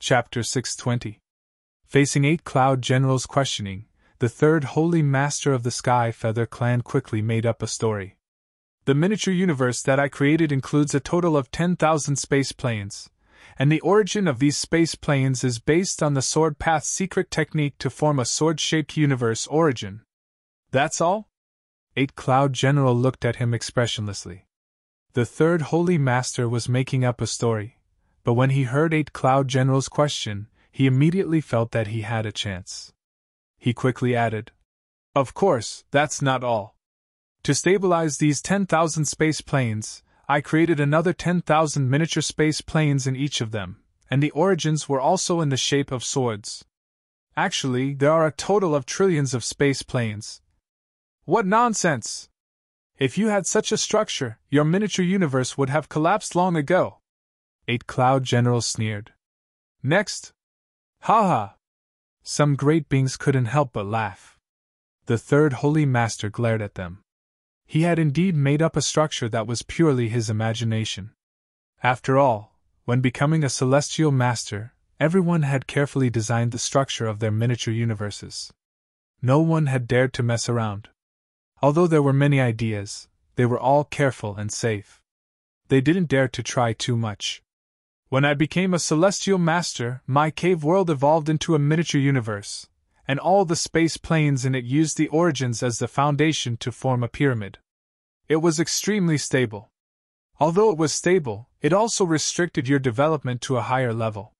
Chapter 620. Facing 8 Cloud Generals' questioning, the third Holy Master of the Sky Feather Clan quickly made up a story. The miniature universe that I created includes a total of 10,000 space planes, and the origin of these space planes is based on the Sword Path's secret technique to form a sword-shaped universe origin. That's all? 8 Cloud General looked at him expressionlessly. The third Holy Master was making up a story, but when he heard 8 Cloud General's question, he immediately felt that he had a chance. He quickly added, "Of course, that's not all. To stabilize these 10,000 space planes, I created another 10,000 miniature space planes in each of them, and the origins were also in the shape of swords. Actually, there are a total of trillions of space planes." "What nonsense! If you had such a structure, your miniature universe would have collapsed long ago," 8 Cloud General sneered. "Next." "Ha ha!" Some great beings couldn't help but laugh. The third Holy Master glared at them. He had indeed made up a structure that was purely his imagination. After all, when becoming a celestial master, everyone had carefully designed the structure of their miniature universes. No one had dared to mess around. Although there were many ideas, they were all careful and safe. They didn't dare to try too much. When I became a celestial master, my cave world evolved into a miniature universe, and all the space planes in it used the origins as the foundation to form a pyramid. It was extremely stable. Although it was stable, it also restricted your development to a higher level.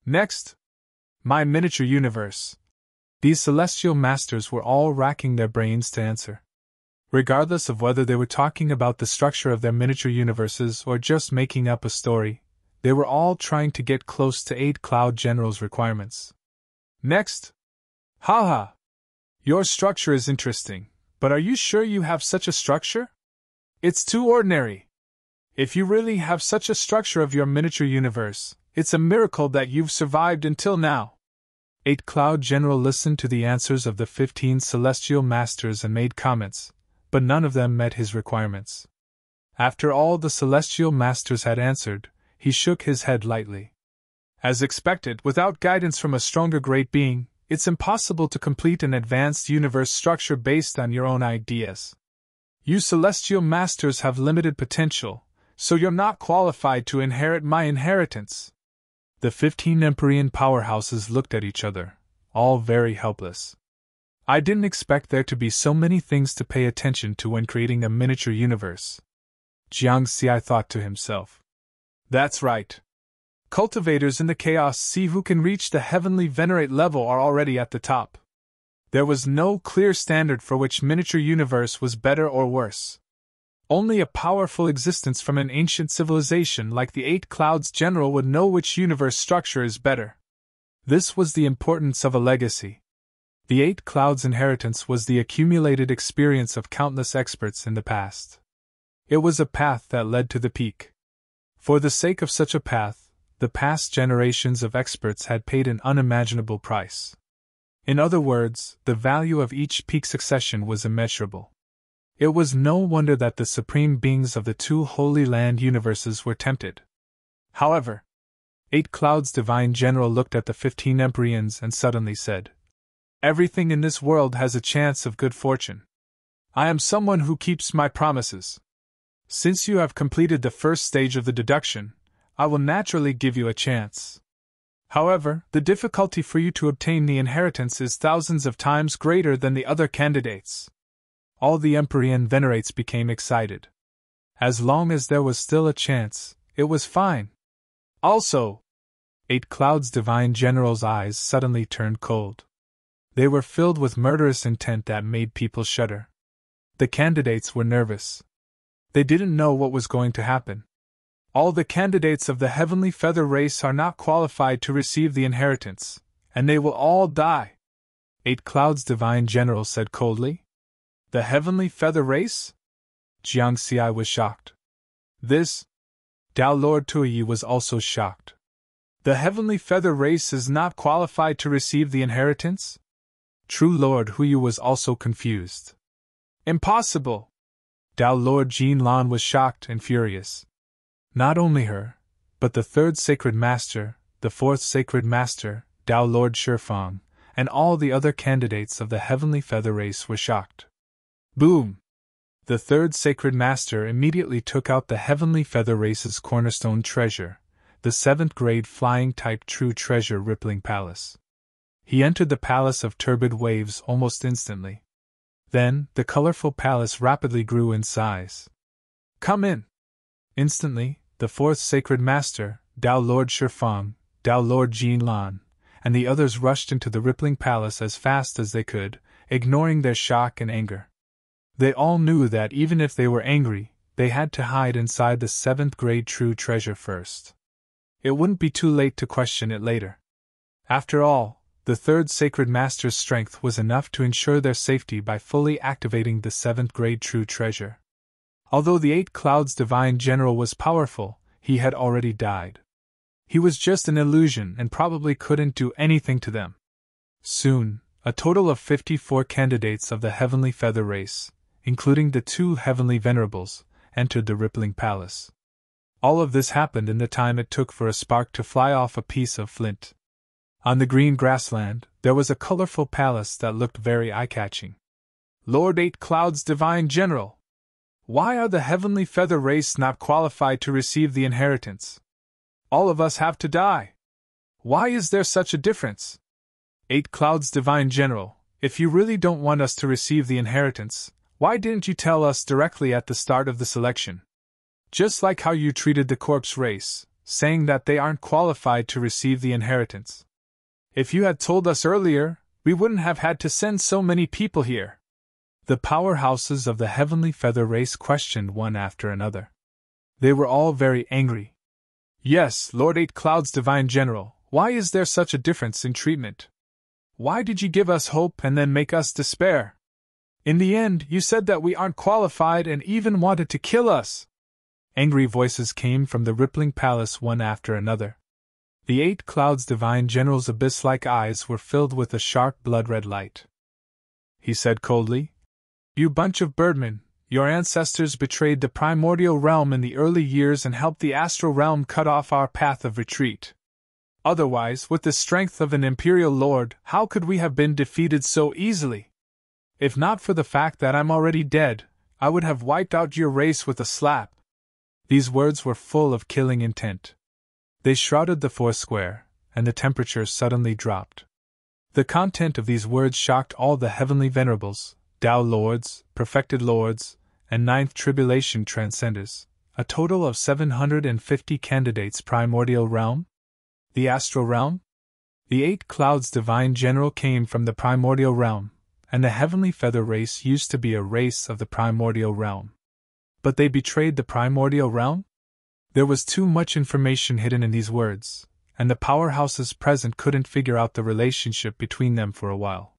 Next, my miniature universe. These celestial masters were all racking their brains to answer. Regardless of whether they were talking about the structure of their miniature universes or just making up a story, they were all trying to get close to 8 Cloud General's requirements. Next. "Haha! Your structure is interesting, but are you sure you have such a structure? It's too ordinary. If you really have such a structure of your miniature universe, it's a miracle that you've survived until now." 8 Cloud General listened to the answers of the 15 Celestial Masters and made comments, but none of them met his requirements. After all the Celestial Masters had answered, he shook his head lightly. As expected, without guidance from a stronger great being, it's impossible to complete an advanced universe structure based on your own ideas. You Celestial Masters have limited potential, so you're not qualified to inherit my inheritance. The 15 Empyrean powerhouses looked at each other, all very helpless. I didn't expect there to be so many things to pay attention to when creating a miniature universe. Jiang Xi thought to himself. That's right. Cultivators in the Chaos Sea who can reach the heavenly venerate level are already at the top. There was no clear standard for which miniature universe was better or worse. Only a powerful existence from an ancient civilization like the 8 Clouds General would know which universe structure is better. This was the importance of a legacy. The 8 Clouds' inheritance was the accumulated experience of countless experts in the past. It was a path that led to the peak. For the sake of such a path, the past generations of experts had paid an unimaginable price. In other words, the value of each peak succession was immeasurable. It was no wonder that the supreme beings of the 2 Holy Land universes were tempted. However, 8 Clouds Divine General looked at the 15 Empyreans and suddenly said, "Everything in this world has a chance of good fortune. I am someone who keeps my promises. Since you have completed the first stage of the deduction, I will naturally give you a chance. However, the difficulty for you to obtain the inheritance is thousands of times greater than the other candidates." All the Empyrean venerates became excited. As long as there was still a chance, it was fine. Also, 8 Clouds Divine General's eyes suddenly turned cold. They were filled with murderous intent that made people shudder. The candidates were nervous. They didn't know what was going to happen. All the candidates of the Heavenly Feather race are not qualified to receive the inheritance, and they will all die. 8 Clouds Divine General said coldly. The Heavenly Feather race? Jiang Xi was shocked. This? Tao Lord Tuyi was also shocked. The Heavenly Feather race is not qualified to receive the inheritance? True Lord Huyu was also confused. Impossible! Tao Lord Jin Lan was shocked and furious. Not only her, but the third sacred master, the fourth sacred master, Tao Lord Shifang, and all the other candidates of the heavenly feather race were shocked. Boom! The third sacred master immediately took out the heavenly feather race's cornerstone treasure, the seventh grade flying type true treasure rippling palace. He entered the palace of turbid waves almost instantly. Then, the colorful palace rapidly grew in size. Come in! Instantly, the fourth sacred master, Tao Lord Shifang, Tao Lord Jinlan, and the others rushed into the rippling palace as fast as they could, ignoring their shock and anger. They all knew that even if they were angry, they had to hide inside the seventh grade true treasure first. It wouldn't be too late to question it later. After all, the third sacred master's strength was enough to ensure their safety by fully activating the seventh grade true treasure. Although the Eight Clouds Divine General was powerful, he had already died. He was just an illusion and probably couldn't do anything to them. Soon, a total of 54 candidates of the Heavenly Feather Race, including the two Heavenly Venerables, entered the rippling palace. All of this happened in the time it took for a spark to fly off a piece of flint. On the green grassland, there was a colorful palace that looked very eye-catching. Lord Eight Clouds Divine General! Why are the Heavenly Feather Race not qualified to receive the inheritance? All of us have to die. Why is there such a difference? Eight Clouds Divine General, if you really don't want us to receive the inheritance, why didn't you tell us directly at the start of the selection? Just like how you treated the corpse race, saying that they aren't qualified to receive the inheritance. If you had told us earlier, we wouldn't have had to send so many people here. The powerhouses of the Heavenly Feather Race questioned one after another. They were all very angry. Yes, Lord Eight Clouds Divine General, why is there such a difference in treatment? Why did you give us hope and then make us despair? In the end, you said that we aren't qualified and even wanted to kill us. Angry voices came from the rippling palace one after another. The Eight Clouds Divine General's abyss-like eyes were filled with a sharp blood-red light. He said coldly, "You bunch of birdmen, your ancestors betrayed the primordial realm in the early years and helped the astral realm cut off our path of retreat. Otherwise, with the strength of an Imperial Lord, how could we have been defeated so easily? If not for the fact that I'm already dead, I would have wiped out your race with a slap." These words were full of killing intent. They shrouded the foursquare, and the temperature suddenly dropped. The content of these words shocked all the Heavenly Venerables, Tao Lords, Perfected Lords, and Ninth Tribulation Transcenders, a total of 750 candidates. Primordial Realm? The Astral Realm? The Eight Clouds Divine General came from the Primordial Realm, and the Heavenly Feather Race used to be a race of the Primordial Realm. But they betrayed the Primordial Realm? There was too much information hidden in these words, and the powerhouses present couldn't figure out the relationship between them for a while.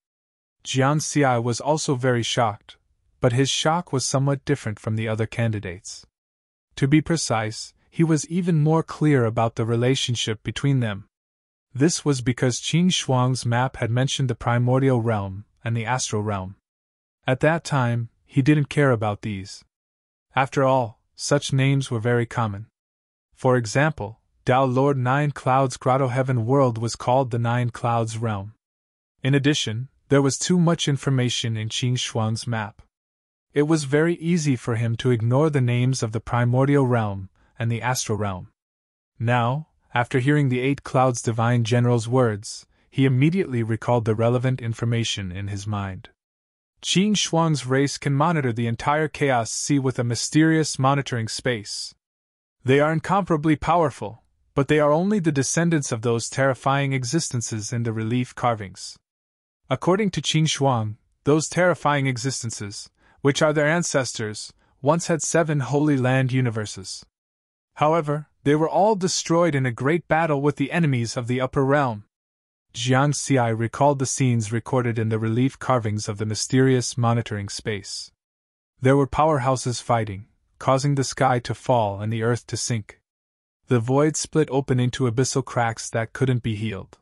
Jian Xi was also very shocked, but his shock was somewhat different from the other candidates. To be precise, he was even more clear about the relationship between them. This was because Qin Shuang's map had mentioned the Primordial Realm and the Astral Realm. At that time, he didn't care about these. After all, such names were very common. For example, Tao Lord Nine Clouds Grotto Heaven World was called the Nine Clouds Realm. In addition, there was too much information in Qin Shuang's map. It was very easy for him to ignore the names of the Primordial Realm and the Astral Realm. Now, after hearing the Eight Clouds Divine General's words, he immediately recalled the relevant information in his mind. Qin Shuang's race can monitor the entire Chaos Sea with a mysterious monitoring space. They are incomparably powerful, but they are only the descendants of those terrifying existences in the relief carvings. According to Qin Shuang, those terrifying existences, which are their ancestors, once had 7 Holy Land universes. However, they were all destroyed in a great battle with the enemies of the Upper Realm. Jiang Xi recalled the scenes recorded in the relief carvings of the mysterious monitoring space. There were powerhouses fighting, causing the sky to fall and the earth to sink. The void split open into abyssal cracks that couldn't be healed.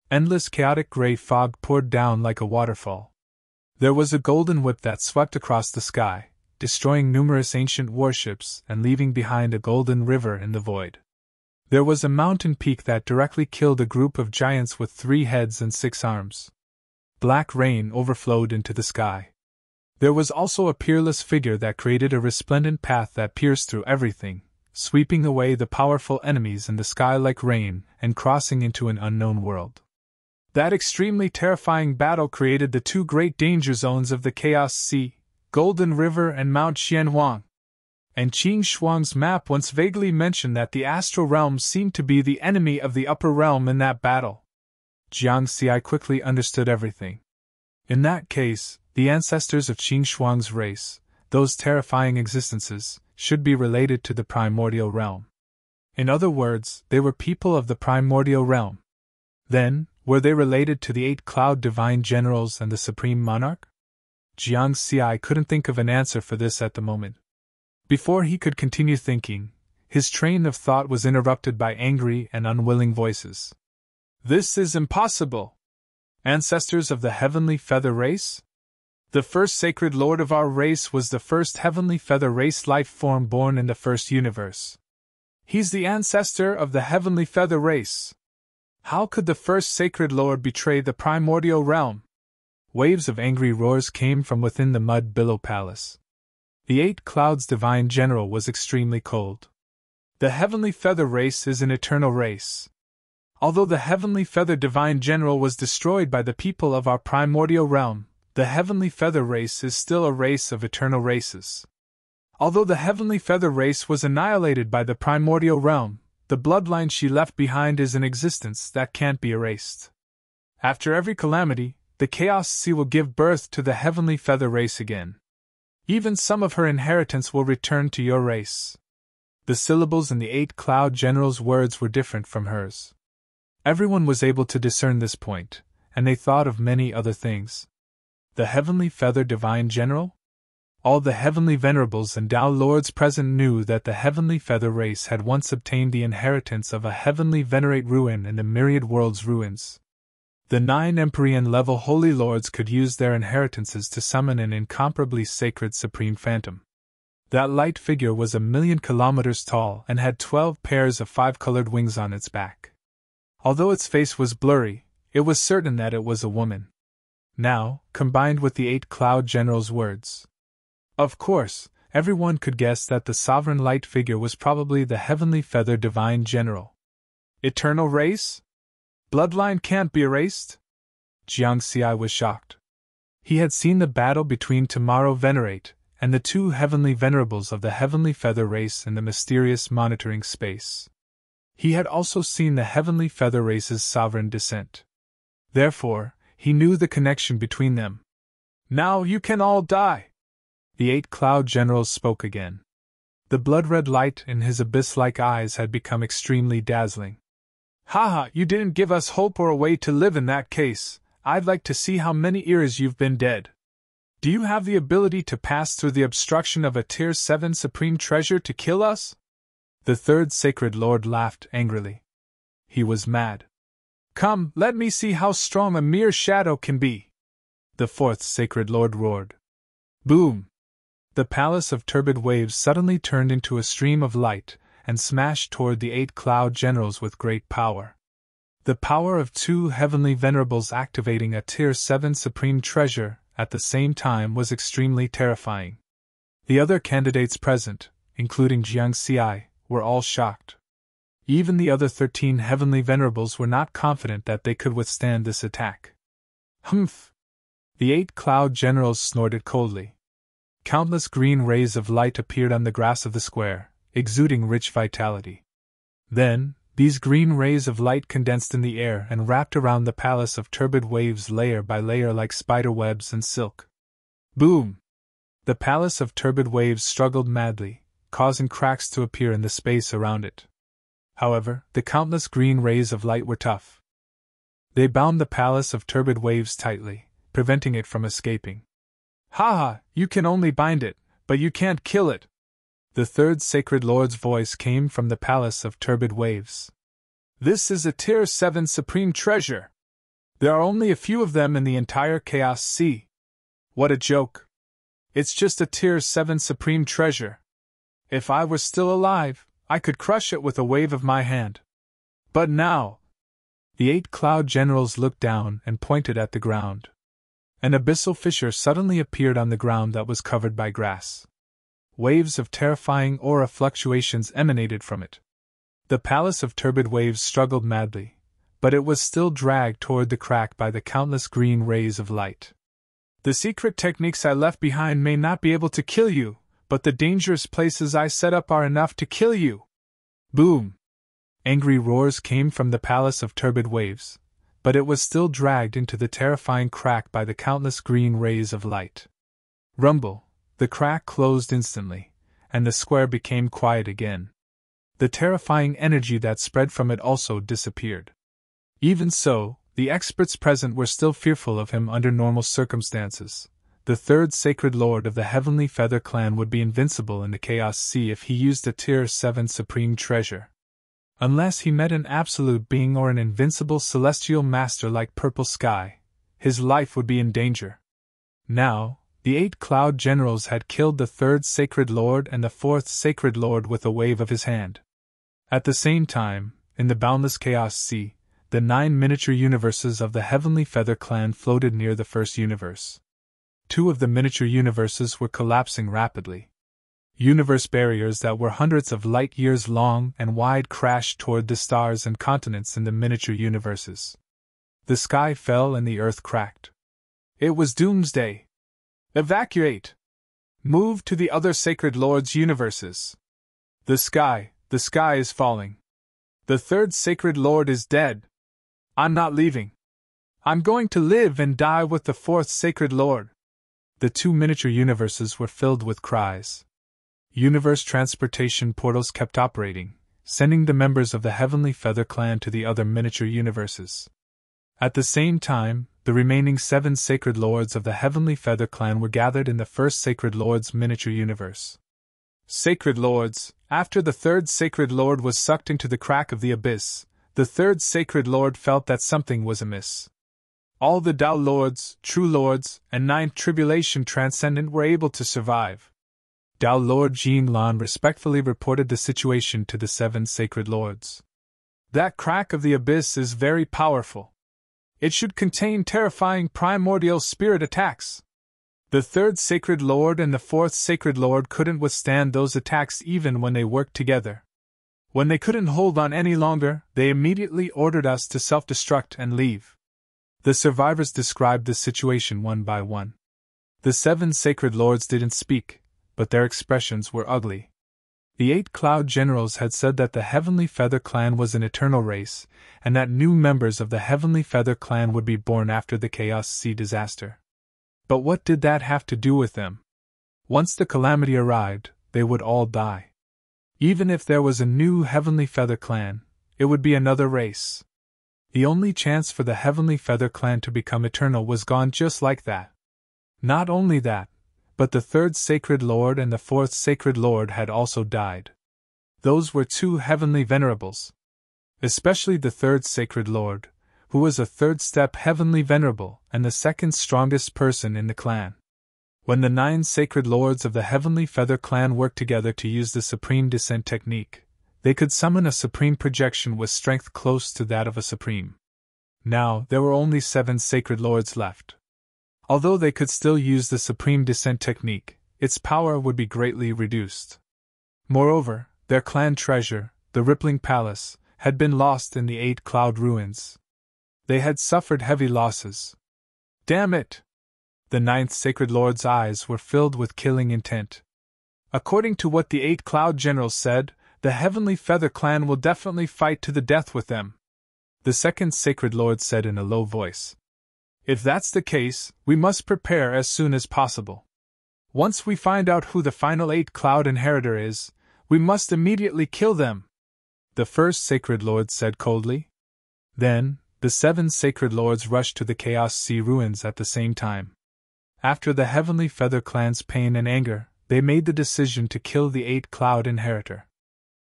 Endless chaotic gray fog poured down like a waterfall. There was a golden whip that swept across the sky, destroying numerous ancient warships and leaving behind a golden river in the void. There was a mountain peak that directly killed a group of giants with 3 heads and 6 arms. Black rain overflowed into the sky. There was also a peerless figure that created a resplendent path that pierced through everything, sweeping away the powerful enemies in the sky like rain and crossing into an unknown world. That extremely terrifying battle created the 2 great danger zones of the Chaos Sea, Golden River and Mount Xianhuang. And Qing Shuang's map once vaguely mentioned that the astral realm seemed to be the enemy of the upper realm in that battle. Jiang Xi quickly understood everything. In that case, the ancestors of Qing Shuang's race, those terrifying existences, should be related to the primordial realm. In other words, they were people of the primordial realm. Then, were they related to the 8 cloud divine generals and the supreme monarch? Jiang Xi couldn't think of an answer for this at the moment. Before he could continue thinking, his train of thought was interrupted by angry and unwilling voices. This is impossible! Ancestors of the heavenly feather race? The first sacred lord of our race was the first heavenly feather race life form born in the first universe. He's the ancestor of the heavenly feather race. How could the first sacred lord betray the primordial realm? Waves of angry roars came from within the mud billow palace. The 8 clouds divine general was extremely cold. The heavenly feather race is an eternal race. Although the heavenly feather divine general was destroyed by the people of our primordial realm, the heavenly feather race is still a race of eternal races. Although the heavenly feather race was annihilated by the primordial realm, the bloodline she left behind is an existence that can't be erased. After every calamity, the Chaos Sea will give birth to the heavenly feather race again. Even some of her inheritance will return to your race. The syllables in the 8 cloud generals' words were different from hers. Everyone was able to discern this point, and they thought of many other things. The heavenly feather divine general? All the heavenly venerables and Tao lords present knew that the heavenly feather race had once obtained the inheritance of a heavenly venerate ruin in the myriad worlds' ruins. The 9 Empyrean-level holy lords could use their inheritances to summon an incomparably sacred supreme phantom. That light figure was 1,000,000 kilometers tall and had 12 pairs of 5-colored wings on its back. Although its face was blurry, it was certain that it was a woman. Now, combined with the 8 cloud generals' words. Of course, everyone could guess that the sovereign light figure was probably the heavenly feather divine general. Eternal race? Bloodline can't be erased? Jiang Xi was shocked. He had seen the battle between Tomorrow Venerate and the 2 heavenly venerables of the heavenly feather race in the mysterious monitoring space. He had also seen the heavenly feather race's sovereign descent. Therefore, he knew the connection between them. Now you can all die! The 8 cloud generals spoke again. The blood-red light in his abyss-like eyes had become extremely dazzling. Haha, you didn't give us hope or a way to live in that case. I'd like to see how many eras you've been dead. Do you have the ability to pass through the obstruction of a Tier 7 supreme treasure to kill us? The 3rd sacred lord laughed angrily. He was mad. Come, let me see how strong a mere shadow can be. The 4th sacred lord roared. Boom! The palace of turbid waves suddenly turned into a stream of light, and smashed toward the 8 cloud generals with great power. The power of 2 heavenly venerables activating a Tier 7 supreme treasure at the same time was extremely terrifying. The other candidates present, including Jiang Xi, were all shocked. Even the other 13 heavenly venerables were not confident that they could withstand this attack. Humph! The 8 cloud generals snorted coldly. Countless green rays of light appeared on the grass of the square, exuding rich vitality. Then, these green rays of light condensed in the air and wrapped around the palace of turbid waves layer by layer like spider webs and silk. Boom! The palace of turbid waves struggled madly, causing cracks to appear in the space around it. However, the countless green rays of light were tough. They bound the palace of turbid waves tightly, preventing it from escaping. Haha, you can only bind it, but you can't kill it. The 3rd sacred lord's voice came from the palace of turbid waves. This is a Tier 7 supreme treasure. There are only a few of them in the entire Chaos Sea. What a joke. It's just a Tier 7 supreme treasure. If I were still alive, I could crush it with a wave of my hand. But now. The 8 cloud generals looked down and pointed at the ground. An abyssal fissure suddenly appeared on the ground that was covered by grass. Waves of terrifying aura fluctuations emanated from it. The palace of turbid waves struggled madly, but it was still dragged toward the crack by the countless green rays of light. The secret techniques I left behind may not be able to kill you, but the dangerous places I set up are enough to kill you. Boom! Angry roars came from the palace of turbid waves, but it was still dragged into the terrifying crack by the countless green rays of light. Rumble! The crack closed instantly, and the square became quiet again. The terrifying energy that spread from it also disappeared. Even so, the experts present were still fearful of him under normal circumstances. The third sacred lord of the Heavenly Feather clan would be invincible in the Chaos Sea if he used a Tier 7 supreme treasure. Unless he met an absolute being or an invincible celestial master like Purple Sky, his life would be in danger. Now, the 8 cloud generals had killed the third sacred lord and the fourth sacred lord with a wave of his hand. At the same time, in the boundless Chaos Sea, the 9 miniature universes of the Heavenly Feather clan floated near the first universe. 2 of the miniature universes were collapsing rapidly. Universe barriers that were hundreds of light years long and wide crashed toward the stars and continents in the miniature universes. The sky fell and the earth cracked. It was doomsday. Evacuate! Move to the other sacred lords' universes. The sky is falling. The third sacred lord is dead. I'm not leaving. I'm going to live and die with the fourth sacred lord. The 2 miniature universes were filled with cries. Universe transportation portals kept operating, sending the members of the Heavenly Feather clan to the other miniature universes. At the same time, the remaining 7 sacred lords of the Heavenly Feather clan were gathered in the first sacred lord's miniature universe. Sacred lords, after the third sacred lord was sucked into the crack of the abyss, the third sacred lord felt that something was amiss. All the Tao lords, true lords, and 9th tribulation transcendent were able to survive. Tao Lord Jean Lan respectfully reported the situation to the 7 sacred lords. That crack of the abyss is very powerful. It should contain terrifying primordial spirit attacks. The third sacred lord and the fourth sacred lord couldn't withstand those attacks even when they worked together. When they couldn't hold on any longer, they immediately ordered us to self-destruct and leave. The survivors described the situation one by one. The 7 sacred lords didn't speak, but their expressions were ugly. The 8 cloud generals had said that the Heavenly Feather clan was an eternal race, and that new members of the Heavenly Feather clan would be born after the Chaos Sea disaster. But what did that have to do with them? Once the calamity arrived, they would all die. Even if there was a new Heavenly Feather clan, it would be another race. The only chance for the Heavenly Feather clan to become eternal was gone just like that. Not only that, but the third sacred lord and the fourth sacred lord had also died. Those were 2 heavenly venerables. Especially the third sacred lord, who was a 3rd step heavenly venerable and the 2nd strongest person in the clan. When the 9 sacred lords of the Heavenly Feather clan worked together to use the Supreme Descent technique, they could summon a supreme projection with strength close to that of a supreme. Now, there were only 7 sacred lords left. Although they could still use the Supreme Descent technique, its power would be greatly reduced. Moreover, their clan treasure, the Rippling Palace, had been lost in the 8 cloud ruins. They had suffered heavy losses. Damn it! The 9th sacred lord's eyes were filled with killing intent. According to what the 8 cloud generals said, the Heavenly Feather clan will definitely fight to the death with them. The 2nd sacred lord said in a low voice. If that's the case, we must prepare as soon as possible. Once we find out who the final 8 cloud inheritor is, we must immediately kill them. The 1st sacred lord said coldly. Then, the 7 sacred lords rushed to the Chaos Sea ruins at the same time. After the Heavenly Feather clan's pain and anger, they made the decision to kill the 8 cloud inheritor.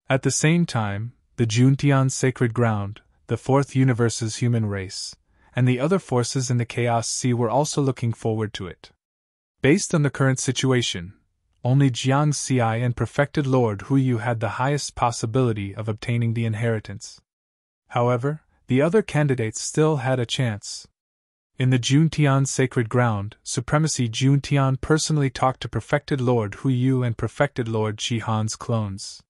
At the same time, the Juntian sacred ground, the 4th universe's human race, and the other forces in the Chaos Sea were also looking forward to it. Based on the current situation, only Jiang Xi and perfected Lord Huiyu had the highest possibility of obtaining the inheritance. However, the other candidates still had a chance. In the Juntian sacred ground, Supremacy Juntian personally talked to perfected Lord Huiyu and perfected Lord Jihan's clones.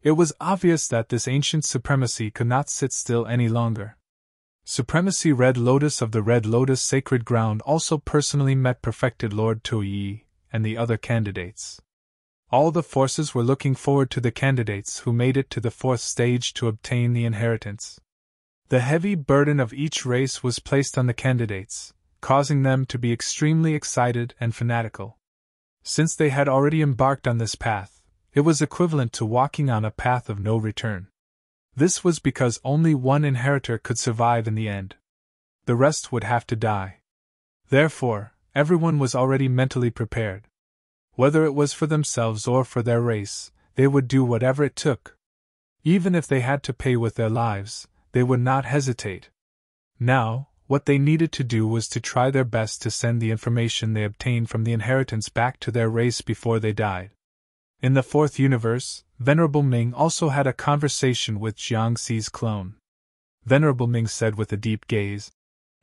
It was obvious that this ancient supremacy could not sit still any longer. Supremacy Red Lotus of the Red Lotus sacred ground also personally met perfected Lord Tuyi and the other candidates. All the forces were looking forward to the candidates who made it to the fourth stage to obtain the inheritance. The heavy burden of each race was placed on the candidates, causing them to be extremely excited and fanatical. Since they had already embarked on this path, it was equivalent to walking on a path of no return. This was because only one inheritor could survive in the end. The rest would have to die. Therefore, everyone was already mentally prepared. Whether it was for themselves or for their race, they would do whatever it took. Even if they had to pay with their lives, they would not hesitate. Now, what they needed to do was to try their best to send the information they obtained from the inheritance back to their race before they died. In the fourth universe, Venerable Ming also had a conversation with Jiang Xi's clone. Venerable Ming said with a deep gaze,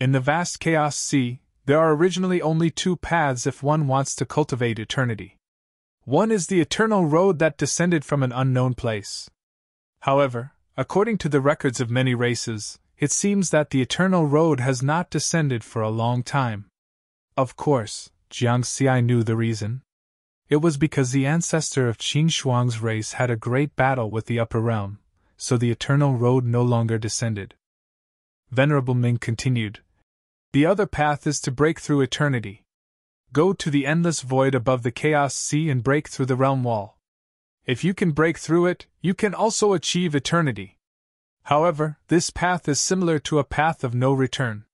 "In the vast chaos sea, there are originally only two paths if one wants to cultivate eternity. One is the eternal road that descended from an unknown place. However, according to the records of many races, it seems that the eternal road has not descended for a long time." Of course, Jiang Xi knew the reason. It was because the ancestor of Qin Shuang's race had a great battle with the upper realm, so the eternal road no longer descended. Venerable Ming continued, "The other path is to break through eternity. Go to the endless void above the chaos sea and break through the realm wall. If you can break through it, you can also achieve eternity. However, this path is similar to a path of no return.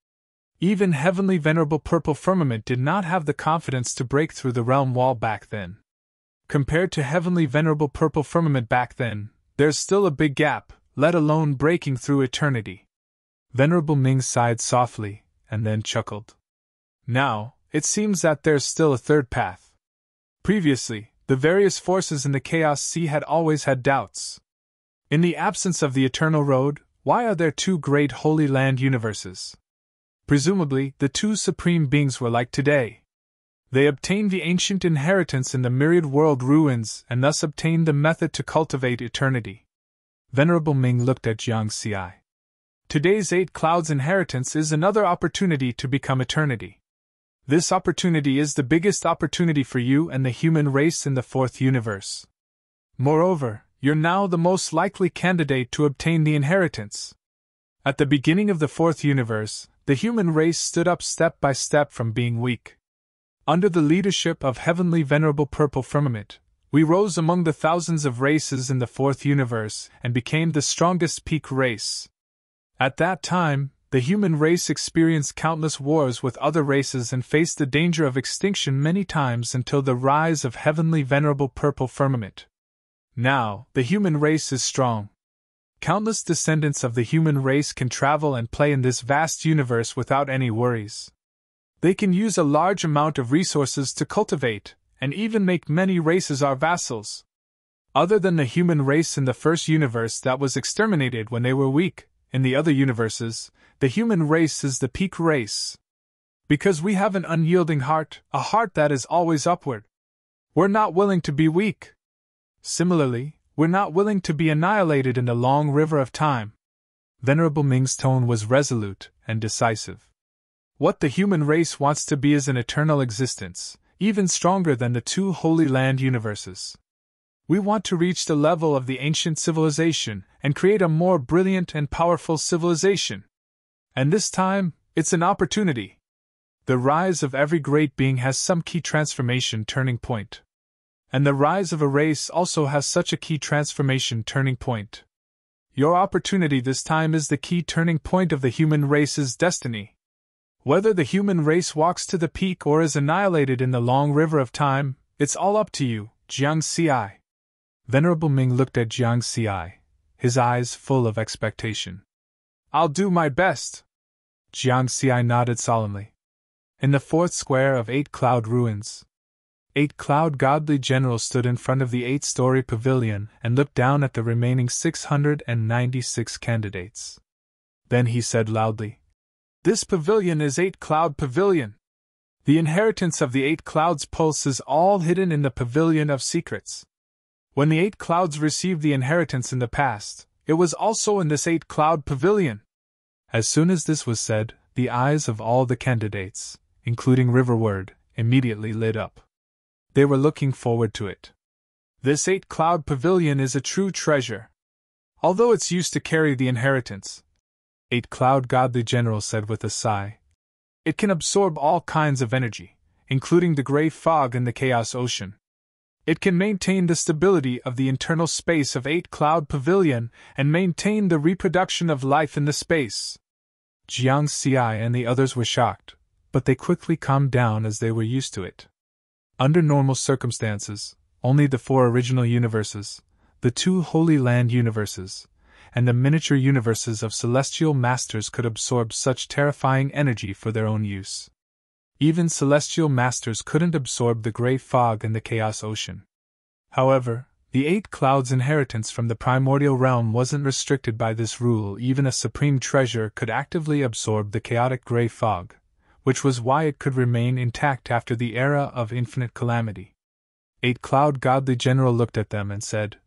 Even Heavenly Venerable Purple Firmament did not have the confidence to break through the realm wall back then. Compared to Heavenly Venerable Purple Firmament back then, there's still a big gap, let alone breaking through eternity." Venerable Ming sighed softly, and then chuckled. "Now, it seems that there's still a third path. Previously, the various forces in the Chaos Sea had always had doubts. In the absence of the Eternal Road, why are there two great Holy Land universes? Presumably, the two Supreme Beings were like today. They obtained the ancient inheritance in the myriad world ruins and thus obtained the method to cultivate eternity." Venerable Ming looked at Jiang Xi. "Today's Eight Clouds inheritance is another opportunity to become eternity. This opportunity is the biggest opportunity for you and the human race in the fourth universe. Moreover, you're now the most likely candidate to obtain the inheritance. At the beginning of the fourth universe, the human race stood up step by step from being weak. Under the leadership of Heavenly Venerable Purple Firmament, we rose among the thousands of races in the fourth universe and became the strongest peak race. At that time, the human race experienced countless wars with other races and faced the danger of extinction many times until the rise of Heavenly Venerable Purple Firmament. Now, the human race is strong. Countless descendants of the human race can travel and play in this vast universe without any worries. They can use a large amount of resources to cultivate, and even make many races our vassals. Other than the human race in the first universe that was exterminated when they were weak, in the other universes, the human race is the peak race. Because we have an unyielding heart, a heart that is always upward. We're not willing to be weak. Similarly, we're not willing to be annihilated in the long river of time." Venerable Ming's tone was resolute and decisive. What the human race wants to be is an eternal existence, even stronger than the two Holy Land universes. We want to reach the level of the ancient civilization and create a more brilliant and powerful civilization. And this time, it's an opportunity. The rise of every great being has some key transformation turning point. And the rise of a race also has such a key transformation turning point. Your opportunity this time is the key turning point of the human race's destiny. Whether the human race walks to the peak or is annihilated in the long river of time, it's all up to you, Jiang Xi. Venerable Ming looked at Jiang Xi, his eyes full of expectation. "I'll do my best." Jiang Xi nodded solemnly. In the fourth square of Eight Cloud Ruins, 8 cloud godly generals stood in front of the 8-story pavilion and looked down at the remaining 696 candidates. Then he said loudly, "This pavilion is 8 cloud pavilion. The inheritance of the 8 clouds pulse is all hidden in the pavilion of secrets. When the 8 clouds received the inheritance in the past, it was also in this 8 cloud pavilion." As soon as this was said, the eyes of all the candidates, including Riverward, immediately lit up. They were looking forward to it. This 8 cloud pavilion is a true treasure. Although it's used to carry the inheritance, 8 cloud godly general said with a sigh, it can absorb all kinds of energy, including the gray fog and the chaos ocean. It can maintain the stability of the internal space of 8 cloud pavilion and maintain the reproduction of life in the space. Jiang Xi and the others were shocked, but they quickly calmed down as they were used to it. Under normal circumstances, only the 4 original universes, the 2 Holy Land universes, and the miniature universes of celestial masters could absorb such terrifying energy for their own use. Even celestial masters couldn't absorb the gray fog and the chaos ocean. However, the 8 clouds' inheritance from the primordial realm wasn't restricted by this rule. Even a supreme treasure could actively absorb the chaotic gray fog, which was why it could remain intact after the era of infinite calamity. 8 cloud godly general looked at them and said,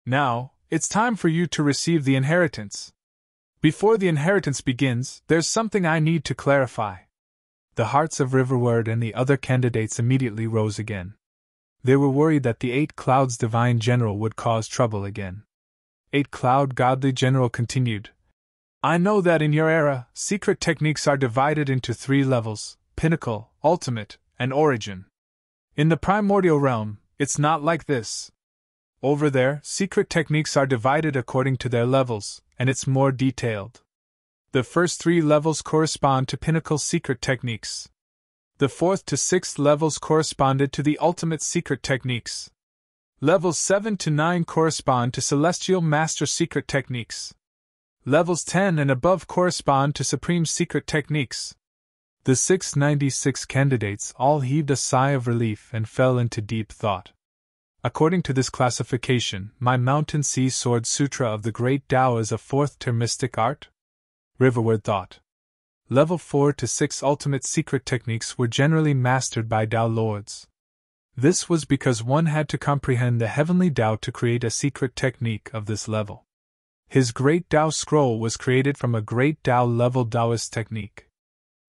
"Now, it's time for you to receive the inheritance. Before the inheritance begins, there's something I need to clarify." The hearts of Riverward and the other candidates immediately rose again. They were worried that the 8 clouds divine general would cause trouble again. 8 cloud godly general continued, "I know that in your era, secret techniques are divided into 3 levels: pinnacle, ultimate, and origin. In the primordial realm, it's not like this. Over there, secret techniques are divided according to their levels, and it's more detailed. The first 3 levels correspond to pinnacle secret techniques. The 4th to 6th levels corresponded to the ultimate secret techniques. Levels 7 to 9 correspond to celestial master secret techniques. Levels 10 and above correspond to supreme secret techniques." The 696 candidates all heaved a sigh of relief and fell into deep thought. According to this classification, my Mountain Sea Sword Sutra of the Great Tao is a 4th tier mystic art? Riverward thought. Level 4 to 6 ultimate secret techniques were generally mastered by Tao Lords. This was because one had to comprehend the heavenly Tao to create a secret technique of this level. His Great Tao Scroll was created from a Great Tao level Taoist technique.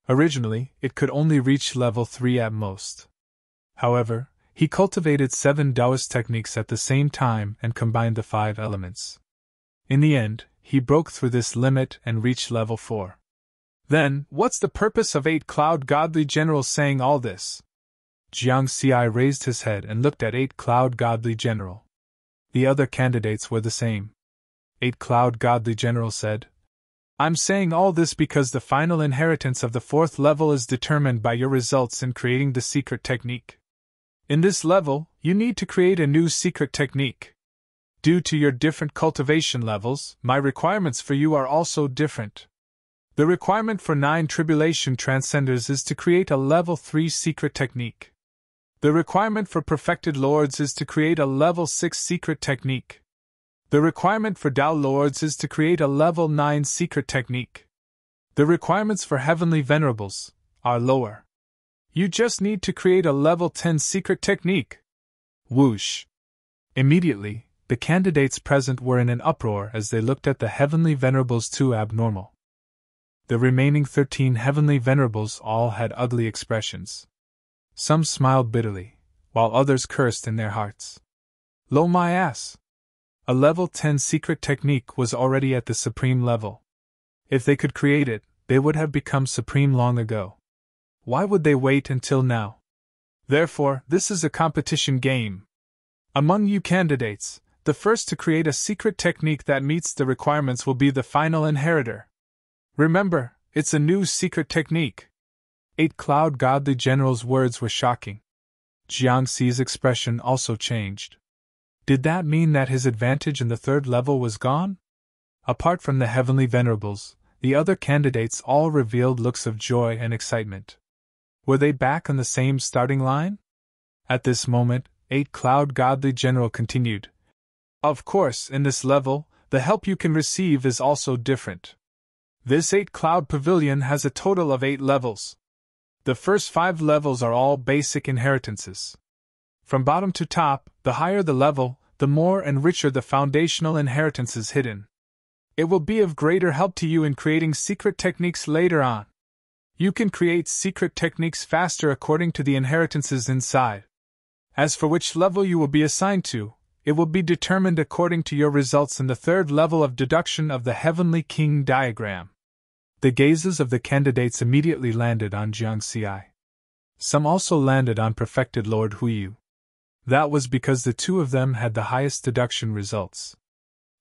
Originally, it could only reach level 3 at most. However, he cultivated 7 Taoist techniques at the same time and combined the 5 elements. In the end, he broke through this limit and reached level 4. Then, what's the purpose of 8 cloud godly generals saying all this? Jiang Xi raised his head and looked at 8 cloud godly general. The other candidates were the same. 8 cloud godly general said, "I'm saying all this because the final inheritance of the 4th level is determined by your results in creating the secret technique. In this level, you need to create a new secret technique. Due to your different cultivation levels, my requirements for you are also different. The requirement for 9 Tribulation Transcenders is to create a level 3 secret technique. The requirement for Perfected Lords is to create a level 6 secret technique. The requirement for Tao Lords is to create a level 9 secret technique. The requirements for Heavenly Venerables are lower. You just need to create a level 10 secret technique." Whoosh! Immediately, the candidates present were in an uproar as they looked at the Heavenly Venerables too abnormal. The remaining 13 Heavenly Venerables all had ugly expressions. Some smiled bitterly, while others cursed in their hearts. Lo my ass! A level 10 secret technique was already at the supreme level. If they could create it, they would have become supreme long ago. Why would they wait until now? Therefore, this is a competition game. Among you candidates, the first to create a secret technique that meets the requirements will be the final inheritor. Remember, it's a new secret technique. 8 cloud godly general's words were shocking. Jiang Xi's expression also changed. Did that mean that his advantage in the 3rd level was gone? Apart from the Heavenly Venerables, the other candidates all revealed looks of joy and excitement. Were they back on the same starting line? At this moment, 8 Cloud Godly General continued. Of course, in this level, the help you can receive is also different. This 8 Cloud Pavilion has a total of 8 levels. The first 5 levels are all basic inheritances. From bottom to top, the higher the level, the more and richer the foundational inheritances hidden. It will be of greater help to you in creating secret techniques later on. You can create secret techniques faster according to the inheritances inside. As for which level you will be assigned to, it will be determined according to your results in the third level of deduction of the Heavenly King diagram. The gazes of the candidates immediately landed on Jiang Xi. Some also landed on Perfected Lord Huiyu. That was because the two of them had the highest deduction results.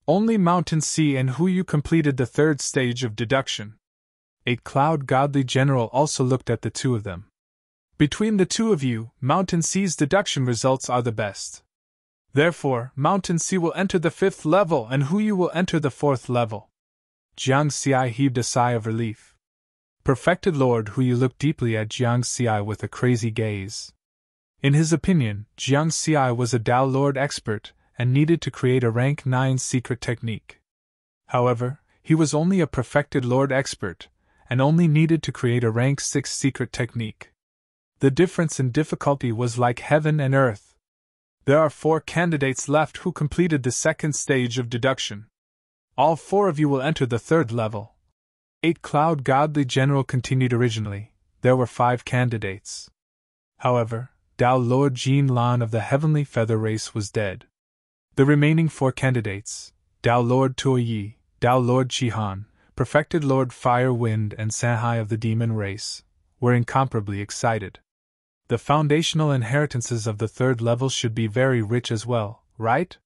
Only Mountain Sea and Huiyu completed the third stage of deduction. 8 Cloud Godly General also looked at the two of them. Between the two of you, Mountain Sea's deduction results are the best. Therefore, Mountain Sea will enter the 5th level and Huiyu will enter the 4th level. Jiang Xi heaved a sigh of relief. Perfected Lord Huiyu looked deeply at Jiang Xi with a crazy gaze. In his opinion, Jiang Xi was a Tao Lord expert and needed to create a rank 9 secret technique. However, he was only a Perfected Lord expert, and only needed to create a rank 6 secret technique. The difference in difficulty was like heaven and earth. There are 4 candidates left who completed the second stage of deduction. All 4 of you will enter the 3rd level. 8 Cloud Godly General continued originally, there were 5 candidates. However, Tao Lord Jin Lan of the Heavenly Feather Race was dead. The remaining 4 candidates, Tao Lord Tuoyi, Tao Lord Chihan, Perfected Lord Fire Wind and Sanhai of the Demon Race, were incomparably excited. The foundational inheritances of the 3rd level should be very rich as well, right?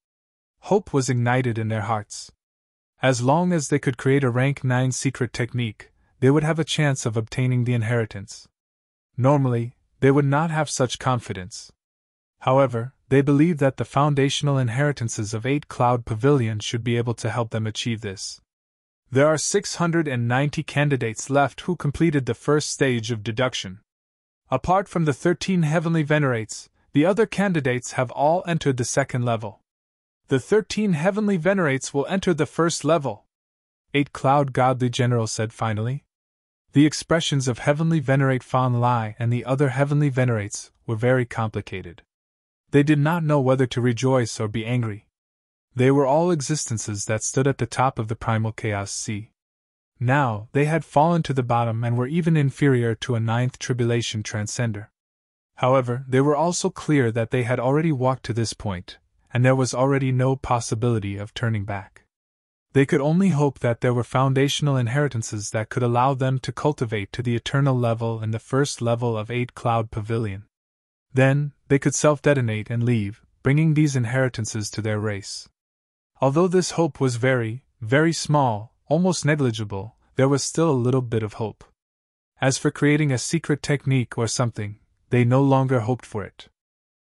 Hope was ignited in their hearts. As long as they could create a rank 9 secret technique, they would have a chance of obtaining the inheritance. Normally, they would not have such confidence. However, they believed that the foundational inheritances of 8 Cloud Pavilion should be able to help them achieve this. There are 690 candidates left who completed the first stage of deduction. Apart from the 13 heavenly venerates, the other candidates have all entered the 2nd level. The 13 heavenly venerates will enter the 1st level. 8 Cloud Godly General said finally. The expressions of Heavenly Venerate Fan Lai and the other heavenly venerates were very complicated. They did not know whether to rejoice or be angry. They were all existences that stood at the top of the primal chaos sea. Now, they had fallen to the bottom and were even inferior to a 9th tribulation transcender. However, they were also clear that they had already walked to this point, and there was already no possibility of turning back. They could only hope that there were foundational inheritances that could allow them to cultivate to the eternal level in the 1st level of 8 Cloud Pavilion. Then, they could self-detonate and leave, bringing these inheritances to their race. Although this hope was very, very small, almost negligible, there was still a little bit of hope. As for creating a secret technique or something, they no longer hoped for it.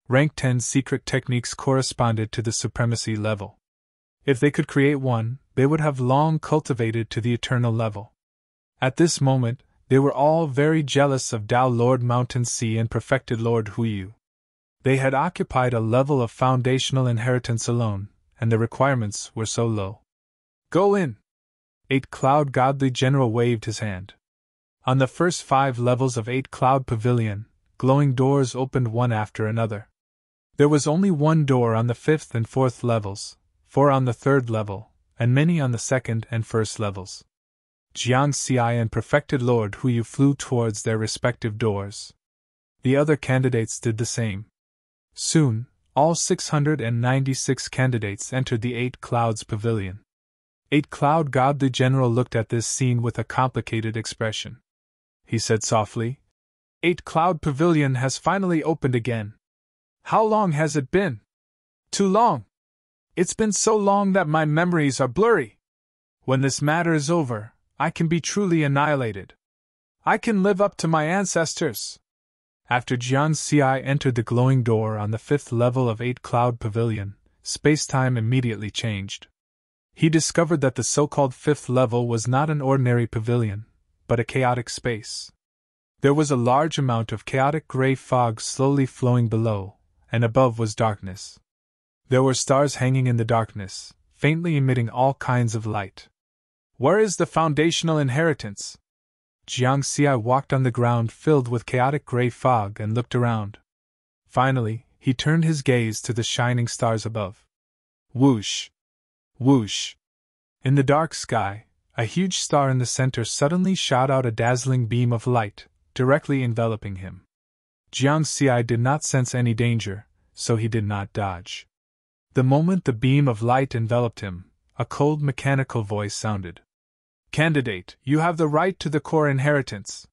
Rank 10 secret techniques corresponded to the supremacy level. If they could create one, they would have long cultivated to the eternal level. At this moment, they were all very jealous of Tao Lord Mountain Sea and Perfected Lord Huiyu. They had occupied a level of foundational inheritance alone, and the requirements were so low. Go in! 8 Cloud Godly General waved his hand. On the first 5 levels of 8 Cloud Pavilion, glowing doors opened one after another. There was only one door on the 5th and 4th levels, 4 on the 3rd level, and many on the 2nd and 1st levels. Jiang Xi and Perfected Lord Huiyu flew towards their respective doors. The other candidates did the same. Soon, all 696 candidates entered the 8 Clouds Pavilion. 8 Cloud Godly General looked at this scene with a complicated expression. He said softly, 8 Cloud Pavilion has finally opened again. How long has it been? Too long. It's been so long that my memories are blurry. When this matter is over, I can be truly annihilated. I can live up to my ancestors. After Jiang Xi entered the glowing door on the 5th level of 8 Cloud Pavilion, space-time immediately changed. He discovered that the so-called 5th level was not an ordinary pavilion, but a chaotic space. There was a large amount of chaotic gray fog slowly flowing below, and above was darkness. There were stars hanging in the darkness, faintly emitting all kinds of light. Where is the foundational inheritance? Jiang Xi walked on the ground filled with chaotic gray fog and looked around. Finally, he turned his gaze to the shining stars above. Whoosh! Whoosh! In the dark sky, a huge star in the center suddenly shot out a dazzling beam of light, directly enveloping him. Jiang Xi did not sense any danger, so he did not dodge. The moment the beam of light enveloped him, a cold mechanical voice sounded. Candidate, you have the right to the core inheritance.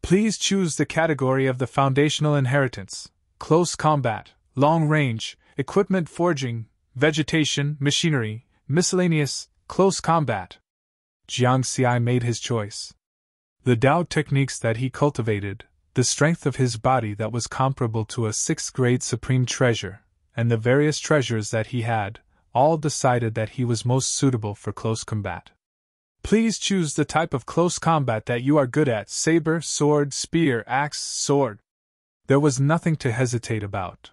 Please choose the category of the foundational inheritance: close combat, long range, equipment forging, vegetation, machinery, miscellaneous, close combat. Jiang Xi made his choice. The Tao techniques that he cultivated, the strength of his body that was comparable to a 6th grade supreme treasure, and the various treasures that he had, all decided that he was most suitable for close combat. Please choose the type of close combat that you are good at: saber, sword, spear, axe, sword. There was nothing to hesitate about.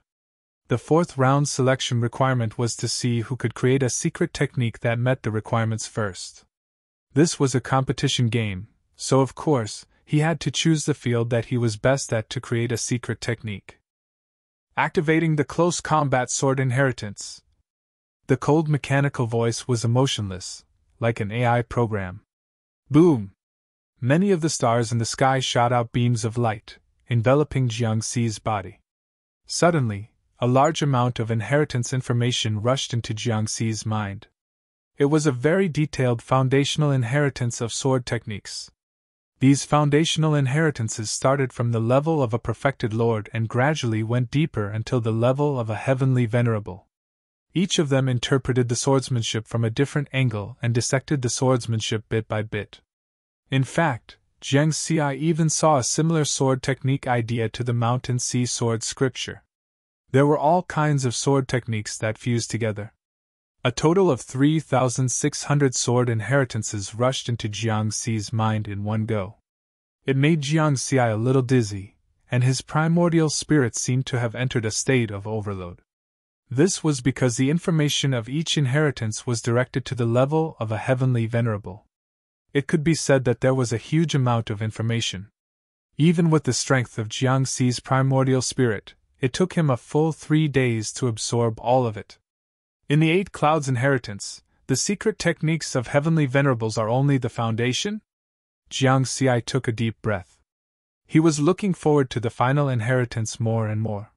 The 4th round selection requirement was to see who could create a secret technique that met the requirements first. This was a competition game, so of course, he had to choose the field that he was best at to create a secret technique. Activating the close combat sword inheritance. The cold mechanical voice was emotionless, like an AI program. Boom! Many of the stars in the sky shot out beams of light, enveloping Jiang Xi's body. Suddenly, a large amount of inheritance information rushed into Jiang Xi's mind. It was a very detailed foundational inheritance of sword techniques. These foundational inheritances started from the level of a perfected lord and gradually went deeper until the level of a heavenly venerable. Each of them interpreted the swordsmanship from a different angle and dissected the swordsmanship bit by bit. In fact, Jiang Xi even saw a similar sword technique idea to the Mountain Sea sword scripture. There were all kinds of sword techniques that fused together. A total of 3,600 sword inheritances rushed into Jiang Xi's mind in one go. It made Jiang Xi a little dizzy, and his primordial spirit seemed to have entered a state of overload. This was because the information of each inheritance was directed to the level of a heavenly venerable. It could be said that there was a huge amount of information. Even with the strength of Jiang Xi's primordial spirit, it took him a full 3 days to absorb all of it. In the 8 Clouds inheritance, the secret techniques of heavenly venerables are only the foundation? Jiang Xi took a deep breath. He was looking forward to the final inheritance more and more.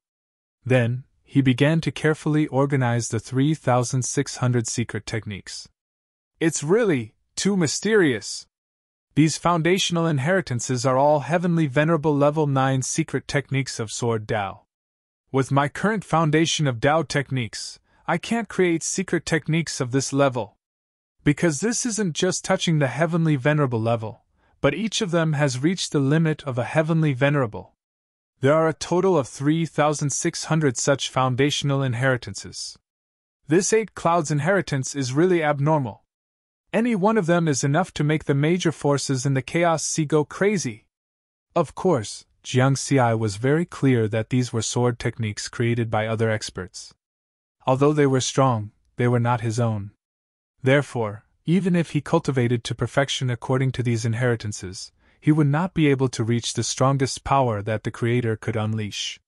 Then, he began to carefully organize the 3,600 secret techniques. It's really too mysterious. These foundational inheritances are all heavenly venerable level 9 secret techniques of sword Tao. With my current foundation of Tao techniques, I can't create secret techniques of this level. Because this isn't just touching the heavenly venerable level, but each of them has reached the limit of a heavenly venerable. There are a total of 3,600 such foundational inheritances. This 8 Clouds inheritance is really abnormal. Any one of them is enough to make the major forces in the Chaos Sea go crazy. Of course, Jiang Xi was very clear that these were sword techniques created by other experts. Although they were strong, they were not his own. Therefore, even if he cultivated to perfection according to these inheritances, he would not be able to reach the strongest power that the Creator could unleash.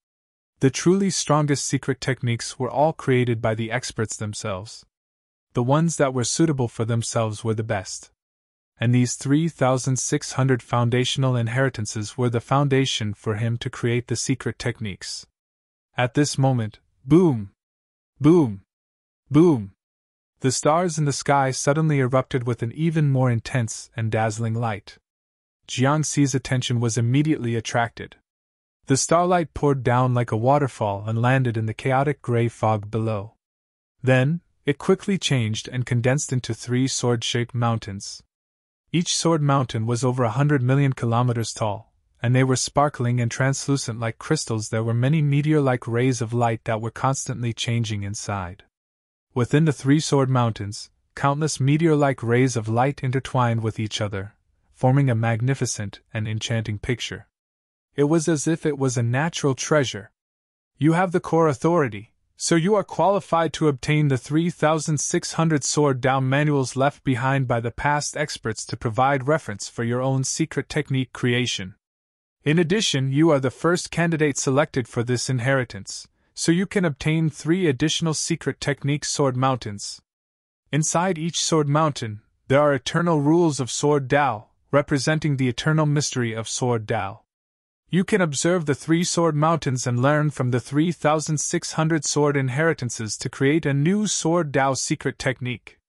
The truly strongest secret techniques were all created by the experts themselves. The ones that were suitable for themselves were the best. And these 3,600 foundational inheritances were the foundation for him to create the secret techniques. At this moment, boom! Boom! Boom! The stars in the sky suddenly erupted with an even more intense and dazzling light. Jiang Xi's attention was immediately attracted. The starlight poured down like a waterfall and landed in the chaotic gray fog below. Then, it quickly changed and condensed into 3 sword-shaped mountains. Each sword mountain was over 100 million kilometers tall, and they were sparkling and translucent like crystals. There were many meteor-like rays of light that were constantly changing inside. Within the 3 sword mountains, countless meteor-like rays of light intertwined with each other, forming a magnificent and enchanting picture. It was as if it was a natural treasure. You have the core authority, so you are qualified to obtain the 3,600 Sword Dao manuals left behind by the past experts to provide reference for your own secret technique creation. In addition, you are the first candidate selected for this inheritance, so you can obtain 3 additional secret technique sword mountains. Inside each sword mountain, there are eternal rules of Sword Dao, representing the eternal mystery of Sword Dao. You can observe the 3 sword mountains and learn from the 3,600 sword inheritances to create a new Sword Dao secret technique.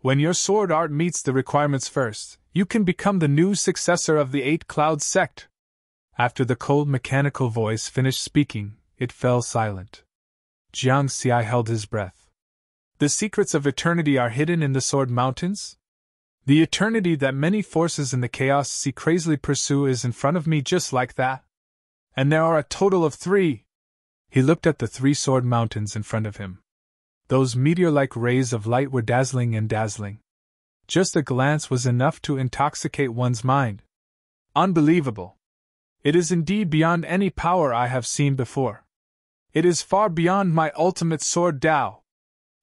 When your sword art meets the requirements first, you can become the new successor of the 8 Cloud sect. After the cold mechanical voice finished speaking, it fell silent. Jiang Xi held his breath. The secrets of eternity are hidden in the sword mountains? The eternity that many forces in the chaos sea crazily pursue is in front of me just like that. And there are a total of 3. He looked at the 3 sword mountains in front of him. Those meteor-like rays of light were dazzling and dazzling. Just a glance was enough to intoxicate one's mind. Unbelievable. It is indeed beyond any power I have seen before. It is far beyond my ultimate Sword Dao.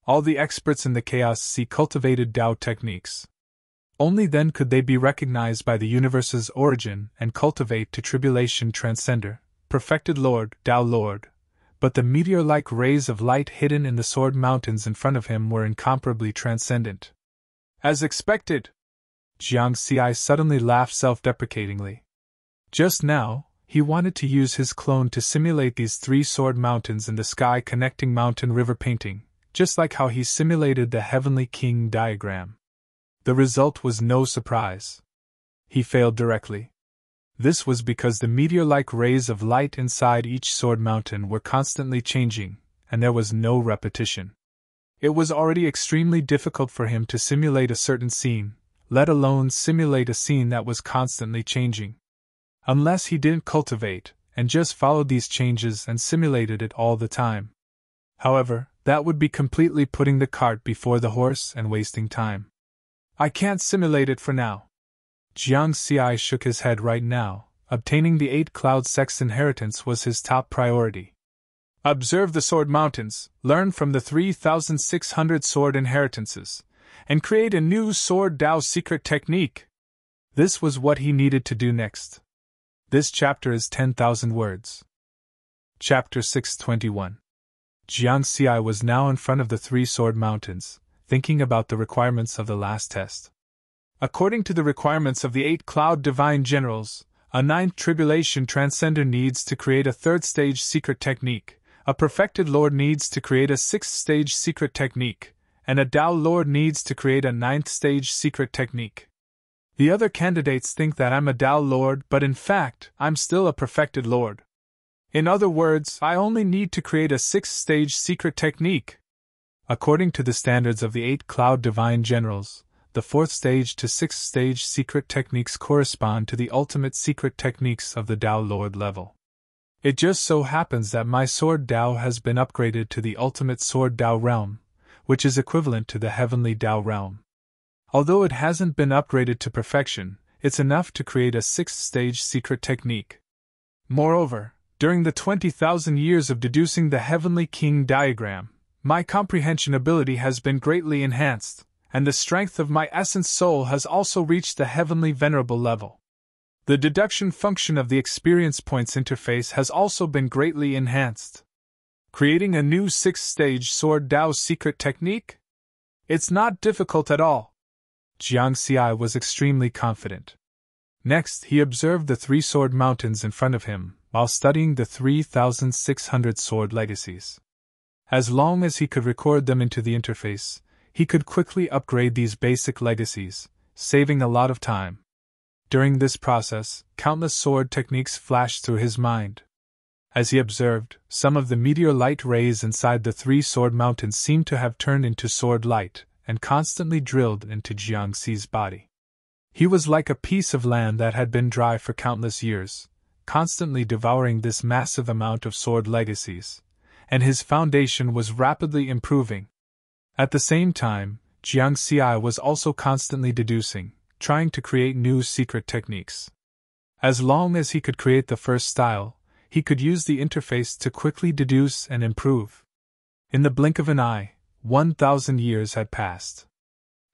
All the experts in the Chaos Sea cultivated Dao techniques. Only then could they be recognized by the universe's origin and cultivate to tribulation transcender, perfected Lord, Dao Lord. But the meteor-like rays of light hidden in the sword mountains in front of him were incomparably transcendent. As expected, Jiang Xi suddenly laughed self-deprecatingly. Just now, he wanted to use his clone to simulate these 3 sword mountains in the sky connecting mountain river painting, just like how he simulated the Heavenly King diagram. The result was no surprise. He failed directly. This was because the meteor-like rays of light inside each sword mountain were constantly changing, and there was no repetition. It was already extremely difficult for him to simulate a certain scene, let alone simulate a scene that was constantly changing. Unless he didn't cultivate, and just followed these changes and simulated it all the time. However, that would be completely putting the cart before the horse and wasting time. I can't simulate it for now. Jiang Xi shook his head right now. Obtaining the 8 Cloud sect's inheritance was his top priority. Observe the sword mountains, learn from the 3,600 sword inheritances, and create a new Sword Dao secret technique. This was what he needed to do next. This chapter is 10,000 words. Chapter 621. Jiang Xi was now in front of the 3 sword mountains, thinking about the requirements of the last test. According to the requirements of the 8 Cloud Divine Generals, a 9th Tribulation Transcender needs to create a 3rd stage secret technique, a Perfected Lord needs to create a 6th stage secret technique, and a Dao Lord needs to create a 9th stage secret technique. The other candidates think that I'm a Dao Lord, but in fact, I'm still a Perfected Lord. In other words, I only need to create a 6th stage secret technique. According to the standards of the 8 Cloud Divine Generals, the 4th stage to 6th stage secret techniques correspond to the ultimate secret techniques of the Dao Lord level. It just so happens that my Sword Dao has been upgraded to the ultimate Sword Dao realm, which is equivalent to the Heavenly Dao realm. Although it hasn't been upgraded to perfection, it's enough to create a 6th stage secret technique. Moreover, during the 20,000 years of deducing the Heavenly King diagram, my comprehension ability has been greatly enhanced, and the strength of my essence soul has also reached the Heavenly Venerable level. The deduction function of the experience points interface has also been greatly enhanced. Creating a new 6th stage Sword Dao secret technique? It's not difficult at all. Jiang Xi was extremely confident. Next, he observed the 3 sword mountains in front of him, while studying the 3,600 sword legacies. As long as he could record them into the interface, he could quickly upgrade these basic legacies, saving a lot of time. During this process, countless sword techniques flashed through his mind. As he observed, some of the meteor light rays inside the 3 sword mountains seemed to have turned into sword light, and constantly drilled into Jiang Xi's body. He was like a piece of land that had been dry for countless years, constantly devouring this massive amount of sword legacies, and his foundation was rapidly improving. At the same time, Jiang Xi was also constantly deducing, trying to create new secret techniques. As long as he could create the first style, he could use the interface to quickly deduce and improve. In the blink of an eye, 1,000 years had passed.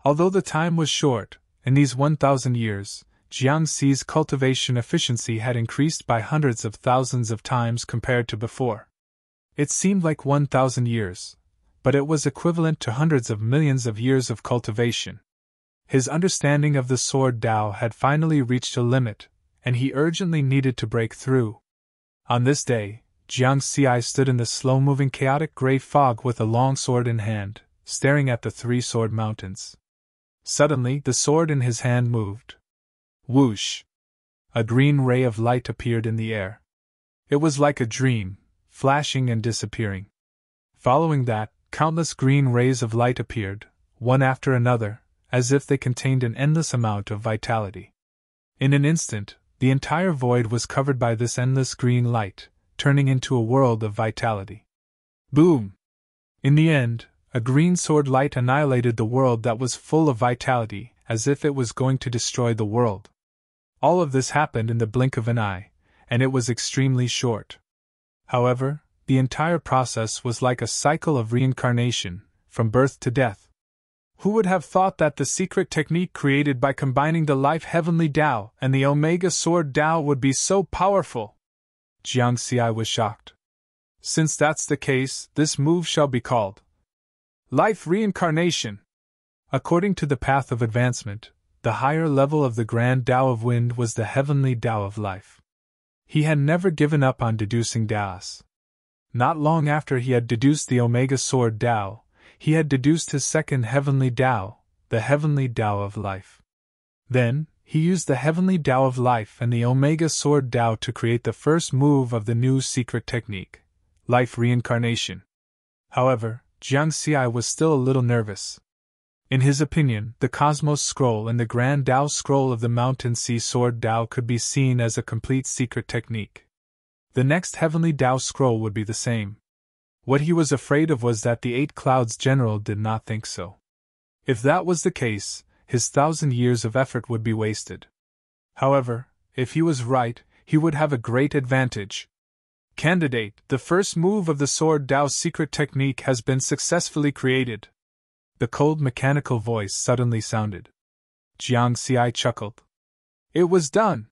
Although the time was short, in these 1,000 years, Jiangxi's cultivation efficiency had increased by hundreds of thousands of times compared to before. It seemed like 1,000 years, but it was equivalent to hundreds of millions of years of cultivation. His understanding of the sword Tao had finally reached a limit, and he urgently needed to break through. On this day, Jiangxi stood in the slow-moving chaotic gray fog with a long sword in hand, staring at the three-sword mountains. Suddenly, the sword in his hand moved. Whoosh! A green ray of light appeared in the air. It was like a dream, flashing and disappearing. Following that, countless green rays of light appeared, one after another, as if they contained an endless amount of vitality. In an instant, the entire void was covered by this endless green light, turning into a world of vitality. Boom! In the end, a green sword light annihilated the world that was full of vitality, as if it was going to destroy the world. All of this happened in the blink of an eye, and it was extremely short. However, the entire process was like a cycle of reincarnation, from birth to death. Who would have thought that the secret technique created by combining the Life Heavenly Tao and the Omega Sword Tao would be so powerful? Jiangxi was shocked. Since that's the case, this move shall be called Life Reincarnation. According to the path of advancement, the higher level of the Grand Tao of Wind was the Heavenly Tao of Life. He had never given up on deducing Taos. Not long after he had deduced the Omega Sword Tao, he had deduced his second Heavenly Tao, the Heavenly Tao of Life. Then, he used the Heavenly Tao of Life and the Omega Sword Tao to create the first move of the new secret technique, Life Reincarnation. However, Jiangxi was still a little nervous. In his opinion, the Cosmos Scroll and the Grand Tao Scroll of the Mountain Sea Sword Tao could be seen as a complete secret technique. The next Heavenly Tao Scroll would be the same. What he was afraid of was that the Eight Clouds General did not think so. If that was the case, his 1,000 years of effort would be wasted. However, if he was right, he would have a great advantage. Candidate, the first move of the Sword Tao secret technique has been successfully created. The cold mechanical voice suddenly sounded. Jiangxi chuckled. It was done!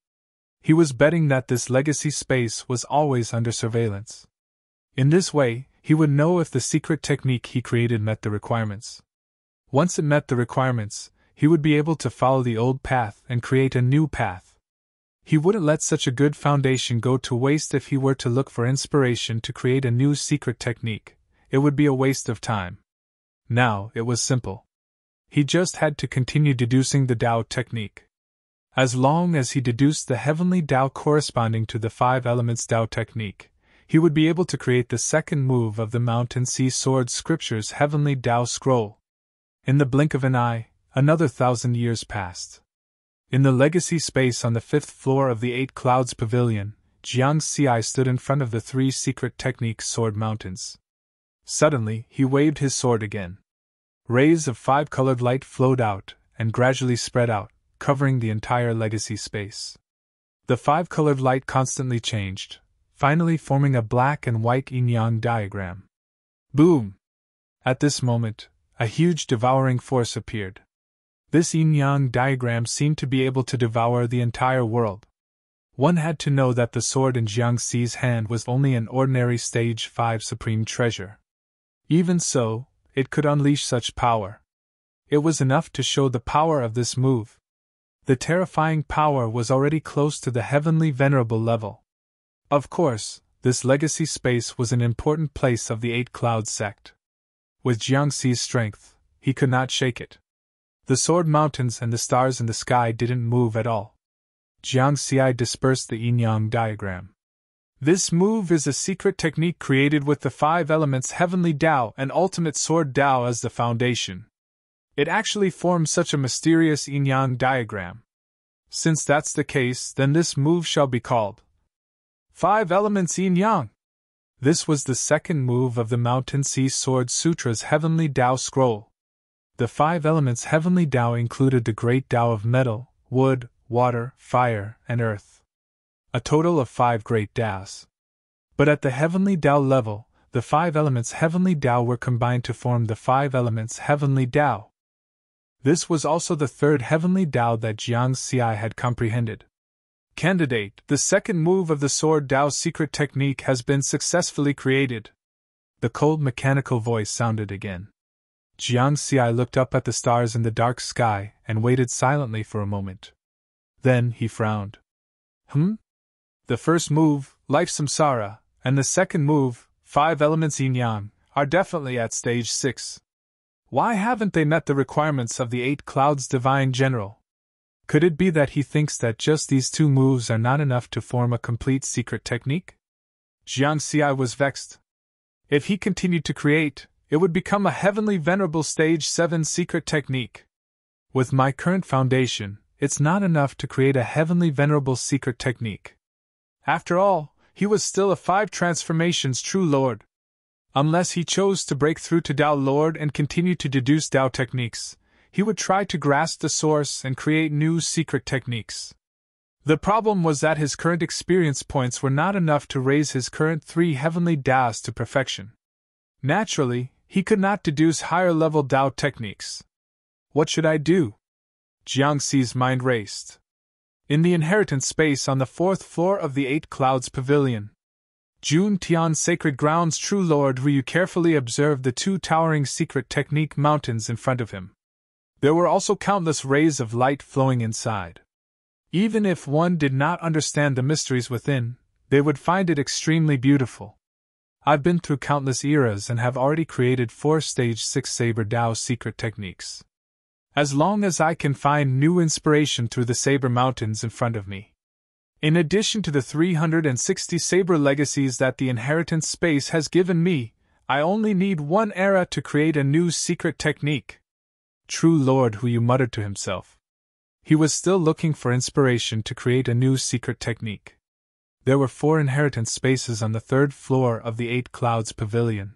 He was betting that this legacy space was always under surveillance. In this way, he would know if the secret technique he created met the requirements. Once it met the requirements, he would be able to follow the old path and create a new path. He wouldn't let such a good foundation go to waste. If he were to look for inspiration to create a new secret technique, it would be a waste of time. Now, it was simple. He just had to continue deducing the Tao technique. As long as he deduced the Heavenly Tao corresponding to the 5 elements Tao technique, he would be able to create the second move of the Mountain Sea Sword Scripture's Heavenly Tao Scroll. In the blink of an eye, another 1,000 years passed. In the legacy space on the 5th floor of the Eight Clouds Pavilion, Jiangxi stood in front of the 3 secret technique sword mountains. Suddenly, he waved his sword again. Rays of 5-colored light flowed out and gradually spread out, covering the entire legacy space. The 5-colored light constantly changed, finally forming a black and white yin-yang diagram. Boom! At this moment, a huge devouring force appeared. This yin-yang diagram seemed to be able to devour the entire world. One had to know that the sword in Jiangxi's hand was only an ordinary Stage 5 supreme treasure. Even so, it could unleash such power. It was enough to show the power of this move. The terrifying power was already close to the heavenly venerable level. Of course, this legacy space was an important place of the Eight Clouds sect. With Jiangxi's strength, he could not shake it. The sword mountains and the stars in the sky didn't move at all. Jiangxi dispersed the yin-yang diagram. This move is a secret technique created with the 5 elements Heavenly Tao and Ultimate Sword Tao as the foundation. It actually forms such a mysterious yin-yang diagram. Since that's the case, then this move shall be called 5 Elements Yin-Yang. This was the second move of the Mountain Sea Sword Sutra's Heavenly Tao Scroll. The 5 elements Heavenly Tao included the great Tao of metal, wood, water, fire, and earth. A total of 5 great Taos. But at the heavenly Tao level, the 5 elements heavenly Tao were combined to form the 5 elements heavenly Tao. This was also the 3rd heavenly Tao that Jiang Xi had comprehended. Candidate, the second move of the Sword Tao secret technique has been successfully created. The cold mechanical voice sounded again. Jiang Xi looked up at the stars in the dark sky and waited silently for a moment. Then he frowned. The first move, Life Samsara, and the second move, 5 elements yin yang, are definitely at stage 6. Why haven't they met the requirements of the 8 clouds divine general? Could it be that he thinks that just these 2 moves are not enough to form a complete secret technique? Jiang Xi was vexed. If he continued to create, it would become a heavenly venerable stage 7 secret technique. With my current foundation, it's not enough to create a heavenly venerable secret technique. After all, he was still a 5 transformations true Lord. Unless he chose to break through to Tao Lord and continue to deduce Tao techniques, he would try to grasp the source and create new secret techniques. The problem was that his current experience points were not enough to raise his current 3 heavenly Taos to perfection. Naturally, he could not deduce higher-level Tao techniques. What should I do? Jiang Xi's mind raced. In the inheritance space on the 4th floor of the 8 Clouds Pavilion, Jun Tian Sacred Grounds True Lord Ryu carefully observed the 2 towering secret technique mountains in front of him. There were also countless rays of light flowing inside. Even if one did not understand the mysteries within, they would find it extremely beautiful. I've been through countless eras and have already created 4 stage 6 Saber Tao secret techniques. As long as I can find new inspiration through the Saber Mountains in front of me. In addition to the 360 Saber legacies that the inheritance space has given me, I only need 1 era to create a new secret technique. True Lord Hu Yu muttered to himself. He was still looking for inspiration to create a new secret technique. There were 4 inheritance spaces on the 3rd floor of the 8 Clouds Pavilion.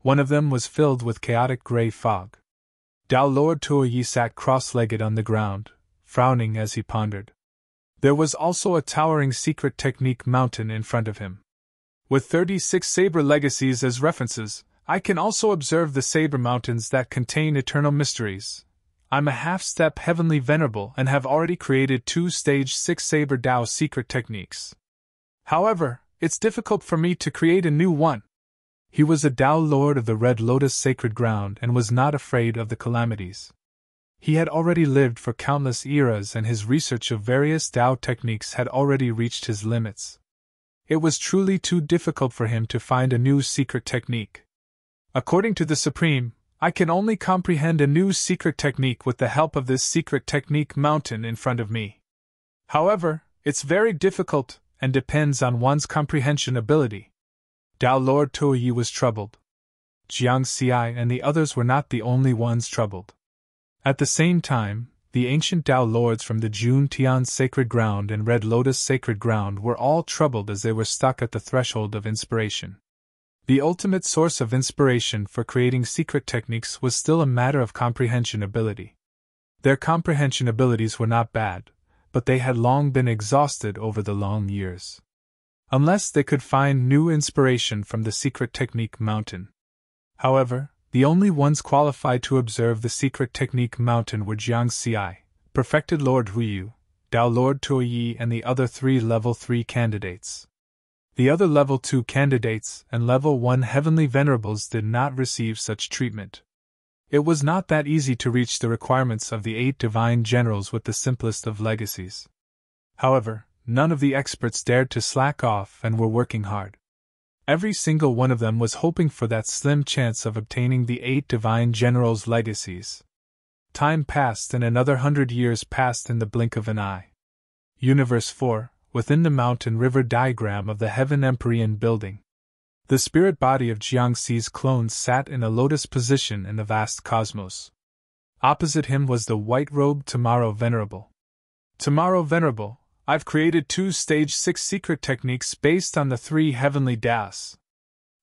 One of them was filled with chaotic gray fog. Tao Lord Tuoyi sat cross-legged on the ground, frowning as he pondered. There was also a towering secret technique mountain in front of him. With 36 Saber legacies as references, I can also observe the Saber Mountains that contain eternal mysteries. I'm a half-step heavenly venerable and have already created 2 stage 6 Saber Tao secret techniques. However, it's difficult for me to create a new one. He was a Tao Lord of the Red Lotus Sacred Ground and was not afraid of the calamities. He had already lived for countless eras and his research of various Tao techniques had already reached his limits. It was truly too difficult for him to find a new secret technique. According to the Supreme, I can only comprehend a new secret technique with the help of this secret technique mountain in front of me. However, it's very difficult and depends on one's comprehension ability. Tao Lord Tuoyi was troubled. Jiang Xi and the others were not the only ones troubled. At the same time, the ancient Tao Lords from the Jun Tian Sacred Ground and Red Lotus Sacred Ground were all troubled as they were stuck at the threshold of inspiration. The ultimate source of inspiration for creating secret techniques was still a matter of comprehension ability. Their comprehension abilities were not bad, but they had long been exhausted over the long years. Unless they could find new inspiration from the secret technique mountain. However, the only ones qualified to observe the secret technique mountain were Jiang Xi, perfected Lord Huiyu, Tao Lord Tuoyi and the other 3 level 3 candidates. The other level 2 candidates and level 1 heavenly venerables did not receive such treatment. It was not that easy to reach the requirements of the 8 divine generals with the simplest of legacies. However, none of the experts dared to slack off and were working hard. Every single one of them was hoping for that slim chance of obtaining the 8 divine generals' legacies. Time passed and another 100 years passed in the blink of an eye. Universe 4, within the mountain river diagram of the Heaven Empyrean building. The spirit body of Jiang Xi's clone sat in a lotus position in the vast cosmos. Opposite him was the white-robed Tomorrow Venerable. Tomorrow Venerable, I've created 2 stage 6 secret techniques based on the 3 heavenly Taos.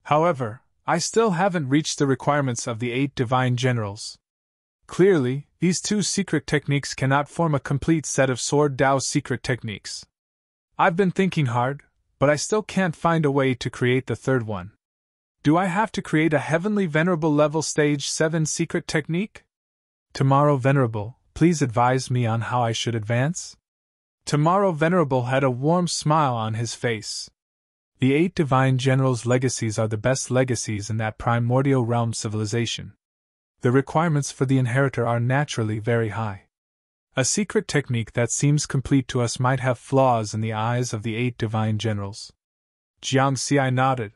However, I still haven't reached the requirements of the 8 divine generals. Clearly, these 2 secret techniques cannot form a complete set of Sword Tao secret techniques. I've been thinking hard, but I still can't find a way to create the third one. Do I have to create a Heavenly Venerable level stage 7 secret technique? Tomorrow Venerable, please advise me on how I should advance? Tomorrow Venerable had a warm smile on his face. The 8 divine generals' legacies are the best legacies in that primordial realm civilization. The requirements for the inheritor are naturally very high. A secret technique that seems complete to us might have flaws in the eyes of the 8 divine generals. Jiang Xi nodded.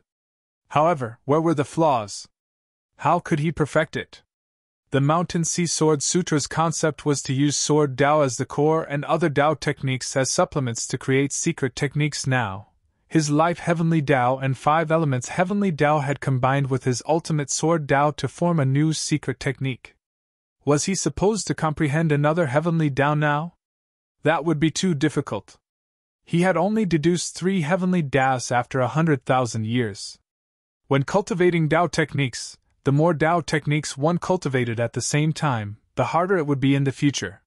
However, where were the flaws? How could he perfect it? The Mountain Sea Sword Sutra's concept was to use Sword Dao as the core and other Dao techniques as supplements to create secret techniques. Now, his life Heavenly Dao and 5 elements Heavenly Dao had combined with his ultimate Sword Dao to form a new secret technique. Was he supposed to comprehend another Heavenly Dao now? That would be too difficult. He had only deduced 3 Heavenly Daos after 100,000 years. When cultivating Dao techniques, the more Dao techniques one cultivated at the same time, the harder it would be in the future.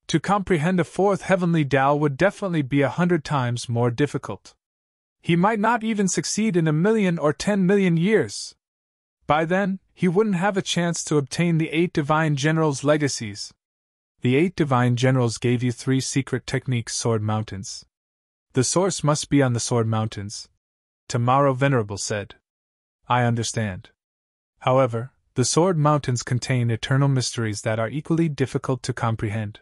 To comprehend a 4th Heavenly Dao would definitely be 100 times more difficult. He might not even succeed in 1,000,000 or 10,000,000 years. By then, he wouldn't have a chance to obtain the 8 divine generals' legacies. The 8 divine generals gave you 3 secret techniques Sword Mountains. The source must be on the Sword Mountains, Tomorrow Venerable said. I understand. However, the Sword Mountains contain eternal mysteries that are equally difficult to comprehend.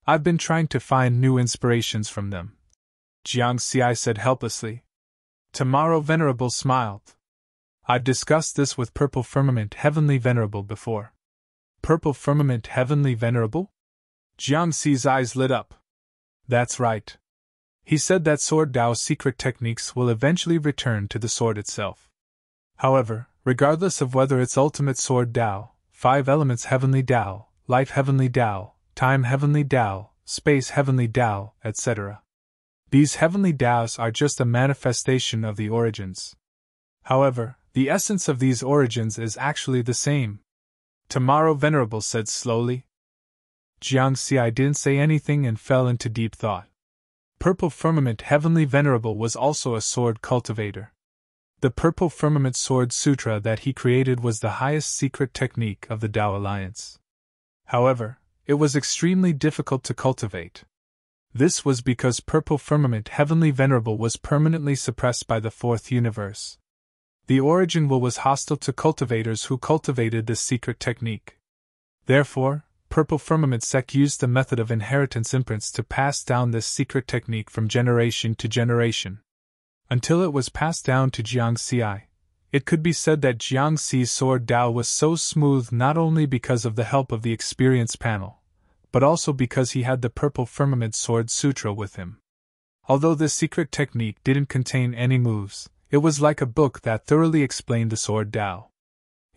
I've been trying to find new inspirations from them, Jiang Xi said helplessly. Tomorrow Venerable smiled. I've discussed this with Purple Firmament Heavenly Venerable before. Purple Firmament Heavenly Venerable? Jiang Xi's eyes lit up. That's right. He said that Sword Dao's secret techniques will eventually return to the sword itself. However, regardless of whether it's ultimate Sword Dao, 5 elements Heavenly Dao, life Heavenly Dao, time Heavenly Dao, space Heavenly Dao, etc. These Heavenly Daos are just a manifestation of the origins. However, the essence of these origins is actually the same. Tomorrow Venerable said slowly. Jiang Xi didn't say anything and fell into deep thought. Purple Firmament Heavenly Venerable was also a sword cultivator. The Purple Firmament Sword Sutra that he created was the highest secret technique of the Dao Alliance. However, it was extremely difficult to cultivate. This was because Purple Firmament Heavenly Venerable was permanently suppressed by the 4th universe. The origin will was hostile to cultivators who cultivated this secret technique. Therefore, Purple Firmament Sect used the method of inheritance imprints to pass down this secret technique from generation to generation. Until it was passed down to Jiang Xi, it could be said that Jiang Xi's Sword Dao was so smooth not only because of the help of the experience panel, but also because he had the Purple Firmament Sword Sutra with him. Although this secret technique didn't contain any moves, it was like a book that thoroughly explained the Sword Dao.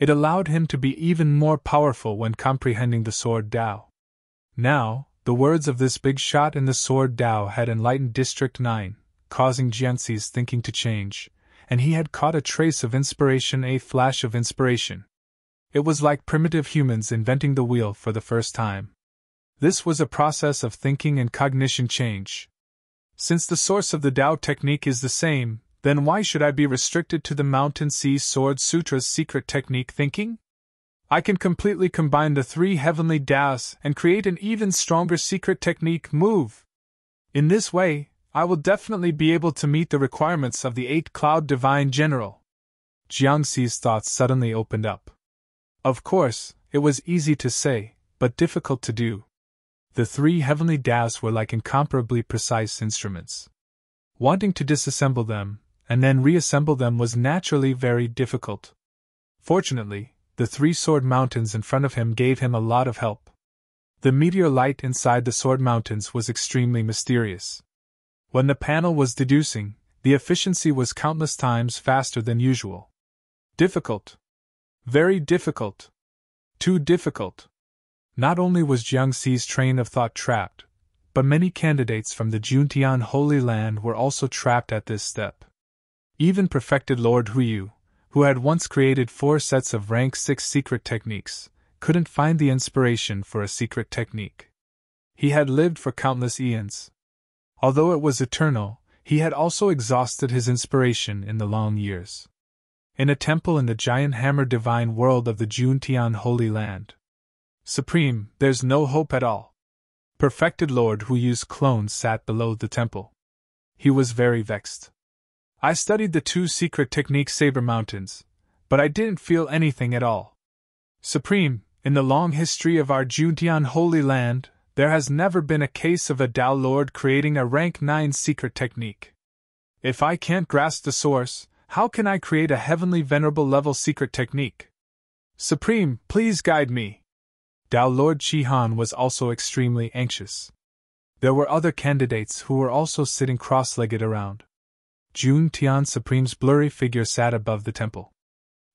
It allowed him to be even more powerful when comprehending the Sword Dao. Now, the words of this big shot in the Sword Dao had enlightened District 9, causing Jiang Xi's thinking to change, and he had caught a trace of inspiration, a flash of inspiration. It was like primitive humans inventing the wheel for the first time. This was a process of thinking and cognition change. Since the source of the Dao technique is the same, then why should I be restricted to the Mountain Sea Sword Sutra's secret technique thinking? I can completely combine the 3 Heavenly Daos and create an even stronger secret technique move. In this way, I will definitely be able to meet the requirements of the 8 Cloud Divine General. Jiang Xi's thoughts suddenly opened up. Of course, it was easy to say, but difficult to do. The 3 Heavenly Daos were like incomparably precise instruments. Wanting to disassemble them, and then reassemble them was naturally very difficult. Fortunately, the 3 Sword Mountains in front of him gave him a lot of help. The meteor light inside the Sword Mountains was extremely mysterious. When the panel was deducing, the efficiency was countless times faster than usual. Difficult. Very difficult. Too difficult. Not only was Jiang Xi's train of thought trapped, but many candidates from the Juntian Holy Land were also trapped at this step. Even perfected Lord Huiyu, who had once created 4 sets of rank 6 secret techniques, couldn't find the inspiration for a secret technique. He had lived for countless eons. Although it was eternal, He had also exhausted his inspiration in the long years. In a temple in the giant hammer divine world of the Juntian Holy Land. Supreme, there's no hope at all. Perfected Lord Hu Yu's clone sat below the temple. He was very vexed. I studied the two secret techniques Saber Mountains, but I didn't feel anything at all. Supreme, in the long history of our Juntian Holy Land, there has never been a case of a Tao Lord creating a rank 9 secret technique. If I can't grasp the source, how can I create a heavenly venerable level secret technique? Supreme, please guide me. Tao Lord Chi-Han was also extremely anxious. There were other candidates who were also sitting cross-legged around. Jun Tian Supreme's blurry figure sat above the temple.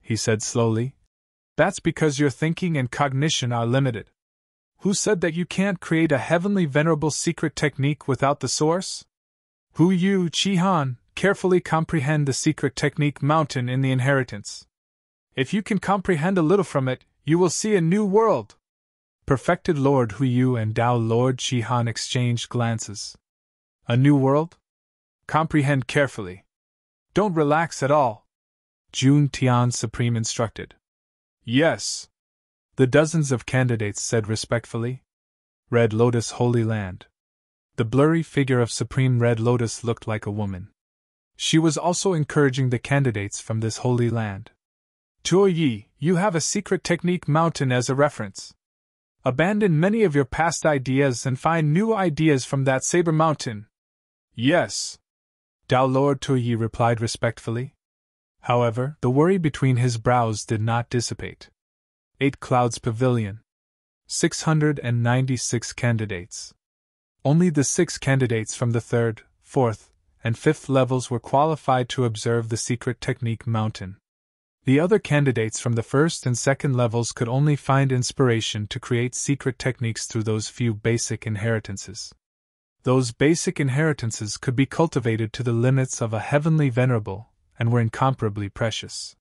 He said slowly, "That's because your thinking and cognition are limited. Who said that you can't create a heavenly venerable secret technique without the source? Hu Yu Chi-Han, carefully comprehend the secret technique mountain in the inheritance. If you can comprehend a little from it, you will see a new world." Perfected Lord Hu Yu and Tao Lord Chi-Han exchanged glances. A new world? Comprehend carefully. Don't relax at all. Jun Tian Supreme instructed. Yes. The dozens of candidates said respectfully. Red Lotus Holy Land. The blurry figure of Supreme Red Lotus looked like a woman. She was also encouraging the candidates from this holy land. Tuo Yi, you have a secret technique mountain as a reference. Abandon many of your past ideas and find new ideas from that Saber Mountain. Yes. Tao Lord Tuo Yi replied respectfully. However, the worry between his brows did not dissipate. 8 Clouds Pavilion. 696 candidates. Only the 6 candidates from the 3rd, 4th, and 5th levels were qualified to observe the secret technique mountain. The other candidates from the 1st and 2nd levels could only find inspiration to create secret techniques through those few basic inheritances. Those basic inheritances could be cultivated to the limits of a heavenly venerable, and were incomparably precious.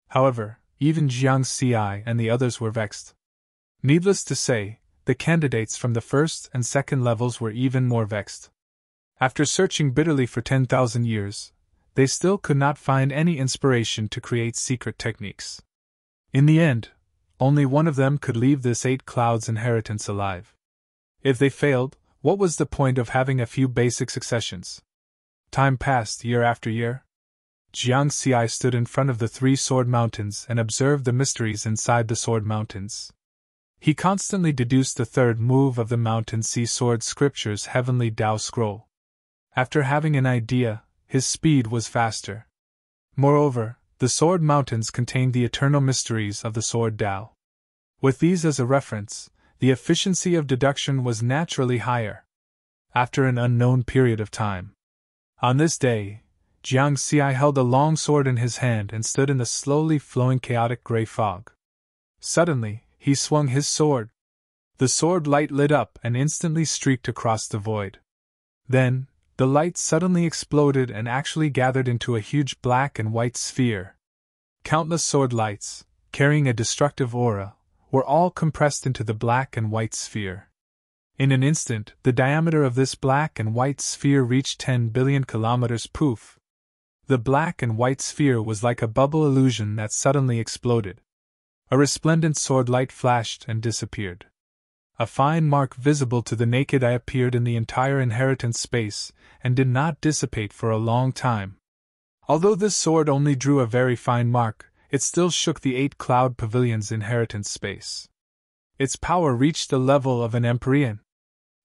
However, even Jiang Xi and the others were vexed. Needless to say, the candidates from the 1st and 2nd levels were even more vexed. After searching bitterly for 10,000 years, they still could not find any inspiration to create secret techniques. In the end, only one of them could leave this 8 Clouds inheritance alive. If they failed, what was the point of having a few basic successions? Time passed year after year. Jiang Xi stood in front of the 3 Sword Mountains and observed the mysteries inside the Sword Mountains. He constantly deduced the 3rd move of the Mountain Sea Sword Scripture's Heavenly Tao Scroll. After having an idea, his speed was faster. Moreover, the Sword Mountains contained the eternal mysteries of the Sword Tao. With these as a reference, the efficiency of deduction was naturally higher. After an unknown period of time. On this day, Jiang Xi held a long sword in his hand and stood in the slowly flowing chaotic gray fog. Suddenly, he swung his sword. The sword light lit up and instantly streaked across the void. Then, the light suddenly exploded and actually gathered into a huge black and white sphere. Countless sword lights, carrying a destructive aura, were all compressed into the black and white sphere. In an instant, the diameter of this black and white sphere reached 10 billion kilometers. Poof! The black and white sphere was like a bubble illusion that suddenly exploded. A resplendent sword light flashed and disappeared. A fine mark visible to the naked eye appeared in the entire inheritance space, and did not dissipate for a long time. Although this sword only drew a very fine mark, it still shook the 8 Cloud Pavilion's inheritance space. Its power reached the level of an empyrean.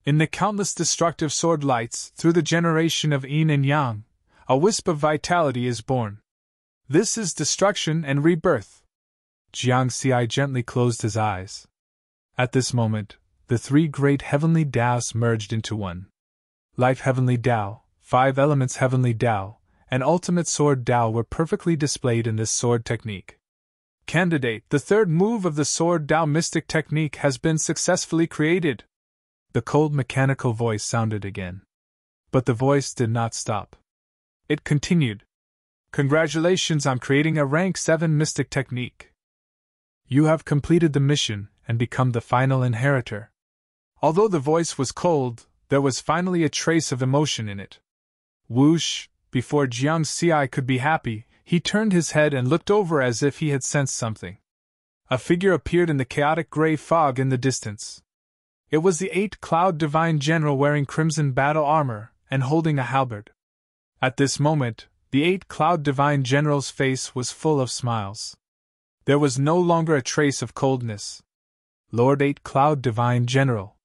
In the countless destructive sword lights, through the generation of yin and yang, a wisp of vitality is born. This is destruction and rebirth. Jiang Xi gently closed his eyes. At this moment, the 3 great heavenly Taos merged into one. Life Heavenly Tao, 5 Elements Heavenly Tao, and Ultimate Sword Tao were perfectly displayed in this sword technique. Candidate, the 3rd move of the Sword Tao Mystic Technique has been successfully created. The cold mechanical voice sounded again. But the voice did not stop. It continued. Congratulations on creating a rank 7 Mystic Technique. You have completed the mission and become the final inheritor. Although the voice was cold, there was finally a trace of emotion in it. Whoosh! Before Jiang Xi could be happy, he turned his head and looked over as if he had sensed something. A figure appeared in the chaotic gray fog in the distance. It was the 8-Cloud Divine General wearing crimson battle armor and holding a halberd. At this moment, the 8-Cloud Divine General's face was full of smiles. There was no longer a trace of coldness. Lord 8-Cloud Divine General.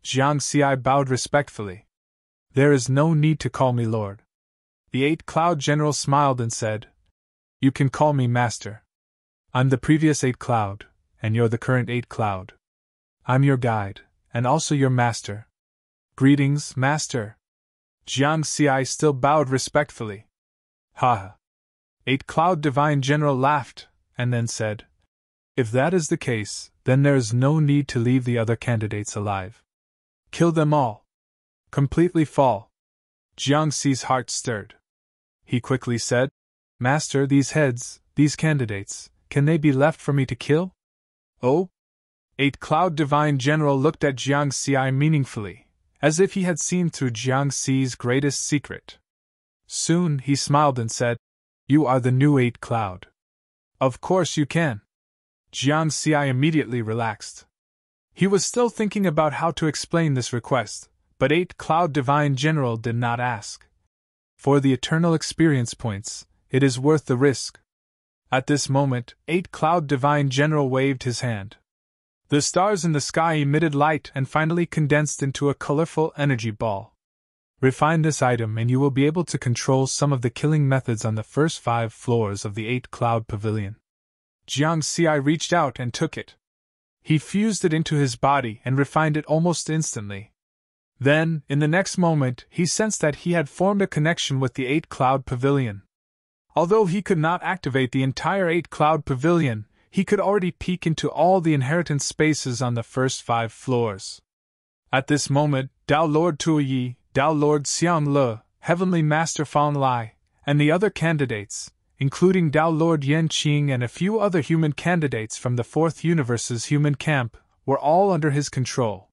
Jiang Xi bowed respectfully. There is no need to call me Lord. The 8-Cloud General smiled and said, You can call me Master. I'm the previous 8-Cloud, and you're the current 8-Cloud. I'm your guide, and also your Master. Greetings, Master. Jiang Xi still bowed respectfully. Ha! 8-Cloud Divine General laughed, and then said, If that is the case, then there is no need to leave the other candidates alive. Kill them all. Completely fall. Jiang Xi's heart stirred. He quickly said, Master, these heads, these candidates, can they be left for me to kill? Oh? 8-Cloud Divine General looked at Jiang Xi meaningfully, as if he had seen through Jiang Xi's greatest secret. Soon he smiled and said, You are the new 8-Cloud. Of course you can. Jiang Xi immediately relaxed. He was still thinking about how to explain this request, but 8-Cloud Divine General did not ask. For the eternal experience points, it is worth the risk. At this moment, 8-Cloud Divine General waved his hand. The stars in the sky emitted light and finally condensed into a colorful energy ball. Refine this item and you will be able to control some of the killing methods on the first 5 floors of the 8-Cloud Pavilion. Jiang Xi reached out and took it. He fused it into his body and refined it almost instantly. Then, in the next moment, he sensed that he had formed a connection with the 8-Cloud Pavilion. Although he could not activate the entire 8-Cloud Pavilion, he could already peek into all the inheritance spaces on the first 5 floors. At this moment, Tao Lord Tuoyi, Tao Lord Xiang Le, Heavenly Master Fang Lai, and the other candidates, including Tao Lord Yan Qing and a few other human candidates from the 4th Universe's human camp, were all under his control.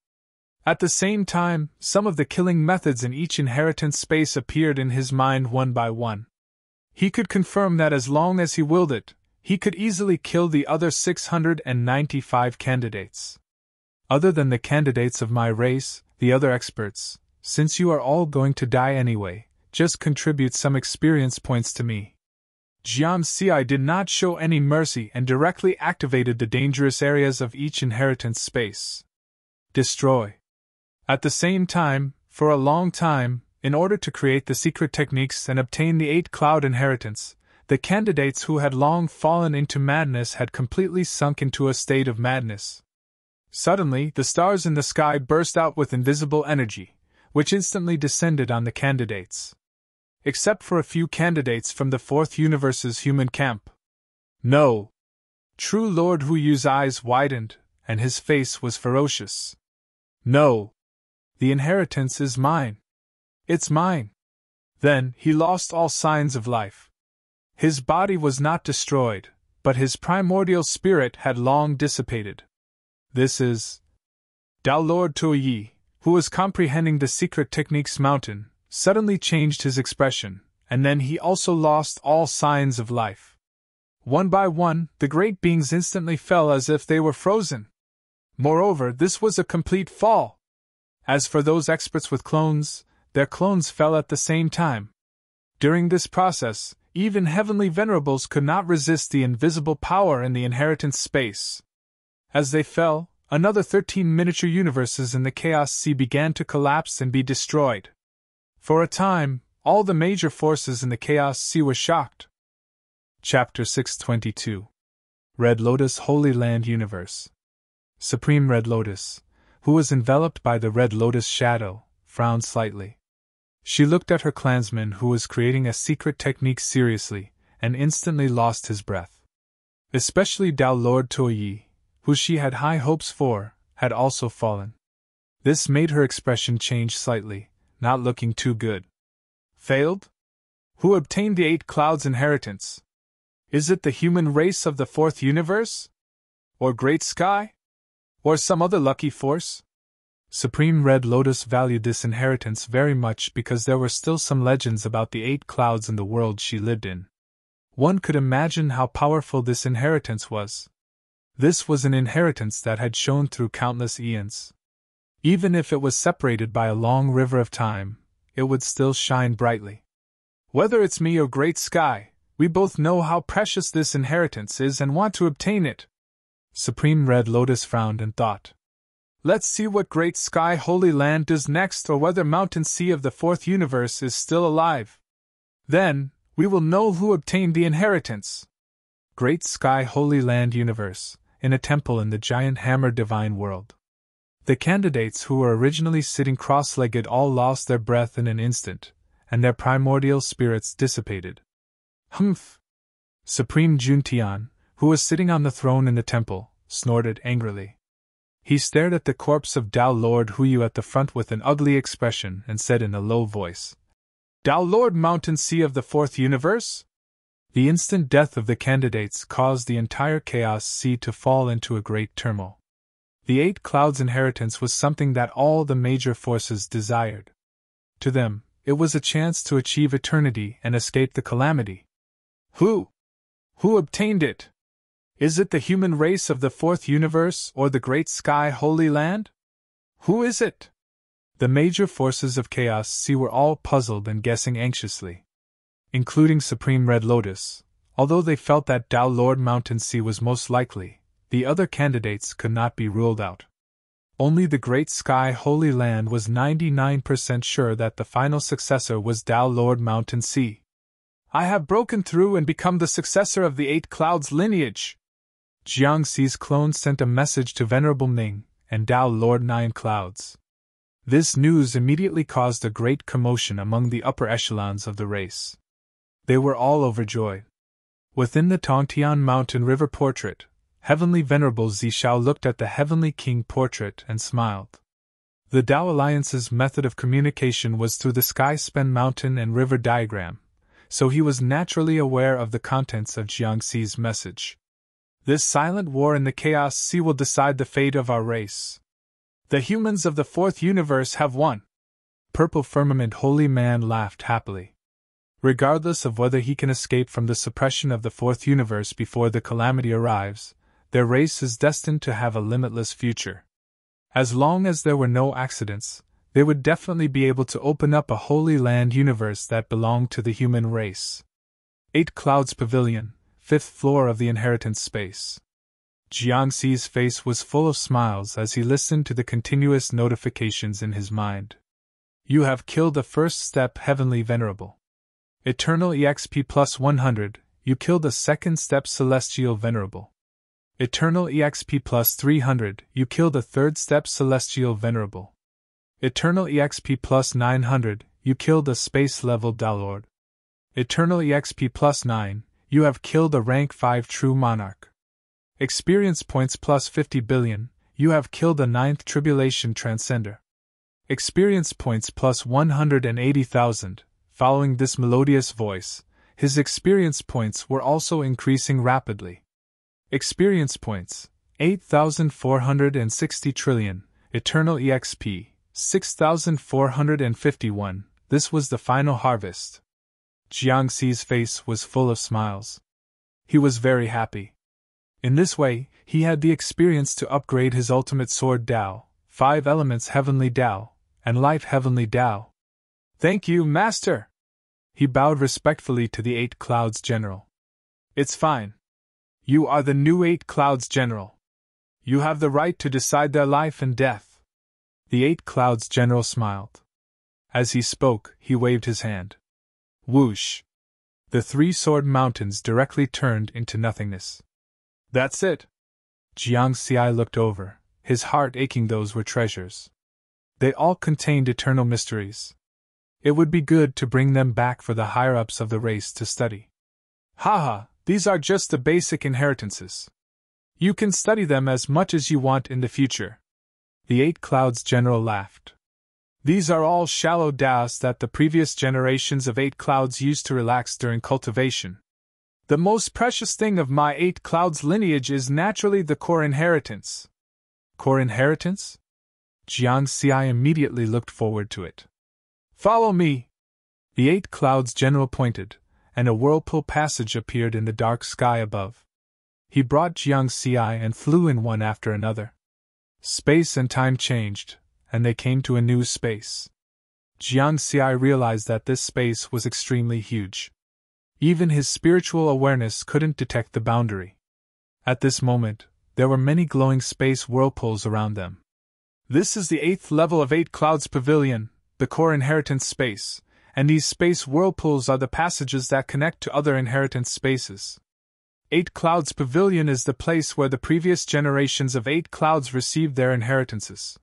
At the same time, some of the killing methods in each inheritance space appeared in his mind one by one. He could confirm that as long as he willed it, he could easily kill the other 695 candidates. Other than the candidates of my race, the other experts, since you are all going to die anyway, just contribute some experience points to me. Jiang Xi did not show any mercy and directly activated the dangerous areas of each inheritance space. Destroy. At the same time, for a long time, in order to create the secret techniques and obtain the 8-Cloud inheritance, the candidates who had long fallen into madness had completely sunk into a state of madness. Suddenly, the stars in the sky burst out with invisible energy, which instantly descended on the candidates. Except for a few candidates from the 4th Universe's human camp. No! True Lord Hu Yu's eyes widened, and his face was ferocious. No! The inheritance is mine. It's mine. Then he lost all signs of life. His body was not destroyed, but his primordial spirit had long dissipated. This is... Tao Lord Tuoyi, who was comprehending the secret techniques mountain, suddenly changed his expression, and then he also lost all signs of life. One by one, the great beings instantly fell as if they were frozen. Moreover, this was a complete fall. As for those experts with clones, their clones fell at the same time. During this process, even heavenly venerables could not resist the invisible power in the inheritance space. As they fell, another 13 miniature universes in the Chaos Sea began to collapse and be destroyed. For a time, all the major forces in the Chaos Sea were shocked. Chapter 622. Red Lotus Holy Land Universe. Supreme Red Lotus, who was enveloped by the Red Lotus shadow, frowned slightly. She looked at her clansman who was creating a secret technique seriously, and instantly lost his breath. Especially Tao Lord Tuoyi, who she had high hopes for, had also fallen. This made her expression change slightly, not looking too good. Failed? Who obtained the 8-Clouds inheritance? Is it the human race of the 4th Universe? Or Great Sky? Or some other lucky force? Supreme Red Lotus valued this inheritance very much because there were still some legends about the 8 clouds in the world she lived in. One could imagine how powerful this inheritance was. This was an inheritance that had shone through countless eons. Even if it was separated by a long river of time, it would still shine brightly. Whether it's me or Great Sky, we both know how precious this inheritance is and want to obtain it. Supreme Red Lotus frowned and thought. Let's see what Great Sky Holy Land does next, or whether Mountain Sea of the Fourth Universe is still alive. Then, we will know who obtained the inheritance. Great Sky Holy Land Universe, in a temple in the giant hammer divine world. The candidates who were originally sitting cross-legged all lost their breath in an instant, and their primordial spirits dissipated. Humph! Supreme Juntian, who was sitting on the throne in the temple, snorted angrily. He stared at the corpse of Tao Lord Huyu at the front with an ugly expression and said in a low voice, Tao Lord Mountain Sea of the Fourth Universe? The instant death of the candidates caused the entire Chaos Sea to fall into a great turmoil. The 8 clouds inheritance was something that all the major forces desired. To them, it was a chance to achieve eternity and escape the calamity. Who obtained it? Is it the human race of the Fourth Universe or the Great Sky Holy Land? Who is it? The major forces of Chaos Sea were all puzzled and guessing anxiously. Including Supreme Red Lotus, although they felt that Tao Lord Mountain Sea was most likely, the other candidates could not be ruled out. Only the Great Sky Holy Land was 99% sure that the final successor was Tao Lord Mountain Sea. I have broken through and become the successor of the 8 clouds lineage. Jiangxi's clone sent a message to Venerable Ming and Tao Lord 9 Clouds. This news immediately caused a great commotion among the upper echelons of the race. They were all overjoyed. Within the Tongtian Mountain River portrait, Heavenly Venerable Zishao looked at the Heavenly King portrait and smiled. The Tao Alliance's method of communication was through the Sky-Spen Mountain and River diagram, so he was naturally aware of the contents of Jiangxi's message. This silent war in the Chaos Sea will decide the fate of our race. The humans of the Fourth Universe have won. Purple Firmament Holy Man laughed happily. Regardless of whether he can escape from the suppression of the Fourth Universe before the calamity arrives, their race is destined to have a limitless future. As long as there were no accidents, they would definitely be able to open up a Holy Land universe that belonged to the human race. 8 Clouds Pavilion, 5th floor of the inheritance space. Jiangxi's face was full of smiles as he listened to the continuous notifications in his mind. You have killed the first step, Heavenly Venerable. Eternal EXP plus 100, you killed the second step, Celestial Venerable. Eternal EXP plus 300, you killed the third step, Celestial Venerable. Eternal EXP plus 900, you killed the space level Tao Lord. Eternal EXP plus 9, you have killed a rank 5 true monarch. Experience points plus 50 billion, you have killed the 9th tribulation transcender. Experience points plus 180,000. Following this melodious voice, his experience points were also increasing rapidly. Experience points, 8,460 trillion, Eternal EXP, 6,451, this was the final harvest. Jiangxi's face was full of smiles. He was very happy. In this way, he had the experience to upgrade his ultimate sword Tao, 5 elements Heavenly Tao, and life Heavenly Tao. Thank you, Master! He bowed respectfully to the 8 Clouds General. It's fine. You are the new 8 Clouds General. You have the right to decide their life and death. The 8 Clouds General smiled. As he spoke, he waved his hand. Whoosh! The 3 sword mountains directly turned into nothingness. That's it. Jiangxi looked over, his heart aching. Those were treasures. They all contained eternal mysteries. It would be good to bring them back for the higher-ups of the race to study. Haha, these are just the basic inheritances. You can study them as much as you want in the future. The 8 Clouds General laughed. These are all shallow Taos that the previous generations of 8 Clouds used to relax during cultivation. The most precious thing of my 8 Clouds lineage is naturally the core inheritance. Core inheritance? Jiang Xi immediately looked forward to it. Follow me! The 8 Clouds General pointed, and a whirlpool passage appeared in the dark sky above. He brought Jiang Xi and flew in one after another. Space and time changed, and they came to a new space. Jiang Xi realized that this space was extremely huge. Even his spiritual awareness couldn't detect the boundary. At this moment, there were many glowing space whirlpools around them. This is the 8th level of 8 Clouds Pavilion, the core inheritance space, and these space whirlpools are the passages that connect to other inheritance spaces. 8 Clouds Pavilion is the place where the previous generations of 8 Clouds received their inheritances.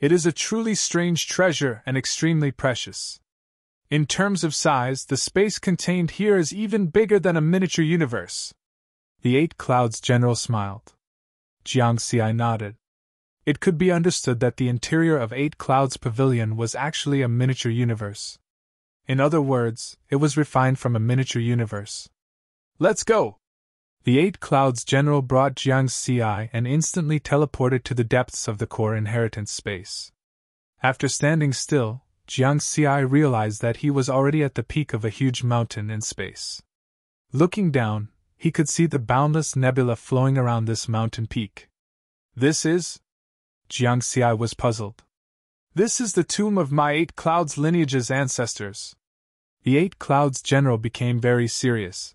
It is a truly strange treasure and extremely precious. In terms of size, the space contained here is even bigger than a miniature universe. The 8 Clouds General smiled. Jiang Xi nodded. It could be understood that the interior of 8 Clouds Pavilion was actually a miniature universe. In other words, it was refined from a miniature universe. Let's go! The 8 Clouds General brought Jiang Xi and instantly teleported to the depths of the core inheritance space. After standing still, Jiang Xi realized that he was already at the peak of a huge mountain in space. Looking down, he could see the boundless nebula flowing around this mountain peak. This is? Jiang Xi was puzzled. This is the tomb of my 8 Clouds lineage's ancestors. The 8 Clouds General became very serious.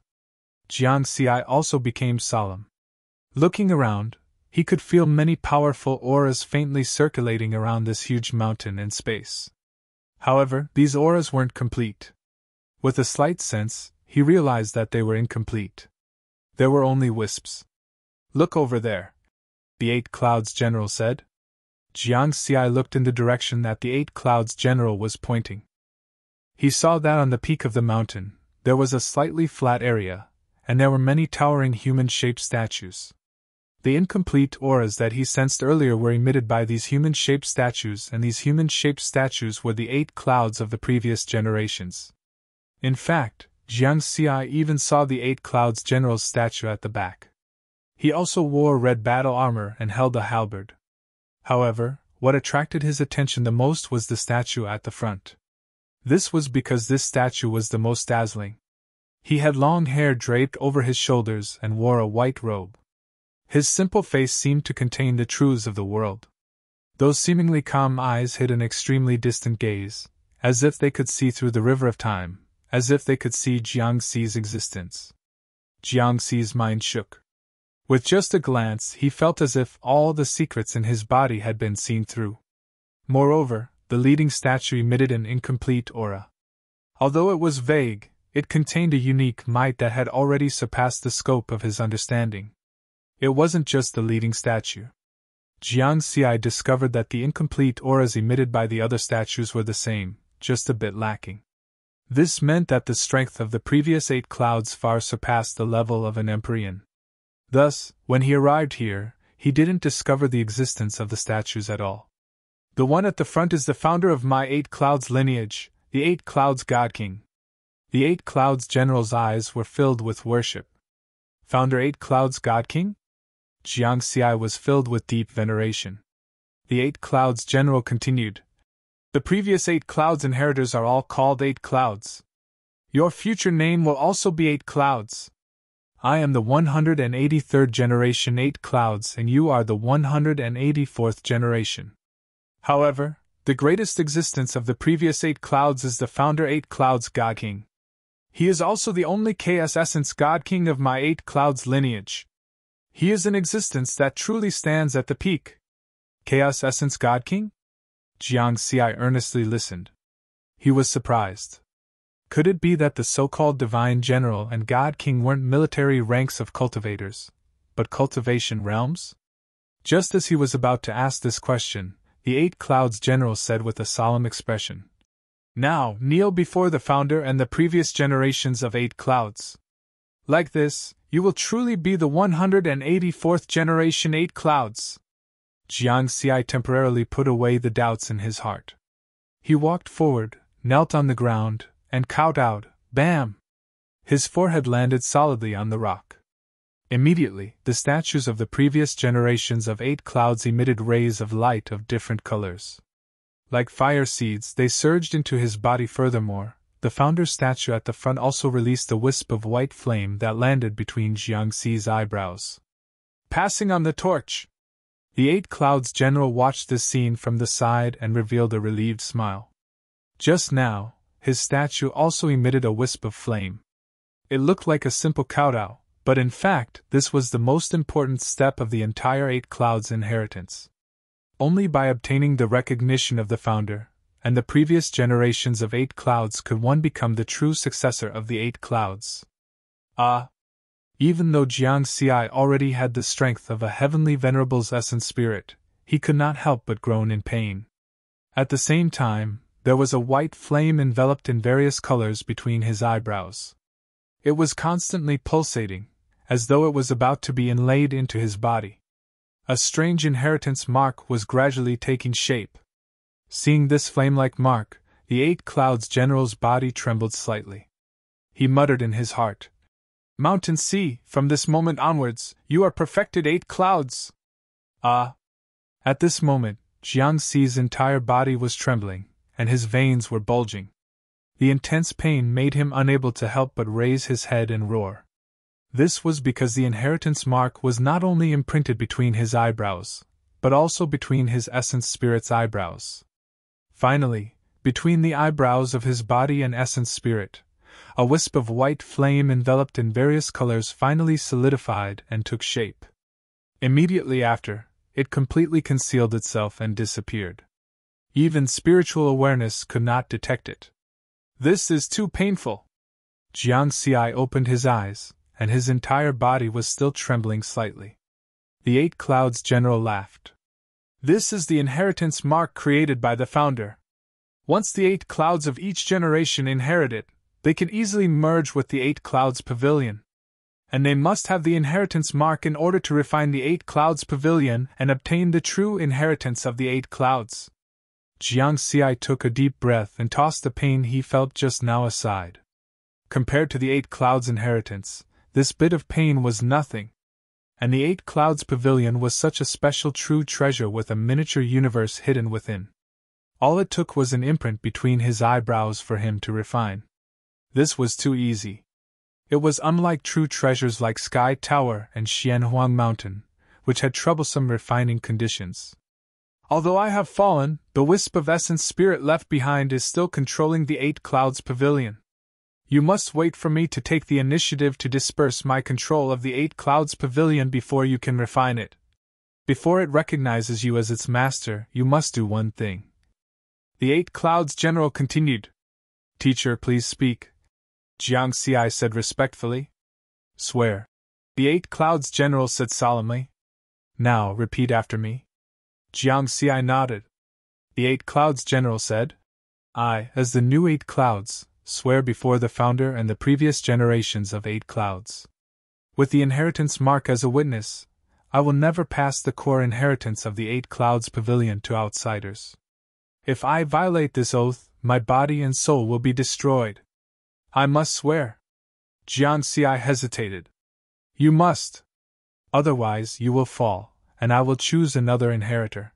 Jiang Xi also became solemn. Looking around, he could feel many powerful auras faintly circulating around this huge mountain in space. However, these auras weren't complete. With a slight sense, he realized that they were incomplete. There were only wisps. Look over there, the 8 Clouds General said. Jiang Xi looked in the direction that the 8 Clouds General was pointing. He saw that on the peak of the mountain, there was a slightly flat area, and there were many towering human-shaped statues. The incomplete auras that he sensed earlier were emitted by these human-shaped statues, and these human-shaped statues were the 8 Clouds of the previous generations. In fact, Jiang Xi even saw the 8 Clouds General's statue at the back. He also wore red battle armor and held a halberd. However, what attracted his attention the most was the statue at the front. This was because this statue was the most dazzling. He had long hair draped over his shoulders and wore a white robe. His simple face seemed to contain the truths of the world. Those seemingly calm eyes hid an extremely distant gaze, as if they could see through the river of time, as if they could see Jiang Xi's existence. Jiang Xi's mind shook. With just a glance, he felt as if all the secrets in his body had been seen through. Moreover, the leading statue emitted an incomplete aura. Although it was vague, it contained a unique might that had already surpassed the scope of his understanding. It wasn't just the leading statue. Jiang Xi discovered that the incomplete auras emitted by the other statues were the same, just a bit lacking. This meant that the strength of the previous 8 Clouds far surpassed the level of an Empyrean. Thus, when he arrived here, he didn't discover the existence of the statues at all. The one at the front is the founder of my 8 Clouds lineage, the 8 Clouds God King. The 8 Clouds General's eyes were filled with worship. Founder 8 Clouds God King? Jiang Xi was filled with deep veneration. The 8 Clouds General continued. The previous 8 Clouds inheritors are all called 8 Clouds. Your future name will also be 8 Clouds. I am the 183rd generation 8 Clouds and you are the 184th generation. However, the greatest existence of the previous 8 Clouds is the founder 8 Clouds God King. He is also the only Chaos Essence God King of my 8 Clouds lineage. He is an existence that truly stands at the peak. Chaos Essence God King? Jiang Xi earnestly listened. He was surprised. Could it be that the so-called Divine General and God King weren't military ranks of cultivators, but cultivation realms? Just as he was about to ask this question, the 8 Clouds General said with a solemn expression. Now, kneel before the founder and the previous generations of 8 Clouds. Like this, you will truly be the 184th generation 8 Clouds. Jiang Xi temporarily put away the doubts in his heart. He walked forward, knelt on the ground, and kowtowed, bam! His forehead landed solidly on the rock. Immediately, the statues of the previous generations of 8 clouds emitted rays of light of different colors. Like fire seeds, they surged into his body. Furthermore, the founder's statue at the front also released a wisp of white flame that landed between Jiangxi's eyebrows. Passing on the torch! The 8 clouds general watched this scene from the side and revealed a relieved smile. Just now, his statue also emitted a wisp of flame. It looked like a simple kowtow, but in fact, this was the most important step of the entire 8 clouds' inheritance. Only by obtaining the recognition of the founder and the previous generations of 8 clouds could one become the true successor of the 8 clouds. Even though Jiangxi already had the strength of a heavenly venerable's essence spirit, he could not help but groan in pain. At the same time, there was a white flame enveloped in various colors between his eyebrows. It was constantly pulsating, as though it was about to be inlaid into his body. A strange inheritance mark was gradually taking shape. Seeing this flame-like mark, the 8 clouds general's body trembled slightly. He muttered in his heart, "Mountain Sea, from this moment onwards, you are perfected 8 clouds!" At this moment, Jiangxi's entire body was trembling, and his veins were bulging. The intense pain made him unable to help but raise his head and roar. This was because the inheritance mark was not only imprinted between his eyebrows, but also between his essence spirit's eyebrows. Finally, between the eyebrows of his body and essence spirit, a wisp of white flame enveloped in various colors finally solidified and took shape. Immediately after, it completely concealed itself and disappeared. Even spiritual awareness could not detect it. "This is too painful." Jiangxi opened his eyes, and his entire body was still trembling slightly. The 8 clouds general laughed. "This is the inheritance mark created by the founder. Once the 8 clouds of each generation inherit it, they can easily merge with the 8 clouds pavilion. And they must have the inheritance mark in order to refine the 8 clouds pavilion and obtain the true inheritance of the 8 clouds." Jiangxi took a deep breath and tossed the pain he felt just now aside. Compared to the 8 clouds' inheritance, this bit of pain was nothing. And the 8 clouds pavilion was such a special true treasure with a miniature universe hidden within. All it took was an imprint between his eyebrows for him to refine. This was too easy. It was unlike true treasures like Sky Tower and Xianhuang Mountain, which had troublesome refining conditions. "Although I have fallen, the wisp of essence spirit left behind is still controlling the 8 clouds pavilion. You must wait for me to take the initiative to disperse my control of the 8 clouds pavilion before you can refine it. Before it recognizes you as its master, you must do one thing." The 8 clouds general continued. "Teacher, please speak," Jiangxi said respectfully. "Swear," the 8 clouds general said solemnly. "Now repeat after me." Jiangxi nodded. The 8 clouds general said, "I, as the new 8 clouds, swear before the founder and the previous generations of 8 clouds. With the inheritance mark as a witness, I will never pass the core inheritance of the 8 clouds pavilion to outsiders. If I violate this oath, my body and soul will be destroyed." "I must swear." Jiangxi hesitated. "You must. Otherwise you will fall, and I will choose another inheritor."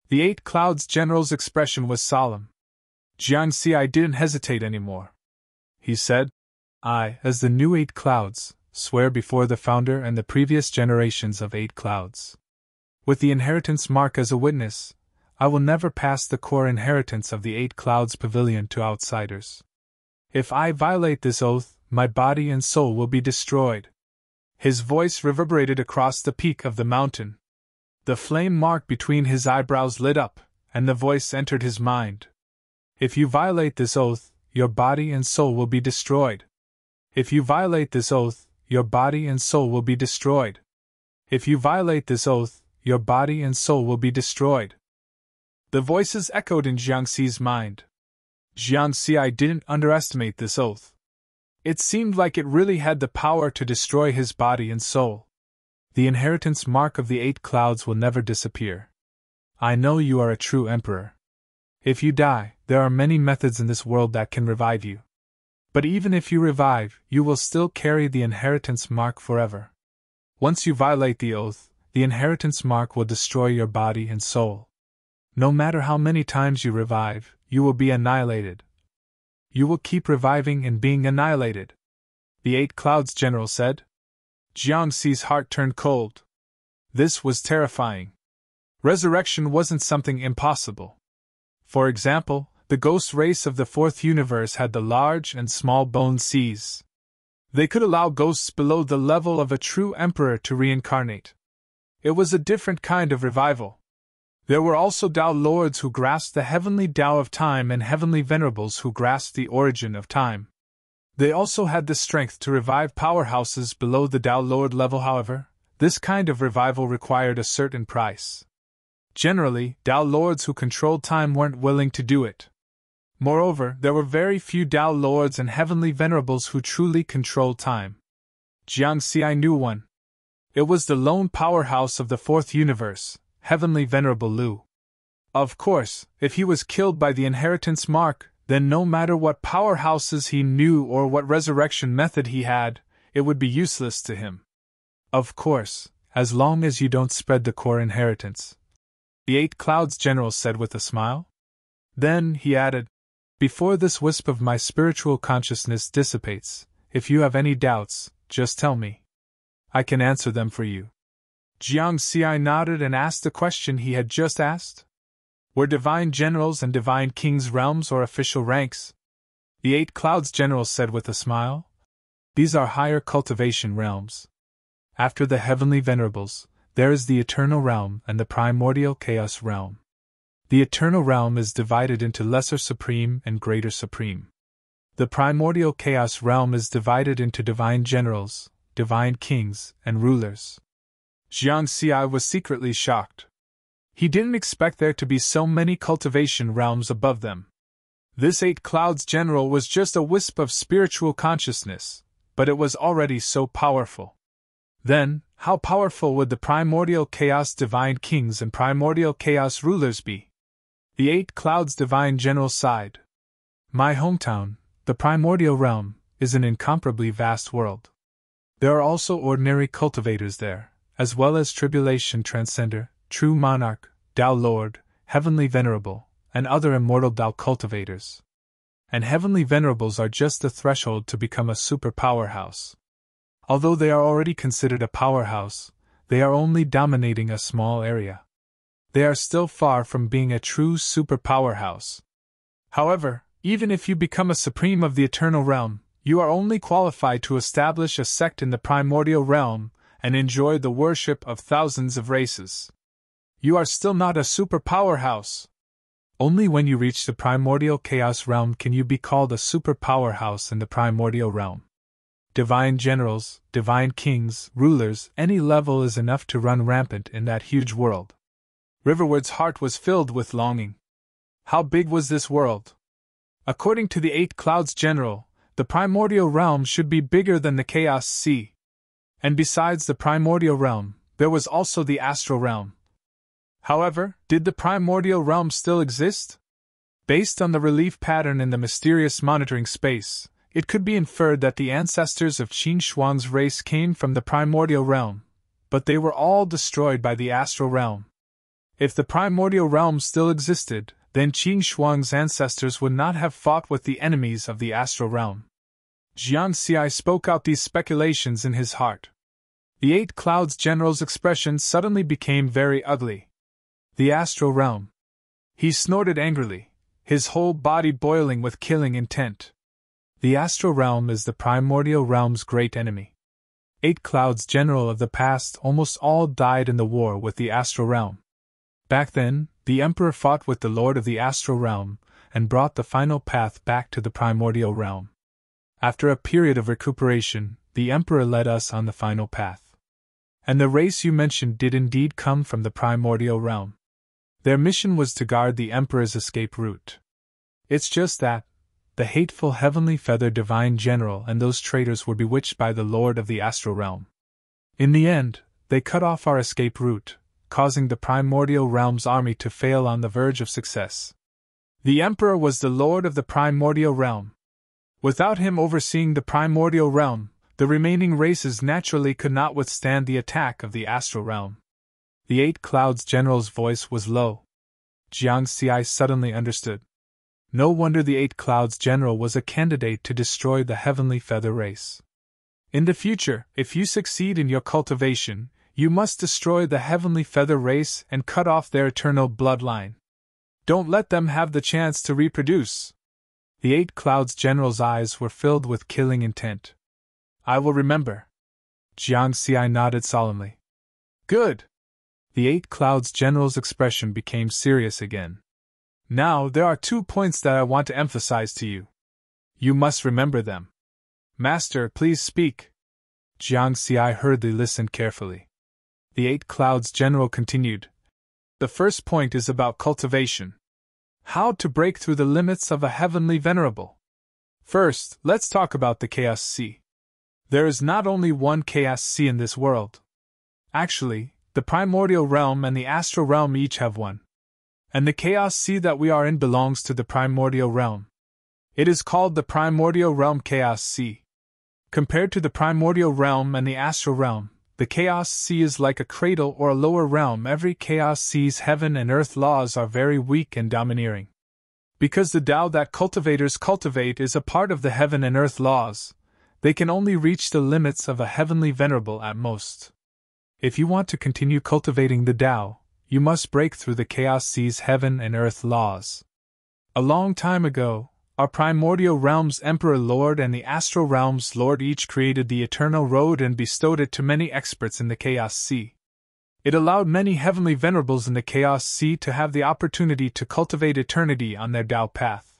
The 8 clouds general's expression was solemn. Jiangxi didn't hesitate anymore. He said, "I, as the new 8 clouds, swear before the founder and the previous generations of 8 clouds. With the inheritance mark as a witness, I will never pass the core inheritance of the 8 clouds pavilion to outsiders. If I violate this oath, my body and soul will be destroyed." His voice reverberated across the peak of the mountain. The flame mark between his eyebrows lit up, and the voice entered his mind. "If you violate this oath, your body and soul will be destroyed. If you violate this oath, your body and soul will be destroyed. If you violate this oath, your body and soul will be destroyed." The voices echoed in Jiangxi's mind. Jiangxi didn't underestimate this oath. It seemed like it really had the power to destroy his body and soul. "The inheritance mark of the 8 clouds will never disappear. I know you are a true emperor. If you die, there are many methods in this world that can revive you. But even if you revive, you will still carry the inheritance mark forever. Once you violate the oath, the inheritance mark will destroy your body and soul. No matter how many times you revive, you will be annihilated. You will keep reviving and being annihilated, the Eight Clouds General said. Jiangxi's heart turned cold. This was terrifying. Resurrection wasn't something impossible. For example, the ghost race of the Fourth Universe had the large and small bone seas. They could allow ghosts below the level of a true emperor to reincarnate. It was a different kind of revival. There were also Tao Lords who grasped the heavenly Tao of time and heavenly venerables who grasped the origin of time. They also had the strength to revive powerhouses below the Tao Lord level. However, this kind of revival required a certain price. Generally, Tao Lords who controlled time weren't willing to do it. Moreover, there were very few Tao Lords and heavenly venerables who truly controlled time. Jiangxi knew one. It was the lone powerhouse of the Fourth Universe, Heavenly Venerable Lu. Of course, if he was killed by the inheritance mark, then no matter what powerhouses he knew or what resurrection method he had, it would be useless to him. Of course, as long as you don't spread the core inheritance, the Eight Clouds General said with a smile. Then, he added, before this wisp of my spiritual consciousness dissipates, if you have any doubts, just tell me. I can answer them for you. Jiangxi nodded and asked the question he had just asked. Were divine generals and divine kings realms or official ranks? The Eight Clouds General said with a smile. These are higher cultivation realms. After the heavenly venerables, there is the eternal realm and the primordial chaos realm. The eternal realm is divided into lesser supreme and greater supreme. The primordial chaos realm is divided into divine generals, divine kings, and rulers. Jiangxi was secretly shocked. He didn't expect there to be so many cultivation realms above them. This Eight Clouds General was just a wisp of spiritual consciousness, but it was already so powerful. Then, how powerful would the primordial chaos divine kings and primordial chaos rulers be? The Eight Clouds Divine General sighed. My hometown, the primordial realm, is an incomparably vast world. There are also ordinary cultivators there, as well as tribulation transcender, true monarch, Tao Lord, heavenly venerable, and other immortal Tao cultivators. And heavenly venerables are just the threshold to become a super powerhouse. Although they are already considered a powerhouse, they are only dominating a small area. They are still far from being a true super powerhouse. However, even if you become a supreme of the eternal realm, you are only qualified to establish a sect in the primordial realm and enjoy the worship of thousands of races. You are still not a super powerhouse. Only when you reach the primordial chaos realm can you be called a super powerhouse in the primordial realm. Divine generals, divine kings, rulers, any level is enough to run rampant in that huge world. Riverwood's heart was filled with longing. How big was this world? According to the Eight Clouds General, the primordial realm should be bigger than the Chaos Sea. And besides the primordial realm, there was also the astral realm. However, did the primordial realm still exist? Based on the relief pattern in the mysterious monitoring space, it could be inferred that the ancestors of Qin Shuang's race came from the primordial realm, but they were all destroyed by the astral realm. If the primordial realm still existed, then Qin Shuang's ancestors would not have fought with the enemies of the astral realm. Jiangxi spoke out these speculations in his heart. The Eight Clouds General's expression suddenly became very ugly. The astral realm. He snorted angrily, his whole body boiling with killing intent. The astral realm is the primordial realm's great enemy. Eight Clouds General of the past almost all died in the war with the astral realm. Back then, the Emperor fought with the Lord of the Astral Realm, and brought the final path back to the primordial realm. After a period of recuperation, the Emperor led us on the final path. And the race you mentioned did indeed come from the primordial realm. Their mission was to guard the Emperor's escape route. It's just that the hateful Heavenly Feather Divine General and those traitors were bewitched by the Lord of the Astral Realm. In the end, they cut off our escape route, causing the primordial realm's army to fail on the verge of success. The Emperor was the Lord of the primordial realm. Without him overseeing the primordial realm, The remaining races naturally could not withstand the attack of the astral realm. The Eight Clouds general's voice was low. Jiang Xi suddenly understood. No wonder the Eight Clouds general was a candidate to destroy the heavenly feather race. In the future, if you succeed in your cultivation, you must destroy the heavenly feather race and cut off their eternal bloodline. Don't let them have the chance to reproduce. The Eight Clouds general's eyes were filled with killing intent. I will remember. Jiang Xi nodded solemnly. Good. The Eight Clouds general's expression became serious again. Now, there are 2 points that I want to emphasize to you. You must remember them. Master, please speak. Jiang Xi hurriedly listened carefully. The Eight Clouds general continued. The first point is about cultivation. How to break through the limits of a heavenly venerable. First, let's talk about the Chaos Sea. There is not only one Chaos Sea in this world. Actually, the primordial realm and the astral realm each have one. And the Chaos Sea that we are in belongs to the primordial realm. It is called the primordial realm Chaos Sea. Compared to the primordial realm and the astral realm, the Chaos Sea is like a cradle or a lower realm. Every Chaos Sea's heaven and earth laws are very weak and domineering. Because the Tao that cultivators cultivate is a part of the heaven and earth laws, they can only reach the limits of a heavenly venerable at most. If you want to continue cultivating the Tao, you must break through the Chaos Sea's heaven and earth laws. A long time ago, our primordial realm's Emperor Lord and the astral realm's Lord each created the Eternal Road and bestowed it to many experts in the Chaos Sea. It allowed many heavenly venerables in the Chaos Sea to have the opportunity to cultivate eternity on their Tao path.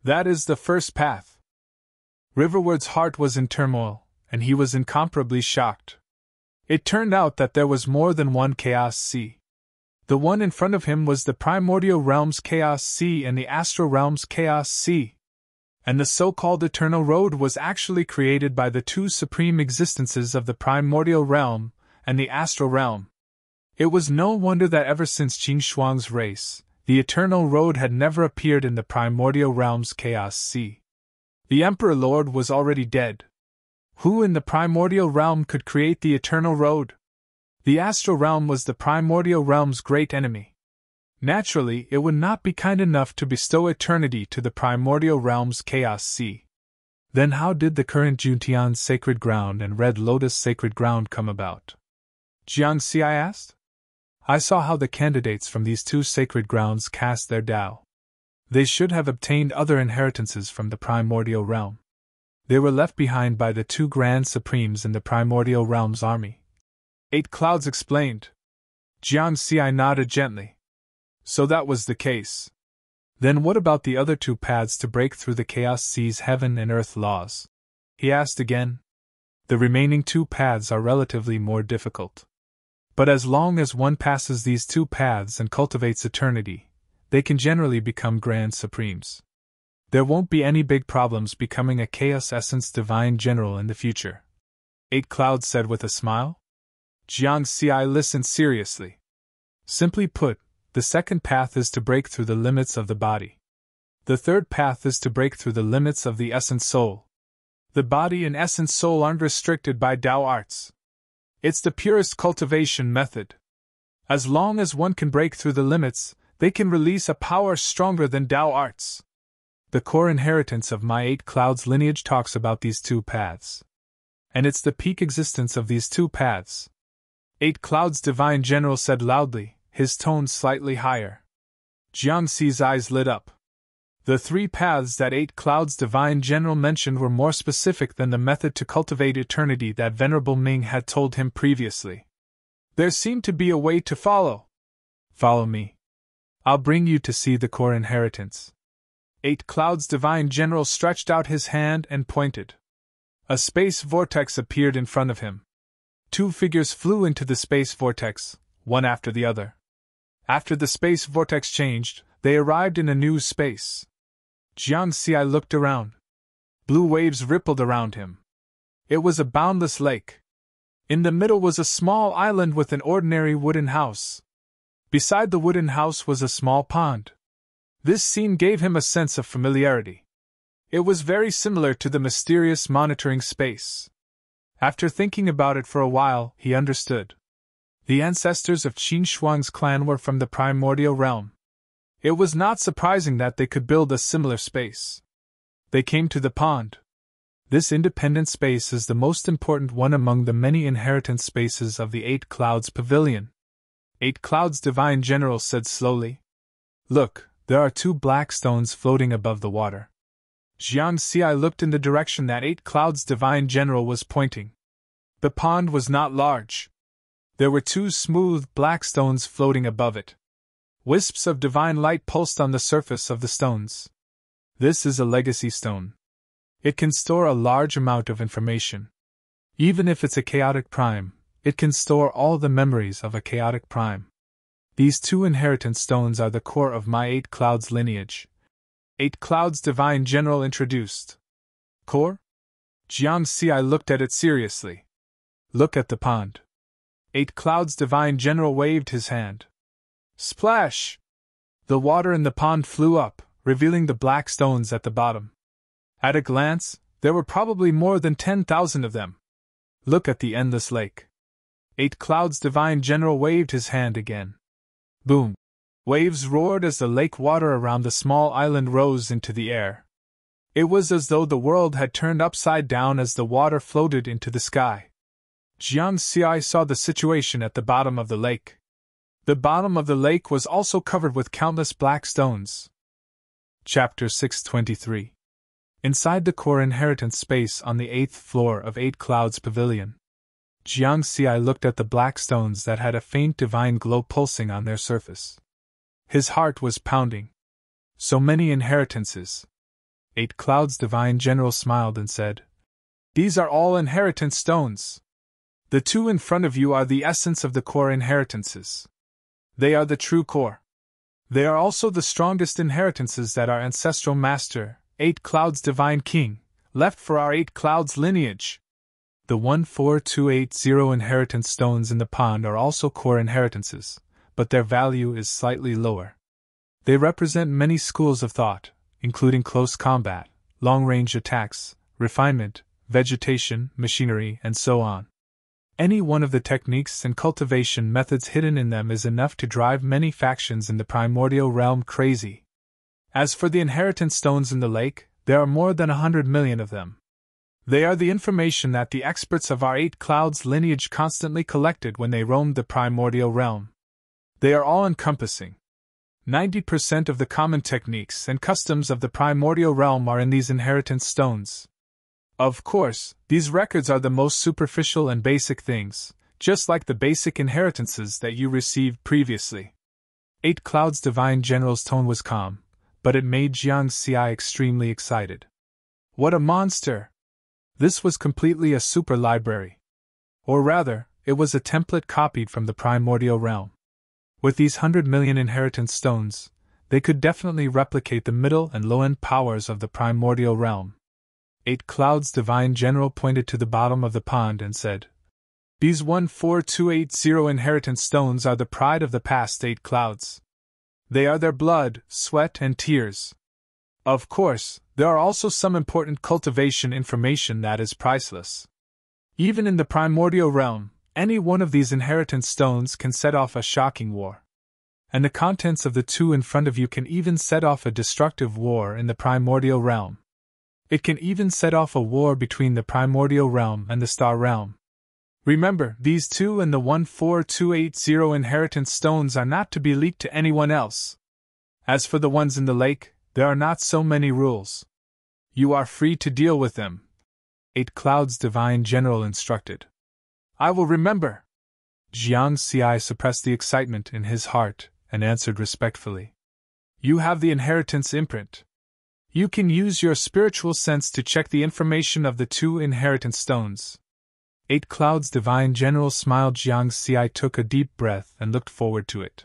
That is the first path. Riverwood's heart was in turmoil, and he was incomparably shocked. It turned out that there was more than one Chaos Sea. The one in front of him was the primordial realm's Chaos Sea and the astral realm's Chaos Sea. And the so-called Eternal Road was actually created by the two supreme existences of the primordial realm and the astral realm. It was no wonder that ever since Qing Shuang's race, the Eternal Road had never appeared in the primordial realm's Chaos Sea. The Emperor Lord was already dead. Who in the primordial realm could create the Eternal Road? The astral realm was the primordial realm's great enemy. Naturally, it would not be kind enough to bestow eternity to the primordial realm's Chaos Sea. Then how did the current Juntian sacred ground and Red Lotus sacred ground come about? Jiang Xi asked. I saw how the candidates from these two sacred grounds cast their Tao. They should have obtained other inheritances from the primordial realm. They were left behind by the two Grand Supremes in the primordial realm's army. Eight Clouds explained. Jiang Xi nodded gently. So that was the case. Then what about the other two paths to break through the Chaos Sea's heaven and earth laws? He asked again. The remaining two paths are relatively more difficult. But as long as one passes these two paths and cultivates eternity, they can generally become Grand Supremes. There won't be any big problems becoming a Chaos Essence Divine General in the future. Eight Clouds said with a smile. Jiang Xi listened seriously. Simply put, the second path is to break through the limits of the body. The third path is to break through the limits of the essence soul. The body and essence soul aren't restricted by Tao arts. It's the purest cultivation method. As long as one can break through the limits, they can release a power stronger than Tao arts. The core inheritance of my Eight Clouds lineage talks about these two paths. And it's the peak existence of these two paths. Eight Clouds Divine General said loudly, his tone slightly higher. Jiang Xi's eyes lit up. The three paths that Eight Clouds Divine General mentioned were more specific than the method to cultivate eternity that Venerable Ming had told him previously. There seemed to be a way to follow. Follow me. I'll bring you to see the core inheritance. Eight Clouds Divine General stretched out his hand and pointed. A space vortex appeared in front of him. Two figures flew into the space vortex, one after the other. After the space vortex changed, they arrived in a new space. Jiang Xi looked around. Blue waves rippled around him. It was a boundless lake. In the middle was a small island with an ordinary wooden house. Beside the wooden house was a small pond. This scene gave him a sense of familiarity. It was very similar to the mysterious monitoring space. After thinking about it for a while, he understood. The ancestors of Qin Shuang's clan were from the primordial realm. It was not surprising that they could build a similar space. They came to the pond. This independent space is the most important one among the many inheritance spaces of the Eight Clouds Pavilion. Eight Clouds' divine general said slowly. Look, there are 2 black stones floating above the water. Jiang Xi looked in the direction that Eight Clouds' divine general was pointing. The pond was not large. There were 2 smooth black stones floating above it. Wisps of divine light pulsed on the surface of the stones. This is a legacy stone. It can store a large amount of information. Even if it's a chaotic prime, it can store all the memories of a chaotic prime. These 2 inheritance stones are the core of my Eight Clouds lineage. Eight Clouds' divine general introduced. Core? Jiang Xi looked at it seriously. Look at the pond. Eight Clouds' divine general waved his hand. Splash! The water in the pond flew up, revealing the black stones at the bottom. At a glance, there were probably more than 10,000 of them. Look at the endless lake. Eight Clouds' divine general waved his hand again. Boom! Waves roared as the lake water around the small island rose into the air. It was as though the world had turned upside down as the water floated into the sky. Jiang Xi saw the situation at the bottom of the lake. The bottom of the lake was also covered with countless black stones. Chapter 623. Inside the core inheritance space on the 8th floor of Eight Clouds Pavilion, Jiang Xi looked at the black stones that had a faint divine glow pulsing on their surface. His heart was pounding. So many inheritances. Eight Clouds' divine general smiled and said, These are all inheritance stones. The 2 in front of you are the essence of the core inheritances. They are the true core. They are also the strongest inheritances that our ancestral master, Eight Clouds' divine king, left for our Eight Clouds lineage. The 14280 inheritance stones in the pond are also core inheritances, but their value is slightly lower. They represent many schools of thought, including close combat, long-range attacks, refinement, vegetation, machinery, and so on. Any one of the techniques and cultivation methods hidden in them is enough to drive many factions in the primordial realm crazy. As for the inheritance stones in the lake, there are more than 100 million of them. They are the information that the experts of our Eight Clouds lineage constantly collected when they roamed the primordial realm. They are all-encompassing. 90% of the common techniques and customs of the primordial realm are in these inheritance stones. Of course, these records are the most superficial and basic things, just like the basic inheritances that you received previously. Eight Clouds' divine general's tone was calm, but it made Jiang Xi extremely excited. What a monster! This was completely a super library. Or rather, it was a template copied from the primordial realm. With these 100 million inheritance stones, they could definitely replicate the middle and low-end powers of the primordial realm. Eight Clouds' divine general pointed to the bottom of the pond and said, These 14280 inheritance stones are the pride of the past Eight Clouds. They are their blood, sweat, and tears. Of course, there are also some important cultivation information that is priceless. Even in the primordial realm, any one of these inheritance stones can set off a shocking war. And the contents of the 2 in front of you can even set off a destructive war in the primordial realm. It can even set off a war between the primordial realm and the star realm. Remember, these 2 and the 14280 inheritance stones are not to be leaked to anyone else. As for the ones in the lake, there are not so many rules. You are free to deal with them. Eight Clouds' divine general instructed. I will remember. Jiang Xi suppressed the excitement in his heart and answered respectfully. You have the inheritance imprint. You can use your spiritual sense to check the information of the 2 inheritance stones. Eight Clouds' divine general smiled. Jiang Xi took a deep breath and looked forward to it.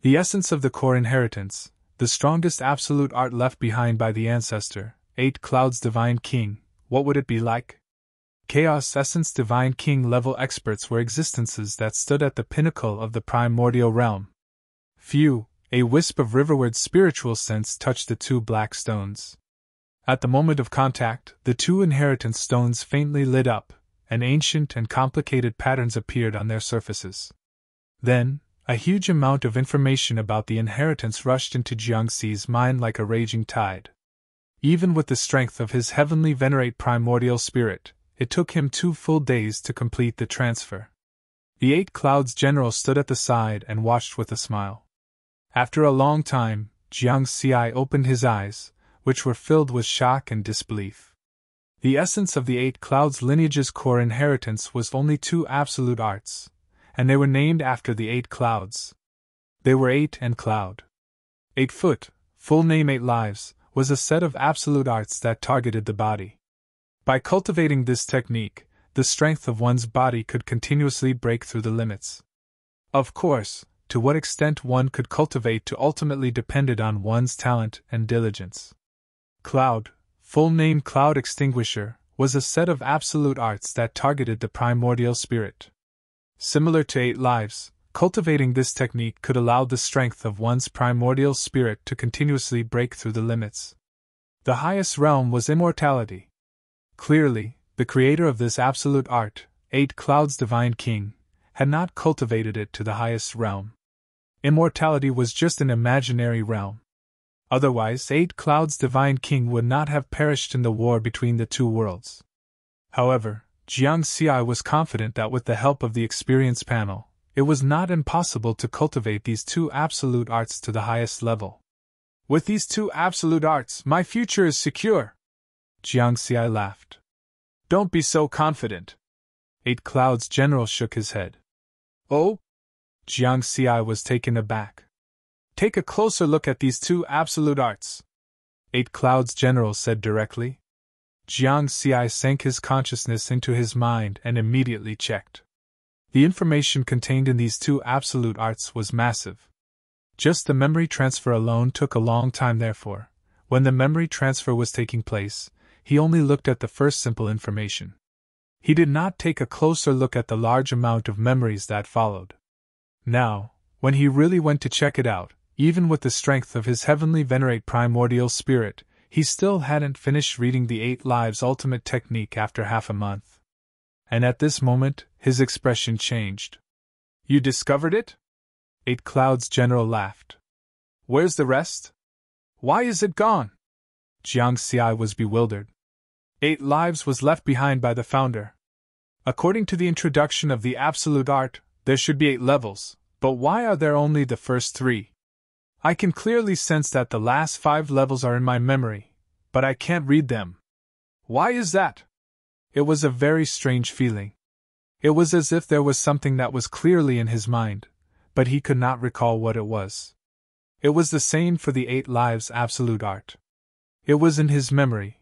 The essence of the core inheritance, the strongest absolute art left behind by the ancestor, Eight Clouds' divine king, what would it be like? Chaos Essence Divine King level experts were existences that stood at the pinnacle of the primordial realm. Few, a wisp of riverward spiritual sense touched the 2 black stones. At the moment of contact, the 2 inheritance stones faintly lit up, and ancient and complicated patterns appeared on their surfaces. Then, a huge amount of information about the inheritance rushed into Jiangxi's mind like a raging tide. Even with the strength of his heavenly venerate primordial spirit, it took him 2 full days to complete the transfer. The 8 Clouds General stood at the side and watched with a smile. After a long time, Jiangxi opened his eyes, which were filled with shock and disbelief. The essence of the 8 Clouds lineage's core inheritance was only 2 absolute arts, and they were named after the 8 Clouds. They were 8 and Cloud. 8 Foot, full name 8 Lives, was a set of absolute arts that targeted the body. By cultivating this technique, the strength of one's body could continuously break through the limits. Of course, to what extent one could cultivate to ultimately depended on one's talent and diligence. Cloud, full name Cloud Extinguisher, was a set of absolute arts that targeted the primordial spirit. Similar to 8 Lives, cultivating this technique could allow the strength of one's primordial spirit to continuously break through the limits. The highest realm was immortality. Clearly, the creator of this absolute art, 8 Clouds Divine King, had not cultivated it to the highest realm. Immortality was just an imaginary realm. Otherwise, 8 Clouds Divine King would not have perished in the war between the 2 worlds. However, Jiangxi was confident that with the help of the experience panel, it was not impossible to cultivate these 2 absolute arts to the highest level. With these 2 absolute arts, my future is secure. Jiangxi laughed. Don't be so confident. 8 Clouds General shook his head. Oh? Jiangxi was taken aback. Take a closer look at these 2 absolute arts. 8 Clouds General said directly. Jiangxi sank his consciousness into his mind and immediately checked. The information contained in these 2 absolute arts was massive. Just the memory transfer alone took a long time. Therefore, when the memory transfer was taking place, he only looked at the first simple information. He did not take a closer look at the large amount of memories that followed. Now, when he really went to check it out, even with the strength of his heavenly venerate primordial spirit, he still hadn't finished reading the 8 Lives ultimate technique after half a month. And at this moment, his expression changed. You discovered it? 8 Clouds General laughed. Where's the rest? Why is it gone? Jiangxi was bewildered. 8 Lives was left behind by the founder. According to the introduction of the absolute art, there should be 8 levels, but why are there only the first 3? I can clearly sense that the last 5 levels are in my memory, but I can't read them. Why is that? It was a very strange feeling. It was as if there was something that was clearly in his mind, but he could not recall what it was. It was the same for the 8 Lives absolute art. It was in his memory,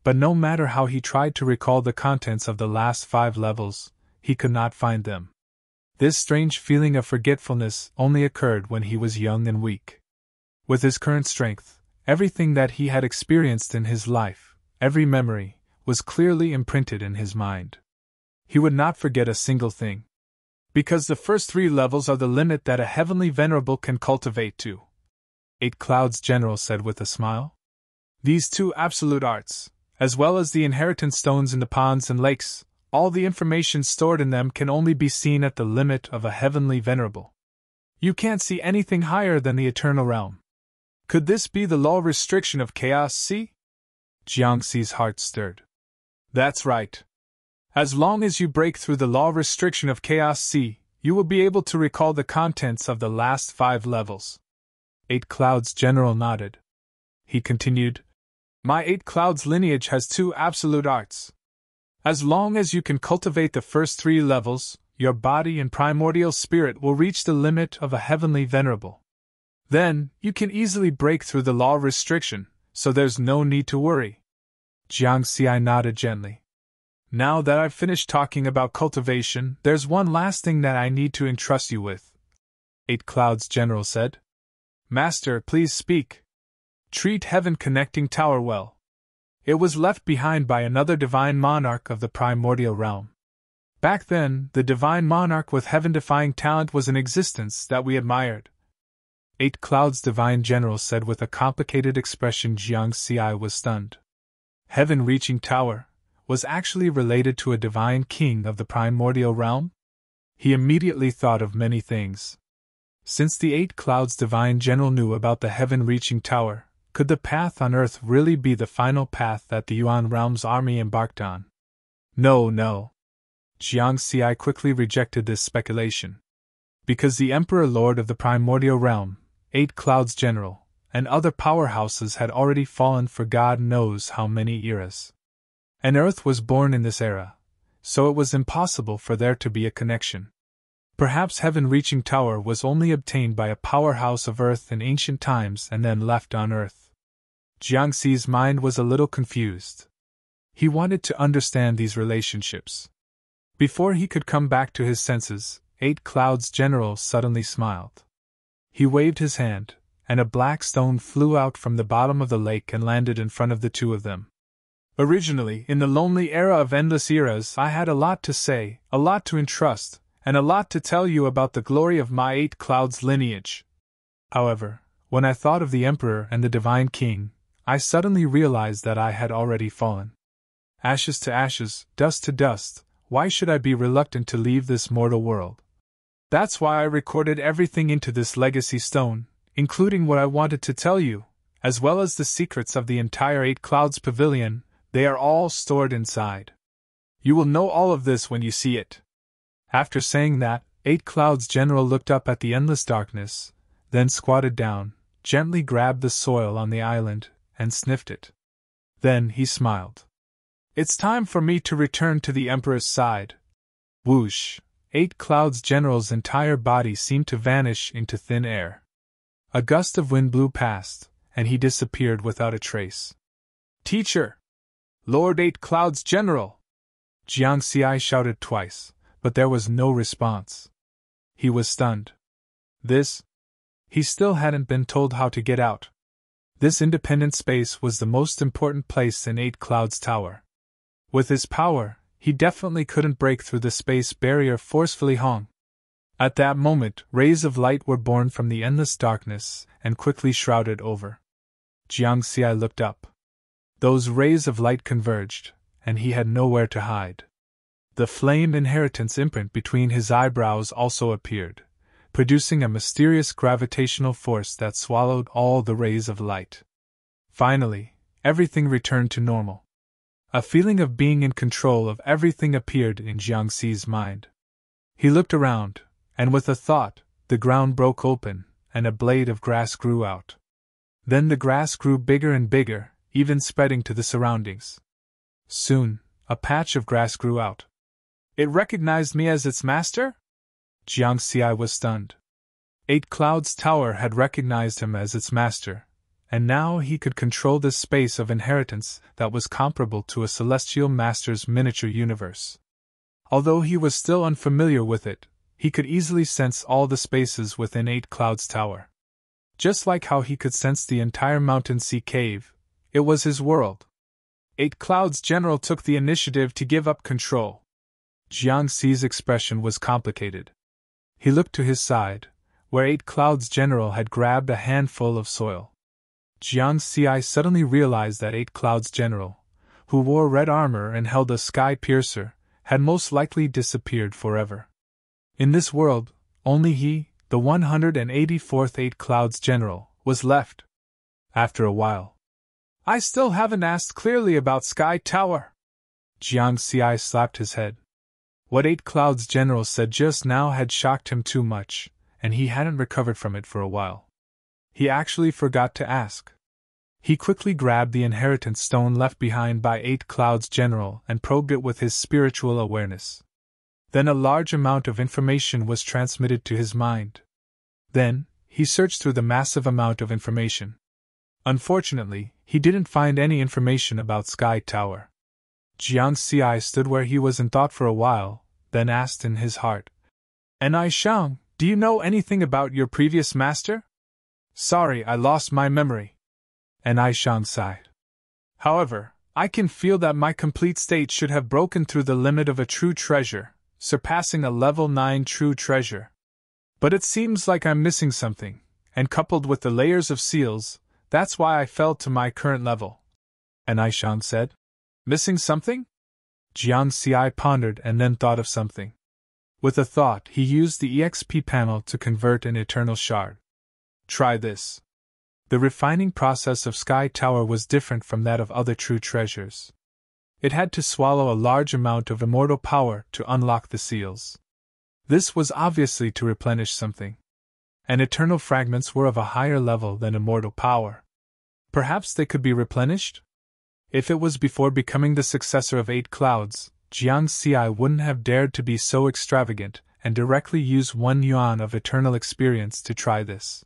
but no matter how he tried to recall the contents of the last 5 levels, he could not find them. This strange feeling of forgetfulness only occurred when he was young and weak. With his current strength, everything that he had experienced in his life, every memory, was clearly imprinted in his mind. He would not forget a single thing. Because the first 3 levels are the limit that a heavenly venerable can cultivate to. 8 Clouds General said with a smile. These 2 absolute arts, as well as the inheritance stones in the ponds and lakes, all the information stored in them can only be seen at the limit of a heavenly venerable. You can't see anything higher than the eternal realm. Could this be the law restriction of chaos C? Jiangxi's heart stirred. That's right. As long as you break through the law restriction of chaos C, you will be able to recall the contents of the last 5 levels. 8 Clouds General nodded. He continued, My 8 Clouds lineage has 2 absolute arts. As long as you can cultivate the first 3 levels, your body and primordial spirit will reach the limit of a heavenly venerable. Then, you can easily break through the law restriction, so there's no need to worry. Jiangxi nodded gently. Now that I've finished talking about cultivation, there's one last thing that I need to entrust you with. 8 Clouds General said. Master, please speak. Treat Heaven Connecting Tower well. It was left behind by another divine monarch of the primordial realm. Back then, the divine monarch with heaven-defying talent was in existence that we admired. 8 Clouds Divine General said with a complicated expression. Jiangxi was stunned. Heaven-reaching tower? was actually related to a divine king of the primordial realm? He immediately thought of many things. Since the 8 Clouds divine general knew about the heaven-reaching tower, could the path on Earth really be the final path that the Yuan realm's army embarked on? No. Jiang Xi quickly rejected this speculation. Because the Emperor Lord of the primordial realm, 8 Clouds general, and other powerhouses had already fallen for God knows how many eras. And Earth was born in this era, so it was impossible for there to be a connection. Perhaps heaven-reaching tower was only obtained by a powerhouse of Earth in ancient times and then left on Earth. Jiang Xi's mind was a little confused. He wanted to understand these relationships. Before he could come back to his senses, 8 Clouds General suddenly smiled. He waved his hand, and a black stone flew out from the bottom of the lake and landed in front of the two of them. Originally, in the lonely era of endless eras, I had a lot to say, a lot to entrust, and a lot to tell you about the glory of my 8 Clouds lineage. However, when I thought of the Emperor and the Divine King, I suddenly realized that I had already fallen. Ashes to ashes, dust to dust, why should I be reluctant to leave this mortal world? That's why I recorded everything into this legacy stone, including what I wanted to tell you, as well as the secrets of the entire 8 Clouds Pavilion. They are all stored inside. You will know all of this when you see it. After saying that, 8 Clouds General looked up at the endless darkness, then squatted down, gently grabbed the soil on the island, and sniffed it. Then he smiled. It's time for me to return to the Emperor's side. Whoosh! 8 Clouds General's entire body seemed to vanish into thin air. A gust of wind blew past, and he disappeared without a trace. Teacher! Lord 8 Clouds General! Jiang Xi shouted twice, but there was no response. He was stunned. He still hadn't been told how to get out. This independent space was the most important place in 8 Clouds Tower. With his power, he definitely couldn't break through the space barrier forcefully hung. At that moment, rays of light were born from the endless darkness and quickly shrouded over. Jiang Xi looked up. Those rays of light converged, and he had nowhere to hide. The flame inheritance imprint between his eyebrows also appeared, producing a mysterious gravitational force that swallowed all the rays of light. Finally, everything returned to normal. A feeling of being in control of everything appeared in Jiang Xi's mind. He looked around, and with a thought, the ground broke open, and a blade of grass grew out. Then the grass grew bigger and bigger, even spreading to the surroundings. Soon, a patch of grass grew out. It recognized me as its master? Jiang Xi was stunned. 8 Clouds Tower had recognized him as its master, and now he could control this space of inheritance that was comparable to a celestial master's miniature universe. Although he was still unfamiliar with it, he could easily sense all the spaces within 8 Clouds Tower. Just like how he could sense the entire Mountain Sea Cave, it was his world. 8 Clouds General took the initiative to give up control. Jiang Xi's expression was complicated. He looked to his side, where 8 Clouds General had grabbed a handful of soil. Jiang Xi suddenly realized that 8 Clouds General, who wore red armor and held a sky piercer, had most likely disappeared forever. In this world, only he, the 184th 8 Clouds General, was left. After a while, I still haven't asked clearly about Sky Tower. Jiang Xi slapped his head. What 8 Clouds General said just now had shocked him too much, and he hadn't recovered from it for a while. He actually forgot to ask. He quickly grabbed the inheritance stone left behind by 8 Clouds General and probed it with his spiritual awareness. Then a large amount of information was transmitted to his mind. Then, he searched through the massive amount of information. Unfortunately, he didn't find any information about Sky Tower. Jiang Xi stood where he was in thought for a while, then asked in his heart, "Enai Shang, do you know anything about your previous master?" "Sorry, I lost my memory." Enai Shang sighed. "However, I can feel that my complete state should have broken through the limit of a true treasure, surpassing a level 9 true treasure. But it seems like I'm missing something, and coupled with the layers of seals, that's why I fell to my current level." Enai Shang said. "Missing something?" Jiang Xi pondered and then thought of something. With a thought, he used the EXP panel to convert an eternal shard. Try this. The refining process of Sky Tower was different from that of other true treasures. It had to swallow a large amount of immortal power to unlock the seals. This was obviously to replenish something. And eternal fragments were of a higher level than immortal power. Perhaps they could be replenished? If it was before becoming the successor of 8 Clouds, Jiang Xi wouldn't have dared to be so extravagant and directly use 1 yuan of eternal experience to try this.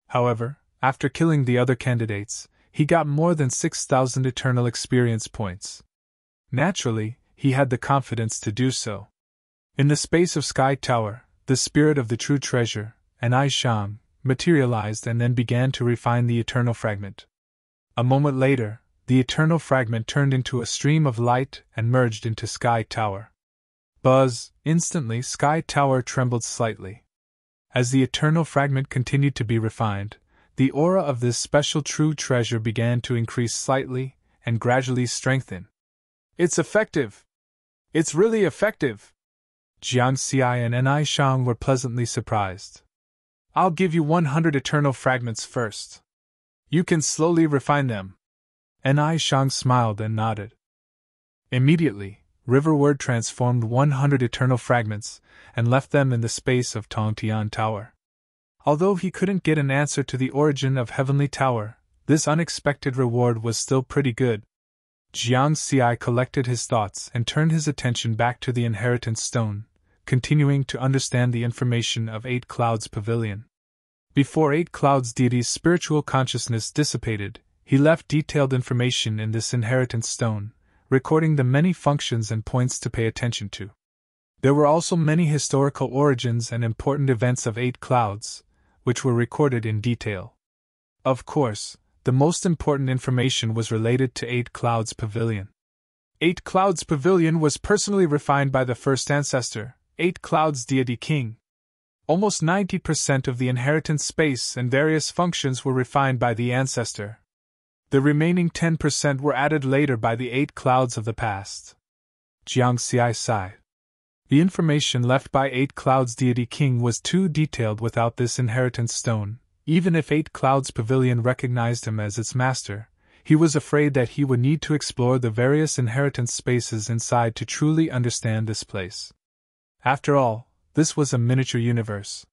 However, after killing the other candidates, he got more than 6,000 eternal experience points. Naturally, he had the confidence to do so. In the space of Sky Tower, the spirit of the true treasure, an Aishang, materialized and then began to refine the eternal fragment. A moment later, the eternal fragment turned into a stream of light and merged into Sky Tower. Buzz! Instantly Sky Tower trembled slightly. As the eternal fragment continued to be refined, the aura of this special true treasure began to increase slightly and gradually strengthen. It's effective! It's really effective! Jiang Xi and Nai Shang were pleasantly surprised. I'll give you 100 eternal fragments first. You can slowly refine them. Nai Shang smiled and nodded. Immediately, Riverward transformed 100 eternal fragments and left them in the space of Tongtian Tower. Although he couldn't get an answer to the origin of Heavenly Tower, this unexpected reward was still pretty good. Jiang Xi collected his thoughts and turned his attention back to the Inheritance Stone, continuing to understand the information of 8 Clouds Pavilion. Before 8 Clouds deity's spiritual consciousness dissipated, he left detailed information in this Inheritance Stone, recording the many functions and points to pay attention to. There were also many historical origins and important events of 8 Clouds, which were recorded in detail. Of course, the most important information was related to 8 Clouds Pavilion. 8 Clouds Pavilion was personally refined by the first ancestor, 8 Clouds Deity King. Almost 90% of the inheritance space and various functions were refined by the ancestor. The remaining 10% were added later by the 8 Clouds of the past. Jiang Xi sighed. The information left by 8 Clouds Deity King was too detailed without this Inheritance Stone. Even if 8 Clouds Pavilion recognized him as its master, he was afraid that he would need to explore the various inheritance spaces inside to truly understand this place. After all, this was a miniature universe.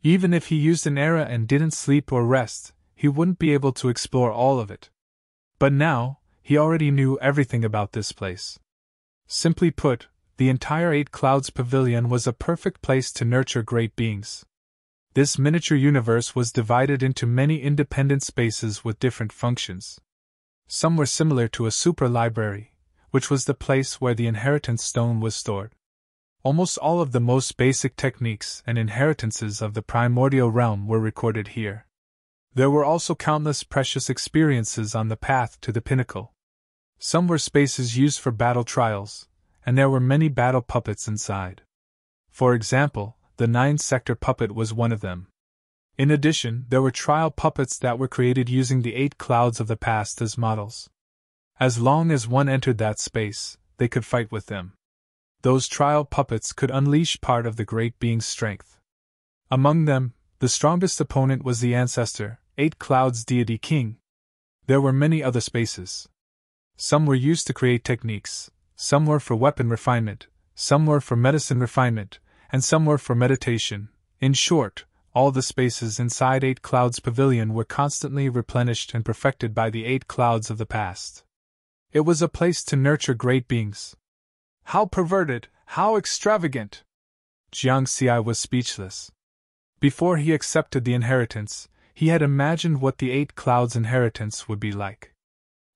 Even if he used an era and didn't sleep or rest, he wouldn't be able to explore all of it. But now, he already knew everything about this place. Simply put, the entire 8 Clouds Pavilion was a perfect place to nurture great beings. This miniature universe was divided into many independent spaces with different functions. Some were similar to a super library, which was the place where the Inheritance Stone was stored. Almost all of the most basic techniques and inheritances of the primordial realm were recorded here. There were also countless precious experiences on the path to the pinnacle. Some were spaces used for battle trials, and there were many battle puppets inside. For example, the 9-sector puppet was one of them. In addition, there were trial puppets that were created using the 8 Clouds of the past as models. As long as one entered that space, they could fight with them. Those trial puppets could unleash part of the great being's strength. Among them, the strongest opponent was the ancestor, 8 Clouds Deity King. There were many other spaces. Some were used to create techniques, some were for weapon refinement, some were for medicine refinement, and some were for meditation. In short, all the spaces inside 8 Clouds Pavilion were constantly replenished and perfected by the 8 Clouds of the past. It was a place to nurture great beings. How perverted, how extravagant! Jiang Xi was speechless. Before he accepted the inheritance, he had imagined what the 8 Clouds inheritance would be like.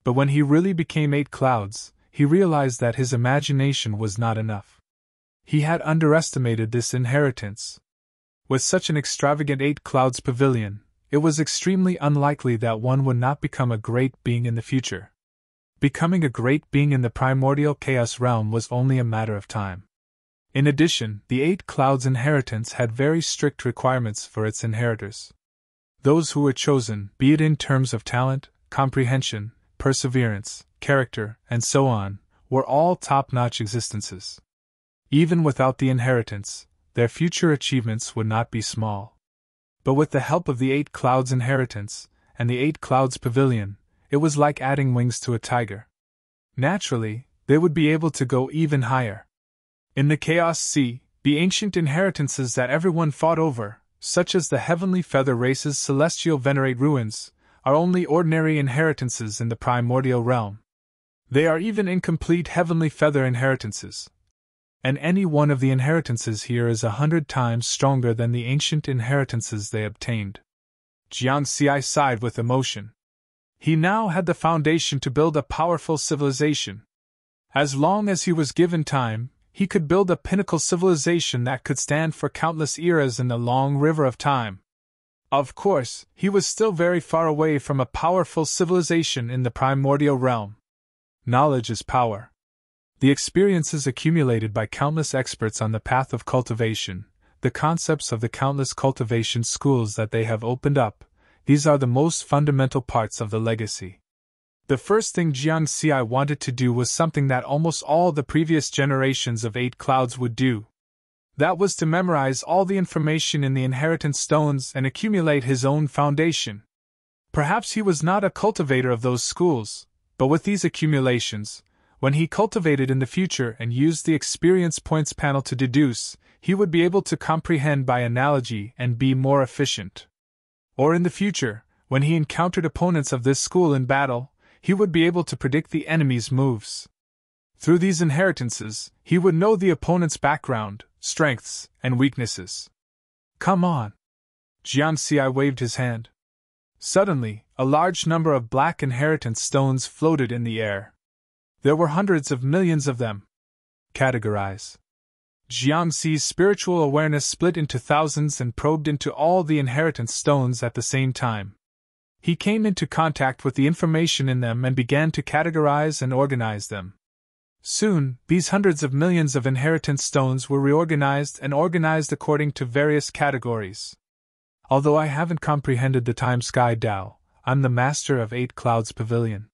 But when he really became 8 Clouds, he realized that his imagination was not enough. He had underestimated this inheritance. With such an extravagant 8 Clouds Pavilion, it was extremely unlikely that one would not become a great being in the future. Becoming a great being in the primordial chaos realm was only a matter of time. In addition, the 8 Clouds inheritance had very strict requirements for its inheritors. Those who were chosen, be it in terms of talent, comprehension, perseverance, character, and so on, were all top-notch existences. Even without the inheritance, their future achievements would not be small. But with the help of the 8 Clouds inheritance, and the 8 Clouds pavilion, it was like adding wings to a tiger. Naturally, they would be able to go even higher. In the Chaos Sea, the ancient inheritances that everyone fought over, such as the Heavenly Feather Race's celestial venerate ruins, are only ordinary inheritances in the primordial realm. They are even incomplete Heavenly Feather inheritances. And any one of the inheritances here is 100 times stronger than the ancient inheritances they obtained. Jiang Xi sighed with emotion. He now had the foundation to build a powerful civilization. As long as he was given time, he could build a pinnacle civilization that could stand for countless eras in the long river of time. Of course, he was still very far away from a powerful civilization in the primordial realm. Knowledge is power. The experiences accumulated by countless experts on the path of cultivation, the concepts of the countless cultivation schools that they have opened up, these are the most fundamental parts of the legacy. The first thing Jiang Xi wanted to do was something that almost all the previous generations of 8 Clouds would do. That was to memorize all the information in the inheritance stones and accumulate his own foundation. Perhaps he was not a cultivator of those schools, but with these accumulations, when he cultivated in the future and used the experience points panel to deduce, he would be able to comprehend by analogy and be more efficient. Or in the future, when he encountered opponents of this school in battle, he would be able to predict the enemy's moves. Through these inheritances, he would know the opponent's background, strengths, and weaknesses. Come on! Jiang Xi waved his hand. Suddenly, a large number of black inheritance stones floated in the air. There were hundreds of millions of them. Categorize. Jiang Xi's spiritual awareness split into thousands and probed into all the inheritance stones at the same time. He came into contact with the information in them and began to categorize and organize them. Soon, these hundreds of millions of inheritance stones were reorganized and organized according to various categories. Although I haven't comprehended the time sky Tao, I'm the master of 8 Clouds Pavilion.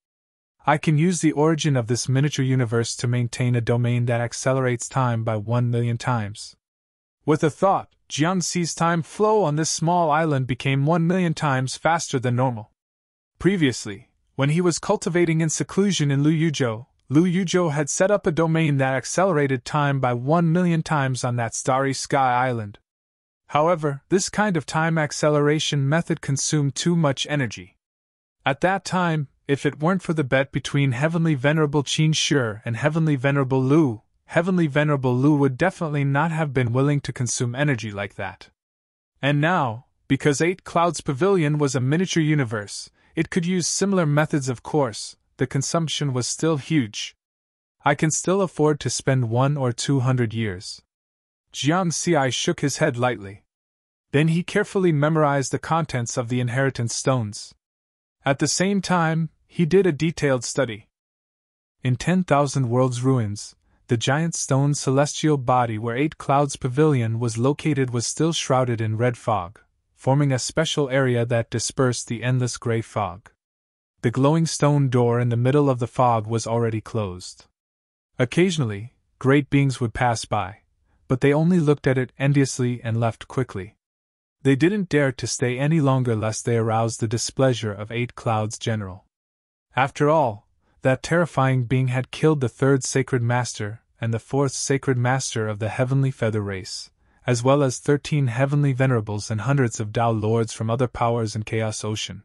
I can use the origin of this miniature universe to maintain a domain that accelerates time by 1,000,000 times. With a thought, Jiang Xi's time flow on this small island became 1,000,000 times faster than normal. Previously, when he was cultivating in seclusion in Lu Yuzhou had set up a domain that accelerated time by 1,000,000 times on that starry sky island. However, this kind of time acceleration method consumed too much energy. At that time, if it weren't for the bet between Heavenly Venerable Qin Shi and Heavenly Venerable Lu would definitely not have been willing to consume energy like that. And now, because 8 Clouds Pavilion was a miniature universe, it could use similar methods of course, the consumption was still huge. I can still afford to spend 100 or 200 years. Jiang Xi shook his head lightly. Then he carefully memorized the contents of the inheritance stones. At the same time, he did a detailed study. In 10,000 Worlds ruins, the giant stone celestial body where 8 Clouds Pavilion was located was still shrouded in red fog, forming a special area that dispersed the endless gray fog. The glowing stone door in the middle of the fog was already closed. Occasionally, great beings would pass by, but they only looked at it enviously and left quickly. They didn't dare to stay any longer lest they aroused the displeasure of 8 Clouds General. After all, that terrifying being had killed the 3rd Sacred Master and the 4th Sacred Master of the Heavenly Feather Race, as well as 13 Heavenly Venerables and hundreds of Tao Lords from other powers in Chaos Ocean.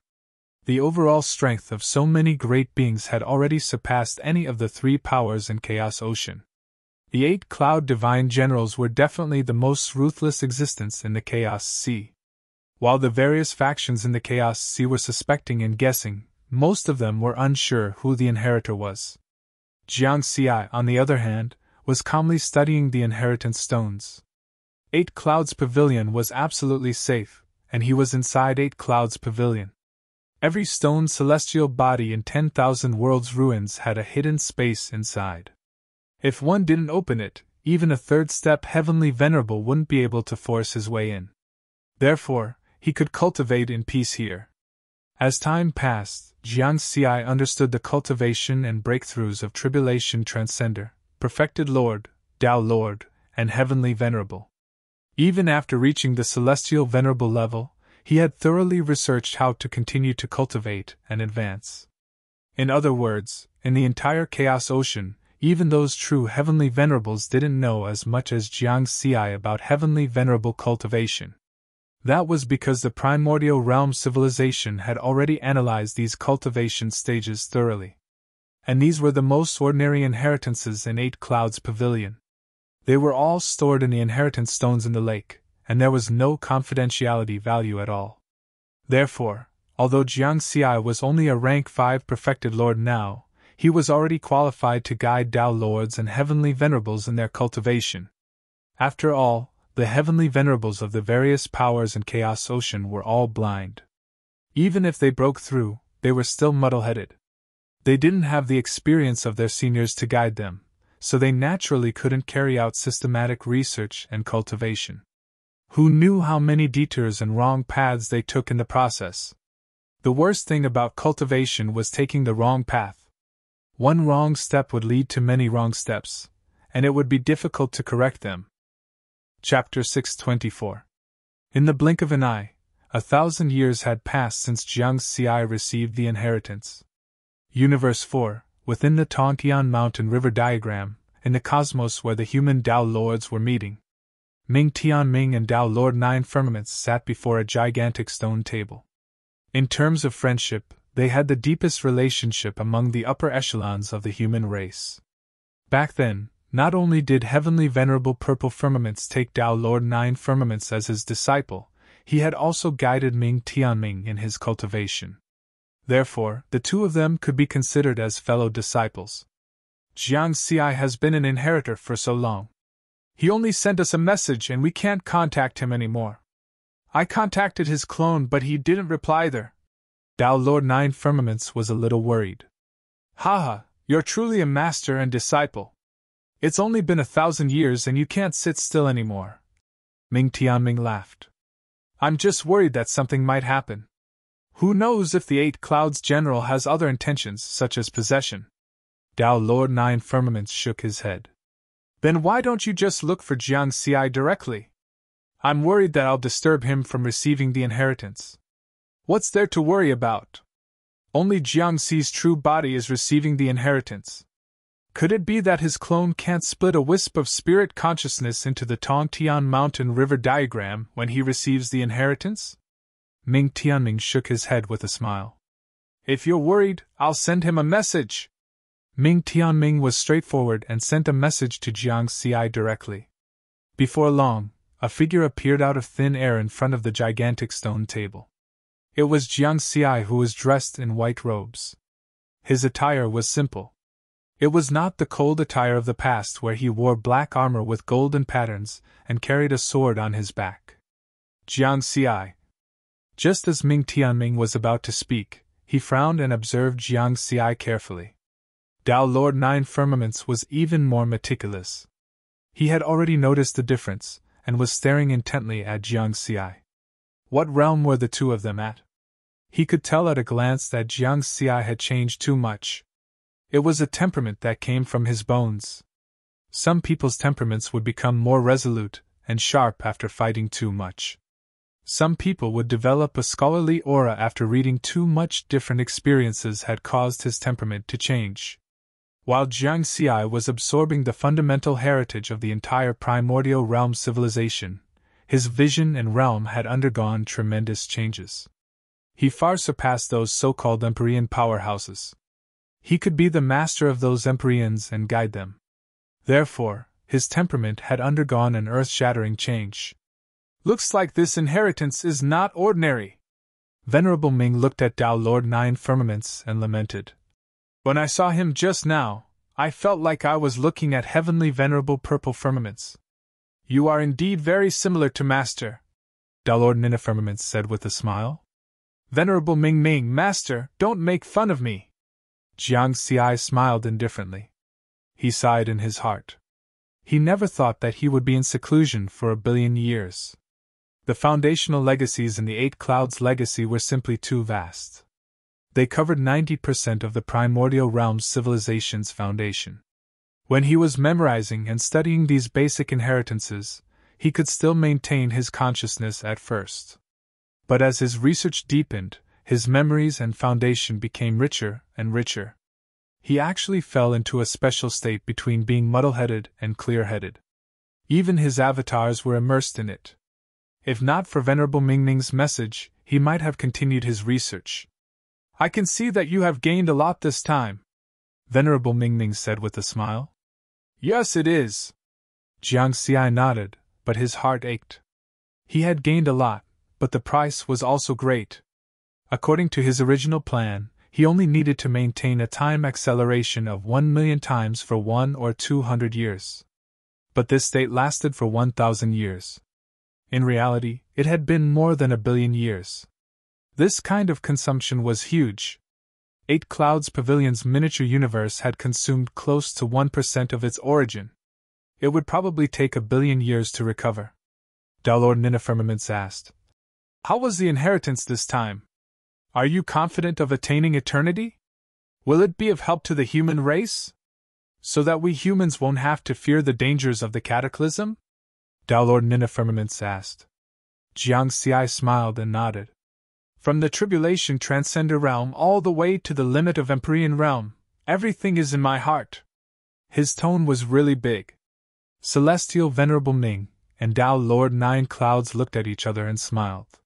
The overall strength of so many great beings had already surpassed any of the 3 powers in Chaos Ocean. The 8 Cloud Divine Generals were definitely the most ruthless existence in the Chaos Sea. While the various factions in the Chaos Sea were suspecting and guessing, most of them were unsure who the inheritor was. Jiang Xi, on the other hand, was calmly studying the inheritance stones. 8 Clouds Pavilion was absolutely safe, and he was inside 8 Clouds Pavilion. Every stone celestial body in 10,000 Worlds ruins had a hidden space inside. If one didn't open it, even a 3rd step Heavenly Venerable wouldn't be able to force his way in. Therefore, he could cultivate in peace here. As time passed, Jiang Xi understood the cultivation and breakthroughs of Tribulation Transcender, Perfected Lord, Tao Lord, and Heavenly Venerable. Even after reaching the Celestial Venerable level, he had thoroughly researched how to continue to cultivate and advance. In other words, in the entire Chaos Ocean, even those true Heavenly Venerables didn't know as much as Jiang Xi about Heavenly Venerable cultivation. That was because the primordial realm civilization had already analyzed these cultivation stages thoroughly. And these were the most ordinary inheritances in Eight Clouds Pavilion. They were all stored in the inheritance stones in the lake, and there was no confidentiality value at all. Therefore, although Jiang Xi was only a rank 5 perfected lord now, he was already qualified to guide Tao Lords and Heavenly Venerables in their cultivation. After all, the Heavenly Venerables of the various powers in Chaos Ocean were all blind. Even if they broke through, they were still muddle-headed. They didn't have the experience of their seniors to guide them, so they naturally couldn't carry out systematic research and cultivation. Who knew how many detours and wrong paths they took in the process? The worst thing about cultivation was taking the wrong path. One wrong step would lead to many wrong steps, and it would be difficult to correct them. Chapter 624. In the blink of an eye, 1,000 years had passed since Jiang Xi received the inheritance. Universe 4, within the Tongtian Mountain River diagram, in the cosmos where the human Tao Lords were meeting. Ming Tianming and Tao Lord Nine Firmaments sat before a gigantic stone table. In terms of friendship, they had the deepest relationship among the upper echelons of the human race. Back then, not only did Heavenly Venerable Purple Firmaments take Tao Lord Nine Firmaments as his disciple, he had also guided Ming Tianming in his cultivation. Therefore, the two of them could be considered as fellow disciples. Jiang Xi has been an inheritor for so long. He only sent us a message and we can't contact him anymore. I contacted his clone but he didn't reply either. Tao Lord Nine Firmaments was a little worried. Haha, you're truly a master and disciple. It's only been 1,000 years and you can't sit still anymore. Ming Tianming laughed. I'm just worried that something might happen. Who knows if the Eight Clouds General has other intentions, such as possession? Tao Lord Nine Firmaments shook his head. Then why don't you just look for Jiang Xi directly? I'm worried that I'll disturb him from receiving the inheritance. What's there to worry about? Only Jiang Xi's true body is receiving the inheritance. Could it be that his clone can't split a wisp of spirit consciousness into the Tongtian Mountain River diagram when he receives the inheritance? Ming Tianming shook his head with a smile. If you're worried, I'll send him a message. Ming Tianming was straightforward and sent a message to Jiang Xi directly. Before long, a figure appeared out of thin air in front of the gigantic stone table. It was Jiang Xi who was dressed in white robes. His attire was simple. It was not the cold attire of the past where he wore black armor with golden patterns and carried a sword on his back. Jiang Xi. Just as Ming Tianming was about to speak, he frowned and observed Jiang Xi carefully. Tao Lord Nine Firmaments was even more meticulous. He had already noticed the difference, and was staring intently at Jiang Xi. What realm were the two of them at? He could tell at a glance that Jiang Xi had changed too much. It was a temperament that came from his bones. Some people's temperaments would become more resolute and sharp after fighting too much. Some people would develop a scholarly aura after reading too much. Different experiences had caused his temperament to change. While Jiang Xi was absorbing the fundamental heritage of the entire primordial realm civilization, his vision and realm had undergone tremendous changes. He far surpassed those so-called Empyrean powerhouses. He could be the master of those Empyreans and guide them. Therefore, his temperament had undergone an earth-shattering change. Looks like this inheritance is not ordinary. Venerable Ming looked at Tao Lord Nine Firmaments and lamented. When I saw him just now, I felt like I was looking at Heavenly Venerable Purple Firmaments. You are indeed very similar to Master, Tao Lord Nina Firmaments said with a smile. Venerable Ming, Master, don't make fun of me. Jiang Xi smiled indifferently. He sighed in his heart. He never thought that he would be in seclusion for 1 billion years. The foundational legacies in the Eight Clouds legacy were simply too vast. They covered 90% of the primordial realm's civilization's foundation. When he was memorizing and studying these basic inheritances, he could still maintain his consciousness at first. But as his research deepened, his memories and foundation became richer and richer. He actually fell into a special state between being muddle-headed and clear-headed. Even his avatars were immersed in it. If not for Venerable Mingning's message, he might have continued his research. "I can see that you have gained a lot this time," Venerable Mingning said with a smile. "Yes, it is." Jiang Xiai nodded, but his heart ached. He had gained a lot, but the price was also great. According to his original plan, he only needed to maintain a time acceleration of 1,000,000 times for 1 or 200 years. But this state lasted for 1,000 years. In reality, it had been more than 1,000,000,000 years. This kind of consumption was huge. 8 Clouds Pavilion's miniature universe had consumed close to 1% of its origin. It would probably take 1,000,000,000 years to recover. Dalord Ninafirmaments asked, "How was the inheritance this time? Are you confident of attaining eternity? Will it be of help to the human race? So that we humans won't have to fear the dangers of the cataclysm?" Dalord Ninafirmaments asked. Jiang Xiai smiled and nodded. "From the tribulation transcender realm all the way to the limit of Empyrean realm, everything is in my heart." His tone was really big. Celestial Venerable Ming and Tao Lord Nine Clouds looked at each other and smiled.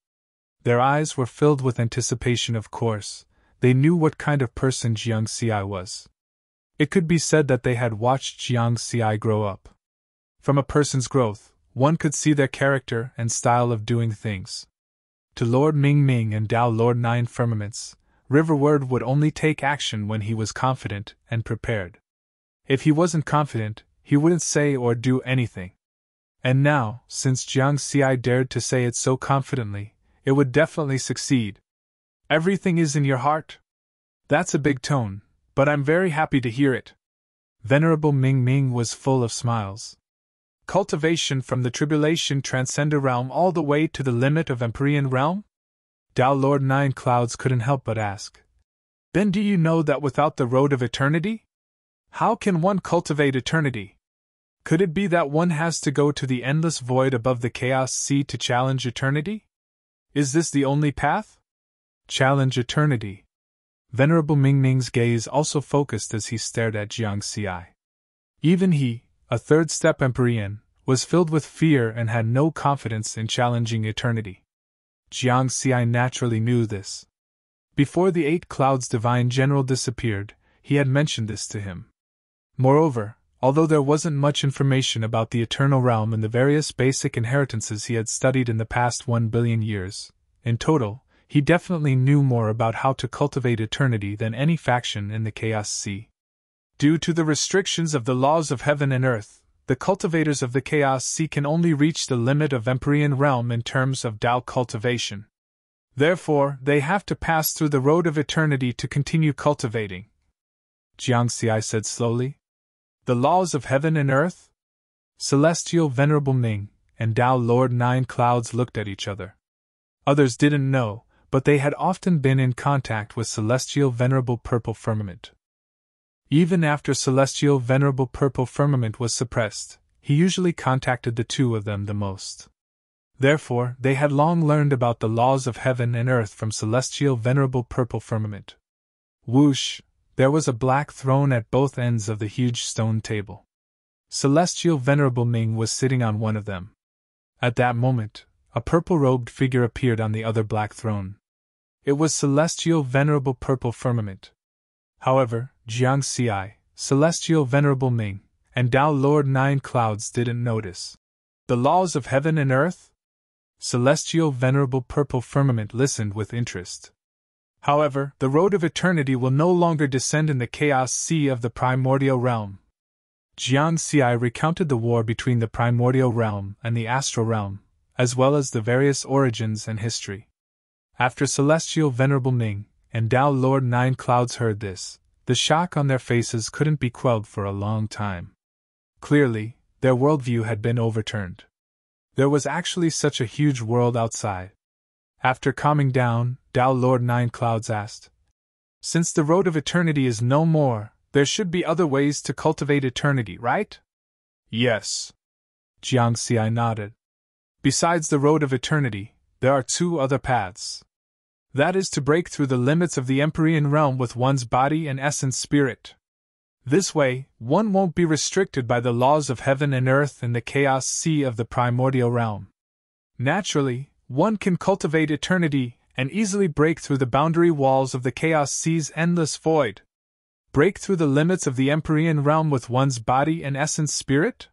Their eyes were filled with anticipation, of course. They knew what kind of person Jiang Xiai was. It could be said that they had watched Jiang Xiai grow up. From a person's growth, one could see their character and style of doing things. To Lord Ming Ming and Tao Lord Nine Firmaments, Riverward would only take action when he was confident and prepared. If he wasn't confident, he wouldn't say or do anything. And now, since Jiang Xiai dared to say it so confidently, it would definitely succeed. "Everything is in your heart?" That's a big tone, but I'm very happy to hear it. Venerable Ming Ming was full of smiles. "Cultivation from the tribulation transcender realm all the way to the limit of Empyrean realm?" Tao Lord Nine Clouds couldn't help but ask. "Then do you know that without the road of eternity? How can one cultivate eternity? Could it be that one has to go to the endless void above the chaos sea to challenge eternity? Is this the only path? Challenge eternity." Venerable Ming Ming's gaze also focused as he stared at Jiang Xiai. Even he, a third-step Empyrean, was filled with fear and had no confidence in challenging eternity. Jiang Xiai naturally knew this. Before the 8 Clouds Divine General disappeared, he had mentioned this to him. Moreover, although there wasn't much information about the eternal realm and the various basic inheritances he had studied in the past 1,000,000,000 years, in total, he definitely knew more about how to cultivate eternity than any faction in the Chaos Sea. Due to the restrictions of the laws of heaven and earth, the cultivators of the Chaos Sea can only reach the limit of Empyrean realm in terms of Tao cultivation. Therefore, they have to pass through the road of eternity to continue cultivating. Jiang Xiai said slowly. "The laws of heaven and earth?" Celestial Venerable Ming and Tao Lord Nine Clouds looked at each other. Others didn't know, but they had often been in contact with Celestial Venerable Purple Firmament. Even after Celestial Venerable Purple Firmament was suppressed, he usually contacted the two of them the most. Therefore, they had long learned about the laws of heaven and earth from Celestial Venerable Purple Firmament. Whoosh! There was a black throne at both ends of the huge stone table. Celestial Venerable Ming was sitting on one of them. At that moment, a purple-robed figure appeared on the other black throne. It was Celestial Venerable Purple Firmament. However, Jiang Xiai, Celestial Venerable Ming, and Tao Lord Nine Clouds didn't notice. "The laws of heaven and earth?" Celestial Venerable Purple Firmament listened with interest. "However, the road of eternity will no longer descend in the chaos sea of the primordial realm." Jiang Xiai recounted the war between the primordial realm and the astral realm, as well as the various origins and history. After Celestial Venerable Ming and Tao Lord Nine Clouds heard this, the shock on their faces couldn't be quelled for a long time. Clearly, their worldview had been overturned. There was actually such a huge world outside. After calming down, Tao Lord Nine Clouds asked, Since the road of eternity is no more, there should be other ways to cultivate eternity, right? Yes. Jiang Xi nodded. Besides the road of eternity, there are two other paths. That is to break through the limits of the Empyrean realm with one's body and essence spirit. This way, one won't be restricted by the laws of heaven and earth and the chaos sea of the primordial realm. Naturally, one can cultivate eternity and easily break through the boundary walls of the chaos sea's endless void. Break through the limits of the Empyrean realm with one's body and essence spirit?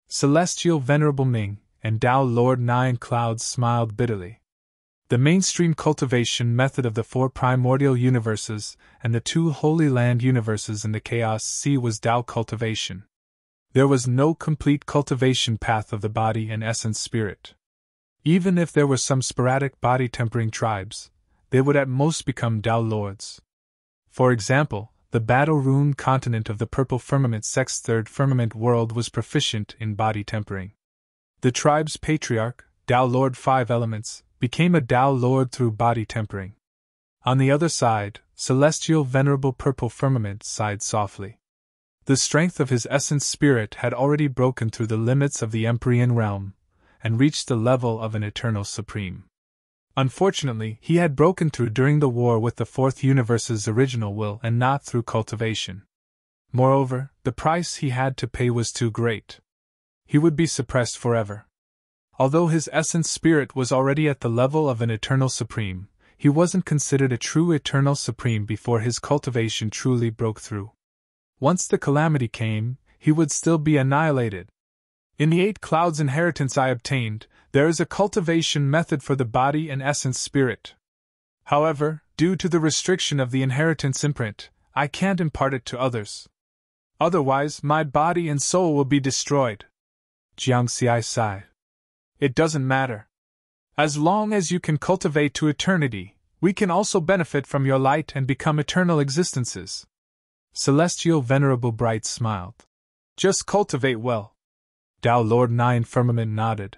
Celestial Venerable Ming and Tao Lord Nine Clouds smiled bitterly. The mainstream cultivation method of the four primordial universes and the two Holy Land universes in the Chaos Sea was Tao cultivation. There was no complete cultivation path of the body and essence spirit. Even if there were some sporadic body-tempering tribes, they would at most become Tao Lords. For example, the battle-ruined continent of the Purple Firmament Sect's third firmament world was proficient in body tempering. The tribe's patriarch, Tao Lord Five Elements, became a Tao Lord through body tempering. On the other side, Celestial Venerable Purple Firmament sighed softly. The strength of his essence spirit had already broken through the limits of the Empyrean realm, and reached the level of an Eternal Supreme. Unfortunately, he had broken through during the war with the Fourth Universe's original will and not through cultivation. Moreover, the price he had to pay was too great. He would be suppressed forever. Although his essence spirit was already at the level of an Eternal Supreme, he wasn't considered a true Eternal Supreme before his cultivation truly broke through. Once the calamity came, he would still be annihilated. In the 8 Clouds inheritance I obtained, there is a cultivation method for the body and essence spirit. However, due to the restriction of the inheritance imprint, I can't impart it to others. Otherwise, my body and soul will be destroyed. Jiang Xi sighed. It doesn't matter. As long as you can cultivate to eternity, we can also benefit from your light and become eternal existences. Celestial Venerable Bright smiled. Just cultivate well. Tao Lord Nine Firmament nodded.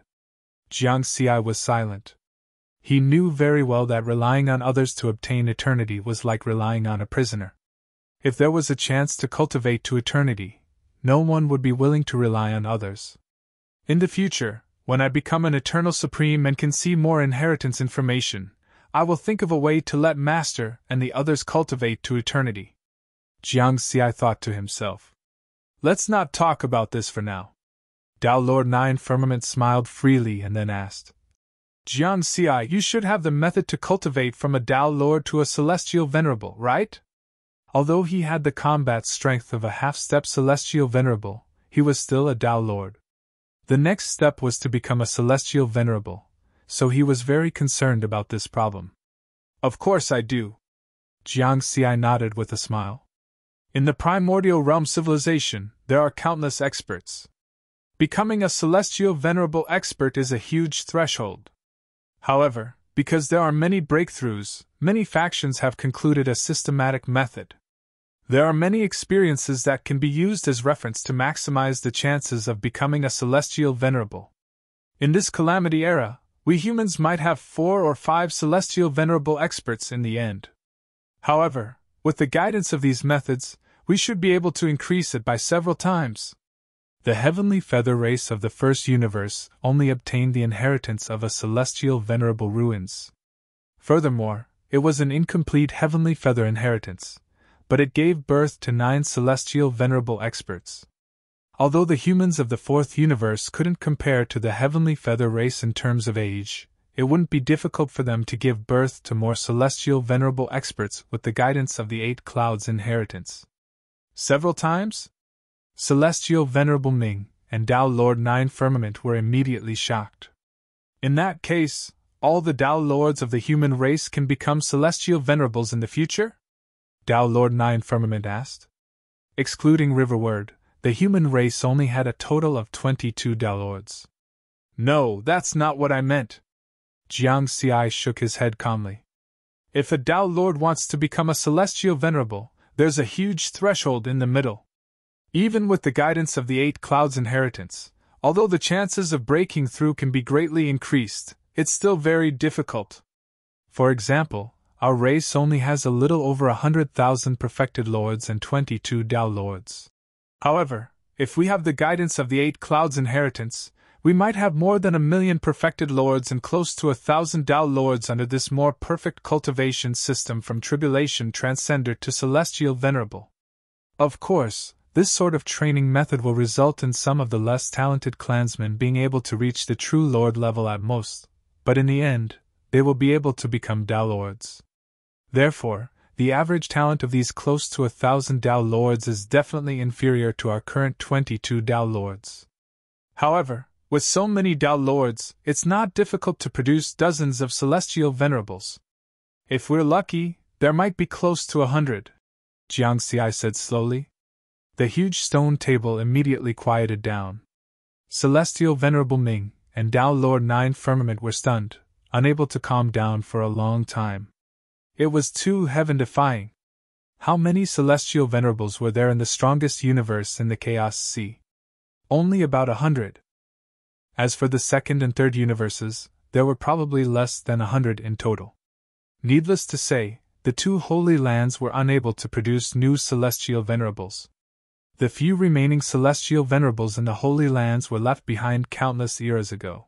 Jiang Xi was silent. He knew very well that relying on others to obtain eternity was like relying on a prisoner. If there was a chance to cultivate to eternity, no one would be willing to rely on others. In the future, when I become an Eternal Supreme and can see more inheritance information, I will think of a way to let Master and the others cultivate to eternity. Jiang Xi thought to himself. Let's not talk about this for now. Tao Lord Nine Firmament smiled freely and then asked, Jiang Xi, you should have the method to cultivate from a Tao Lord to a Celestial Venerable, right? Although he had the combat strength of a half-step Celestial Venerable, he was still a Tao Lord. The next step was to become a Celestial Venerable, so he was very concerned about this problem. Of course I do. Jiang Xi nodded with a smile. In the primordial realm civilization, there are countless experts. Becoming a Celestial Venerable expert is a huge threshold. However, because there are many breakthroughs, many factions have concluded a systematic method. There are many experiences that can be used as reference to maximize the chances of becoming a Celestial Venerable. In this calamity era, we humans might have 4 or 5 Celestial Venerable experts in the end. However, with the guidance of these methods, we should be able to increase it by several times. The heavenly feather race of the first universe only obtained the inheritance of a Celestial Venerable ruins. Furthermore, it was an incomplete heavenly feather inheritance, but it gave birth to 9 Celestial Venerable experts. Although the humans of the fourth universe couldn't compare to the heavenly feather race in terms of age, it wouldn't be difficult for them to give birth to more Celestial Venerable experts with the guidance of the 8 Clouds inheritance. Several times? Celestial Venerable Ming and Tao Lord Nine Firmament were immediately shocked. In that case, all the Tao Lords of the human race can become Celestial Venerables in the future? Tao Lord Nine Firmament asked. Excluding Riverward, the human race only had a total of 22 Tao Lords. No, that's not what I meant. Jiang Xi shook his head calmly. If a Tao Lord wants to become a Celestial Venerable, there's a huge threshold in the middle. Even with the guidance of the 8 Clouds inheritance, although the chances of breaking through can be greatly increased, it's still very difficult. For example, Our race only has a little over 100,000 perfected lords and 22 Tao lords. However, if we have the guidance of the 8 clouds inheritance, we might have more than 1,000,000 perfected lords and close to 1,000 Tao lords under this more perfect cultivation system from Tribulation Transcender to Celestial Venerable. Of course, this sort of training method will result in some of the less talented clansmen being able to reach the true lord level at most, but in the end, they will be able to become Tao lords. Therefore, the average talent of these close to 1,000 Tao lords is definitely inferior to our current 22 Tao lords. However, with so many Tao lords, it's not difficult to produce dozens of celestial venerables. If we're lucky, there might be close to 100, Jiang Xi said slowly. The huge stone table immediately quieted down. Celestial Venerable Ming and Tao Lord 9 Firmament were stunned, unable to calm down for a long time. It was too heaven-defying. How many celestial venerables were there in the strongest universe in the Chaos Sea? Only about 100. As for the second and third universes, there were probably less than 100 in total. Needless to say, the 2 holy lands were unable to produce new celestial venerables. The few remaining celestial venerables in the holy lands were left behind countless eras ago.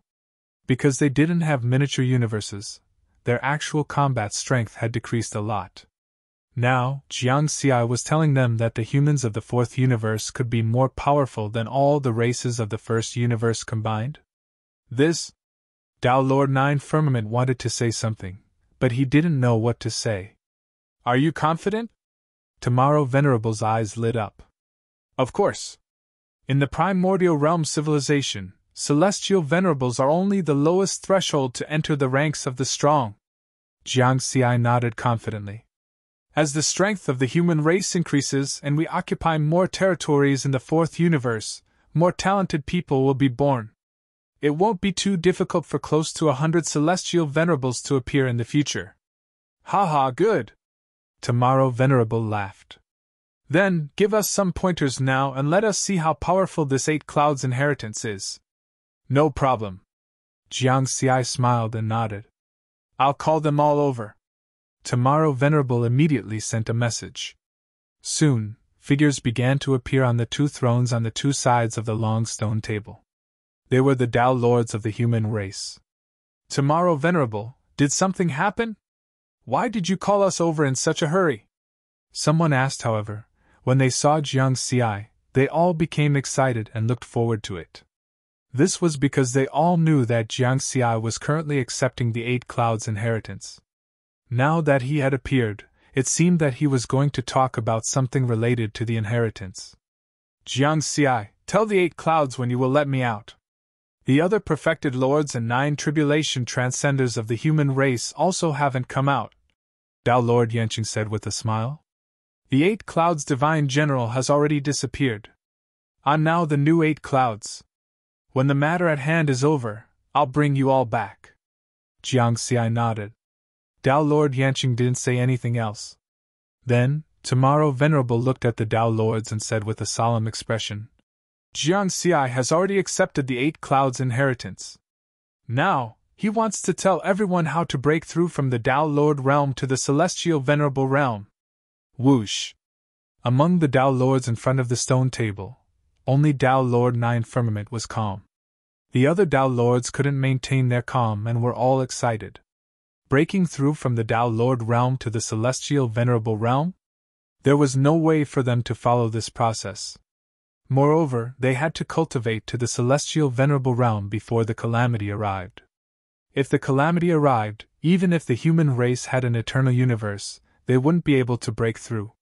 Because they didn't have miniature universes, their actual combat strength had decreased a lot. Now, Jiang Xi was telling them that the humans of the 4th universe could be more powerful than all the races of the 1st universe combined. This? Tao Lord 9 Firmament wanted to say something, but he didn't know what to say. Are you confident? Tomorrow Venerable's eyes lit up. Of course. In the primordial realm civilization, celestial venerables are only the lowest threshold to enter the ranks of the strong. Jiang Xi nodded confidently. As the strength of the human race increases and we occupy more territories in the 4th universe, more talented people will be born. It won't be too difficult for close to 100 celestial venerables to appear in the future. Ha, good. Tomorrow Venerable laughed. Then, give us some pointers now and let us see how powerful this 8 clouds inheritance is. No problem. Jiang Xi smiled and nodded. I'll call them all over. Tomorrow Venerable immediately sent a message. Soon, figures began to appear on the 2 thrones on the 2 sides of the long stone table. They were the Tao lords of the human race. Tomorrow Venerable, did something happen? Why did you call us over in such a hurry? Someone asked, however. When they saw Jiang Xi, they all became excited and looked forward to it. This was because they all knew that Jiang Xi was currently accepting the 8 clouds inheritance. Now that he had appeared, it seemed that he was going to talk about something related to the inheritance. Jiang Xi, tell the 8 clouds when you will let me out. The other perfected lords and 9 tribulation transcenders of the human race also haven't come out, Tao Lord Yanqing said with a smile. The 8 clouds divine general has already disappeared. I'm now the new 8 clouds. When the matter at hand is over, I'll bring you all back. Jiang Xi nodded. Tao Lord Yanqing didn't say anything else. Then, Tomorrow Venerable looked at the Tao lords and said with a solemn expression, Jiang Xi has already accepted the 8 clouds inheritance. Now, he wants to tell everyone how to break through from the Tao Lord realm to the Celestial Venerable realm. Whoosh! Among the Tao lords in front of the stone table, only Tao Lord 9 Firmament was calm. The other Tao lords couldn't maintain their calm and were all excited. Breaking through from the Tao Lord realm to the Celestial Venerable realm? There was no way for them to follow this process. Moreover, they had to cultivate to the Celestial Venerable realm before the calamity arrived. If the calamity arrived, even if the human race had an eternal universe, they wouldn't be able to break through.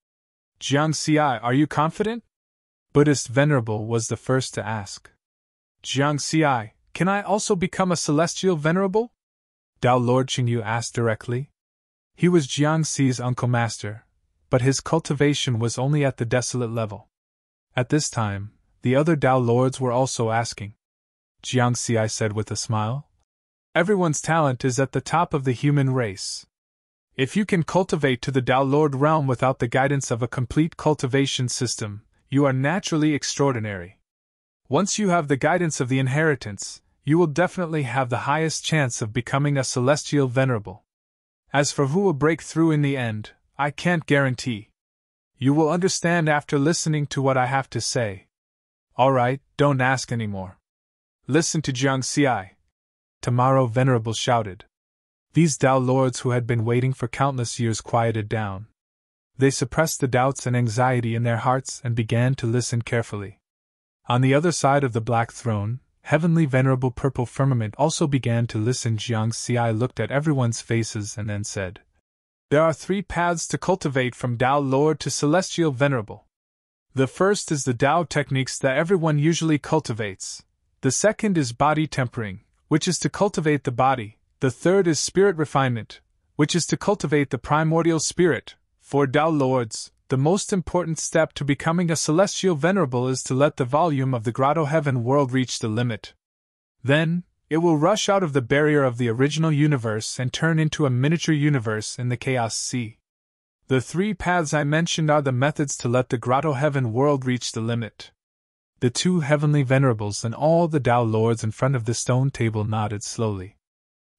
Jiang Xi, are you confident? Buddhist Venerable was the first to ask. Jiang Xi, can I also become a Celestial Venerable? Tao Lord Qingyu asked directly. He was Jiang Xi's uncle master, but his cultivation was only at the desolate level. At this time, the other Tao lords were also asking. Jiang Xi said with a smile. Everyone's talent is at the top of the human race. If you can cultivate to the Tao Lord realm without the guidance of a complete cultivation system, you are naturally extraordinary. Once you have the guidance of the inheritance, you will definitely have the highest chance of becoming a Celestial Venerable. As for who will break through in the end, I can't guarantee. You will understand after listening to what I have to say. Alright, don't ask anymore. Listen to Jiang Xi. Tomorrow Venerable shouted. These Tao lords who had been waiting for countless years quieted down. They suppressed the doubts and anxiety in their hearts and began to listen carefully. On the other side of the black throne, Heavenly Venerable Purple Firmament also began to listen. Jiang Xi looked at everyone's faces and then said, There are 3 paths to cultivate from Tao Lord to Celestial Venerable. The first is the Tao techniques that everyone usually cultivates. The second is body tempering, which is to cultivate the body. The third is spirit refinement, which is to cultivate the primordial spirit. For Tao Lords, the most important step to becoming a Celestial Venerable is to let the volume of the Grotto Heaven world reach the limit. Then, it will rush out of the barrier of the original universe and turn into a miniature universe in the Chaos Sea. The 3 paths I mentioned are the methods to let the Grotto Heaven world reach the limit. The 2 Heavenly Venerables and all the Tao Lords in front of the stone table nodded slowly.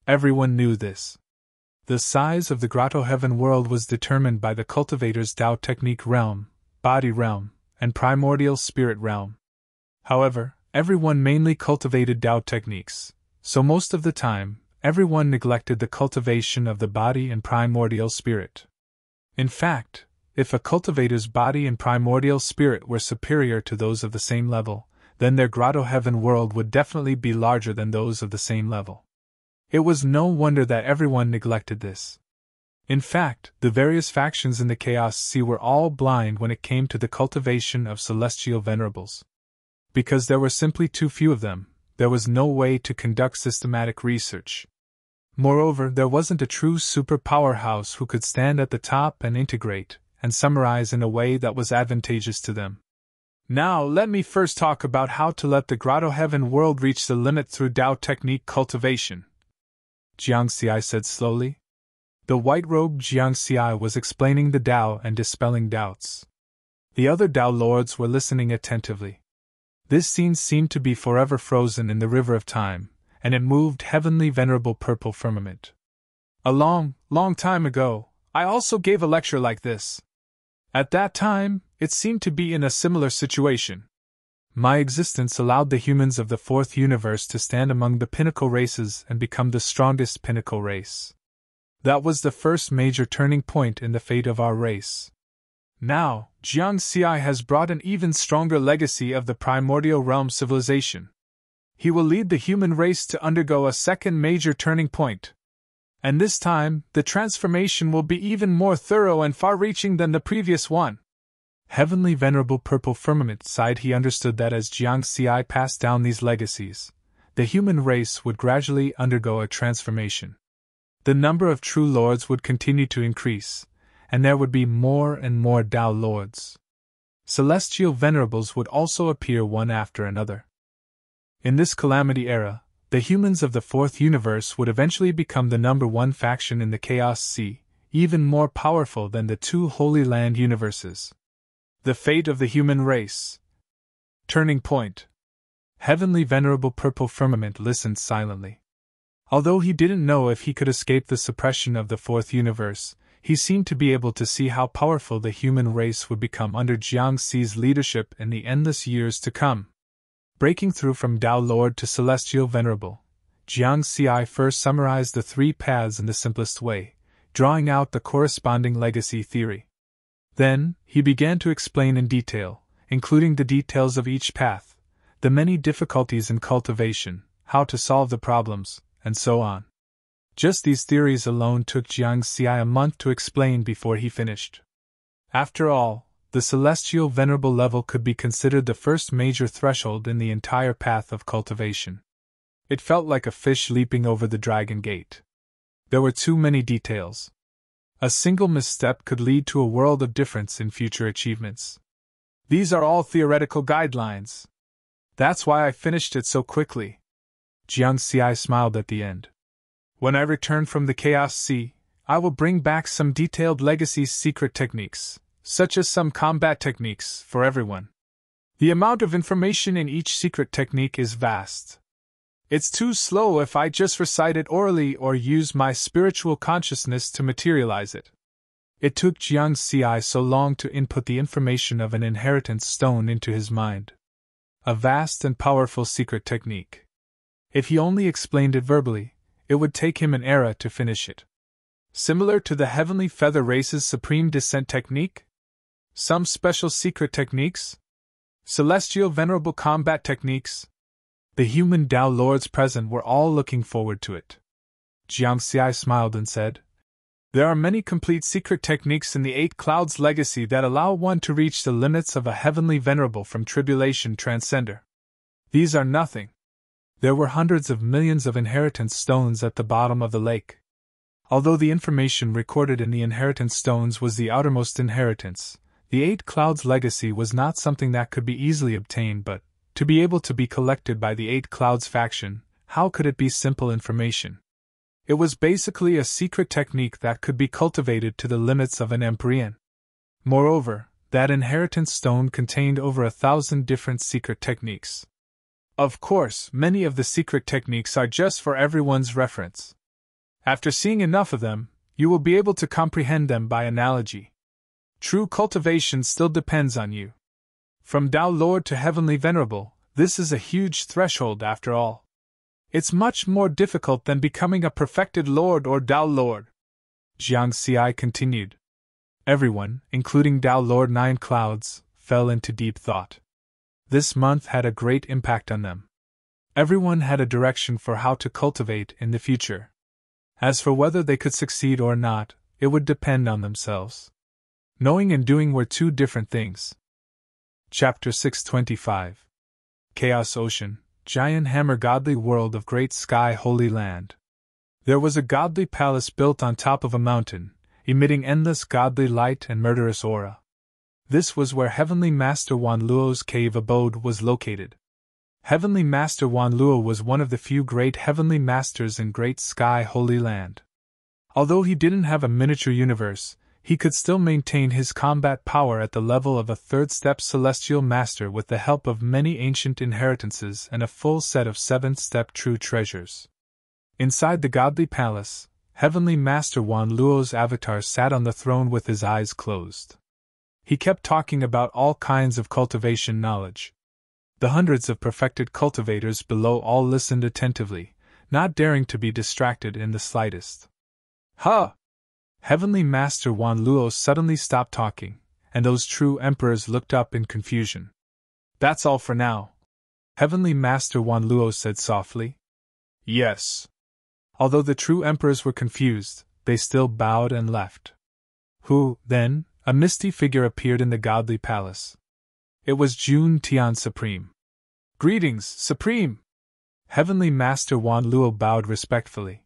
Everyone knew this. The size of the Grotto Heaven world was determined by the cultivator's Tao technique realm, body realm, and primordial spirit realm. However, everyone mainly cultivated Tao techniques, so most of the time, everyone neglected the cultivation of the body and primordial spirit. In fact, if a cultivator's body and primordial spirit were superior to those of the same level, then their Grotto Heaven world would definitely be larger than those of the same level. It was no wonder that everyone neglected this. In fact, the various factions in the Chaos Sea were all blind when it came to the cultivation of Celestial Venerables. Because there were simply too few of them, there was no way to conduct systematic research. Moreover, there wasn't a true super powerhouse who could stand at the top and integrate and summarize in a way that was advantageous to them. Now, let me first talk about how to let the Grotto Heaven world reach the limit through Tao technique cultivation. Jiang Xi said slowly. The white-robed Jiang Xi was explaining the Tao and dispelling doubts. The other Tao lords were listening attentively. This scene seemed to be forever frozen in the river of time, and it moved Heavenly Venerable Purple Firmament. A long, long time ago, I also gave a lecture like this. At that time, it seemed to be in a similar situation. My existence allowed the humans of the 4th universe to stand among the pinnacle races and become the strongest pinnacle race. That was the first major turning point in the fate of our race. Now, Jiang Xi has brought an even stronger legacy of the primordial realm civilization. He will lead the human race to undergo a second major turning point. And this time, the transformation will be even more thorough and far-reaching than the previous one. Heavenly Venerable Purple Firmament sighed. He understood that as Jiang Xi passed down these legacies, the human race would gradually undergo a transformation. The number of true lords would continue to increase, and there would be more and more Tao lords. Celestial Venerables would also appear one after another. In this calamity era, the humans of the 4th universe would eventually become the number 1 faction in the Chaos Sea, even more powerful than the 2 Holy Land universes. The fate of the human race. Turning point. Heavenly Venerable Purple Firmament listened silently. Although he didn't know if he could escape the suppression of the 4th universe, he seemed to be able to see how powerful the human race would become under Jiang Xi's leadership in the endless years to come. Breaking through from Tao Lord to Celestial Venerable, Jiang Xi first summarized the 3 paths in the simplest way, drawing out the corresponding legacy theory. Then, he began to explain in detail, including the details of each path, the many difficulties in cultivation, how to solve the problems, and so on. Just these theories alone took Jiang Xi a month to explain before he finished. After all, the Celestial Venerable level could be considered the first major threshold in the entire path of cultivation. It felt like a fish leaping over the Dragon Gate. There were too many details. A single misstep could lead to a world of difference in future achievements. These are all theoretical guidelines. That's why I finished it so quickly. Jiang Xi smiled at the end. When I return from the Chaos Sea, I will bring back some detailed legacy secret techniques, such as some combat techniques, for everyone. The amount of information in each secret technique is vast. It's too slow if I just recite it orally or use my spiritual consciousness to materialize it. It took Jiang Xi so long to input the information of an inheritance stone into his mind. A vast and powerful secret technique. If he only explained it verbally, it would take him an era to finish it. Similar to the Heavenly Feather Race's Supreme Descent technique? Some special secret techniques? Celestial Venerable Combat techniques? The human Tao Lords present were all looking forward to it. Jiang Xi smiled and said, "There are many complete secret techniques in the Eight Clouds legacy that allow one to reach the limits of a heavenly venerable from tribulation transcender. These are nothing. There were hundreds of millions of inheritance stones at the bottom of the lake. Although the information recorded in the inheritance stones was the outermost inheritance, the Eight Clouds legacy was not something that could be easily obtained, but, to be able to be collected by the Eight Clouds faction, how could it be simple information? It was basically a secret technique that could be cultivated to the limits of an Empyrean. Moreover, that inheritance stone contained over 1,000 different secret techniques. Of course, many of the secret techniques are just for everyone's reference. After seeing enough of them, you will be able to comprehend them by analogy. True cultivation still depends on you. From Tao Lord to Heavenly Venerable, this is a huge threshold after all. It's much more difficult than becoming a perfected Lord or Tao Lord." Jiang Xi continued. Everyone, including Tao Lord Nine Clouds, fell into deep thought. This month had a great impact on them. Everyone had a direction for how to cultivate in the future. As for whether they could succeed or not, it would depend on themselves. Knowing and doing were two different things. Chapter 625. Chaos Ocean, Giant Hammer Godly World of Great Sky Holy Land. There was a godly palace built on top of a mountain, emitting endless godly light and murderous aura. This was where Heavenly Master Wan Luo's cave abode was located. Heavenly Master Wan Luo was one of the few great Heavenly Masters in Great Sky Holy Land. Although he didn't have a miniature universe, he could still maintain his combat power at the level of a third-step celestial master with the help of many ancient inheritances and a full set of seventh-step true treasures. Inside the godly palace, Heavenly Master Wan Luo's avatar sat on the throne with his eyes closed. He kept talking about all kinds of cultivation knowledge. The hundreds of perfected cultivators below all listened attentively, not daring to be distracted in the slightest. "Huh!" Heavenly Master Wan Luo suddenly stopped talking, and those true emperors looked up in confusion. "That's all for now," Heavenly Master Wan Luo said softly. "Yes." Although the true emperors were confused, they still bowed and left. Then, a misty figure appeared in the godly palace. It was Jun Tian Supreme. "Greetings, Supreme!" Heavenly Master Wan Luo bowed respectfully.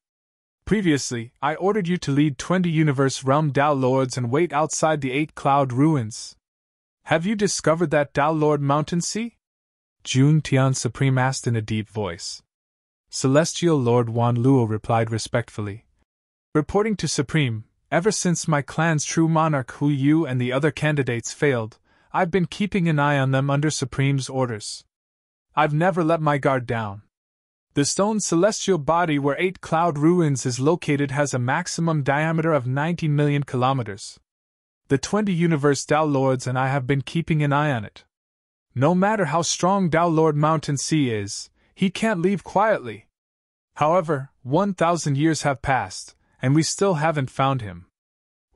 "Previously, I ordered you to lead 20 Universe Realm Tao Lords and wait outside the 8 Cloud Ruins. Have you discovered that Tao Lord Mountain Sea?" Jun Tian Supreme asked in a deep voice. Celestial Lord Wan Luo replied respectfully. "Reporting to Supreme, ever since my clan's true monarch Hu Yu and the other candidates failed, I've been keeping an eye on them under Supreme's orders. I've never let my guard down. The stone celestial body where 8 Cloud Ruins is located has a maximum diameter of 90 million kilometers. The 20 Universe Tao Lords and I have been keeping an eye on it. No matter how strong Tao Lord Mountain Sea is, he can't leave quietly. However, 1,000 years have passed, and we still haven't found him.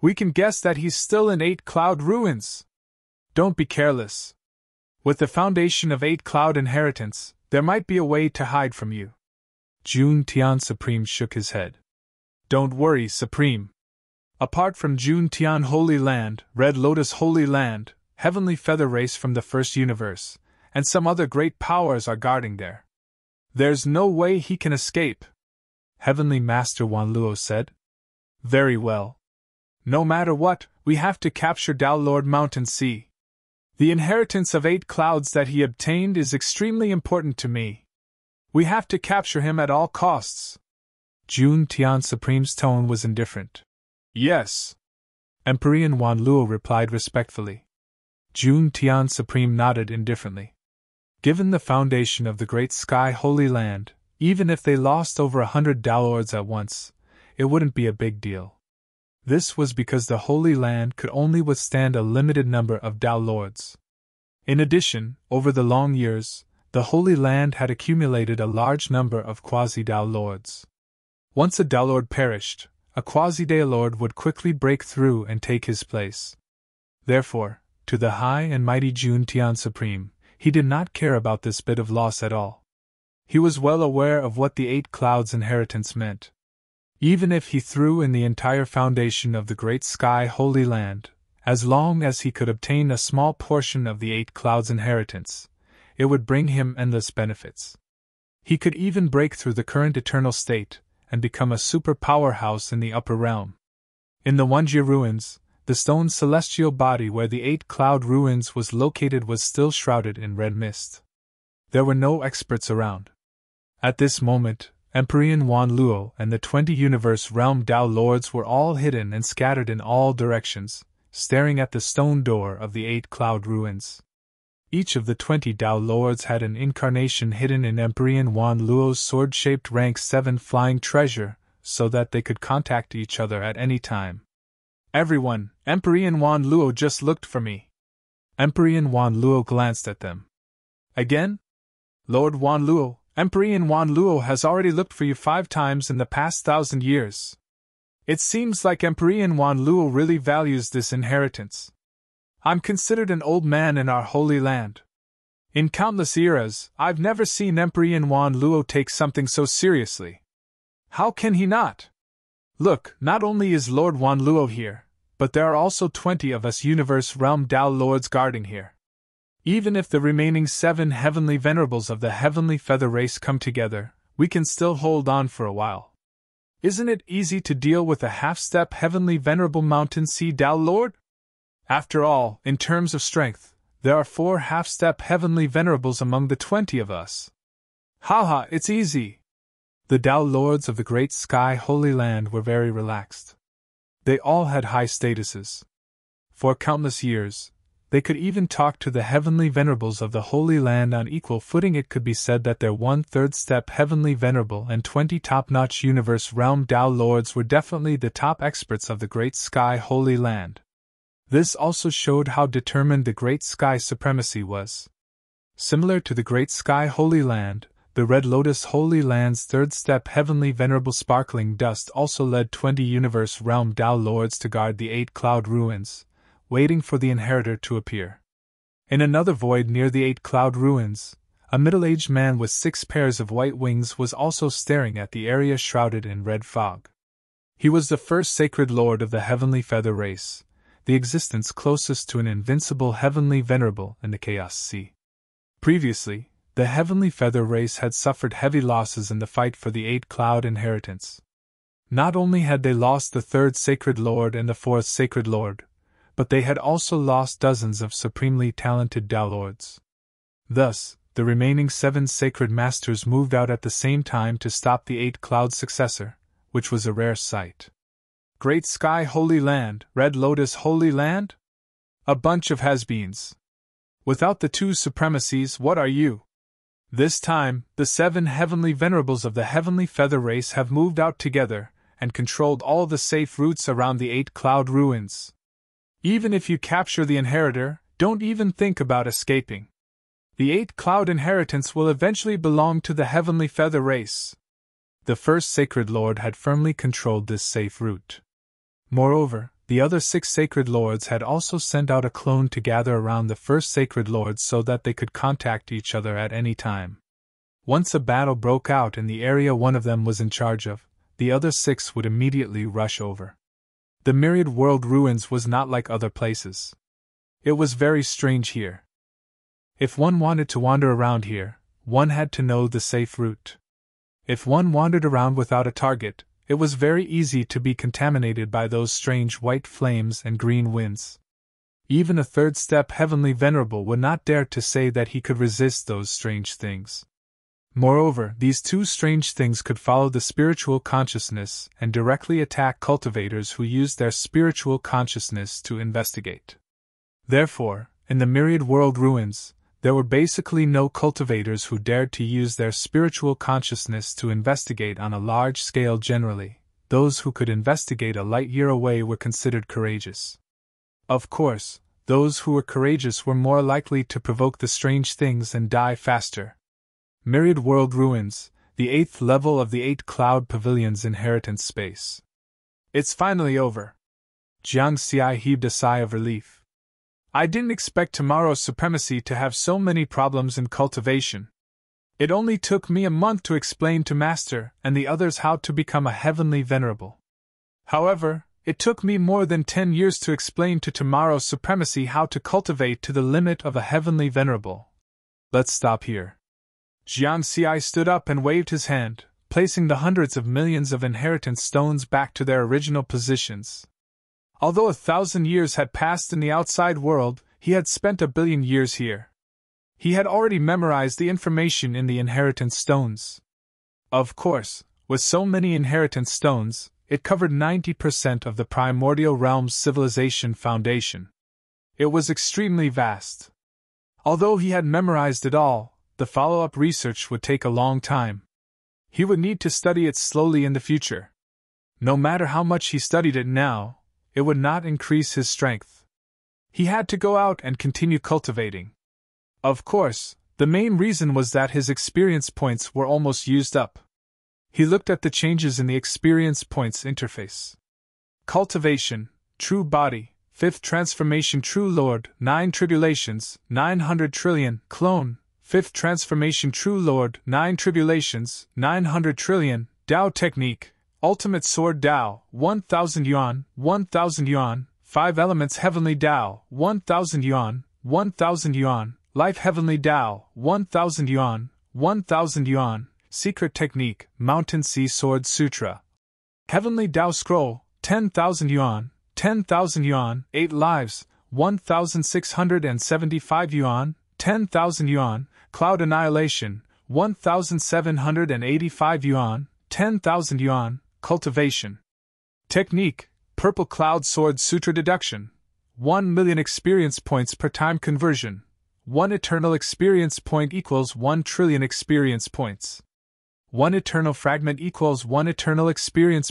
We can guess that he's still in 8 Cloud Ruins. Don't be careless. With the foundation of 8 Cloud Inheritance, there might be a way to hide from you." Jun Tian Supreme shook his head. "Don't worry, Supreme. Apart from Jun Tian Holy Land, Red Lotus Holy Land, Heavenly Feather Race from the First Universe, and some other great powers are guarding there. There's no way he can escape," Heavenly Master Wan Luo said. "Very well. No matter what, we have to capture Tao Lord Mountain Sea. The inheritance of 8 clouds that he obtained is extremely important to me. We have to capture him at all costs." Jun Tian Supreme's tone was indifferent. "Yes." Empyrean Wan Luo replied respectfully. Jun Tian Supreme nodded indifferently. Given the foundation of the Great Sky Holy Land, Even if they lost over 100 downlords at once, it wouldn't be a big deal. This was because the Holy Land could only withstand a limited number of downlords. In addition, over the long years, the Holy Land had accumulated a large number of quasi-downlords. Once a downlord perished, a quasi-downlord would quickly break through and take his place. Therefore, to the high and mighty Jun Tian Supreme, he did not care about this bit of loss at all. He was well aware of what the 8 Clouds' inheritance meant. Even if he threw in the entire foundation of the Great Sky Holy Land, as long as he could obtain a small portion of the 8 Clouds' inheritance, it would bring him endless benefits. He could even break through the current eternal state and become a super powerhouse in the upper realm. In the Wanjie ruins, the stone celestial body where the 8 Cloud ruins was located was still shrouded in red mist. There were no experts around. At this moment, Emperor Wan Luo and the 20 universe realm Dao Lords were all hidden and scattered in all directions, staring at the stone door of the 8 Cloud ruins. Each of the 20 Dao Lords had an incarnation hidden in Emperor Wan Luo's sword-shaped rank 7 flying treasure, so that they could contact each other at any time. Everyone, Emperor Wan Luo just looked for me. Emperor Wan Luo glanced at them. Again? Lord Wan Luo, Emperor Wan Luo has already looked for you 5 times in the past 1,000 years. It seems like Emperor Wan Luo really values this inheritance. I'm considered an old man in our holy land. In countless eras, I've never seen Emperor Wan Luo take something so seriously. How can he not? Look, not only is Lord Wan Luo here, but there are also 20 of us Universe Realm Dao Lords guarding here. Even if the remaining 7 heavenly venerables of the heavenly feather race come together, we can still hold on for a while. Isn't it easy to deal with a half-step heavenly venerable mountain sea Dao Lord? After all, in terms of strength, there are 4 half-step heavenly venerables among the 20 of us. Haha, it's easy. The Dao Lords of the Great Sky Holy Land were very relaxed. They all had high statuses. For countless years, they could even talk to the heavenly venerables of the Holy Land on equal footing. It could be said that their 1/3 step heavenly venerable and 20 top-notch universe realm Dao Lords were definitely the top experts of the Great Sky Holy Land. This also showed how determined the Great Sky Supremacy was. Similar to the Great Sky Holy Land, the Red Lotus Holy Land's 3rd step heavenly venerable Sparkling Dust also led 20 universe realm Dao Lords to guard the 8 Cloud ruins, waiting for the inheritor to appear. In another void near the 8 Cloud ruins, a middle-aged man with 6 pairs of white wings was also staring at the area shrouded in red fog. He was the first sacred lord of the heavenly feather race, the existence closest to an invincible heavenly venerable in the Chaos Sea. Previously, the heavenly feather race had suffered heavy losses in the fight for the 8 Cloud inheritance. Not only had they lost the 3rd sacred lord and the 4th sacred lord, but they had also lost dozens of supremely talented Dao Lords. Thus, the remaining 7 sacred masters moved out at the same time to stop the 8 Cloud successor, which was a rare sight. Great Sky Holy Land, Red Lotus Holy Land? A bunch of has-beens. Without the 2 supremacies, what are you? This time, the 7 heavenly venerables of the heavenly feather race have moved out together and controlled all the safe routes around the 8 Cloud ruins. Even if you capture the inheritor, don't even think about escaping. The 8 Cloud inheritance will eventually belong to the heavenly feather race. The first sacred lord had firmly controlled this safe route. Moreover, the other 6 sacred lords had also sent out a clone to gather around the first sacred lord so that they could contact each other at any time. Once a battle broke out in the area one of them was in charge of, the other 6 would immediately rush over. The Myriad World Ruins was not like other places. It was very strange here. If one wanted to wander around here, one had to know the safe route. If one wandered around without a target, it was very easy to be contaminated by those strange white flames and green winds. Even a 3rd step heavenly venerable would not dare to say that he could resist those strange things. Moreover, these 2 strange things could follow the spiritual consciousness and directly attack cultivators who used their spiritual consciousness to investigate. Therefore, in the Myriad World Ruins, there were basically no cultivators who dared to use their spiritual consciousness to investigate on a large scale generally. Those who could investigate a light year away were considered courageous. Of course, those who were courageous were more likely to provoke the strange things and die faster. Myriad World Ruins, the 8th level of the 8 Cloud Pavilion's inheritance space. It's finally over. Jiang Xi heaved a sigh of relief. I didn't expect tomorrow's supremacy to have so many problems in cultivation. It only took me a month to explain to Master and the others how to become a heavenly venerable. However, it took me more than 10 years to explain to tomorrow's supremacy how to cultivate to the limit of a heavenly venerable. Let's stop here. Jiang Xi stood up and waved his hand, placing the hundreds of millions of inheritance stones back to their original positions. Although 1,000 years had passed in the outside world, he had spent 1 billion years here. He had already memorized the information in the inheritance stones. Of course, with so many inheritance stones, it covered 90% of the primordial realm's civilization foundation. It was extremely vast. Although he had memorized it all, the follow-up research would take a long time. He would need to study it slowly in the future. No matter how much he studied it now, it would not increase his strength. He had to go out and continue cultivating. Of course, the main reason was that his experience points were almost used up. He looked at the changes in the experience points interface. Cultivation, True Body, 5th Transformation True Lord, 9 Tribulations, 900 trillion, Clone, 5th Transformation True Lord, 9 Tribulations, 900 trillion, Dao Technique, Ultimate Sword Dao, 1000 yuan, 1000 yuan, 5 Elements Heavenly Dao, 1000 yuan, 1000 yuan, Life Heavenly Dao, 1000 yuan, 1000 yuan, Secret Technique, Mountain Sea Sword Sutra. Heavenly Dao Scroll, 10,000 yuan, 10,000 yuan, 8 Lives, 1,675 yuan, 10,000 yuan, Cloud Annihilation, 1,785 yuan, 10,000 yuan, Cultivation. Technique, Purple Cloud Sword Sutra Deduction, 1 million experience points per time conversion. 1 eternal experience point equals 1 trillion experience points. 1 eternal fragment equals 1 eternal experience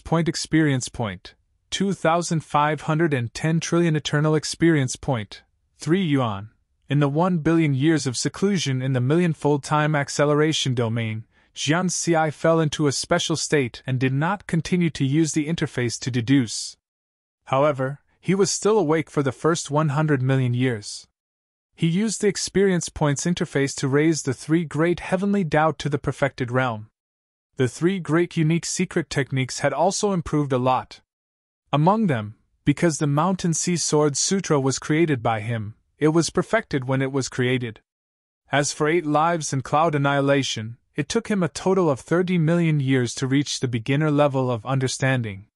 point. 2,510 trillion eternal experience point. 3 yuan. In the 1 billion years of seclusion in the millionfold time acceleration domain, Jiang Xi fell into a special state and did not continue to use the interface to deduce. However, he was still awake for the first 100 million years. He used the experience points interface to raise the 3 great heavenly Dao to the perfected realm. The 3 great unique secret techniques had also improved a lot. Among them, because the Mountain Sea Sword Sutra was created by him, it was perfected when it was created. As for 8 Lives and Cloud Annihilation, it took him a total of 30 million years to reach the beginner level of understanding.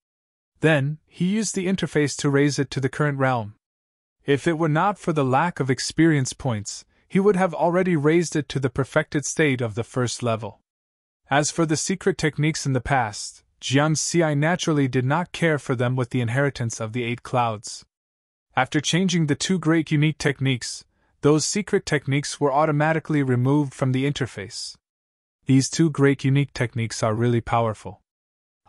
Then, he used the interface to raise it to the current realm. If it were not for the lack of experience points, he would have already raised it to the perfected state of the first level. As for the secret techniques in the past, Jiang Xi naturally did not care for them with the inheritance of the 8 clouds. After changing the 2 great unique techniques, those secret techniques were automatically removed from the interface. These 2 great unique techniques are really powerful.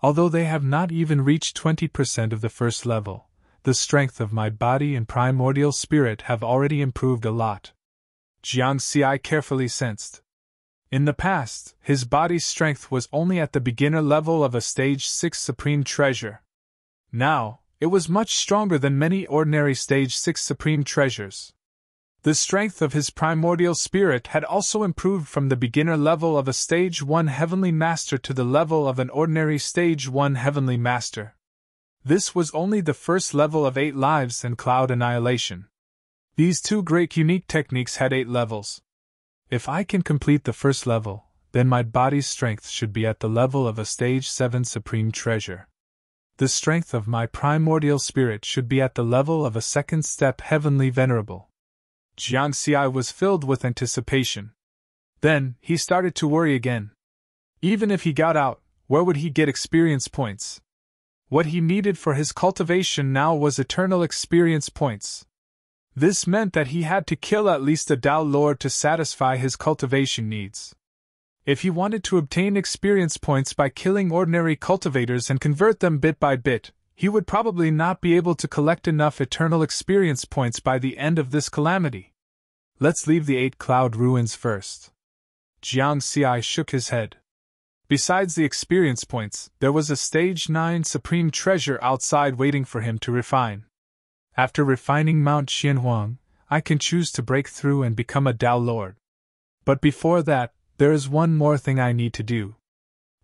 Although they have not even reached 20% of the first level, the strength of my body and primordial spirit have already improved a lot. Jiang Xi carefully sensed. In the past, his body's strength was only at the beginner level of a stage 6 supreme treasure. Now, it was much stronger than many ordinary stage 6 supreme treasures. The strength of his primordial spirit had also improved from the beginner level of a stage 1 heavenly master to the level of an ordinary stage 1 heavenly master. This was only the first level of 8 Lives and Cloud Annihilation. These 2 great unique techniques had 8 levels. If I can complete the first level, then my body's strength should be at the level of a stage 7 supreme treasure. The strength of my primordial spirit should be at the level of a second step heavenly venerable. Jiang Xi was filled with anticipation. Then, he started to worry again. Even if he got out, where would he get experience points? What he needed for his cultivation now was eternal experience points. This meant that he had to kill at least a Dao Lord to satisfy his cultivation needs. If he wanted to obtain experience points by killing ordinary cultivators and convert them bit by bit, he would probably not be able to collect enough eternal experience points by the end of this calamity. Let's leave the 8 Cloud ruins first. Jiang Xi shook his head. Besides the experience points, there was a Stage 9 Supreme Treasure outside waiting for him to refine. After refining Mount Xianhuang, I can choose to break through and become a Dao Lord. But before that, there is one more thing I need to do.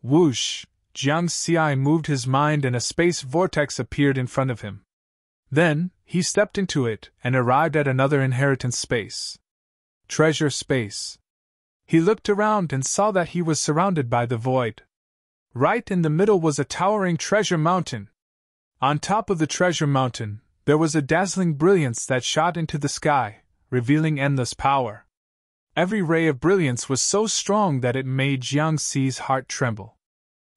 Whoosh! Jiang Xi moved his mind and a space vortex appeared in front of him. Then, he stepped into it and arrived at another inheritance space. Treasure space. He looked around and saw that he was surrounded by the void. Right in the middle was a towering treasure mountain. On top of the treasure mountain, there was a dazzling brilliance that shot into the sky, revealing endless power. Every ray of brilliance was so strong that it made Jiang Xi's heart tremble.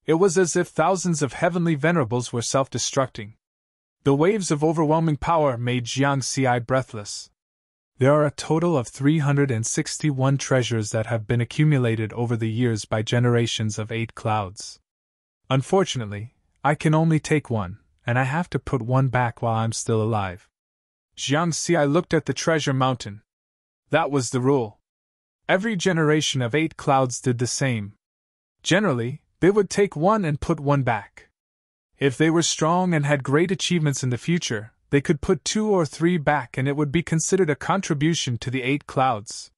It was as if thousands of heavenly venerables were self-destructing. The waves of overwhelming power made Jiang Xi breathless. There are a total of 361 treasures that have been accumulated over the years by generations of 8 clouds. Unfortunately, I can only take one, and I have to put one back while I'm still alive. Jiang Xi looked at the treasure mountain. That was the rule. Every generation of 8 clouds did the same. Generally, they would take one and put one back. If they were strong and had great achievements in the future, they could put 2 or 3 back and it would be considered a contribution to the 8 clouds.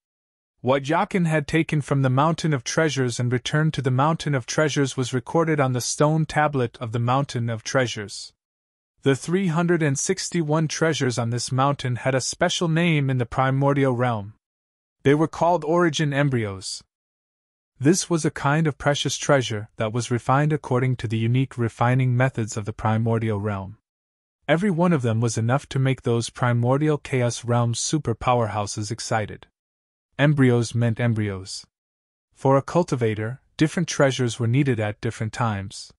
What Yakin had taken from the Mountain of Treasures and returned to the Mountain of Treasures was recorded on the stone tablet of the Mountain of Treasures. The 361 treasures on this mountain had a special name in the primordial realm. They were called origin embryos. This was a kind of precious treasure that was refined according to the unique refining methods of the primordial realm. Every one of them was enough to make those primordial chaos realms super powerhouses excited. Embryos meant embryos. For a cultivator, different treasures were needed at different times.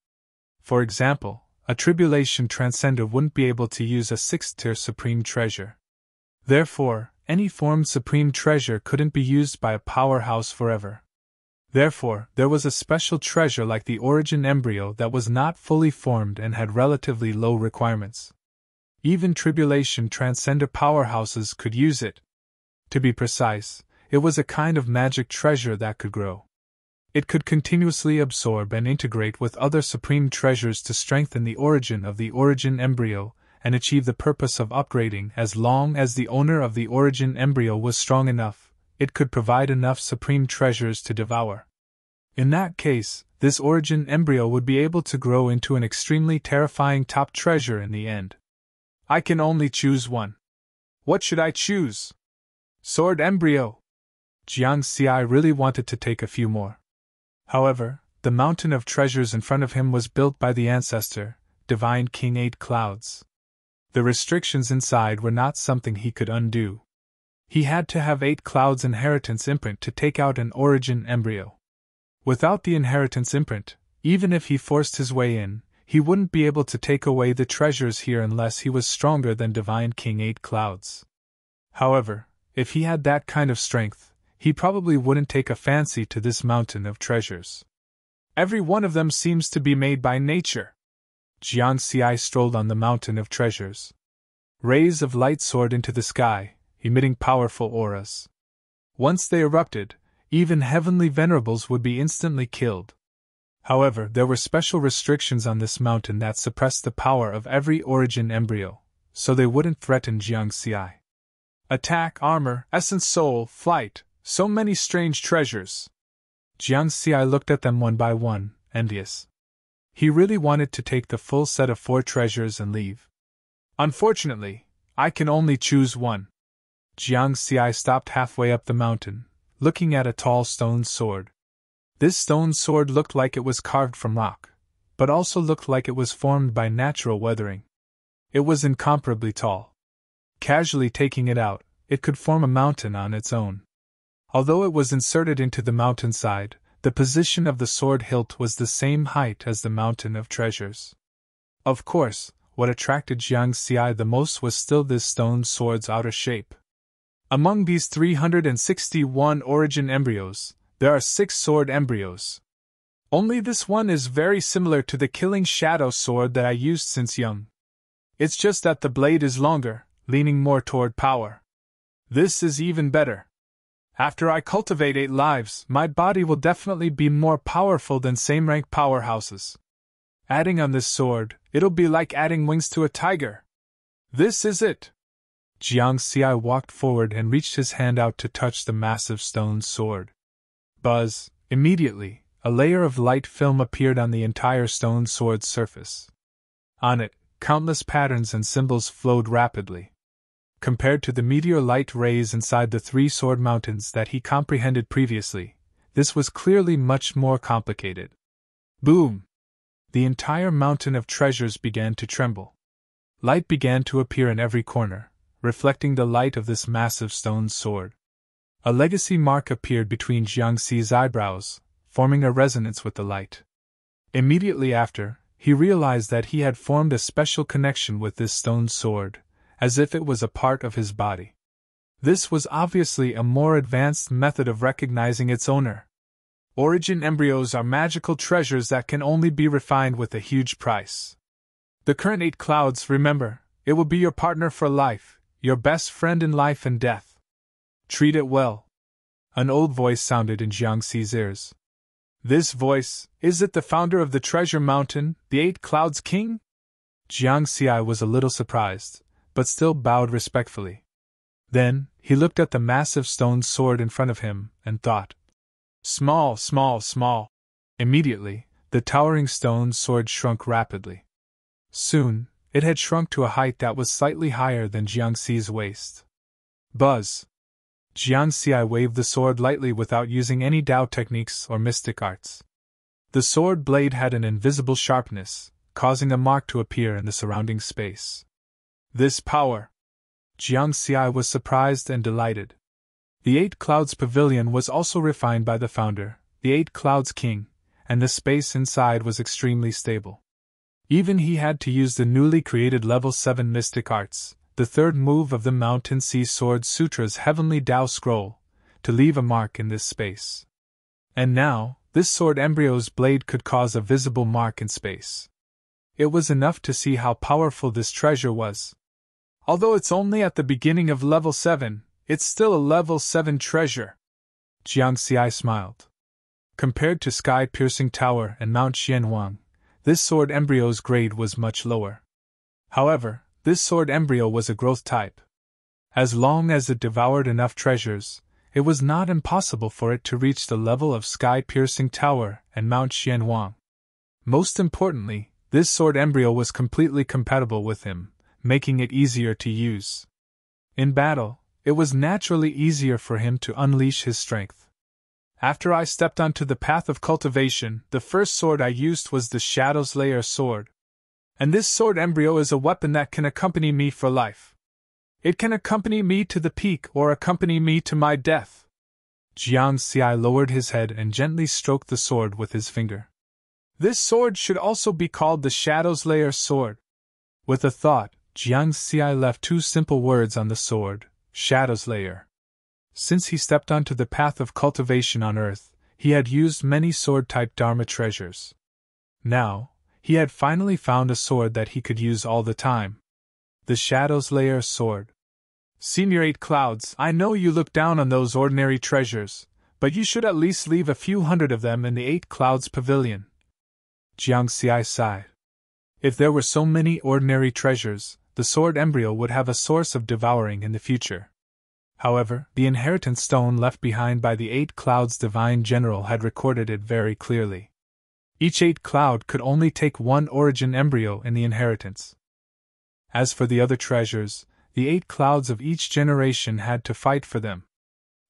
For example, a tribulation transcender wouldn't be able to use a 6th-tier supreme treasure. Therefore, any formed supreme treasure couldn't be used by a powerhouse forever. Therefore, there was a special treasure like the origin embryo that was not fully formed and had relatively low requirements. Even tribulation transcender powerhouses could use it. To be precise, it was a kind of magic treasure that could grow. It could continuously absorb and integrate with other supreme treasures to strengthen the origin of the origin embryo and achieve the purpose of upgrading. As long as the owner of the origin embryo was strong enough, it could provide enough supreme treasures to devour. In that case, this origin embryo would be able to grow into an extremely terrifying top treasure in the end. I can only choose one. What should I choose? Sword embryo. Jiang Xi really wanted to take a few more. However, the mountain of treasures in front of him was built by the ancestor, Divine King 8 Clouds. The restrictions inside were not something he could undo. He had to have 8 Clouds inheritance imprint to take out an origin embryo. Without the inheritance imprint, even if he forced his way in, he wouldn't be able to take away the treasures here unless he was stronger than Divine King 8 Clouds. However, if he had that kind of strength, he probably wouldn't take a fancy to this mountain of treasures. Every one of them seems to be made by nature. Jiang Xi strolled on the mountain of treasures. Rays of light soared into the sky, emitting powerful auras. Once they erupted, even heavenly venerables would be instantly killed. However, there were special restrictions on this mountain that suppressed the power of every origin embryo, so they wouldn't threaten Jiang Xi. Attack, armor, essence, soul, flight, so many strange treasures. Jiang Xi looked at them one by one, envious. He really wanted to take the full set of 4 treasures and leave. Unfortunately, I can only choose one. Jiang Xi stopped halfway up the mountain, looking at a tall stone sword. This stone sword looked like it was carved from rock, but also looked like it was formed by natural weathering. It was incomparably tall. Casually taking it out, it could form a mountain on its own. Although it was inserted into the mountainside, the position of the sword hilt was the same height as the mountain of treasures. Of course, what attracted Jiang Xi the most was still this stone sword's outer shape. Among these 361 origin embryos, there are 6 sword embryos. Only this one is very similar to the killing shadow sword that I used since young. It's just that the blade is longer, leaning more toward power. This is even better. After I cultivate 8 lives, my body will definitely be more powerful than same-rank powerhouses. Adding on this sword, it'll be like adding wings to a tiger. This is it. Jiang Xi walked forward and reached his hand out to touch the massive stone sword. Buzz! Immediately, a layer of light film appeared on the entire stone sword's surface. On it, countless patterns and symbols flowed rapidly. Compared to the meteor light rays inside the 3 sword mountains that he comprehended previously, this was clearly much more complicated. Boom! The entire mountain of treasures began to tremble. Light began to appear in every corner, reflecting the light of this massive stone sword. A legacy mark appeared between Jiang Xi's eyebrows, forming a resonance with the light. Immediately after, he realized that he had formed a special connection with this stone sword, as if it was a part of his body. This was obviously a more advanced method of recognizing its owner. Origin embryos are magical treasures that can only be refined with a huge price. The current 8 clouds, remember, it will be your partner for life, your best friend in life and death. Treat it well. An old voice sounded in Jiang Xi's ears. This voice, is it the founder of the Treasure Mountain, the 8 Clouds King? Jiang Xi was a little surprised, but still bowed respectfully. Then, he looked at the massive stone sword in front of him, and thought, small, small, small. Immediately, the towering stone sword shrunk rapidly. Soon, it had shrunk to a height that was slightly higher than Jiang Xi's waist. Buzz! Jiang Xi waved the sword lightly without using any Dao techniques or mystic arts. The sword blade had an invisible sharpness, causing a mark to appear in the surrounding space. This power! Jiang Xi was surprised and delighted. The 8 Clouds Pavilion was also refined by the founder, the 8 Clouds King, and the space inside was extremely stable. Even he had to use the newly created Level 7 Mystic Arts, the 3rd move of the Mountain Sea Sword Sutra's Heavenly Dao Scroll, to leave a mark in this space. And now, this sword embryo's blade could cause a visible mark in space. It was enough to see how powerful this treasure was. Although it's only at the beginning of Level 7, it's still a Level 7 treasure. Jiang Xi smiled. Compared to Sky-Piercing Tower and Mount Xianhuang, this sword embryo's grade was much lower. However, this sword embryo was a growth type. As long as it devoured enough treasures, it was not impossible for it to reach the level of Sky-Piercing Tower and Mount Xianhuang. Most importantly, this sword embryo was completely compatible with him, making it easier to use. In battle, it was naturally easier for him to unleash his strength. After I stepped onto the path of cultivation, the first sword I used was the Shadow's Lair sword. And this sword embryo is a weapon that can accompany me for life. It can accompany me to the peak or accompany me to my death. Jiang Xi lowered his head and gently stroked the sword with his finger. This sword should also be called the Shadow's Lair sword. With a thought, Jiang Xi left 2 simple words on the sword, Shadow's Lair. Since he stepped onto the path of cultivation on Earth, he had used many sword-type Dharma treasures. Now, he had finally found a sword that he could use all the time. The Shadow's Lair sword. Senior 8 Clouds, I know you look down on those ordinary treasures, but you should at least leave a few hundred of them in the 8 Clouds Pavilion. Jiang Xi sighed. If there were so many ordinary treasures, the sword embryo would have a source of devouring in the future. However, the inheritance stone left behind by the 8 Clouds Divine General had recorded it very clearly. Each 8 Cloud could only take 1 origin embryo in the inheritance. As for the other treasures, the 8 Clouds of each generation had to fight for them.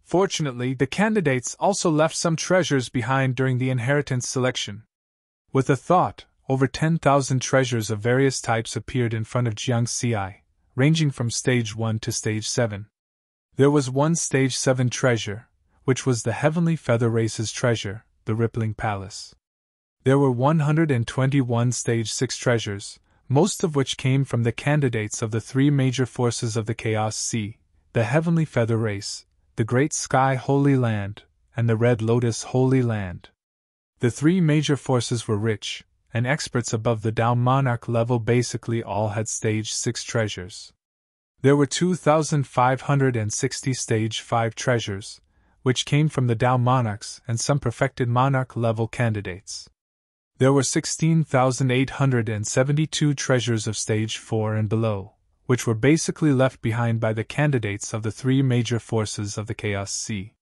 Fortunately, the candidates also left some treasures behind during the inheritance selection. With a thought, over 10,000 treasures of various types appeared in front of Jiang Xi, ranging from Stage 1 to Stage 7. There was one Stage 7 treasure, which was the Heavenly Feather Race's treasure, the Rippling Palace. There were 121 Stage 6 treasures, most of which came from the candidates of the three major forces of the Chaos Sea: the Heavenly Feather Race, the Great Sky Holy Land, and the Red Lotus Holy Land. The three major forces were rich, and experts above the Tao Monarch level basically all had Stage 6 treasures. There were 2,560 Stage 5 treasures, which came from the Tao Monarchs and some perfected Monarch level candidates. There were 16,872 treasures of Stage 4 and below, which were basically left behind by the candidates of the three major forces of the Chaos Sea.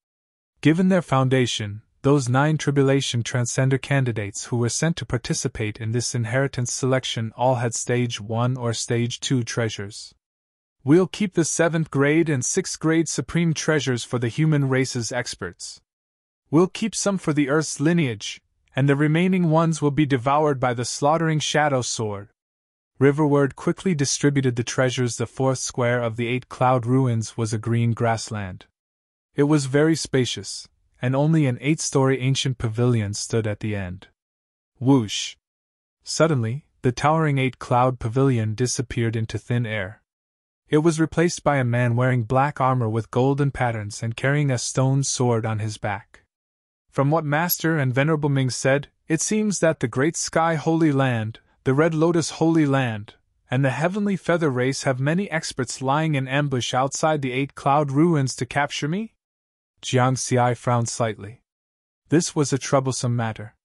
Given their foundation, those 9 Tribulation Transcender candidates who were sent to participate in this inheritance selection all had Stage 1 or Stage 2 treasures. We'll keep the 7th grade and 6th grade supreme treasures for the human race's experts. We'll keep some for the Earth's lineage, and the remaining ones will be devoured by the slaughtering Shadow Sword. Riverward quickly distributed the treasures. The 4th square of the 8 Cloud Ruins was a green grassland. It was very spacious, and only an 8-story ancient pavilion stood at the end. Whoosh! Suddenly, the towering 8 Cloud Pavilion disappeared into thin air. It was replaced by a man wearing black armor with golden patterns and carrying a stone sword on his back. From what Master and Venerable Ming said, it seems that the Great Sky Holy Land, the Red Lotus Holy Land, and the Heavenly Feather Race have many experts lying in ambush outside the 8 Cloud Ruins to capture me? Jiang Xi frowned slightly. This was a troublesome matter.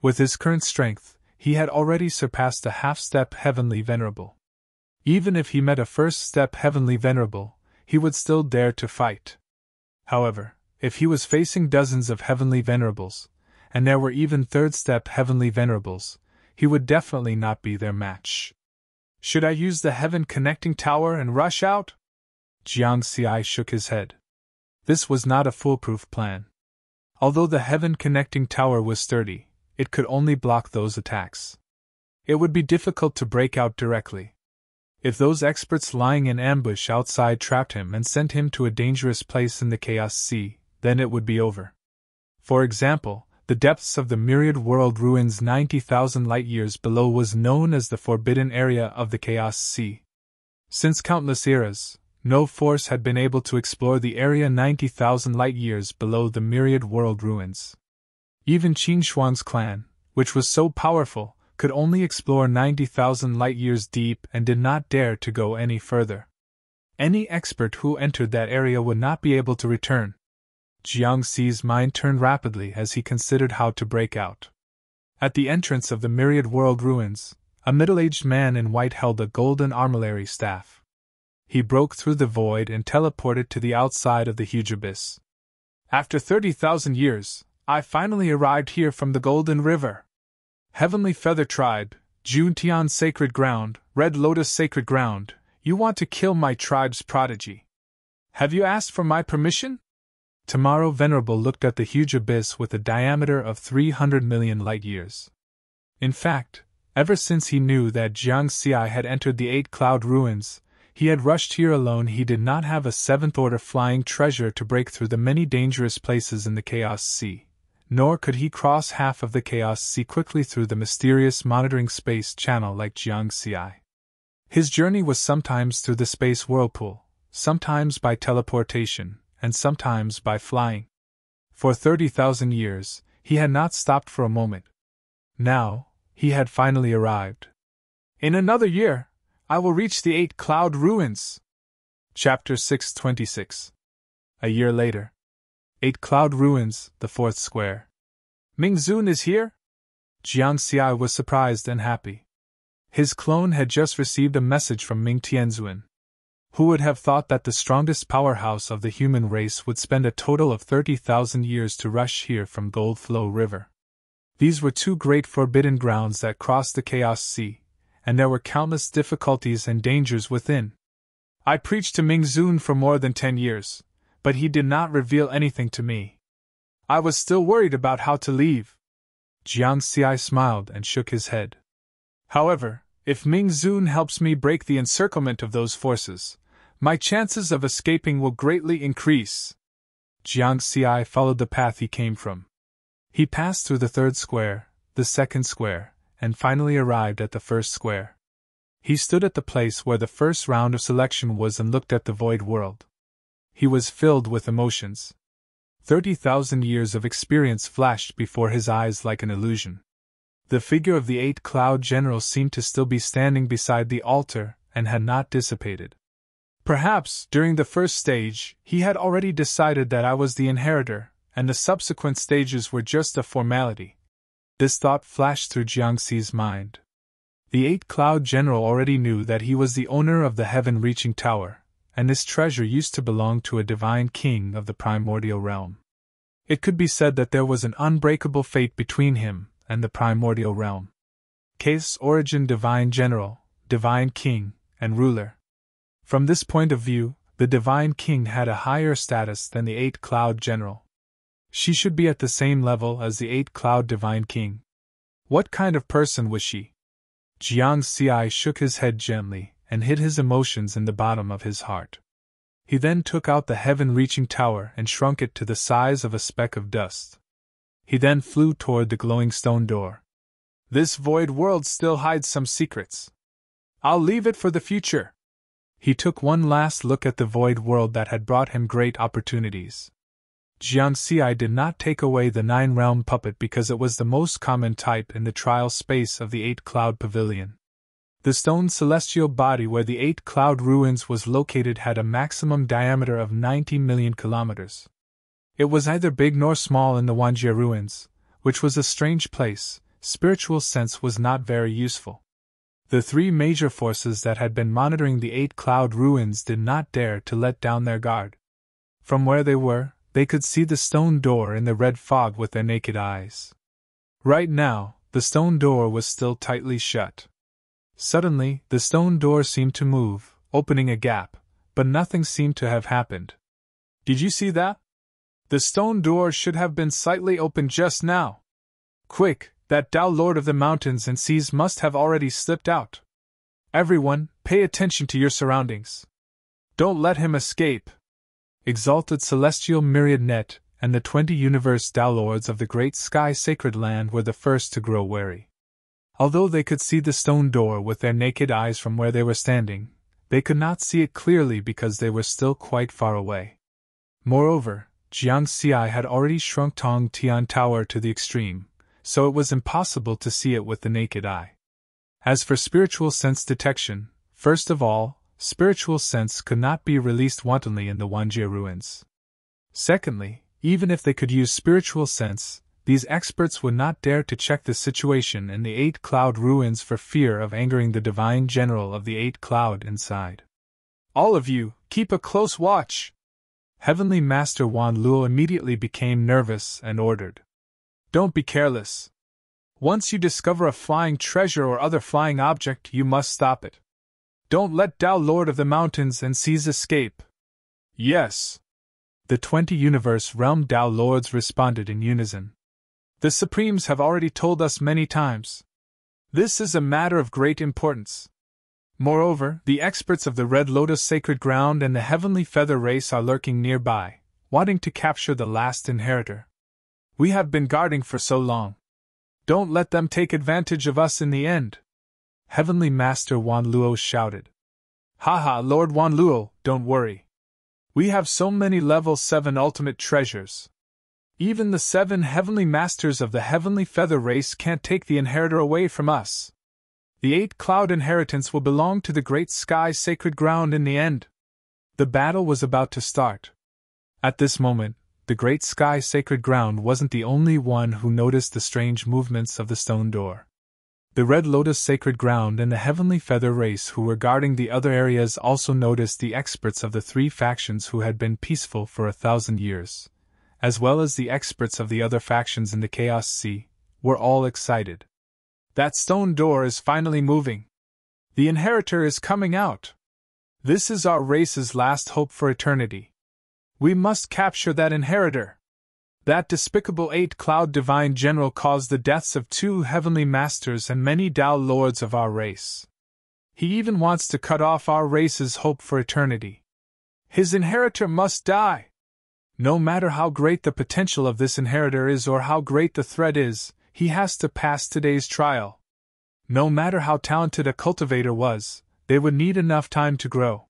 With his current strength, he had already surpassed a half-step Heavenly Venerable. Even if he met a first-step Heavenly Venerable, he would still dare to fight. However, if he was facing dozens of Heavenly Venerables, and there were even third-step Heavenly Venerables, he would definitely not be their match. Should I use the Heaven Connecting Tower and rush out? Jiang Xi shook his head. This was not a foolproof plan. Although the Heaven Connecting Tower was sturdy, it could only block those attacks. It would be difficult to break out directly. If those experts lying in ambush outside trapped him and sent him to a dangerous place in the Chaos Sea, then it would be over. For example, the depths of the Myriad World Ruins 90,000 light-years below was known as the Forbidden Area of the Chaos Sea. Since countless eras, no force had been able to explore the area 90,000 light-years below the Myriad World Ruins. Even Qin Shuang's clan, which was so powerful, could only explore 90,000 light-years deep and did not dare to go any further. Any expert who entered that area would not be able to return. Jiang Xi's mind turned rapidly as he considered how to break out. At the entrance of the Myriad World Ruins, a middle-aged man in white held a golden armillary staff. He broke through the void and teleported to the outside of the huge abyss. After 30,000 years, I finally arrived here from the Golden River. Heavenly Feather Tribe, Juntian Sacred Ground, Red Lotus Sacred Ground, you want to kill my tribe's prodigy. Have you asked for my permission? Tomorrow Venerable looked at the huge abyss with a diameter of 300 million light-years. In fact, ever since he knew that Jiang Xi had entered the 8 Cloud Ruins, he had rushed here alone. He did not have a 7th-order flying treasure to break through the many dangerous places in the Chaos Sea, nor could he cross half of the Chaos Sea quickly through the mysterious monitoring space channel like Jiang Xi. His journey was sometimes through the space whirlpool, sometimes by teleportation, and sometimes by flying. For 30,000 years, he had not stopped for a moment. Now, he had finally arrived. In another year, I will reach the 8 Cloud Ruins. Chapter 626. A year later. 8 Cloud Ruins, the 4th square. Ming Zun is here? Jiang Xi was surprised and happy. His clone had just received a message from Ming Tianzuan. Who would have thought that the strongest powerhouse of the human race would spend a total of 30,000 years to rush here from Gold Flow River? These were 2 great forbidden grounds that crossed the Chaos Sea, and there were countless difficulties and dangers within. I preached to Ming Zun for more than 10 years, but he did not reveal anything to me. I was still worried about how to leave. Jiang Xi smiled and shook his head. However, if Ming Zun helps me break the encirclement of those forces, my chances of escaping will greatly increase. Jiang Xi followed the path he came from. He passed through the 3rd square, the 2nd square, and finally arrived at the 1st square. He stood at the place where the first round of selection was and looked at the void world. He was filled with emotions. 30,000 years of experience flashed before his eyes like an illusion. The figure of the 8 Cloud General seemed to still be standing beside the altar and had not dissipated. Perhaps, during the first stage, he had already decided that I was the inheritor, and the subsequent stages were just a formality. This thought flashed through Jiangxi's mind. The 8 Cloud General already knew that he was the owner of the heaven-reaching tower, and this treasure used to belong to a divine king of the primordial realm. It could be said that there was an unbreakable fate between him and the primordial realm. Case origin: divine general, divine king, and ruler. From this point of view, the divine king had a higher status than the 8 Cloud General. She should be at the same level as the 8 Cloud Divine King. What kind of person was she? Jiangxi shook his head gently and hid his emotions in the bottom of his heart. He then took out the heaven-reaching tower and shrunk it to the size of a speck of dust. He then flew toward the glowing stone door. This void world still hides some secrets. I'll leave it for the future. He took one last look at the void world that had brought him great opportunities. Jiangxi did not take away the 9-realm puppet because it was the most common type in the trial space of the 8 Cloud Pavilion. The stone celestial body where the 8 Cloud ruins was located had a maximum diameter of 90 million kilometers. It was neither big nor small in the Wanjie ruins, which was a strange place. Spiritual sense was not very useful. The 3 major forces that had been monitoring the 8 Cloud ruins did not dare to let down their guard. From where they were, they could see the stone door in the red fog with their naked eyes. Right now, the stone door was still tightly shut. Suddenly, the stone door seemed to move, opening a gap, but nothing seemed to have happened. Did you see that? The stone door should have been slightly opened just now. Quick, that Tao Lord of the Mountains and Seas must have already slipped out. Everyone, pay attention to your surroundings. Don't let him escape. Exalted Celestial Myriad Net and the 20 universe Tao Lords of the Great Sky Sacred Land were the first to grow wary. Although they could see the stone door with their naked eyes from where they were standing, they could not see it clearly because they were still quite far away. Moreover, Jiangxi had already shrunk Tong Tian Tower to the extreme, so it was impossible to see it with the naked eye. As for spiritual sense detection, first of all, spiritual sense could not be released wantonly in the Wanjie ruins. Secondly, even if they could use spiritual sense, these experts would not dare to check the situation in the 8 Cloud ruins for fear of angering the divine general of the 8 Cloud inside. All of you, keep a close watch! Heavenly Master Wan Luo immediately became nervous and ordered. Don't be careless. Once you discover a flying treasure or other flying object, you must stop it. Don't let Tao Lord of the Mountains and Seas escape. Yes. The 20 universe realm Tao Lords responded in unison. The Supremes have already told us many times. This is a matter of great importance. Moreover, the experts of the Red Lotus Sacred Ground and the Heavenly Feather race are lurking nearby, wanting to capture the last inheritor. We have been guarding for so long. Don't let them take advantage of us in the end. Heavenly Master Wan Luo shouted. Haha, Lord Wan Luo, don't worry. We have so many level 7 ultimate treasures. Even the 7 heavenly masters of the Heavenly Feather race can't take the inheritor away from us. The 8 Cloud inheritance will belong to the Great Sky Sacred Ground in the end. The battle was about to start. At this moment, the Great Sky Sacred Ground wasn't the only one who noticed the strange movements of the stone door. The Red Lotus Sacred Ground and the Heavenly Feather race who were guarding the other areas also noticed the experts of the 3 factions who had been peaceful for 1,000 years, as well as the experts of the other factions in the Chaos Sea, were all excited. That stone door is finally moving. The inheritor is coming out. This is our race's last hope for eternity. We must capture that inheritor. That despicable 8 Cloud Divine General caused the deaths of 2 heavenly masters and many Tao Lords of our race. He even wants to cut off our race's hope for eternity. His inheritor must die. No matter how great the potential of this inheritor is or how great the threat is, he has to pass today's trial. No matter how talented a cultivator was, they would need enough time to grow.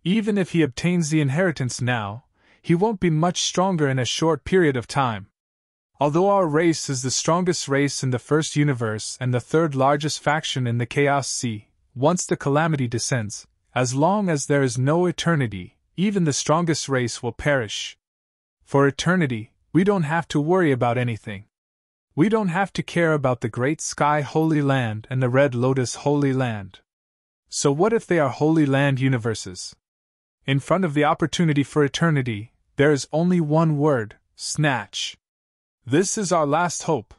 Even if he obtains the inheritance now, he won't be much stronger in a short period of time. Although our race is the strongest race in the first universe and the third largest faction in the Chaos Sea, once the calamity descends, as long as there is no eternity, even the strongest race will perish. For eternity, we don't have to worry about anything. We don't have to care about the Great Sky Holy Land and the Red Lotus Holy Land. So what if they are Holy Land universes? In front of the opportunity for eternity, there is only one word: snatch. This is our last hope.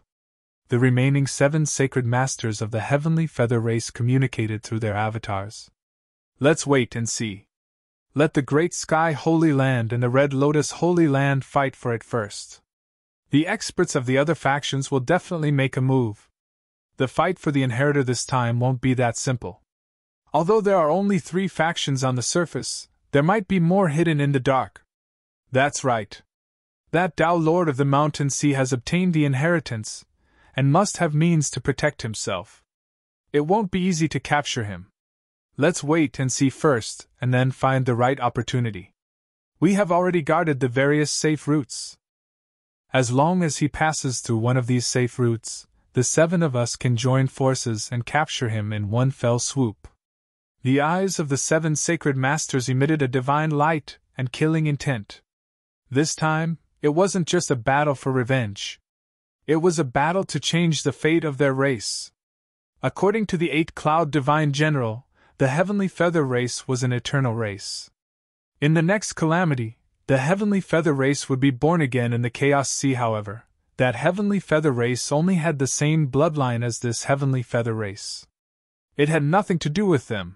The remaining 7 sacred masters of the heavenly feather race communicated through their avatars. Let's wait and see. Let the Great Sky Holy Land and the Red Lotus Holy Land fight for it first. The experts of the other factions will definitely make a move. The fight for the inheritor this time won't be that simple. Although there are only 3 factions on the surface, there might be more hidden in the dark. That's right. That Tao Lord of the Mountain Sea has obtained the inheritance, and must have means to protect himself. It won't be easy to capture him. Let's wait and see first, and then find the right opportunity. We have already guarded the various safe routes. As long as he passes through one of these safe routes, the 7 of us can join forces and capture him in one fell swoop. The eyes of the 7 sacred masters emitted a divine light and killing intent. This time, it wasn't just a battle for revenge. It was a battle to change the fate of their race. According to the 8-Cloud Divine General, the Heavenly Feather Race was an eternal race. In the next calamity, the Heavenly Feather Race would be born again in the Chaos Sea. However, that Heavenly Feather Race only had the same bloodline as this Heavenly Feather Race. It had nothing to do with them.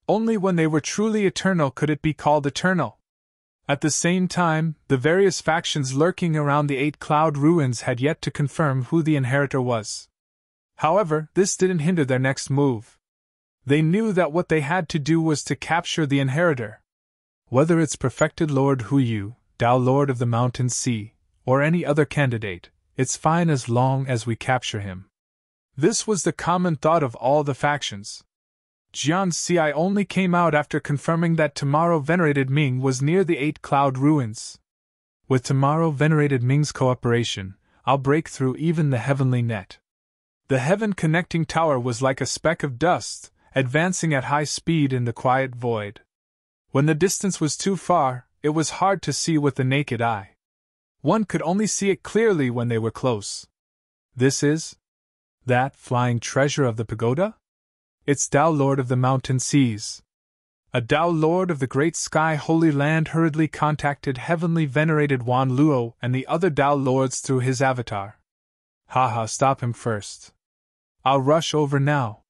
Only when they were truly eternal could it be called eternal. At the same time, the various factions lurking around the 8-Cloud ruins had yet to confirm who the inheritor was. However, this didn't hinder their next move. They knew that what they had to do was to capture the inheritor. Whether it's perfected Lord Huyu, Tao Lord of the Mountain Sea, or any other candidate, it's fine as long as we capture him. This was the common thought of all the factions. Jiangxi only came out after confirming that tomorrow Venerated Ming was near the 8-Cloud ruins. With tomorrow Venerated Ming's cooperation, I'll break through even the heavenly net. The heaven-connecting tower was like a speck of dust, advancing at high speed in the quiet void. When the distance was too far, it was hard to see with the naked eye. One could only see it clearly when they were close. This is that flying treasure of the pagoda? It's Tao Lord of the Mountain Seas. A Tao Lord of the Great Sky Holy Land hurriedly contacted Heavenly Venerated Wan Luo and the other Tao Lords through his avatar. Haha, stop him first. I'll rush over now.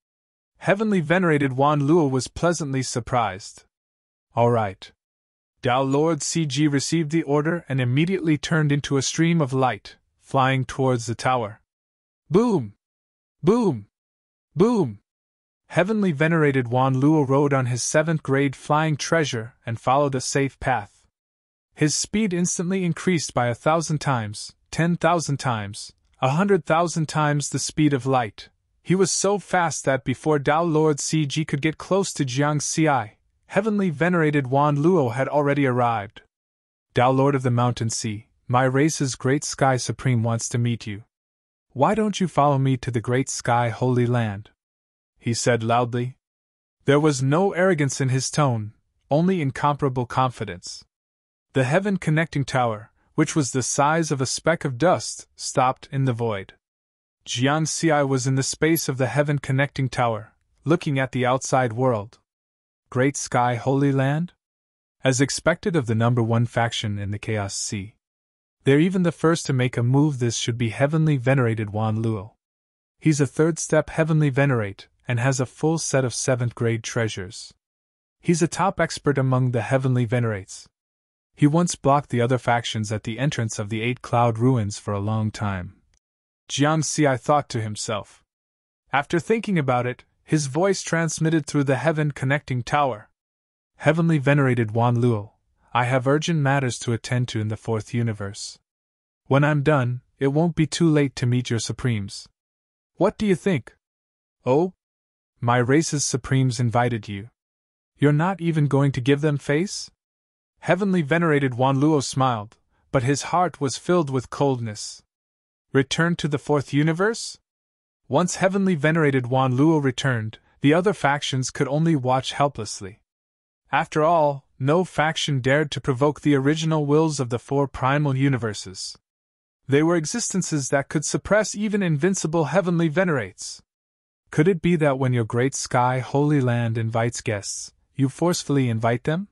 Heavenly Venerated Wan Luo was pleasantly surprised. All right. Tao Lord CG received the order and immediately turned into a stream of light, flying towards the tower. Boom! Boom! Boom! Heavenly Venerated Wan Luo rode on his 7th grade flying treasure and followed a safe path. His speed instantly increased by 1,000 times, 10,000 times, 100,000 times the speed of light. He was so fast that before Tao Lord CG could get close to Jiangxi, Heavenly Venerated Wan Luo had already arrived. Tao Lord of the Mountain Sea, my race's Great Sky Supreme wants to meet you. Why don't you follow me to the Great Sky Holy Land? He said loudly. There was no arrogance in his tone, only incomparable confidence. The heaven-connecting tower, which was the size of a speck of dust, stopped in the void. Jiangxi was in the space of the heaven-connecting tower, looking at the outside world. Great Sky Holy Land? As expected of the number 1 faction in the Chaos Sea. They're even the first to make a move. This should be Heavenly Venerated Wan Luo. He's a 3rd step Heavenly Venerate, and has a full set of 7th grade treasures. He's a top expert among the Heavenly Venerates. He once blocked the other factions at the entrance of the 8-Cloud ruins for a long time. Jiangxi thought to himself. After thinking about it, his voice transmitted through the heaven-connecting tower. Heavenly Venerated Wan Luo, I have urgent matters to attend to in the 4th universe. When I'm done, it won't be too late to meet your Supremes. What do you think? Oh? My race's supremes invited you. You're not even going to give them face? Heavenly Venerated Wan Luo smiled, but his heart was filled with coldness. Return to the fourth universe? Once Heavenly Venerated Wan Luo returned, the other factions could only watch helplessly. After all, no faction dared to provoke the original wills of the four primal universes. They were existences that could suppress even invincible Heavenly Venerates. Could it be that when your great sky holy land invites guests, you forcefully invite them?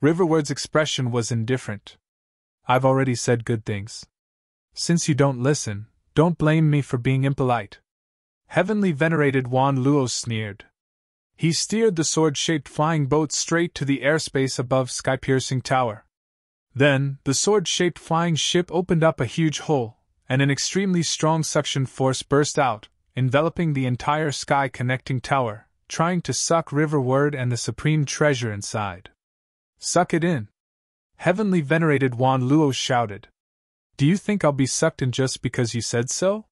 Riverward's expression was indifferent. I've already said good things. Since you don't listen, don't blame me for being impolite. Heavenly Venerated Wan Luo sneered. He steered the sword-shaped flying boat straight to the airspace above Sky-Piercing Tower. Then, the sword-shaped flying ship opened up a huge hole, and an extremely strong suction force burst out, enveloping the entire Sky-Connecting Tower, trying to suck Riverward and the supreme treasure inside. Suck it in! Heavenly Venerated Wan Luo shouted. Do you think I'll be sucked in just because you said so?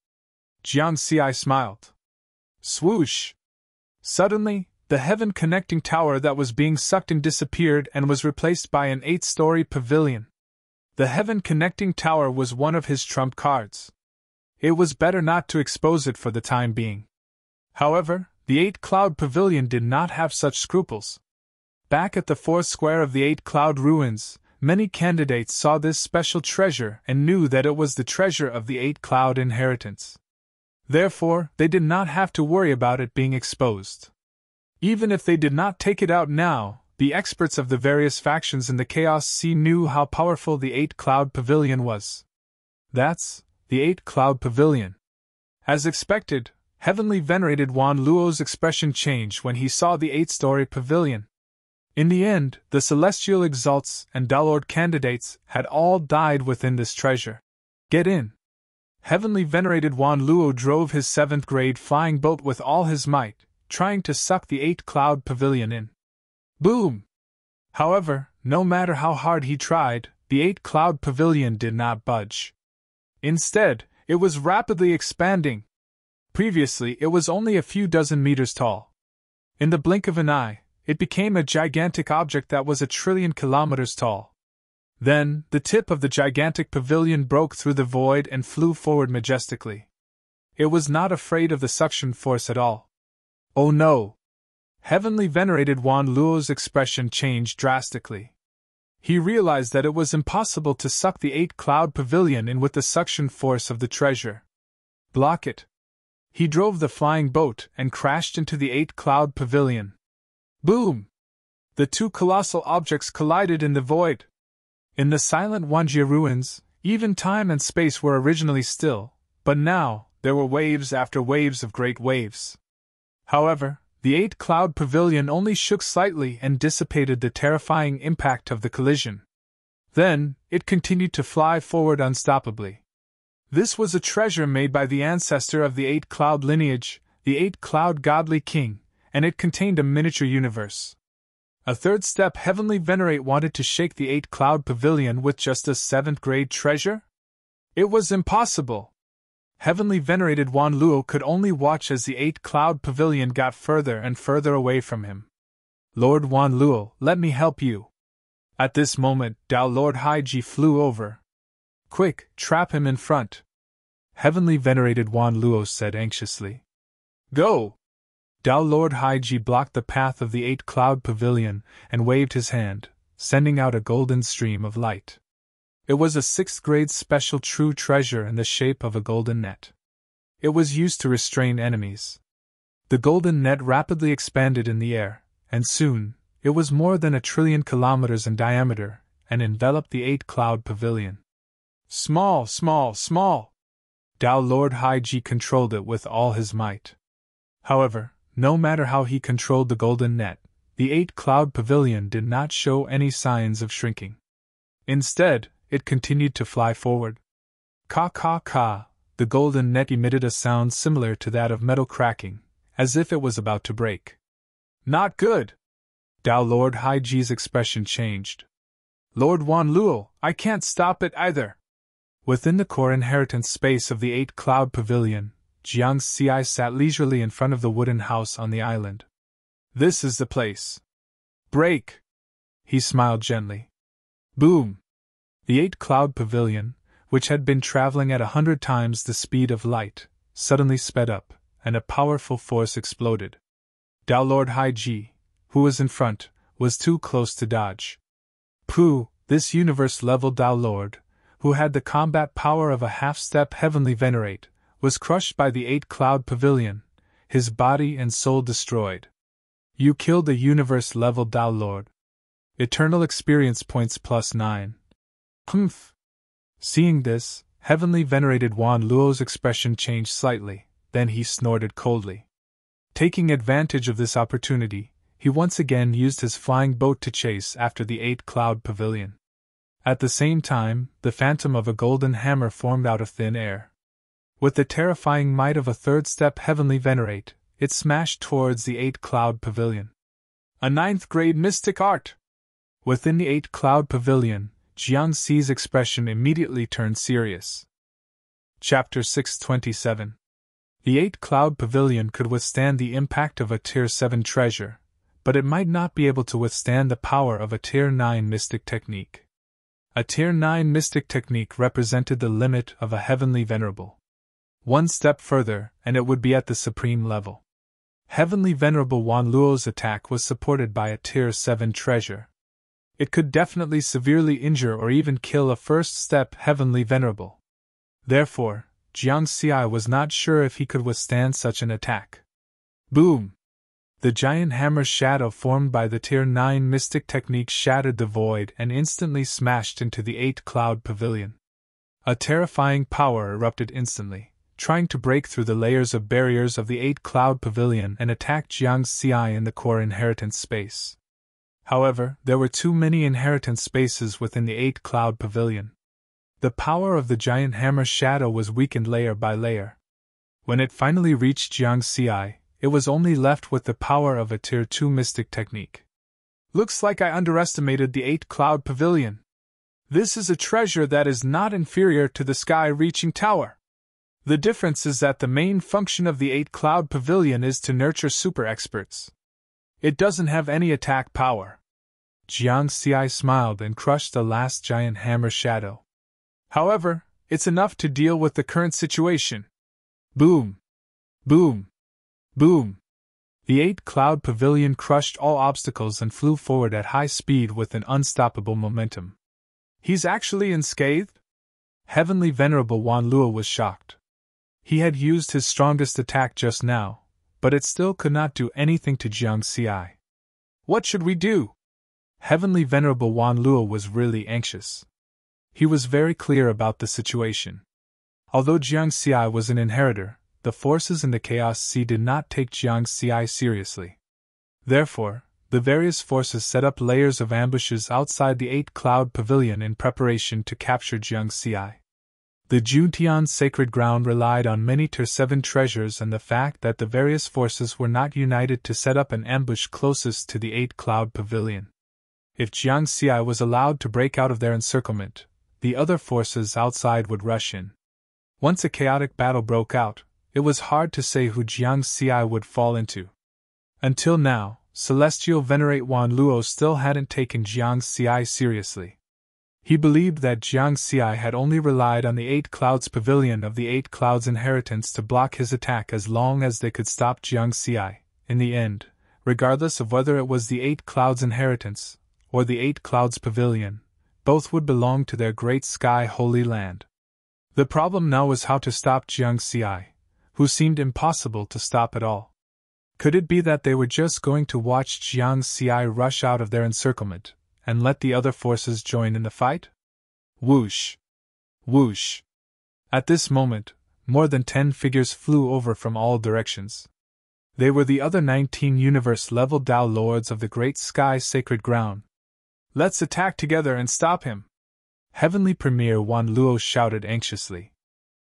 Jiang Xi smiled. Swoosh! Suddenly, the heaven-connecting tower that was being sucked in disappeared and was replaced by an 8-story pavilion. The heaven-connecting tower was one of his trump cards. It was better not to expose it for the time being. However, the 8-cloud pavilion did not have such scruples. Back at the fourth square of the 8-cloud ruins, many candidates saw this special treasure and knew that it was the treasure of the 8-cloud inheritance. Therefore, they did not have to worry about it being exposed. Even if they did not take it out now, the experts of the various factions in the Chaos Sea knew how powerful the 8-cloud pavilion was. That's the 8-cloud pavilion. As expected, Heavenly Venerated Wan Luo's expression changed when he saw the 8-story pavilion. In the end, the Celestial Exalts and Dalord candidates had all died within this treasure. Get in! Heavenly Venerated Wan Luo drove his 7th-grade flying boat with all his might, trying to suck the 8-cloud pavilion in. Boom! However, no matter how hard he tried, the 8-cloud pavilion did not budge. Instead, it was rapidly expanding. Previously, it was only a few dozen meters tall. In the blink of an eye, it became a gigantic object that was 1,000,000,000,000 kilometers tall. Then, the tip of the gigantic pavilion broke through the void and flew forward majestically. It was not afraid of the suction force at all. Oh no! Heavenly Venerated Wan Luo's expression changed drastically. He realized that it was impossible to suck the 8-cloud pavilion in with the suction force of the treasure. Block it! He drove the flying boat and crashed into the 8-cloud pavilion. Boom! The two colossal objects collided in the void. In the silent Wanjie ruins, even time and space were originally still, but now, there were waves after waves of great waves. However, the 8-cloud pavilion only shook slightly and dissipated the terrifying impact of the collision. Then, it continued to fly forward unstoppably. This was a treasure made by the ancestor of the 8-cloud lineage, the 8-cloud godly king, and it contained a miniature universe. A third step Heavenly Venerate wanted to shake the 8-cloud pavilion with just a 7th-grade treasure? It was impossible. Heavenly Venerated Wan Luo could only watch as the 8-cloud pavilion got further and further away from him. Lord Wan Luo, let me help you. At this moment, Dao Lord Haiji flew over. Quick, trap him in front. Heavenly Venerated Wan Luo said anxiously. Go! Dao Lord Haiji blocked the path of the 8-cloud pavilion and waved his hand, sending out a golden stream of light. It was a 6th-grade special true treasure in the shape of a golden net. It was used to restrain enemies. The golden net rapidly expanded in the air, and soon, it was more than 1,000,000,000,000 kilometers in diameter, and enveloped the 8-cloud pavilion. Small, small, small! Dao Lord Haiji controlled it with all his might. However, no matter how he controlled the golden net, the 8-cloud pavilion did not show any signs of shrinking. Instead, it continued to fly forward. Ka, the golden net emitted a sound similar to that of metal cracking, as if it was about to break. Not good! Dao Lord Haiji's expression changed. Lord Wan Luo, I can't stop it either! Within the core inheritance space of the 8-cloud pavilion, Jiang Xi sat leisurely in front of the wooden house on the island. This is the place. Break! He smiled gently. Boom! The 8-cloud pavilion, which had been traveling at 100 times the speed of light, suddenly sped up, and a powerful force exploded. Dao Lord Hai Ji, who was in front, was too close to dodge. Pooh, this universe-level Dao Lord, who had the combat power of a half-step heavenly venerate, was crushed by the 8-cloud pavilion, his body and soul destroyed. You killed the universe-level Dao Lord. Eternal experience points +9. Humph! Seeing this, heavenly venerated Wan Luo's expression changed slightly, then he snorted coldly. Taking advantage of this opportunity, he once again used his flying boat to chase after the 8-cloud pavilion. At the same time, the phantom of a golden hammer formed out of thin air. With the terrifying might of a third-step heavenly venerate, it smashed towards the 8-cloud pavilion. A 9th-grade mystic art! Within the 8-cloud pavilion, Jiang Xi's expression immediately turned serious. Chapter 627. The 8-cloud pavilion could withstand the impact of a Tier 7 treasure, but it might not be able to withstand the power of a Tier 9 mystic technique. A Tier 9 mystic technique represented the limit of a heavenly venerable. One step further, and it would be at the supreme level. Heavenly Venerable Wan Luo's attack was supported by a Tier 7 treasure. It could definitely severely injure or even kill a first-step Heavenly Venerable. Therefore, Jiang Xi was not sure if he could withstand such an attack. Boom! The giant hammer's shadow formed by the Tier 9 mystic technique shattered the void and instantly smashed into the 8-cloud pavilion. A terrifying power erupted instantly, trying to break through the layers of barriers of the 8-cloud pavilion and attack Jiang Xi in the core inheritance space. However, there were too many inheritance spaces within the 8-cloud pavilion. The power of the giant hammer's shadow was weakened layer by layer. When it finally reached Jiang Xi, it was only left with the power of a Tier 2 mystic technique. Looks like I underestimated the 8-cloud pavilion. This is a treasure that is not inferior to the sky-reaching tower. The difference is that the main function of the 8-cloud pavilion is to nurture super-experts. It doesn't have any attack power. Jiang Xi smiled and crushed the last giant hammer shadow. However, it's enough to deal with the current situation. Boom! Boom! Boom! The 8-cloud pavilion crushed all obstacles and flew forward at high speed with an unstoppable momentum. He's actually unscathed? Heavenly Venerable Wan Luo was shocked. He had used his strongest attack just now, but it still could not do anything to Jiang Xi. What should we do? Heavenly Venerable Wan Luo was really anxious. He was very clear about the situation. Although Jiang Xi was an inheritor, the forces in the Chaos Sea did not take Jiang Xi seriously. Therefore, the various forces set up layers of ambushes outside the 8-cloud pavilion in preparation to capture Jiang Xi. The Juntian sacred ground relied on many Tier 7 treasures and the fact that the various forces were not united to set up an ambush closest to the 8-cloud pavilion. If Jiang Xi was allowed to break out of their encirclement, the other forces outside would rush in. Once a chaotic battle broke out, it was hard to say who Jiang Xi would fall into. Until now, Celestial Venerate Wan Luo still hadn't taken Jiang Xi seriously. He believed that Jiang Xi had only relied on the 8-clouds pavilion of the 8-clouds inheritance to block his attack as long as they could stop Jiang Xi. In the end, regardless of whether it was the 8-clouds inheritance or the 8-clouds pavilion, both would belong to their great sky holy land. The problem now was how to stop Jiang Xi, who seemed impossible to stop at all. Could it be that they were just going to watch Jiang Xi rush out of their encirclement and let the other forces join in the fight? Whoosh! Whoosh! At this moment, more than 10 figures flew over from all directions. They were the other 19 universe-level Dao Lords of the Great Sky Sacred Ground. Let's attack together and stop him! Heavenly Premier Wan Luo shouted anxiously.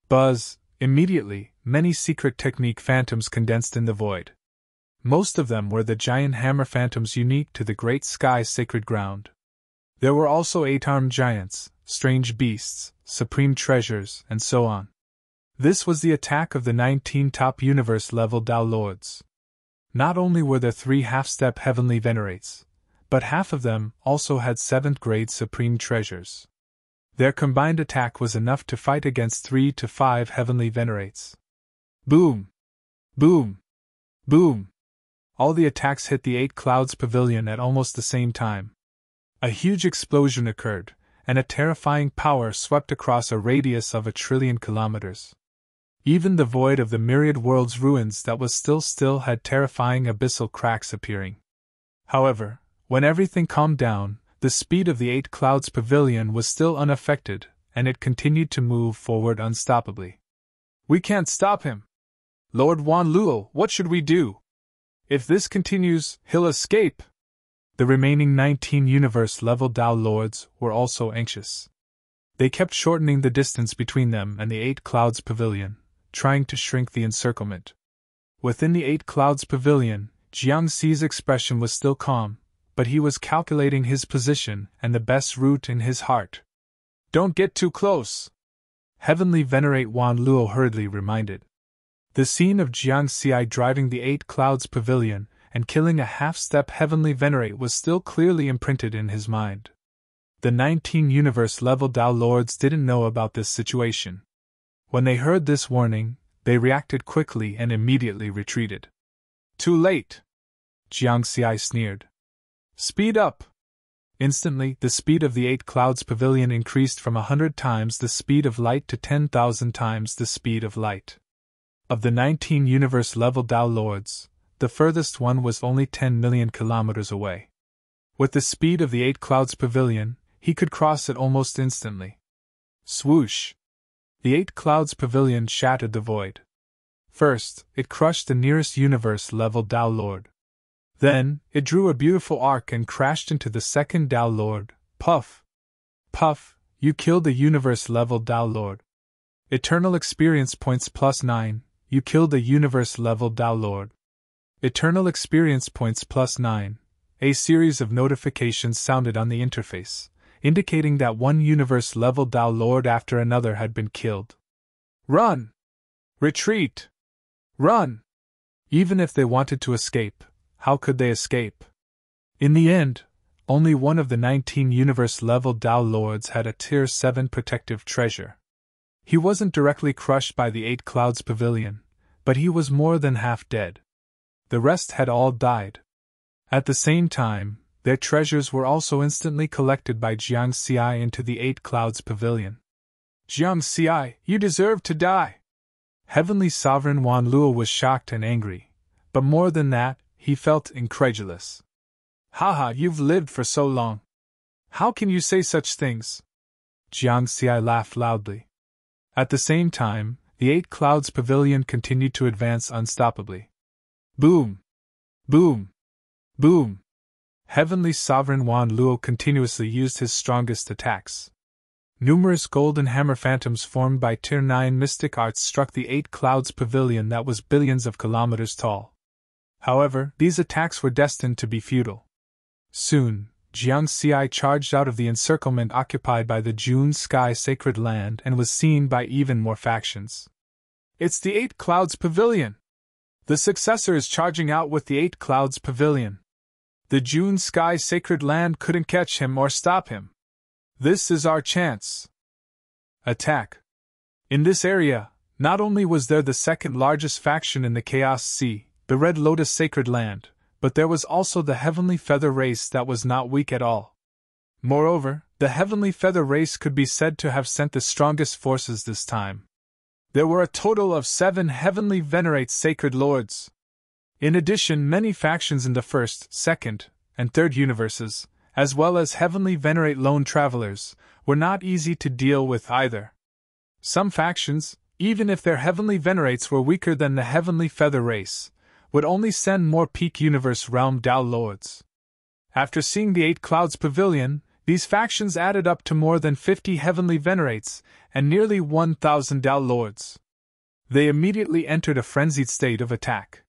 Buzz! Immediately, many secret technique phantoms condensed in the void. Most of them were the giant hammer phantoms unique to the Great Sky Sacred Ground. There were also 8-armed giants, strange beasts, supreme treasures, and so on. This was the attack of the 19 top universe-level Tao Lords. Not only were there 3 half-step heavenly venerates, but half of them also had 7th-grade supreme treasures. Their combined attack was enough to fight against 3 to 5 heavenly venerates. Boom! Boom! Boom! All the attacks hit the 8 Clouds Pavilion at almost the same time. A huge explosion occurred, and a terrifying power swept across a radius of 1 trillion kilometers. Even the void of the myriad worlds' ruins that was still had terrifying abyssal cracks appearing. However, when everything calmed down, the speed of the 8 Clouds Pavilion was still unaffected, and it continued to move forward unstoppably. We can't stop him! Lord Wan Luo, what should we do? If this continues, he'll escape! The remaining 19 universe-level Tao Lords were also anxious. They kept shortening the distance between them and the 8 Clouds Pavilion, trying to shrink the encirclement. Within the 8 Clouds Pavilion, Jiangxi's expression was still calm, but he was calculating his position and the best route in his heart. Don't get too close! Heavenly Venerate Wan Luo hurriedly reminded. The scene of Jiangxi driving the 8 Clouds Pavilion and killing a half-step Heavenly Venerate was still clearly imprinted in his mind. The 19 universe-level Tao Lords didn't know about this situation. When they heard this warning, they reacted quickly and immediately retreated. Too late! Jiangxi sneered. Speed up! Instantly, the speed of the 8 Clouds Pavilion increased from 100 times the speed of light to 10,000 times the speed of light. Of the 19 universe-level Tao Lords, the furthest one was only 10 million kilometers away. With the speed of the 8 Clouds Pavilion, he could cross it almost instantly. Swoosh! The 8 Clouds Pavilion shattered the void. First, it crushed the nearest universe-level Tao Lord. Then, it drew a beautiful arc and crashed into the second Tao Lord. Puff! Puff! You killed the universe-level Tao Lord. Eternal experience points +9, you killed the universe-level Tao Lord. Eternal experience points +9. A series of notifications sounded on the interface, indicating that one universe-level Tao Lord after another had been killed. Run! Retreat! Run! Even if they wanted to escape, how could they escape? In the end, only one of the 19 universe-level Tao Lords had a Tier 7 protective treasure. He wasn't directly crushed by the 8 Clouds Pavilion, but he was more than half dead. The rest had all died. At the same time, their treasures were also instantly collected by Jiangxi into the 8 Clouds Pavilion. Jiangxi, you deserve to die! Heavenly Sovereign Wan Luo was shocked and angry, but more than that, he felt incredulous. Haha, you've lived for so long. How can you say such things? Jiangxi laughed loudly. At the same time, the 8 Clouds Pavilion continued to advance unstoppably. Boom! Boom! Boom! Heavenly Sovereign Wan Luo continuously used his strongest attacks. Numerous golden hammer phantoms formed by Tier 9 mystic arts struck the 8 Clouds Pavilion that was billions of kilometers tall. However, these attacks were destined to be futile. Soon, Jiangxi charged out of the encirclement occupied by the June Sky Sacred Land and was seen by even more factions. It's the 8 Clouds Pavilion! The successor is charging out with the 8 Clouds Pavilion. The June Sky Sacred Land couldn't catch him or stop him. This is our chance. Attack. In this area, not only was there the second largest faction in the Chaos Sea, the Red Lotus Sacred Land, but there was also the Heavenly Feather race that was not weak at all. Moreover, the Heavenly Feather race could be said to have sent the strongest forces this time. There were a total of 7 Heavenly Venerate Sacred Lords. In addition, many factions in the first, second, and third universes, as well as Heavenly Venerate Lone Travelers, were not easy to deal with either. Some factions, even if their Heavenly Venerates were weaker than the Heavenly Feather race, would only send more peak universe realm Tao Lords. After seeing the 8 Clouds Pavilion, these factions added up to more than 50 Heavenly Venerates and nearly 1,000 Tao Lords. They immediately entered a frenzied state of attack.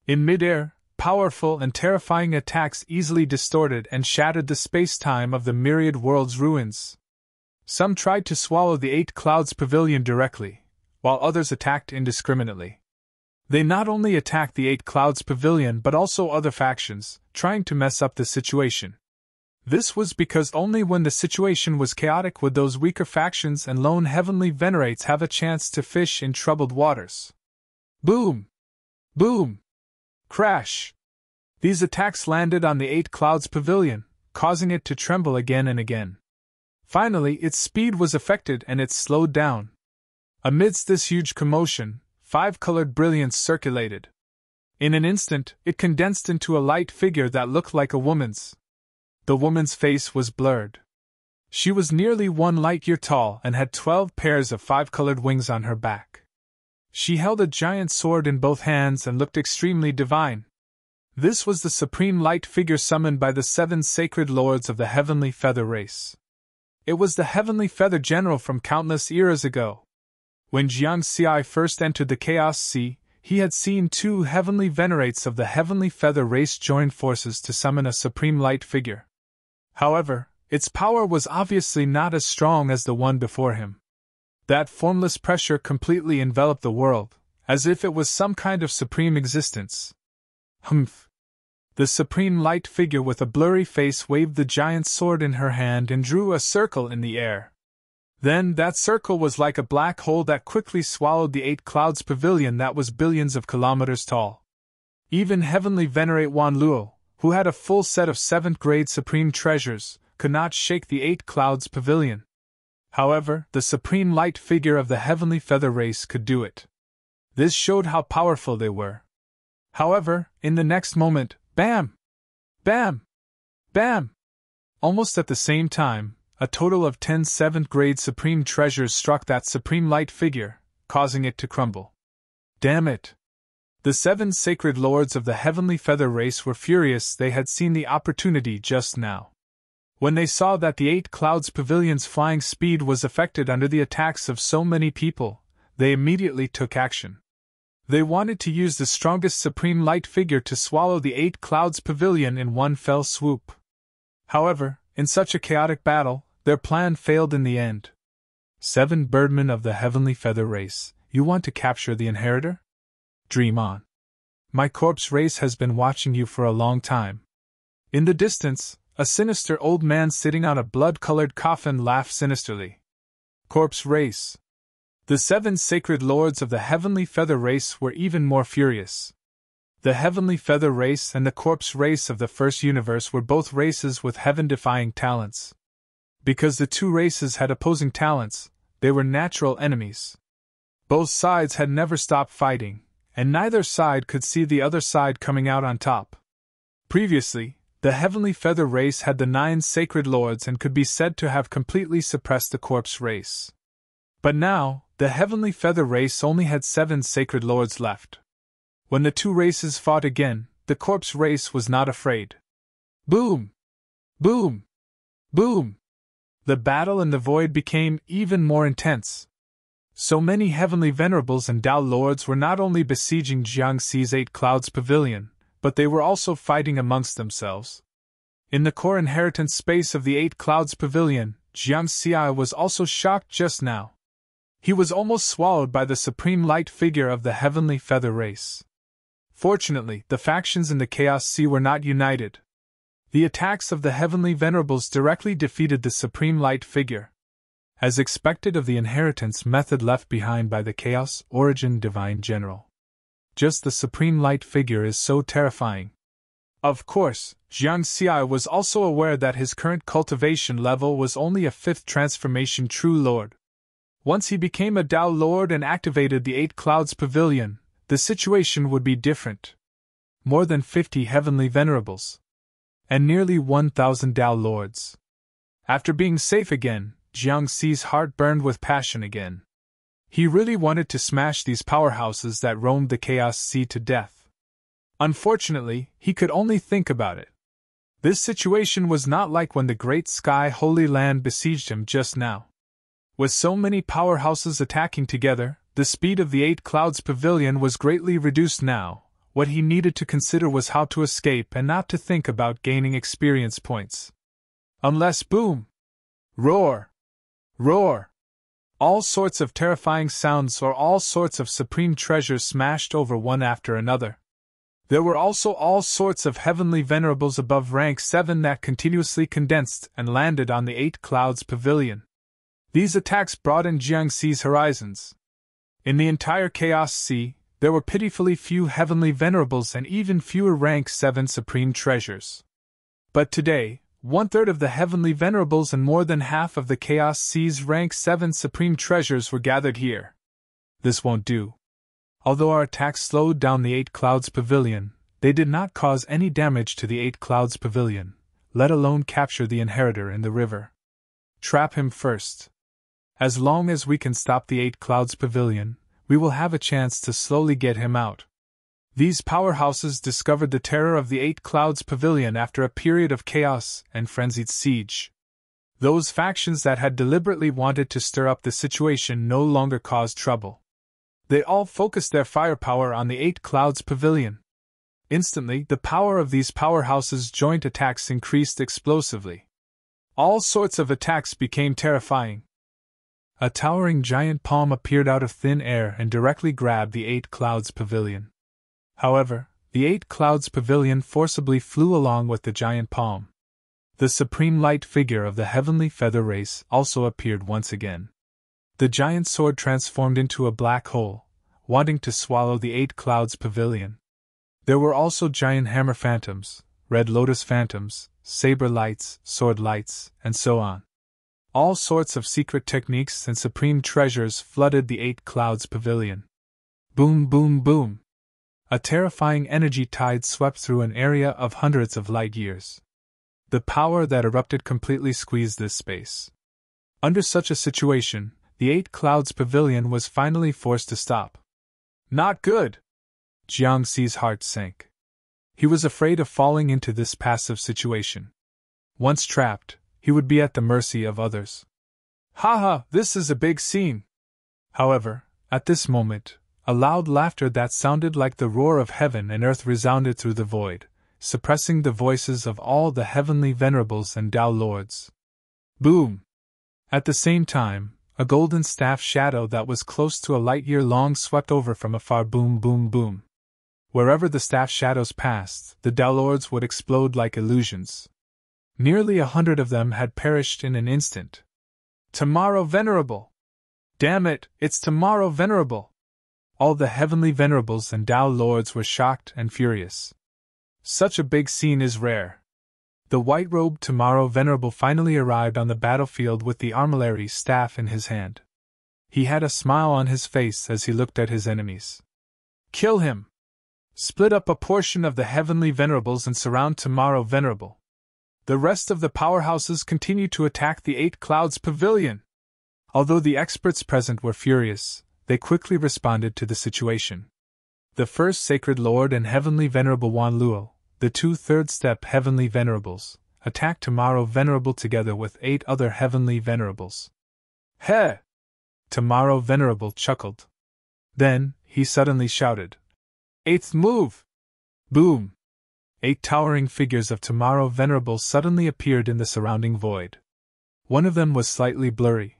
In midair, powerful and terrifying attacks easily distorted and shattered the space-time of the myriad world's ruins. Some tried to swallow the 8 Clouds Pavilion directly, while others attacked indiscriminately. They not only attacked the Eight Clouds Pavilion but also other factions, trying to mess up the situation. This was because only when the situation was chaotic would those weaker factions and lone heavenly venerates have a chance to fish in troubled waters. Boom! Boom! Crash! These attacks landed on the Eight Clouds Pavilion, causing it to tremble again and again. Finally, its speed was affected and it slowed down. Amidst this huge commotion, 5-colored brilliance circulated. In an instant, it condensed into a light figure that looked like a woman's. The woman's face was blurred. She was nearly 1 light-year tall and had 12 pairs of 5-colored wings on her back. She held a giant sword in both hands and looked extremely divine. This was the supreme light figure summoned by the 7 sacred lords of the heavenly feather race. It was the heavenly feather general from countless eras ago. When Jiang Xi first entered the Chaos Sea, he had seen 2 heavenly venerates of the heavenly feather race join forces to summon a supreme light figure. However, its power was obviously not as strong as the one before him. That formless pressure completely enveloped the world, as if it was some kind of supreme existence. Humph! The supreme light figure with a blurry face waved the giant sword in her hand and drew a circle in the air. Then that circle was like a black hole that quickly swallowed the Eight Clouds Pavilion that was billions of kilometers tall. Even Heavenly Venerate Wan Luo, who had a full set of 7th-grade supreme treasures, could not shake the Eight Clouds Pavilion. However, the supreme light figure of the heavenly feather race could do it. This showed how powerful they were. However, in the next moment, bam! Bam! Bam! Almost at the same time, a total of 10 7th-grade supreme treasures struck that supreme light figure, causing it to crumble. Damn it! The 7 sacred lords of the heavenly feather race were furious. They had seen the opportunity just now. When they saw that the Eight Clouds Pavilion's flying speed was affected under the attacks of so many people, they immediately took action. They wanted to use the strongest supreme light figure to swallow the Eight Clouds Pavilion in one fell swoop. However, in such a chaotic battle, their plan failed in the end. 7 birdmen of the heavenly feather race, you want to capture the inheritor? Dream on. My corpse race has been watching you for a long time. In the distance, a sinister old man sitting on a blood-colored coffin laughed sinisterly. Corpse race. The 7 sacred lords of the heavenly feather race were even more furious. The heavenly feather race and the corpse race of the first universe were both races with heaven-defying talents. Because the 2 races had opposing talents, they were natural enemies. Both sides had never stopped fighting, and neither side could see the other side coming out on top. Previously, the heavenly feather race had the 9 sacred lords and could be said to have completely suppressed the corpse race. But now, the heavenly feather race only had 7 sacred lords left. When the 2 races fought again, the corpse race was not afraid. Boom! Boom! Boom! The battle in the void became even more intense. So many heavenly venerables and Tao lords were not only besieging Jiang Xi's 8 Clouds Pavilion, but they were also fighting amongst themselves. In the core inheritance space of the 8 Clouds Pavilion, Jiang Xi was also shocked just now. He was almost swallowed by the supreme light figure of the heavenly feather race. Fortunately, the factions in the Chaos Sea were not united. The attacks of the heavenly venerables directly defeated the supreme light figure. As expected of the inheritance method left behind by the Chaos Origin Divine General. Just the supreme light figure is so terrifying. Of course, Jiang Xi was also aware that his current cultivation level was only a 5th transformation True Lord. Once he became a Tao Lord and activated the 8 Clouds Pavilion, the situation would be different. More than 50 heavenly venerables. And nearly 1,000 Tao Lords. After being safe again, Jiang Xi's heart burned with passion again. He really wanted to smash these powerhouses that roamed the Chaos Sea to death. Unfortunately, he could only think about it. This situation was not like when the Great Sky Holy Land besieged him just now. With so many powerhouses attacking together, the speed of the 8 Clouds Pavilion was greatly reduced now. What he needed to consider was how to escape and not to think about gaining experience points. Unless boom! Roar! Roar! All sorts of terrifying sounds or all sorts of supreme treasures smashed over one after another. There were also all sorts of heavenly venerables above rank 7 that continuously condensed and landed on the 8 Clouds Pavilion. These attacks broadened Jiangxi's horizons. In the entire Chaos Sea, there were pitifully few heavenly venerables and even fewer rank 7 supreme treasures. But today, 1/3 of the heavenly venerables and more than half of the Chaos Sea's rank 7 supreme treasures were gathered here. This won't do. Although our attacks slowed down the 8 Clouds Pavilion, they did not cause any damage to the 8 Clouds Pavilion, let alone capture the inheritor in the river. Trap him first. As long as we can stop the 8 Clouds Pavilion, we will have a chance to slowly get him out. These powerhouses discovered the terror of the 8 Clouds Pavilion after a period of chaos and frenzied siege. Those factions that had deliberately wanted to stir up the situation no longer caused trouble. They all focused their firepower on the 8 Clouds Pavilion. Instantly, the power of these powerhouses' joint attacks increased explosively. All sorts of attacks became terrifying. A towering giant palm appeared out of thin air and directly grabbed the 8 Clouds Pavilion. However, the 8 Clouds Pavilion forcibly flew along with the giant palm. The supreme light figure of the heavenly feather race also appeared once again. The giant sword transformed into a black hole, wanting to swallow the 8 Clouds Pavilion. There were also giant hammer phantoms, red lotus phantoms, saber lights, sword lights, and so on. All sorts of secret techniques and supreme treasures flooded the 8 Clouds Pavilion. Boom, boom, boom. A terrifying energy tide swept through an area of hundreds of light years. The power that erupted completely squeezed this space. Under such a situation, the 8 Clouds Pavilion was finally forced to stop. Not good! Jiangxi's heart sank. He was afraid of falling into this passive situation. Once trapped, he would be at the mercy of others. Haha, this is a big scene! However, at this moment, a loud laughter that sounded like the roar of heaven and earth resounded through the void, suppressing the voices of all the heavenly venerables and Tao lords. Boom! At the same time, a golden staff shadow that was close to a light-year long swept over from afar. Boom, boom, boom. Wherever the staff shadows passed, the Tao lords would explode like illusions. Nearly 100 of them had perished in an instant. Tomorrow Venerable! Damn it, it's Tomorrow Venerable! All the heavenly venerables and Tao lords were shocked and furious. Such a big scene is rare. The white-robed Tomorrow Venerable finally arrived on the battlefield with the armillary staff in his hand. He had a smile on his face as he looked at his enemies. Kill him! Split up a portion of the heavenly venerables and surround Tomorrow Venerable. The rest of the powerhouses continued to attack the 8 Clouds Pavilion. Although the experts present were furious, they quickly responded to the situation. The first Sacred Lord and Heavenly Venerable Wan Luo, the 2 third-step Heavenly Venerables, attacked Tomorrow Venerable together with 8 other Heavenly Venerables. Heh! Tomorrow Venerable chuckled. Then, he suddenly shouted, 8th move! Boom! 8 towering figures of Tomorrow Venerable suddenly appeared in the surrounding void. One of them was slightly blurry,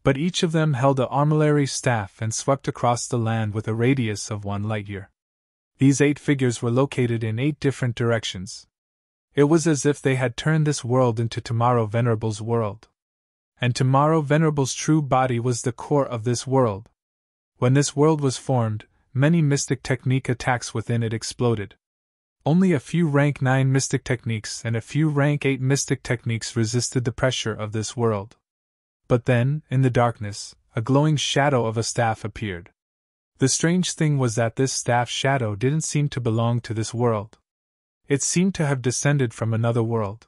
but each of them held a armillary staff and swept across the land with a radius of 1 light-year. These 8 figures were located in 8 different directions. It was as if they had turned this world into Tomorrow Venerable's world. And Tomorrow Venerable's true body was the core of this world. When this world was formed, many mystic technique attacks within it exploded. Only a few rank 9 mystic techniques and a few rank 8 mystic techniques resisted the pressure of this world. But then, in the darkness, a glowing shadow of a staff appeared. The strange thing was that this staff shadow didn't seem to belong to this world. It seemed to have descended from another world.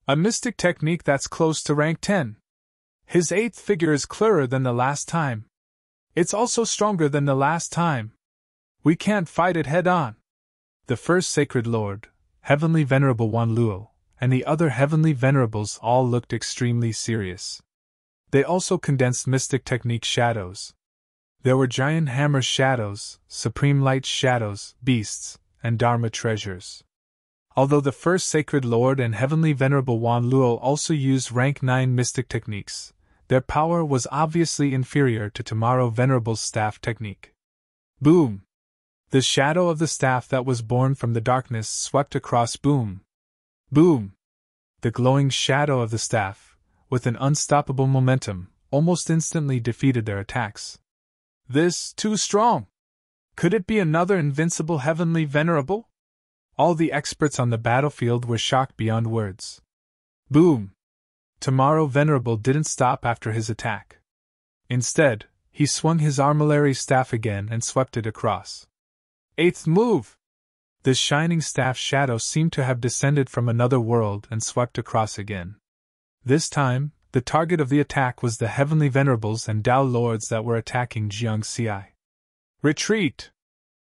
A mystic technique that's close to rank 10. His 8th figure is clearer than the last time. It's also stronger than the last time. We can't fight it head-on. The first Sacred Lord, Heavenly Venerable Wan Luo, and the other Heavenly Venerables all looked extremely serious. They also condensed mystic technique shadows. There were giant hammer shadows, supreme light shadows, beasts, and Dharma treasures. Although the first Sacred Lord and Heavenly Venerable Wan Luo also used rank 9 mystic techniques, their power was obviously inferior to Tomorrow Venerable's staff technique. Boom! The shadow of the staff that was born from the darkness swept across. Boom! Boom! The glowing shadow of the staff, with an unstoppable momentum, almost instantly defeated their attacks. This, too strong! Could it be another invincible heavenly venerable? All the experts on the battlefield were shocked beyond words. Boom! Tomorrow Venerable didn't stop after his attack. Instead, he swung his armillary staff again and swept it across. Eighth move! The shining staff shadow seemed to have descended from another world and swept across again. This time, the target of the attack was the heavenly venerables and Tao lords that were attacking Jiangxi. Retreat!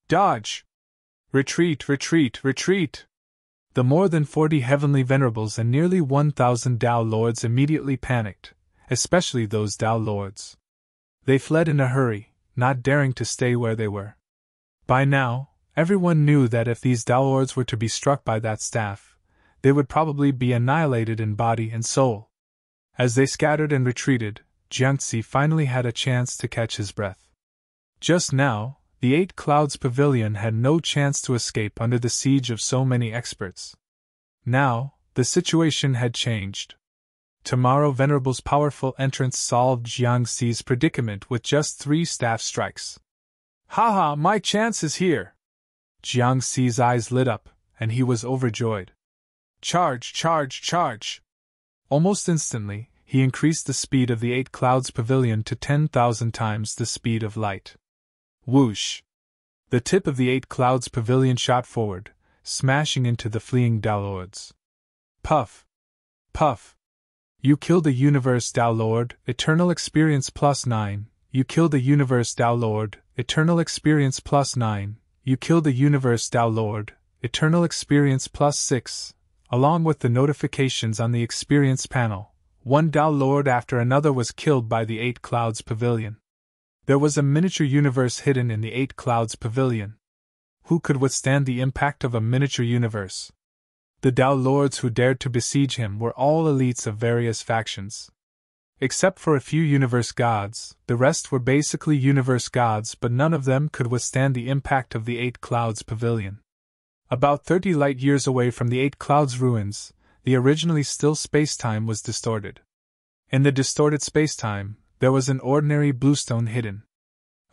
Dodge! Retreat, retreat, retreat! The more than 40 heavenly venerables and nearly 1,000 Tao lords immediately panicked, especially those Tao lords. They fled in a hurry, not daring to stay where they were. By now, everyone knew that if these Tao lords were to be struck by that staff, they would probably be annihilated in body and soul. As they scattered and retreated, Jiangxi finally had a chance to catch his breath. Just now, the Eight Clouds Pavilion had no chance to escape under the siege of so many experts. Now, the situation had changed. Tomorrow Venerable's powerful entrance solved Jiangxi's predicament with just 3 staff strikes. Haha, my chance is here! Jiangxi's eyes lit up, and he was overjoyed. Charge, charge, charge! Almost instantly, he increased the speed of the Eight Clouds Pavilion to 10,000 times the speed of light. Whoosh! The tip of the Eight Clouds Pavilion shot forward, smashing into the fleeing Tao lords. Puff! Puff! You killed the Universe Tao Lord, Eternal Experience +9. You killed the Universe Tao Lord, Eternal Experience +9. You killed the Universe Tao Lord, Eternal Experience +6. Along with the notifications on the experience panel, one Tao Lord after another was killed by the Eight Clouds Pavilion. There was a miniature universe hidden in the Eight Clouds Pavilion. Who could withstand the impact of a miniature universe? The Tao lords who dared to besiege him were all elites of various factions. Except for a few universe gods, the rest were basically universe gods, but none of them could withstand the impact of the Eight Clouds Pavilion. About 30 light-years away from the Eight Clouds ruins, the originally still space-time was distorted. In the distorted space-time, there was an ordinary bluestone hidden.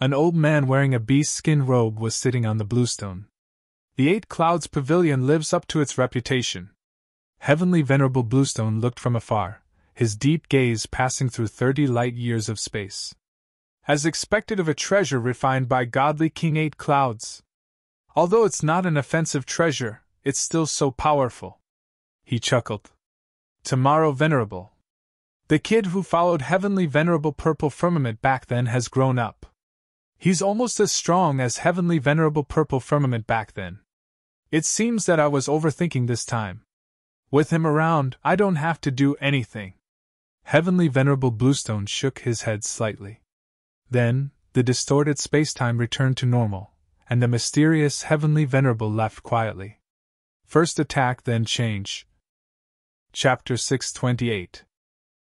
An old man wearing a beast-skin robe was sitting on the bluestone. The Eight Clouds Pavilion lives up to its reputation. Heavenly Venerable Bluestone looked from afar, his deep gaze passing through 30 light-years of space. As expected of a treasure refined by godly King Eight Clouds. Although it's not an offensive treasure, it's still so powerful. He chuckled. Tomorrow Venerable. The kid who followed Heavenly Venerable Purple Firmament back then has grown up. He's almost as strong as Heavenly Venerable Purple Firmament back then. It seems that I was overthinking this time. With him around, I don't have to do anything. Heavenly Venerable Bluestone shook his head slightly. Then, the distorted spacetime returned to normal, and the mysterious Heavenly Venerable left quietly. First attack, then change. Chapter 628.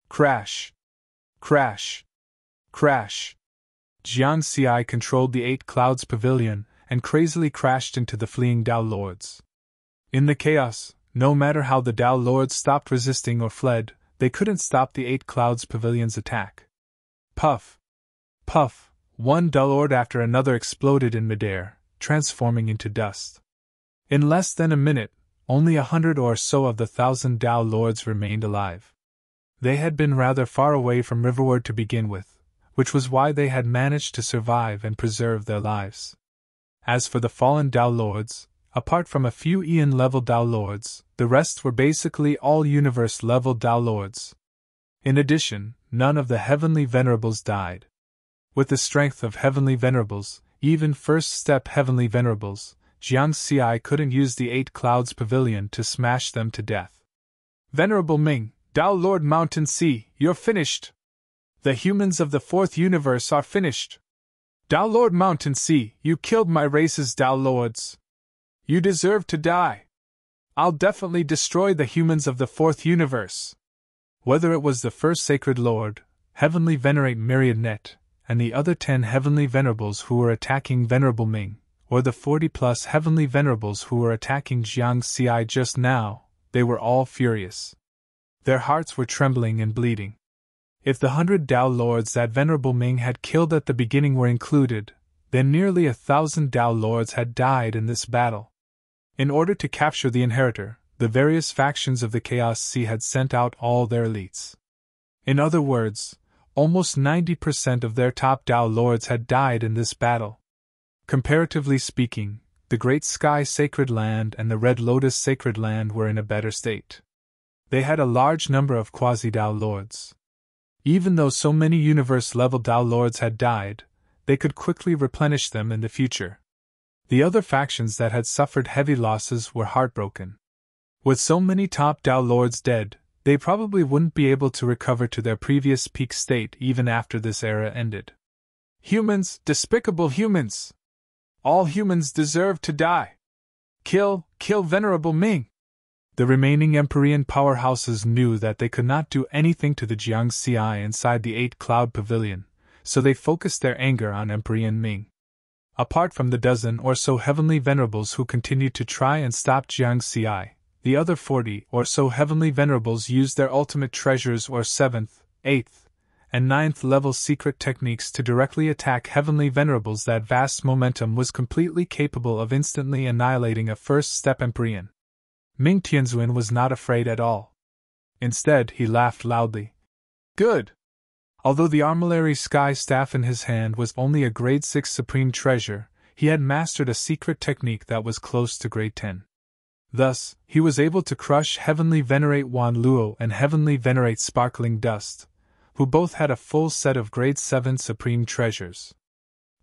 Crash! Crash! Crash! Jiangxi controlled the Eight Clouds Pavilion and crazily crashed into the fleeing Tao lords. In the chaos, no matter how the Tao lords stopped resisting or fled, they couldn't stop the Eight Clouds Pavilion's attack. Puff! Puff! One Tao lord after another exploded in midair, transforming into dust. In less than a minute, only 100 or so of the 1,000 Tao lords remained alive. They had been rather far away from Riverwood to begin with, which was why they had managed to survive and preserve their lives. As for the fallen Tao lords, apart from a few Eon-level Tao lords, the rest were basically all universe-level Tao lords. In addition, none of the Heavenly Venerables died. With the strength of Heavenly Venerables, even first-step Heavenly Venerables, Jiangxi couldn't use the Eight Clouds Pavilion to smash them to death. Venerable Ming, Tao Lord Mountain Sea, you're finished. The humans of the Fourth Universe are finished. Tao Lord Mountain Sea, you killed my race's Tao Lords. You deserve to die. I'll definitely destroy the humans of the Fourth Universe. Whether it was the first Sacred Lord, Heavenly Venerate Myriad, and the other 10 Heavenly Venerables who were attacking Venerable Ming, or the 40-plus Heavenly Venerables who were attacking Jiang Xi just now, they were all furious. Their hearts were trembling and bleeding. If the 100 Tao Lords that Venerable Ming had killed at the beginning were included, then nearly 1,000 Tao Lords had died in this battle. In order to capture the Inheritor, the various factions of the Chaos Sea had sent out all their elites. In other words, almost 90% of their top Tao Lords had died in this battle. Comparatively speaking, the Great Sky Sacred Land and the Red Lotus Sacred Land were in a better state. They had a large number of quasi-Tao Lords. Even though so many universe-level Tao Lords had died, they could quickly replenish them in the future. The other factions that had suffered heavy losses were heartbroken. With so many top Tao Lords dead, they probably wouldn't be able to recover to their previous peak state even after this era ended. Humans, despicable humans! All humans deserve to die! Kill Venerable Ming! The remaining Empyrean powerhouses knew that they could not do anything to the Jiangxi inside the 8-Cloud Pavilion, so they focused their anger on Empyrean Ming. Apart from the dozen or so Heavenly Venerables who continued to try and stop Jiangxi, the other 40 or so Heavenly Venerables used their ultimate treasures or 7th, 8th, and 9th level secret techniques to directly attack Heavenly Venerables. That vast momentum was completely capable of instantly annihilating a first-step Empyrean. Ming Tianzuan was not afraid at all. Instead, he laughed loudly. Good! Although the armillary sky staff in his hand was only a grade 6 supreme treasure, he had mastered a secret technique that was close to grade 10. Thus, he was able to crush Heavenly Venerate Wan Luo and Heavenly Venerate Sparkling Dust, who both had a full set of grade 7 supreme treasures.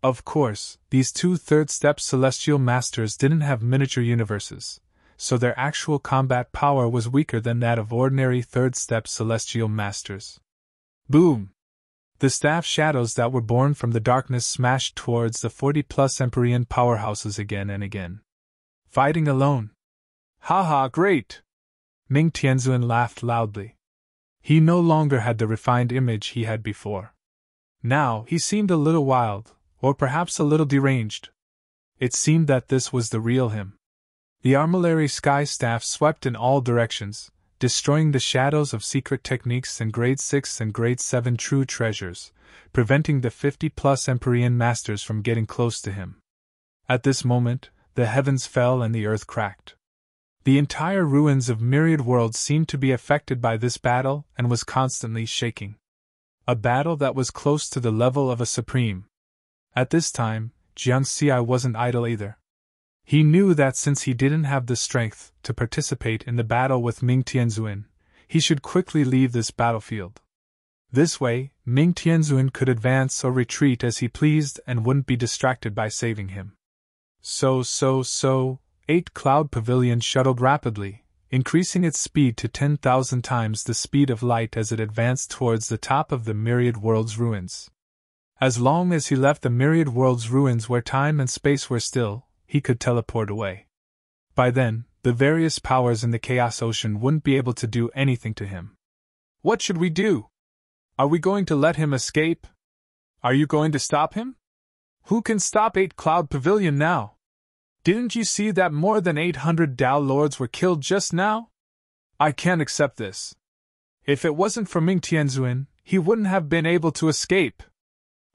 Of course, these two third-step celestial masters didn't have miniature universes, so their actual combat power was weaker than that of ordinary third-step celestial masters. Boom! The staff shadows that were born from the darkness smashed towards the 40-plus Empyrean powerhouses again and again. Fighting alone? Haha, great! Ming Tianzuan laughed loudly. He no longer had the refined image he had before. Now he seemed a little wild, or perhaps a little deranged. It seemed that this was the real him. The armillary sky staff swept in all directions, destroying the shadows of secret techniques and grade 6 and grade 7 true treasures, preventing the 50-plus Empyrean masters from getting close to him. At this moment, the heavens fell and the earth cracked. The entire ruins of myriad worlds seemed to be affected by this battle and was constantly shaking. A battle that was close to the level of a supreme. At this time, Jiangxi wasn't idle either. He knew that since he didn't have the strength to participate in the battle with Ming Tianzuan, he should quickly leave this battlefield. This way, Ming Tianzuan could advance or retreat as he pleased and wouldn't be distracted by saving him. So, 8-Cloud Pavilion shuttled rapidly, increasing its speed to 10,000 times the speed of light as it advanced towards the top of the Myriad World's ruins. As long as he left the Myriad World's ruins where time and space were still, he could teleport away. By then, the various powers in the Chaos Ocean wouldn't be able to do anything to him. What should we do? Are we going to let him escape? Are you going to stop him? Who can stop 8-Cloud Pavilion now? Didn't you see that more than 800 Tao Lords were killed just now? I can't accept this. If it wasn't for Ming Tianzuan, he wouldn't have been able to escape.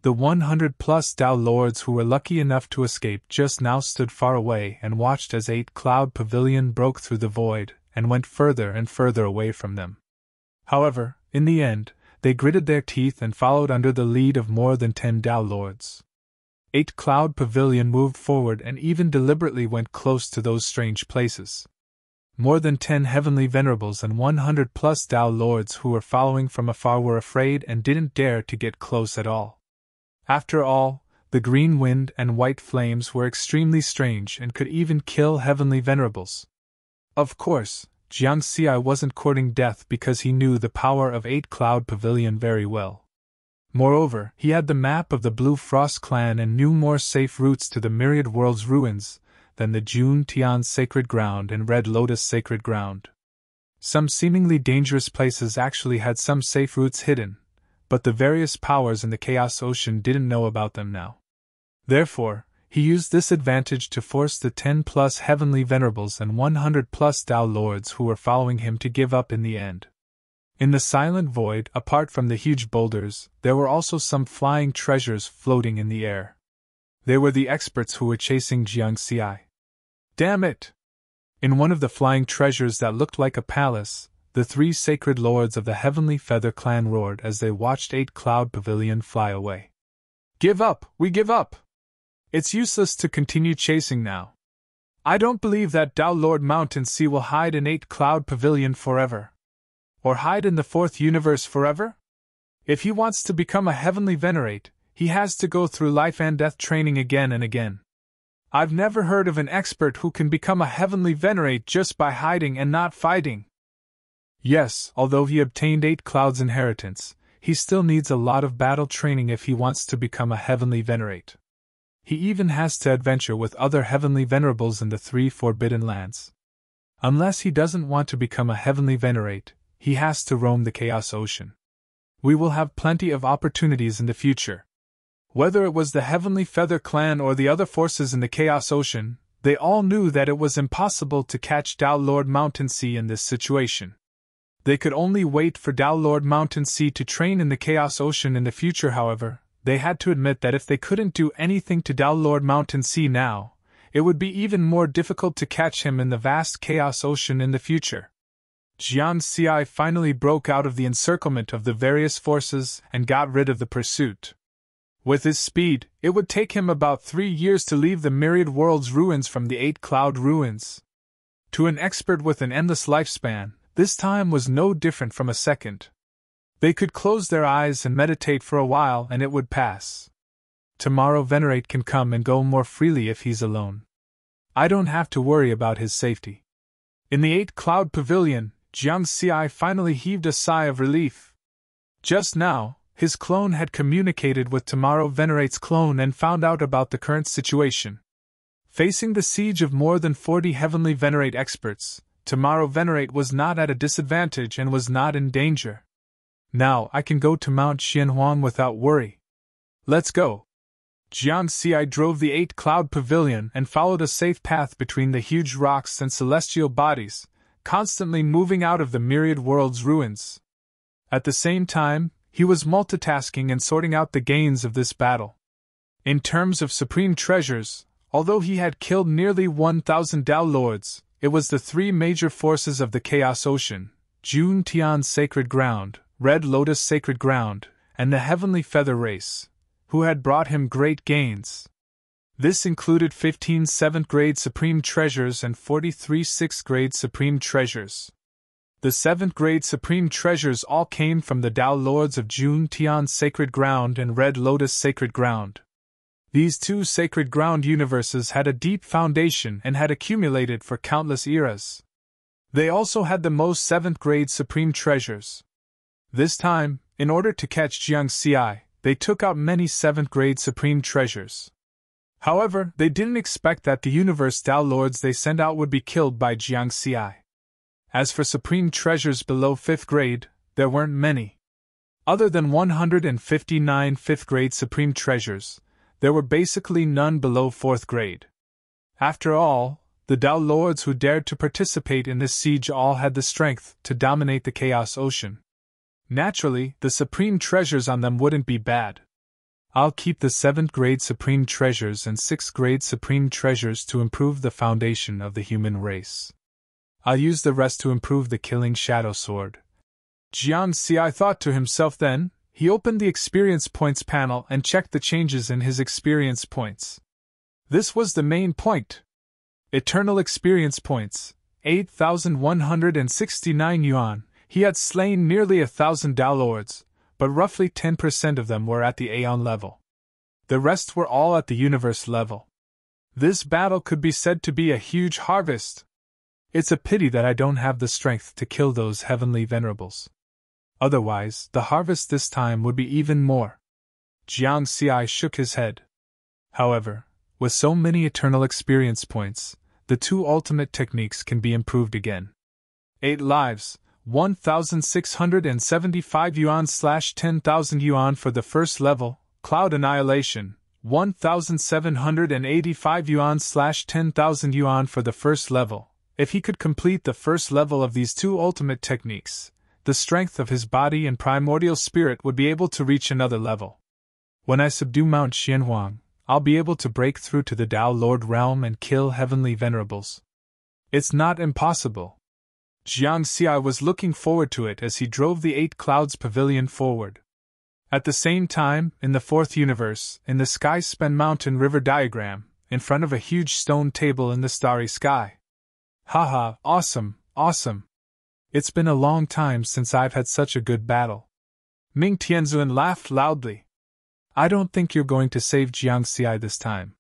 The 100-plus Tao Lords who were lucky enough to escape just now stood far away and watched as 8-Cloud Pavilion broke through the void and went further and further away from them. However, in the end, they gritted their teeth and followed under the lead of more than 10 Tao Lords. 8-Cloud Pavilion moved forward and even deliberately went close to those strange places. More than 10 Heavenly Venerables and 100-plus Tao Lords who were following from afar were afraid and didn't dare to get close at all. After all, the green wind and white flames were extremely strange and could even kill Heavenly Venerables. Of course, Jiangxi wasn't courting death because he knew the power of 8-Cloud Pavilion very well. Moreover, he had the map of the Blue Frost clan and knew more safe routes to the Myriad World's ruins than the Jun Tian Sacred Ground and Red Lotus Sacred Ground. Some seemingly dangerous places actually had some safe routes hidden, but the various powers in the Chaos Ocean didn't know about them now. Therefore, he used this advantage to force the 10+ heavenly venerables and 100+ Tao lords who were following him to give up in the end. In the silent void, apart from the huge boulders, there were also some flying treasures floating in the air. They were the experts who were chasing Jiang Xi. Damn it! In one of the flying treasures that looked like a palace, the 3 sacred lords of the Heavenly Feather clan roared as they watched 8 Cloud Pavilion fly away. Give up! We give up! It's useless to continue chasing now. I don't believe that Tao Lord Mountain Sea will hide in 8 Cloud Pavilion forever. Or hide in the 4th universe forever? If he wants to become a heavenly venerate, he has to go through life and death training again and again. I've never heard of an expert who can become a heavenly venerate just by hiding and not fighting. Yes, although he obtained 8 Clouds inheritance, he still needs a lot of battle training if he wants to become a heavenly venerate. He even has to adventure with other heavenly venerables in the 3 forbidden lands. Unless he doesn't want to become a heavenly venerate, he has to roam the Chaos Ocean. We will have plenty of opportunities in the future. Whether it was the Heavenly Feather clan or the other forces in the Chaos Ocean, they all knew that it was impossible to catch Tao Lord Mountain Sea in this situation. They could only wait for Tao Lord Mountain Sea to train in the Chaos Ocean in the future. However, they had to admit that if they couldn't do anything to Tao Lord Mountain Sea now, it would be even more difficult to catch him in the vast Chaos Ocean in the future. Jiang Xi finally broke out of the encirclement of the various forces and got rid of the pursuit. With his speed, it would take him about 3 years to leave the myriad world's ruins from the 8 Cloud ruins. To an expert with an endless lifespan, this time was no different from a second. They could close their eyes and meditate for a while and it would pass. Tomorrow Venerate can come and go more freely if he's alone. I don't have to worry about his safety. In the 8 Cloud Pavilion, Jiang Xi finally heaved a sigh of relief. Just now, his clone had communicated with Tomorrow Venerate's clone and found out about the current situation. Facing the siege of more than 40 Heavenly Venerate experts, Tomorrow Venerate was not at a disadvantage and was not in danger. Now I can go to Mount Xianhuan without worry. Let's go. Jiang Xi drove the 8 Cloud Pavilion and followed a safe path between the huge rocks and celestial bodies, constantly moving out of the myriad world's ruins. At the same time, he was multitasking and sorting out the gains of this battle. In terms of supreme treasures, although he had killed nearly 1,000 Tao Lords, it was the 3 major forces of the Chaos Ocean, Jun Tian Sacred Ground, Red Lotus Sacred Ground, and the Heavenly Feather Race, who had brought him great gains. This included 15 7th-grade Supreme Treasures and 43 6th-grade Supreme Treasures. The 7th-grade Supreme Treasures all came from the Tao Lords of Jun Tian Sacred Ground and Red Lotus Sacred Ground. These 2 Sacred Ground universes had a deep foundation and had accumulated for countless eras. They also had the most 7th-grade Supreme Treasures. This time, in order to catch Jiang Xi, they took out many 7th-grade Supreme Treasures. However, they didn't expect that the universe Tao Lords they sent out would be killed by Jiang Xi. As for Supreme Treasures below 5th grade, there weren't many. Other than 159 5th-grade Supreme Treasures, there were basically none below 4th grade. After all, the Tao Lords who dared to participate in this siege all had the strength to dominate the Chaos Ocean. Naturally, the Supreme Treasures on them wouldn't be bad. I'll keep the 7th-grade Supreme Treasures and 6th-grade Supreme Treasures to improve the foundation of the human race. I'll use the rest to improve the Killing Shadow Sword. Jiang Xi thought to himself then. He opened the Experience Points panel and checked the changes in his experience points. This was the main point. Eternal Experience Points, 8,169 yuan. He had slain nearly 1,000 Tao Lords, but roughly 10% of them were at the Aeon level. The rest were all at the universe level. This battle could be said to be a huge harvest. It's a pity that I don't have the strength to kill those heavenly venerables. Otherwise, the harvest this time would be even more. Jiang Xi shook his head. However, with so many eternal experience points, the 2 ultimate techniques can be improved again. 8 lives, 1,675 yuan/10,000 yuan for the first level, Cloud Annihilation, 1,785 yuan/10,000 yuan for the first level. If he could complete the first level of these two ultimate techniques, the strength of his body and primordial spirit would be able to reach another level. When I subdue Mount Xianhuang, I'll be able to break through to the Tao Lord realm and kill heavenly venerables. It's not impossible. Jiang Xi was looking forward to it as he drove the 8 Clouds Pavilion forward. At the same time, in the fourth universe, in the Sky-Span Mountain River diagram, in front of a huge stone table in the starry sky. Haha, awesome, awesome. It's been a long time since I've had such a good battle. Ming Tianzun laughed loudly. I don't think you're going to save Jiang Xi this time.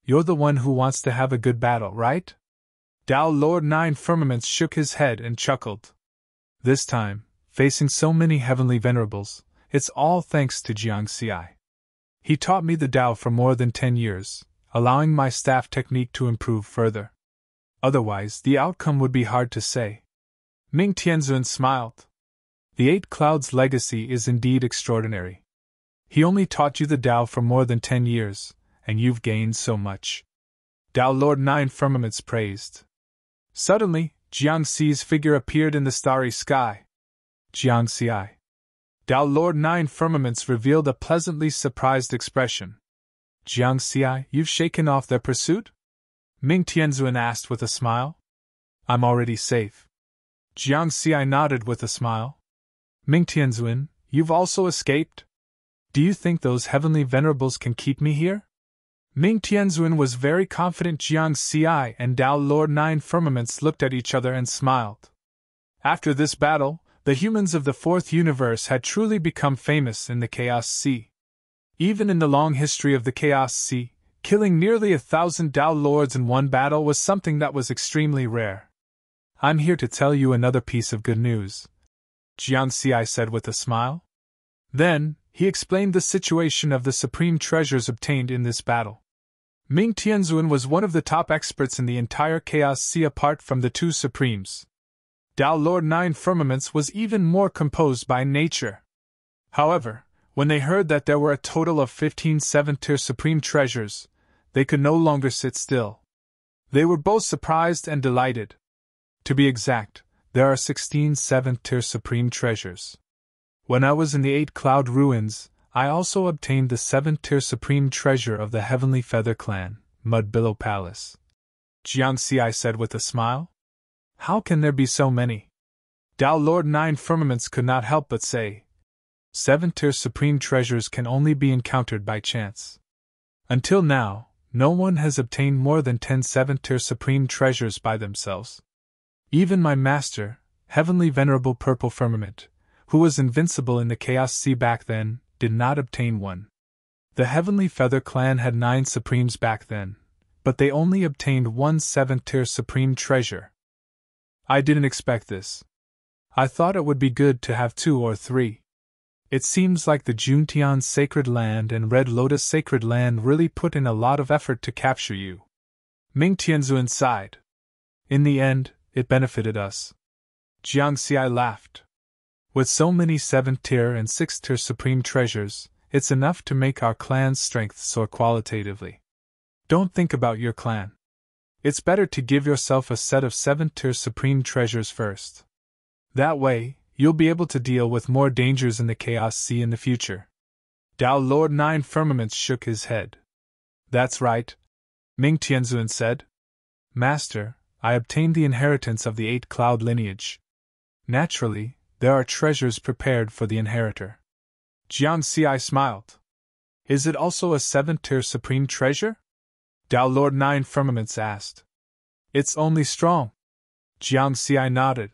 You're the one who wants to have a good battle, right? Tao Lord Nine Firmaments shook his head and chuckled. This time, facing so many heavenly venerables, it's all thanks to Jiang Xi. He taught me the Tao for more than 10 years, allowing my staff technique to improve further. Otherwise, the outcome would be hard to say. Ming Tianzun smiled. The 8 Clouds' legacy is indeed extraordinary. He only taught you the Tao for more than 10 years, and you've gained so much. Tao Lord Nine Firmaments praised. Suddenly, Jiang Xi's figure appeared in the starry sky. Jiang Xi. Tao Lord Nine Firmaments revealed a pleasantly surprised expression. Jiang Xi, you've shaken off their pursuit? Ming Tianzun asked with a smile. I'm already safe. Jiang Xi nodded with a smile. Ming Tianzun, you've also escaped? Do you think those heavenly venerables can keep me here? Ming Tianzun was very confident. Jiang Xi and Tao Lord Nine Firmaments looked at each other and smiled. After this battle, the humans of the fourth universe had truly become famous in the Chaos Sea. Even in the long history of the Chaos Sea, killing nearly 1,000 Tao Lords in one battle was something that was extremely rare. I'm here to tell you another piece of good news, Jiang Xi said with a smile. Then, he explained the situation of the supreme treasures obtained in this battle. Ming Tianzun was one of the top experts in the entire Chaos Sea apart from the 2 supremes. Tao Lord Nine Firmaments was even more composed by nature. However, when they heard that there were a total of 15 7th-tier supreme treasures, they could no longer sit still. They were both surprised and delighted. To be exact, there are 16 7th-tier supreme treasures. When I was in the 8 Cloud Ruins, I also obtained the 7th-tier supreme treasure of the Heavenly Feather Clan, Mud Billow Palace. Jiang Xi said with a smile. How can there be so many? Tao Lord Nine Firmaments could not help but say, 7th-tier supreme treasures can only be encountered by chance. Until now, no one has obtained more than 10 7th-tier supreme treasures by themselves. Even my master, Heavenly Venerable Purple Firmament, who was invincible in the Chaos Sea back then, did not obtain one. The Heavenly Feather Clan had 9 Supremes back then, but they only obtained 1 7th-tier supreme treasure. I didn't expect this. I thought it would be good to have 2 or 3. It seems like the Juntian Sacred Land and Red Lotus Sacred Land really put in a lot of effort to capture you. Ming Tianzun sighed. In the end, it benefited us. Jiang Xi laughed. With so many 7th-tier and 6th-tier supreme treasures, it's enough to make our clan's strength soar qualitatively. Don't think about your clan. It's better to give yourself a set of 7th-tier supreme treasures first. That way, you'll be able to deal with more dangers in the Chaos Sea in the future. Tao Lord Nine Firmaments shook his head. That's right, Ming Tianzun said. Master, I obtained the inheritance of the 8 Cloud lineage. Naturally, there are treasures prepared for the inheritor. Jiang Xi smiled. Is it also a 7th-tier supreme treasure? Tao Lord Nine Firmaments asked. It's only strong. Jiang Xi nodded.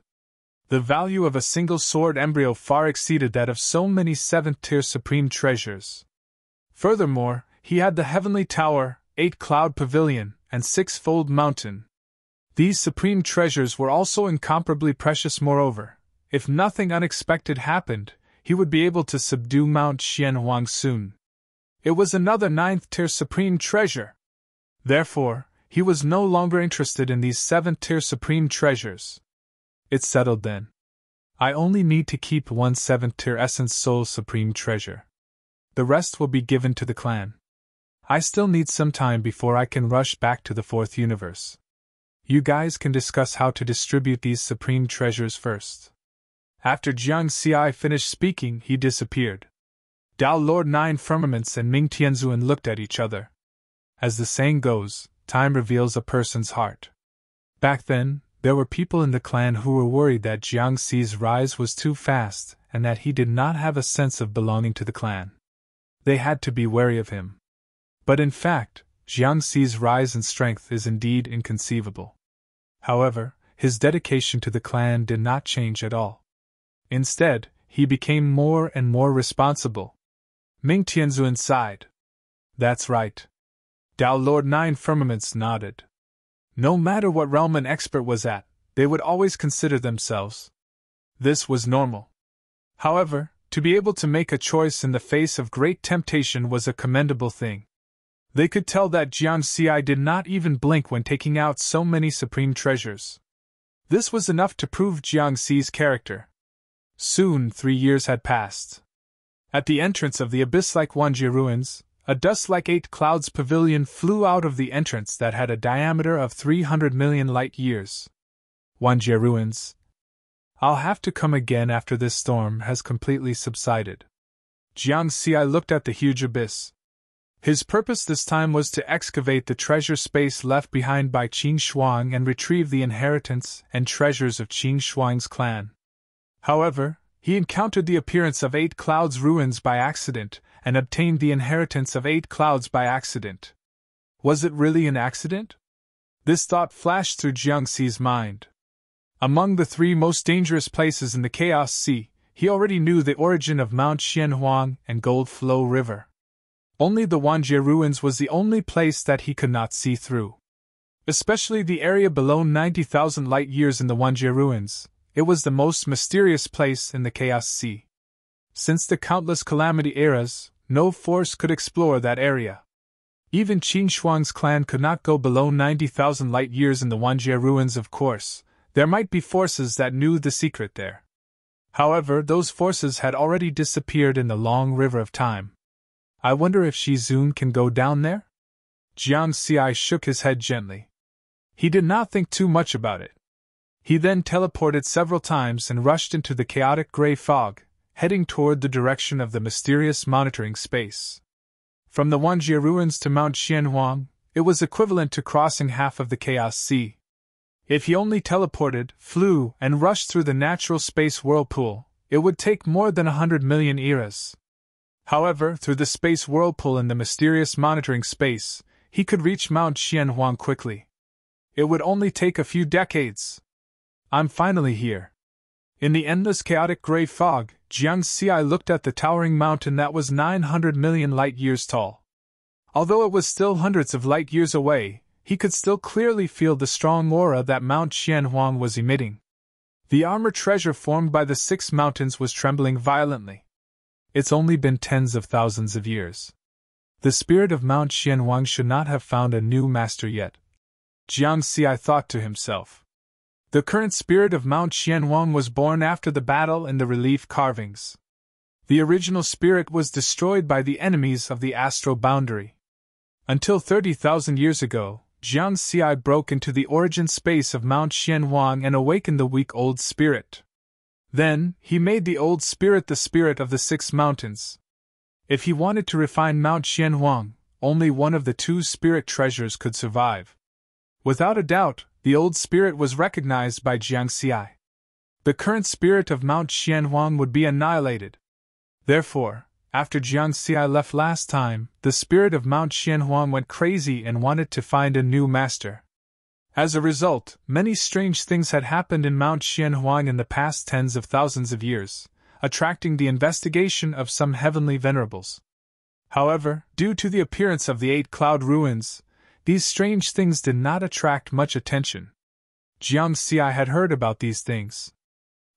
The value of a single sword embryo far exceeded that of so many 7th-tier supreme treasures. Furthermore, he had the Heavenly Tower, 8 Cloud Pavilion, and 6-fold Mountain. These supreme treasures were also incomparably precious. Moreover, if nothing unexpected happened, he would be able to subdue Mount Xianhuang soon. It was another 9th-tier supreme treasure. Therefore, he was no longer interested in these 7th-tier supreme treasures. It's settled then. I only need to keep 1/7 tier essence soul supreme treasure. The rest will be given to the clan. I still need some time before I can rush back to the 4th universe. You guys can discuss how to distribute these supreme treasures first. After Jiang Xi finished speaking, he disappeared. Dao Lord 9 Firmaments and Ming Tianzuan looked at each other. As the saying goes, time reveals a person's heart. Back then, there were people in the clan who were worried that Jiang Xi's rise was too fast and that he did not have a sense of belonging to the clan. They had to be wary of him. But in fact, Jiang Xi's rise in strength is indeed inconceivable. However, his dedication to the clan did not change at all. Instead, he became more and more responsible. Ming Tianzuan sighed. That's right. Dao Lord 9 Firmaments nodded. No matter what realm an expert was at, they would always consider themselves. This was normal. However, to be able to make a choice in the face of great temptation was a commendable thing. They could tell that Jiang Xi did not even blink when taking out so many supreme treasures. This was enough to prove Jiang Xi's character. Soon 3 years had passed. At the entrance of the abyss-like Wanjie ruins, a dust-like 8 clouds pavilion flew out of the entrance that had a diameter of 300 million light years. Wanjie ruins. I'll have to come again after this storm has completely subsided. Jiang Xi looked at the huge abyss. His purpose this time was to excavate the treasure space left behind by Qin Shuang and retrieve the inheritance and treasures of Qin Shuang's clan. However, he encountered the appearance of 8 clouds ruins by accident and obtained the inheritance of 8 clouds by accident. Was it really an accident? This thought flashed through Jiang Xi's mind. Among the 3 most dangerous places in the Chaos Sea, he already knew the origin of Mount Xianhuang and Gold Flow River. Only the Wanjie ruins was the only place that he could not see through. Especially the area below 90,000 light years in the Wanjie ruins, it was the most mysterious place in the Chaos Sea. Since the countless calamity eras, no force could explore that area. Even Qin Shuang's clan could not go below 90,000 light years in the Wanjie ruins. Of course, there might be forces that knew the secret there. However, those forces had already disappeared in the long river of time. I wonder if Shizun can go down there? Jiang Xi shook his head gently. He did not think too much about it. He then teleported several times and rushed into the chaotic gray fog, heading toward the direction of the mysterious monitoring space. From the Wanjie ruins to Mount Xianhuang, it was equivalent to crossing half of the Chaos Sea. If he only teleported, flew, and rushed through the natural space whirlpool, it would take more than 100 million eras. However, through the space whirlpool and the mysterious monitoring space, he could reach Mount Xianhuang quickly. It would only take a few decades. I'm finally here. In the endless chaotic gray fog, Jiang Xi looked at the towering mountain that was 900 million light years tall. Although it was still hundreds of light years away, he could still clearly feel the strong aura that Mount Xianhuang was emitting. The armor treasure formed by the 6 mountains was trembling violently. It's only been tens of thousands of years. The spirit of Mount Xianhuang should not have found a new master yet. Jiang Xi thought to himself. The current spirit of Mount Xianhuang was born after the battle in the relief carvings. The original spirit was destroyed by the enemies of the astral boundary. Until 30,000 years ago, Jiang Xi broke into the origin space of Mount Xianhuang and awakened the weak old spirit. Then, he made the old spirit the spirit of the 6 mountains. If he wanted to refine Mount Xianhuang, only one of the 2 spirit treasures could survive. Without a doubt, the old spirit was recognized by Jiang Xi. The current spirit of Mount Xianhuang would be annihilated. Therefore, after Jiang Xi left last time, the spirit of Mount Xianhuang went crazy and wanted to find a new master. As a result, many strange things had happened in Mount Xianhuang in the past tens of thousands of years, attracting the investigation of some heavenly venerables. However, due to the appearance of the 8 cloud ruins, these strange things did not attract much attention. Jiang Xi had heard about these things.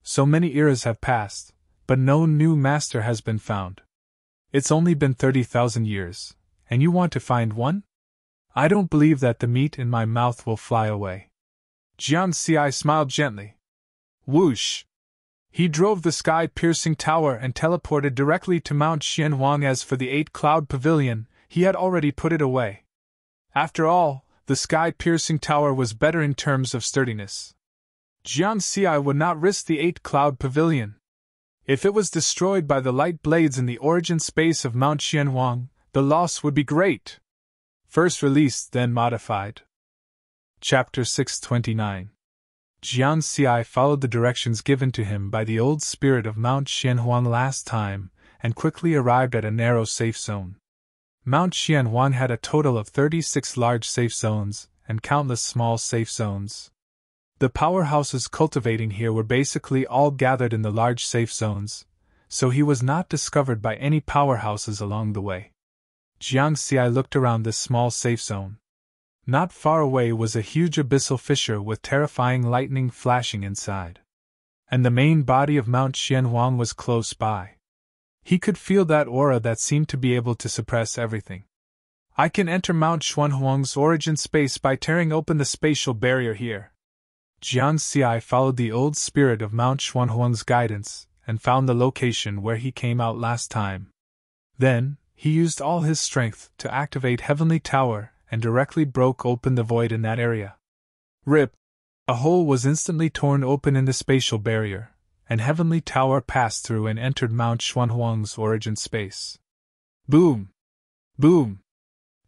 So many eras have passed, but no new master has been found. It's only been 30,000 years, and you want to find one? I don't believe that the meat in my mouth will fly away. Jiang Xi smiled gently. Whoosh! He drove the sky-piercing tower and teleported directly to Mount Xianhuang. As for the 8-cloud pavilion, he had already put it away. After all, the sky-piercing tower was better in terms of sturdiness. Jiang Xi would not risk the 8-cloud pavilion. If it was destroyed by the light blades in the origin space of Mount Xianhuang, the loss would be great. First released, then modified. Chapter 629. Jiang Xi followed the directions given to him by the old spirit of Mount Xianhuang last time, and quickly arrived at a narrow safe zone. Mount Xianhuang had a total of 36 large safe zones, and countless small safe zones. The powerhouses cultivating here were basically all gathered in the large safe zones, so he was not discovered by any powerhouses along the way. Jiang Xi looked around this small safe zone. Not far away was a huge abyssal fissure with terrifying lightning flashing inside. And the main body of Mount Xianhuang was close by. He could feel that aura that seemed to be able to suppress everything. I can enter Mount Xianhuang's origin space by tearing open the spatial barrier here. Jiang Xi followed the old spirit of Mount Xianhuang's guidance, and found the location where he came out last time. Then, he used all his strength to activate Heavenly Tower, and directly broke open the void in that area. Rip! A hole was instantly torn open in the spatial barrier, and Heavenly Tower passed through and entered Mount Xianhuang's origin space. Boom! Boom!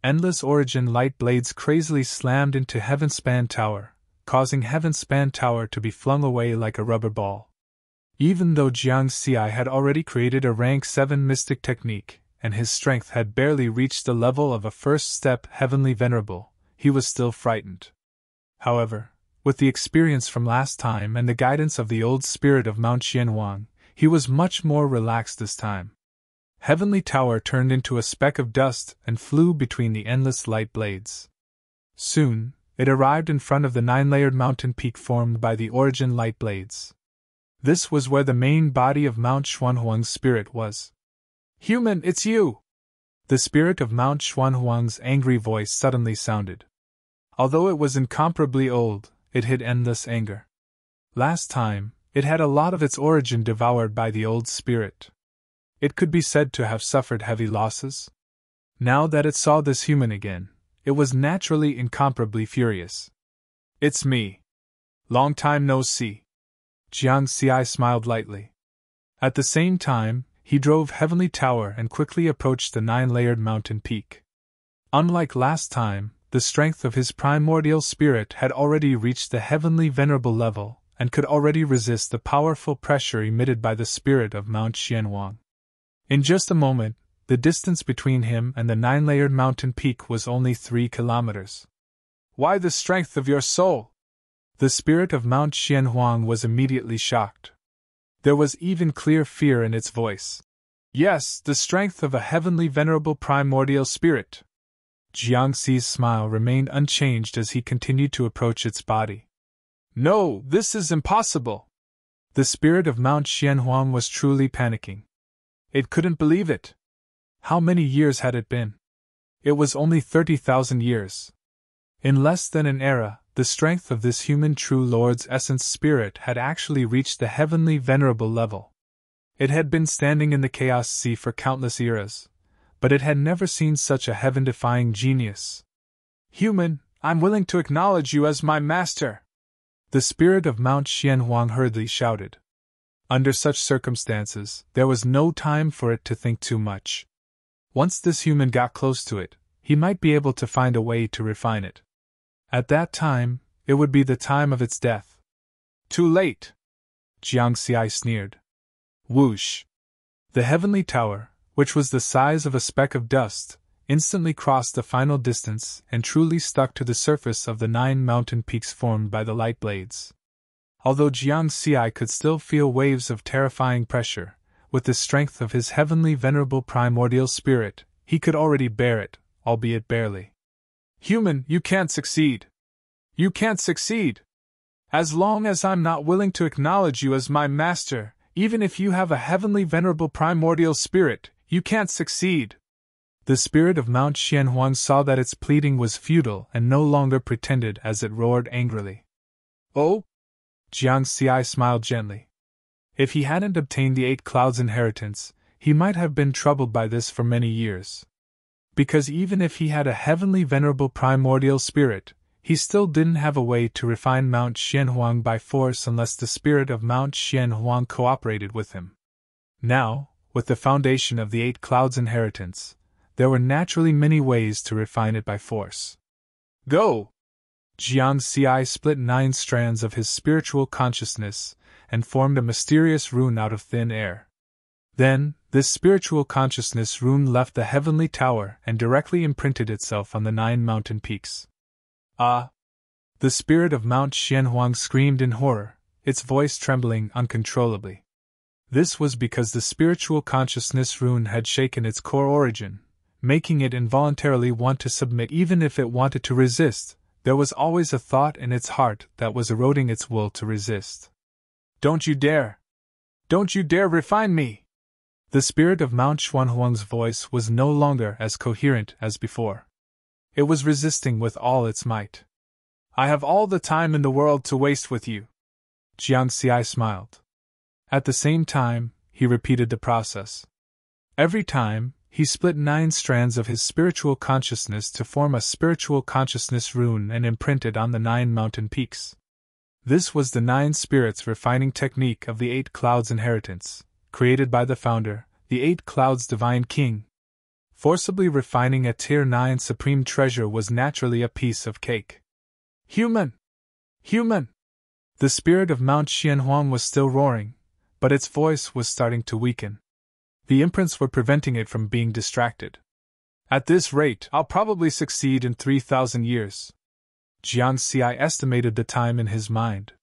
Endless origin light blades crazily slammed into Heavenspan Tower, causing Heavenspan Tower to be flung away like a rubber ball. Even though Jiang Xi had already created a rank 7 mystic technique, and his strength had barely reached the level of a first-step Heavenly Venerable, he was still frightened. However, with the experience from last time and the guidance of the old spirit of Mount Xianhuang, he was much more relaxed this time. Heavenly Tower turned into a speck of dust and flew between the endless light blades. Soon, it arrived in front of the 9-layered mountain peak formed by the origin light blades. This was where the main body of Mount Xianhuang's spirit was. "Human, it's you!" The spirit of Mount Xianhuang's angry voice suddenly sounded. Although it was incomparably old, it hid endless anger. Last time, it had a lot of its origin devoured by the old spirit. It could be said to have suffered heavy losses. Now that it saw this human again, it was naturally incomparably furious. "It's me. Long time no see." Jiang Xi smiled lightly. At the same time, he drove Heavenly Tower and quickly approached the 9-layered mountain peak. Unlike last time, the strength of his primordial spirit had already reached the Heavenly Venerable level, and could already resist the powerful pressure emitted by the spirit of Mount Xianhuang. In just a moment, the distance between him and the 9-layered mountain peak was only 3 kilometers. "Why the strength of your soul?" The spirit of Mount Xianhuang was immediately shocked. There was even clear fear in its voice. "Yes, the strength of a Heavenly Venerable primordial spirit." Jiang Xi's smile remained unchanged as he continued to approach its body. "No, this is impossible!" The spirit of Mount Xianhuang was truly panicking. It couldn't believe it. How many years had it been? It was only 30,000 years. In less than an era, the strength of this human true Lord's essence spirit had actually reached the Heavenly Venerable level. It had been standing in the Chaos Sea for countless eras, but it had never seen such a heaven-defying genius. "Human, I'm willing to acknowledge you as my master!" The spirit of Mount Xianhuang hurriedly shouted. Under such circumstances, there was no time for it to think too much. Once this human got close to it, he might be able to find a way to refine it. At that time, it would be the time of its death. "Too late!" Jiang Xi sneered. Whoosh! The Heavenly Tower, which was the size of a speck of dust, instantly crossed the final distance and truly stuck to the surface of the 9 mountain peaks formed by the light blades. Although Jiang Xi could still feel waves of terrifying pressure, with the strength of his Heavenly Venerable primordial spirit, he could already bear it, albeit barely. "Human, you can't succeed! You can't succeed! As long as I'm not willing to acknowledge you as my master, even if you have a Heavenly Venerable primordial spirit, you can't succeed!" The spirit of Mount Xianhuang saw that its pleading was futile and no longer pretended as it roared angrily. "Oh?" Jiang Xi smiled gently. If he hadn't obtained the 8 Clouds inheritance, he might have been troubled by this for many years. Because even if he had a heavenly venerable primordial spirit, he still didn't have a way to refine Mount Xianhuang by force unless the spirit of Mount Xianhuang cooperated with him. Now, with the foundation of the 8 Clouds inheritance, there were naturally many ways to refine it by force. Go! Jiang Xi split 9 strands of his spiritual consciousness and formed a mysterious rune out of thin air. Then, this spiritual consciousness rune left the heavenly tower and directly imprinted itself on the 9 mountain peaks. Ah! The spirit of Mount Xianhuang screamed in horror, its voice trembling uncontrollably. This was because the spiritual consciousness rune had shaken its core origin, making it involuntarily want to submit even if it wanted to resist. There was always a thought in its heart that was eroding its will to resist. Don't you dare! Don't you dare refine me! The spirit of Mount Xianhuang's voice was no longer as coherent as before. It was resisting with all its might. I have all the time in the world to waste with you. Jiang Xi smiled. At the same time, he repeated the process. Every time, he split 9 strands of his spiritual consciousness to form a spiritual consciousness rune and imprinted on the 9 mountain peaks. This was the 9 spirits refining technique of the 8 Clouds inheritance, created by the founder, the 8 Clouds Divine King. Forcibly refining a Tier 9 supreme treasure was naturally a piece of cake. Human! Human! The spirit of Mount Xianhuang was still roaring, but its voice was starting to weaken. The imprints were preventing it from being distracted. At this rate, I'll probably succeed in 3,000 years. Jiang Xi estimated the time in his mind.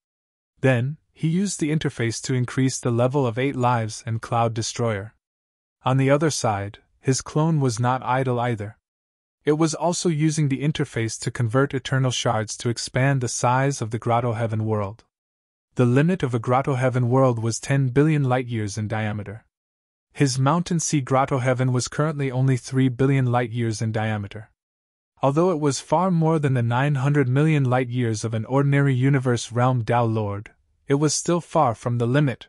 Then, he used the interface to increase the level of 8 lives and Cloud Destroyer. On the other side, his clone was not idle either. It was also using the interface to convert eternal shards to expand the size of the Grotto Heaven world. The limit of a Grotto Heaven world was 10 billion light-years in diameter. His Mountain Sea Grotto Heaven was currently only 3 billion light-years in diameter. Although it was far more than the 900 million light-years of an ordinary universe realm Tao Lord, it was still far from the limit.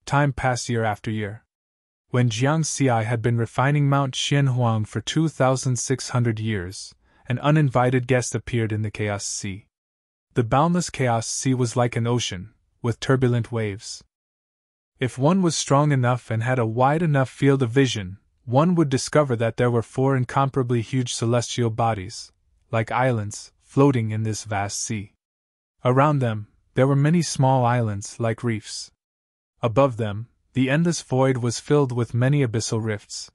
Time passed year after year. When Jiang Xi had been refining Mount Xianhuang for 2,600 years, an uninvited guest appeared in the Chaos Sea. The boundless Chaos Sea was like an ocean, with turbulent waves. If one was strong enough and had a wide enough field of vision, one would discover that there were 4 incomparably huge celestial bodies, like islands, floating in this vast sea. Around them, there were many small islands, like reefs. Above them, the endless void was filled with many abyssal rifts.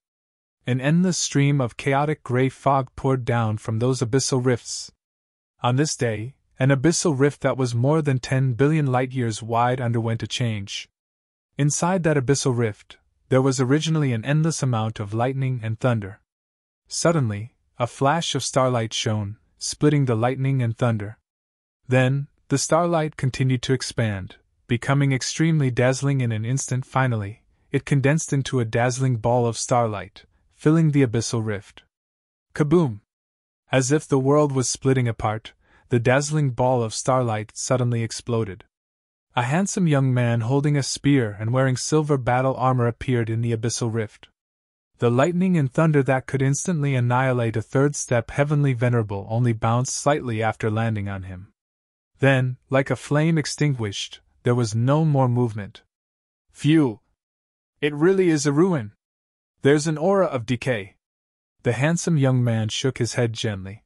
An endless stream of chaotic gray fog poured down from those abyssal rifts. On this day, an abyssal rift that was more than 10 billion light-years wide underwent a change. Inside that abyssal rift, there was originally an endless amount of lightning and thunder. Suddenly, a flash of starlight shone, splitting the lightning and thunder. Then, the starlight continued to expand, becoming extremely dazzling in an instant. Finally, it condensed into a dazzling ball of starlight, filling the abyssal rift. Kaboom! As if the world was splitting apart, the dazzling ball of starlight suddenly exploded. A handsome young man holding a spear and wearing silver battle armor appeared in the abyssal rift. The lightning and thunder that could instantly annihilate a third-step heavenly venerable only bounced slightly after landing on him. Then, like a flame extinguished, there was no more movement. Phew! It really is a ruin. There's an aura of decay. The handsome young man shook his head gently.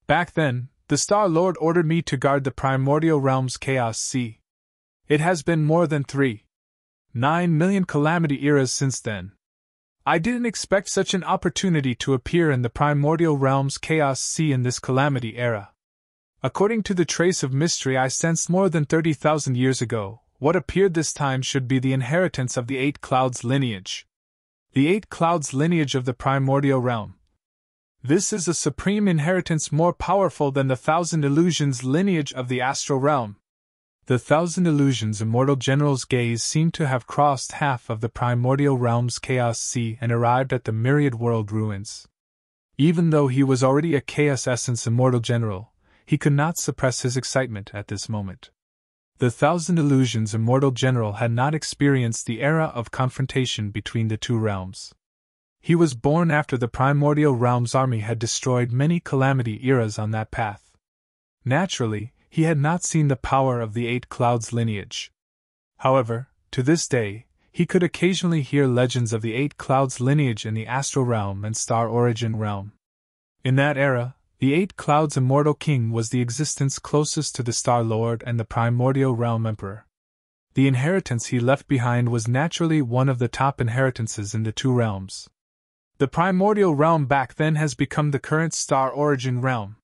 Back then, the Star Lord ordered me to guard the primordial realm's Chaos Sea. It has been more than 3.9 million calamity eras since then. I didn't expect such an opportunity to appear in the primordial realm's Chaos Sea in this calamity era. According to the trace of mystery I sensed more than 30,000 years ago, what appeared this time should be the inheritance of the 8 Clouds lineage. The 8 Clouds lineage of the primordial realm. This is a supreme inheritance more powerful than the 1,000 illusions lineage of the astral realm. The 1,000 illusions immortal general's gaze seemed to have crossed half of the primordial realm's Chaos Sea and arrived at the myriad world ruins. Even though he was already a Chaos Essence immortal general, he could not suppress his excitement at this moment. The Thousand Illusions immortal general had not experienced the era of confrontation between the two realms. He was born after the primordial realm's army had destroyed many calamity eras on that path. Naturally, he had not seen the power of the Eight Clouds lineage. However, to this day, he could occasionally hear legends of the Eight Clouds lineage in the astral realm and star origin realm. In that era, the Eight Clouds immortal king was the existence closest to the Star Lord and the primordial realm emperor. The inheritance he left behind was naturally one of the top inheritances in the two realms. The primordial realm back then has become the current star origin realm.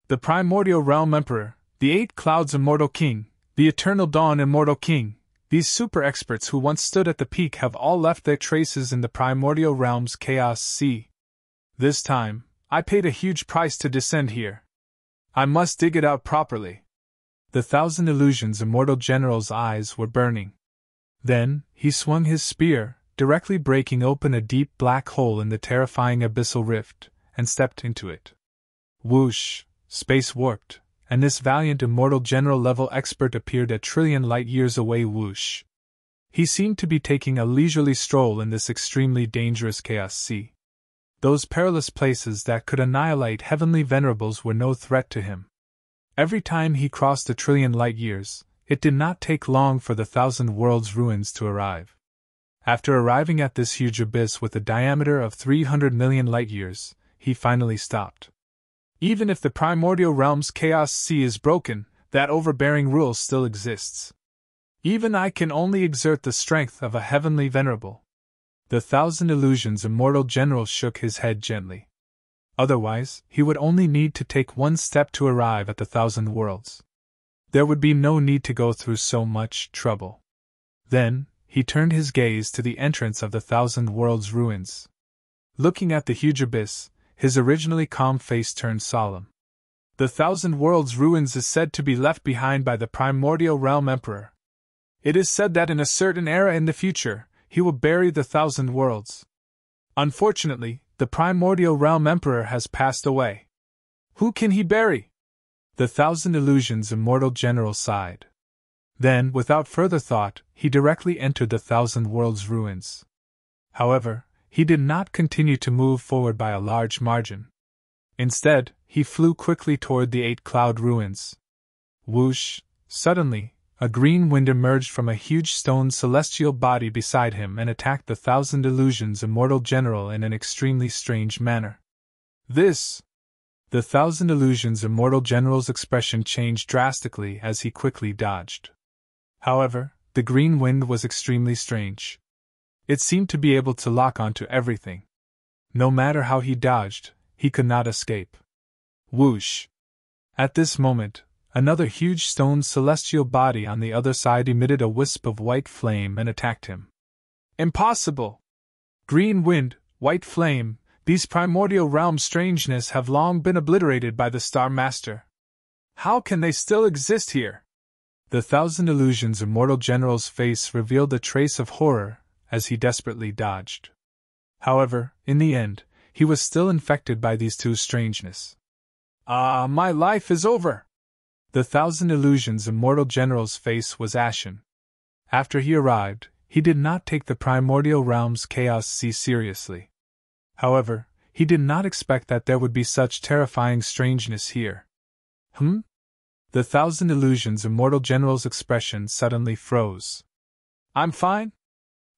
The primordial realm emperor, the Eight Clouds immortal king, the eternal dawn immortal king, these super experts who once stood at the peak have all left their traces in the primordial realm's chaos sea. This time, I paid a huge price to descend here. I must dig it out properly. The Thousand Illusions immortal general's eyes were burning. Then, he swung his spear, directly breaking open a deep black hole in the terrifying abyssal rift, and stepped into it. Whoosh, space warped, and this valiant immortal general-level expert appeared a trillion light-years away. Whoosh. He seemed to be taking a leisurely stroll in this extremely dangerous chaos sea. Those perilous places that could annihilate heavenly venerables were no threat to him. Every time he crossed a trillion light-years, it did not take long for the Thousand Worlds ruins to arrive. After arriving at this huge abyss with a diameter of 300 million light-years, he finally stopped. Even if the primordial realm's chaos sea is broken, that overbearing rule still exists. Even I can only exert the strength of a heavenly venerable. The Thousand Illusions immortal general shook his head gently. Otherwise, he would only need to take one step to arrive at the Thousand Worlds. There would be no need to go through so much trouble. Then, he turned his gaze to the entrance of the Thousand Worlds ruins. Looking at the huge abyss, his originally calm face turned solemn. The Thousand Worlds ruins is said to be left behind by the primordial realm emperor. It is said that in a certain era in the future, he will bury the Thousand Worlds. Unfortunately, the primordial realm emperor has passed away. Who can he bury? The Thousand Illusions immortal general sighed. Then, without further thought, he directly entered the Thousand Worlds ruins. However, he did not continue to move forward by a large margin. Instead, he flew quickly toward the Eight Cloud ruins. Whoosh! Suddenly, a green wind emerged from a huge stone celestial body beside him and attacked the Thousand Illusions immortal general in an extremely strange manner. This! The Thousand Illusions immortal general's expression changed drastically as he quickly dodged. However, the green wind was extremely strange. It seemed to be able to lock onto everything. No matter how he dodged, he could not escape. Whoosh! At this moment, another huge stone celestial body on the other side emitted a wisp of white flame and attacked him. Impossible! Green wind, white flame, these primordial realm strangeness have long been obliterated by the Star Master. How can they still exist here? The Thousand Illusions immortal general's face revealed a trace of horror as he desperately dodged. However, in the end, he was still infected by these two strangeness. My life is over! The Thousand Illusions immortal general's face was ashen. After he arrived, he did not take the primordial realm's chaos sea seriously. However, he did not expect that there would be such terrifying strangeness here. The Thousand Illusions immortal general's expression suddenly froze. I'm fine?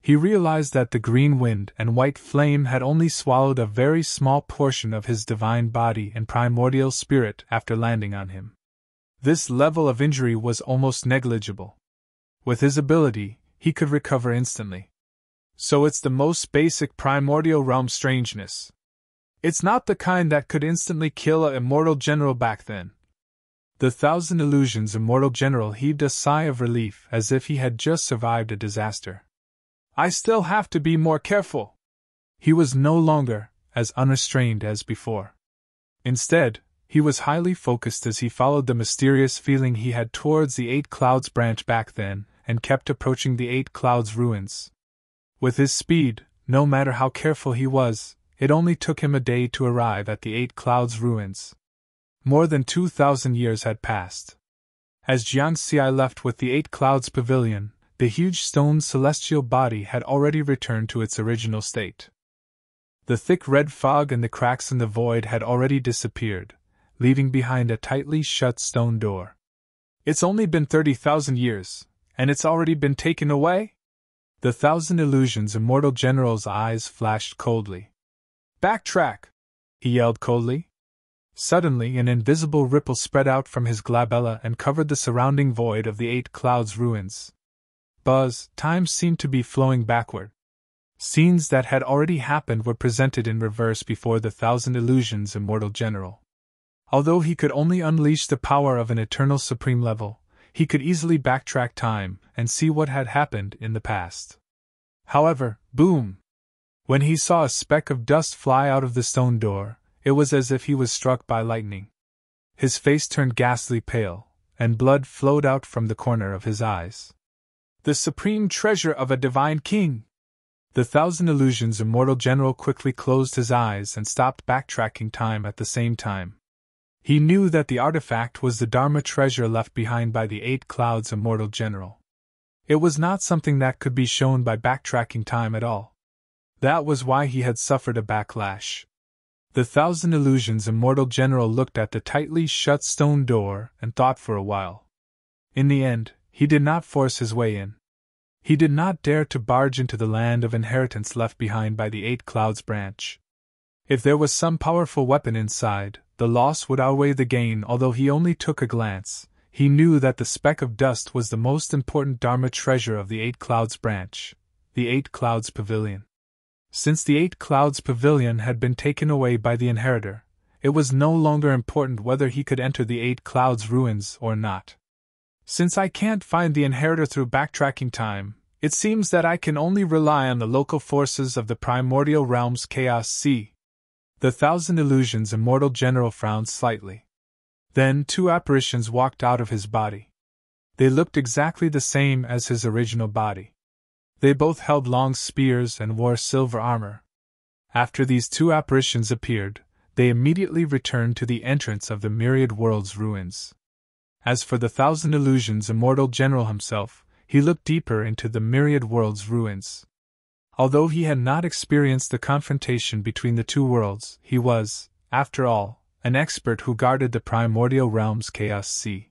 He realized that the green wind and white flame had only swallowed a very small portion of his divine body and primordial spirit after landing on him. This level of injury was almost negligible. With his ability, he could recover instantly. So it's the most basic primordial realm strangeness. It's not the kind that could instantly kill an immortal general back then. The Thousand Illusions immortal general heaved a sigh of relief as if he had just survived a disaster. I still have to be more careful. He was no longer as unrestrained as before. Instead, he was highly focused as he followed the mysterious feeling he had towards the Eight Clouds branch back then and kept approaching the Eight Clouds ruins. With his speed, no matter how careful he was, it only took him a day to arrive at the Eight Clouds ruins. More than 2,000 years had passed. As Jiangxi left with the 8 Clouds Pavilion, the huge stone celestial body had already returned to its original state. The thick red fog and the cracks in the void had already disappeared, leaving behind a tightly shut stone door. It's only been 30,000 years, and it's already been taken away? The Thousand Illusions Immortal General's eyes flashed coldly. Backtrack! He yelled coldly. Suddenly an invisible ripple spread out from his glabella and covered the surrounding void of the 8 Clouds ruins. Buzz, time seemed to be flowing backward. Scenes that had already happened were presented in reverse before the Thousand Illusions Immortal General. Although he could only unleash the power of an eternal supreme level, he could easily backtrack time and see what had happened in the past. However, boom! When he saw a speck of dust fly out of the stone door, it was as if he was struck by lightning. His face turned ghastly pale, and blood flowed out from the corner of his eyes. The supreme treasure of a divine king! The Thousand Illusions Immortal General quickly closed his eyes and stopped backtracking time at the same time. He knew that the artifact was the Dharma treasure left behind by the 8 Clouds Immortal General. It was not something that could be shown by backtracking time at all. That was why he had suffered a backlash. The Thousand Illusions Immortal General looked at the tightly shut stone door and thought for a while. In the end, he did not force his way in. He did not dare to barge into the land of inheritance left behind by the 8 Clouds branch. If there was some powerful weapon inside, the loss would outweigh the gain. Although he only took a glance, he knew that the speck of dust was the most important Dharma treasure of the 8 Clouds branch, the 8 Clouds Pavilion. Since the 8 Clouds Pavilion had been taken away by the inheritor, it was no longer important whether he could enter the 8 Clouds ruins or not. Since I can't find the inheritor through backtracking time, it seems that I can only rely on the local forces of the primordial realm's chaos sea. The Thousand Illusions Immortal General frowned slightly. Then 2 apparitions walked out of his body. They looked exactly the same as his original body. They both held long spears and wore silver armor. After these 2 apparitions appeared, they immediately returned to the entrance of the Myriad World's ruins. As for the Thousand Illusions Immortal General himself, he looked deeper into the Myriad World's ruins. Although he had not experienced the confrontation between the 2 worlds, he was, after all, an expert who guarded the primordial realm's chaos sea.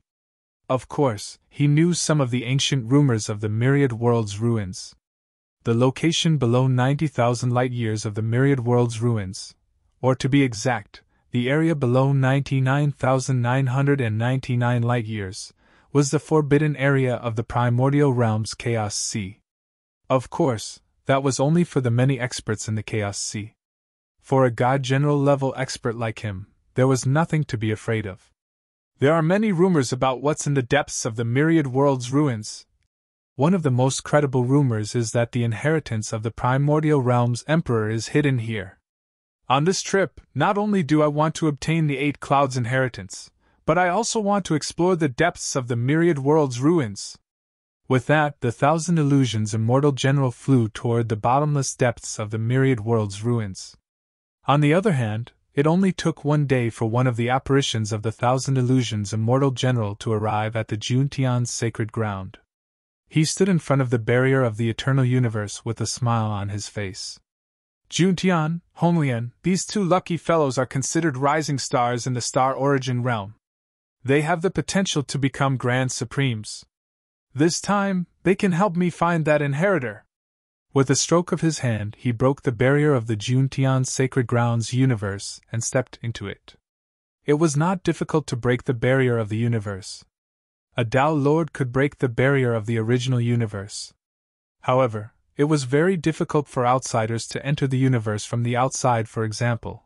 Of course, he knew some of the ancient rumors of the Myriad World's ruins. The location below 90,000 light-years of the Myriad World's ruins, or to be exact, the area below 99,999 light-years, was the forbidden area of the primordial realm's chaos sea. Of course, that was only for the many experts in the chaos sea. For a god general level expert like him, there was nothing to be afraid of. There are many rumors about what's in the depths of the Myriad World's ruins. One of the most credible rumors is that the inheritance of the primordial realm's emperor is hidden here. On this trip, not only do I want to obtain the 8 Clouds inheritance, but I also want to explore the depths of the Myriad World's ruins. With that, the Thousand Illusions Immortal General flew toward the bottomless depths of the Myriad World's ruins. On the other hand, it only took 1 day for one of the apparitions of the Thousand Illusions Immortal General to arrive at the Juntian's sacred ground. He stood in front of the barrier of the eternal universe with a smile on his face. Juntian, Honglian, these 2 lucky fellows are considered rising stars in the star origin realm. They have the potential to become Grand Supremes. This time, they can help me find that inheritor. With a stroke of his hand, he broke the barrier of the Juntian's sacred grounds universe and stepped into it. It was not difficult to break the barrier of the universe. A Tao Lord could break the barrier of the original universe. However, it was very difficult for outsiders to enter the universe from the outside. For example,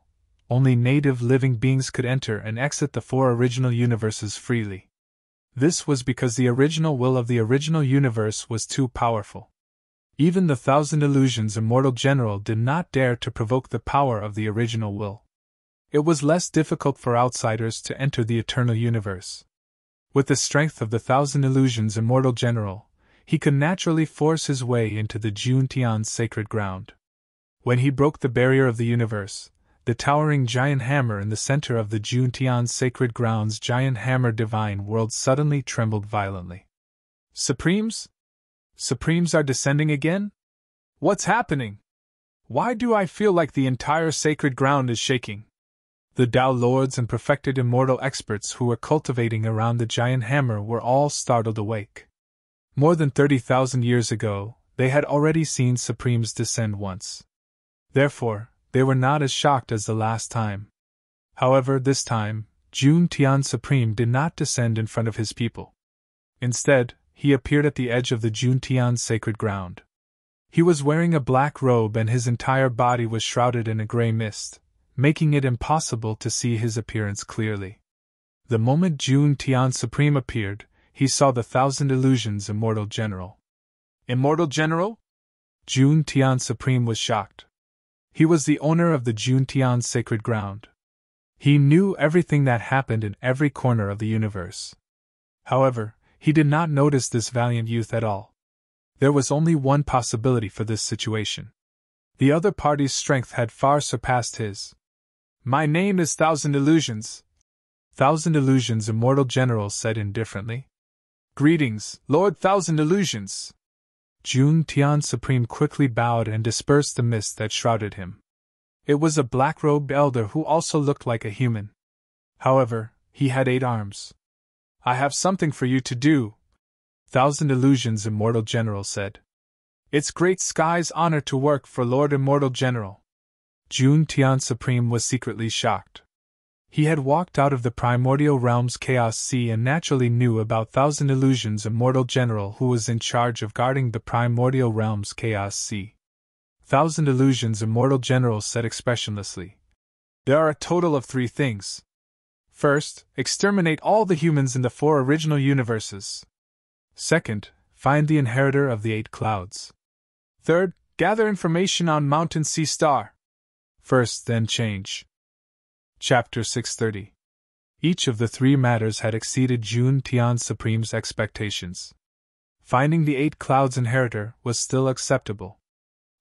only native living beings could enter and exit the 4 original universes freely. This was because the original will of the original universe was too powerful. Even the Thousand Illusions Immortal General did not dare to provoke the power of the original will. It was less difficult for outsiders to enter the eternal universe. With the strength of the Thousand Illusions Immortal General, he could naturally force his way into the Juntian's sacred ground. When he broke the barrier of the universe, the towering giant hammer in the center of the Juntian's sacred grounds, giant hammer divine world, suddenly trembled violently. Supremes? Supremes are descending again? What's happening? Why do I feel like the entire sacred ground is shaking? The Tao Lords and perfected immortal experts who were cultivating around the giant hammer were all startled awake. More than 30,000 years ago, they had already seen Supremes descend once. Therefore, they were not as shocked as the last time. However, this time, Jun Tian Supreme did not descend in front of his people. Instead, he appeared at the edge of the Jun Tian's sacred ground. He was wearing a black robe and his entire body was shrouded in a gray mist, making it impossible to see his appearance clearly. The moment Jun Tian Supreme appeared, he saw the Thousand Illusions Immortal General. Immortal General? Jun Tian Supreme was shocked. He was the owner of the Jun Tian sacred ground. He knew everything that happened in every corner of the universe. However, he did not notice this valiant youth at all. There was only one possibility for this situation. The other party's strength had far surpassed his. My name is Thousand Illusions. Thousand Illusions Immortal General said indifferently. Greetings, Lord Thousand Illusions. Jun Tian Supreme quickly bowed and dispersed the mist that shrouded him. It was a black-robed elder who also looked like a human. However, he had 8 arms. I have something for you to do, Thousand Illusions Immortal General said. It's Great Sky's honor to work for Lord Immortal General. Jun Tian Supreme was secretly shocked. He had walked out of the primordial realm's Chaos Sea and naturally knew about Thousand Illusions Immortal General, who was in charge of guarding the primordial realm's Chaos Sea. Thousand Illusions Immortal General said expressionlessly. There are a total of 3 things. First, exterminate all the humans in the 4 original universes. Second, find the inheritor of the 8 clouds. Third, gather information on Mountain Sea Star. First, then change. Chapter 630. Each of the 3 matters had exceeded Jun Tian Supreme's expectations. Finding the 8 clouds inheritor was still acceptable.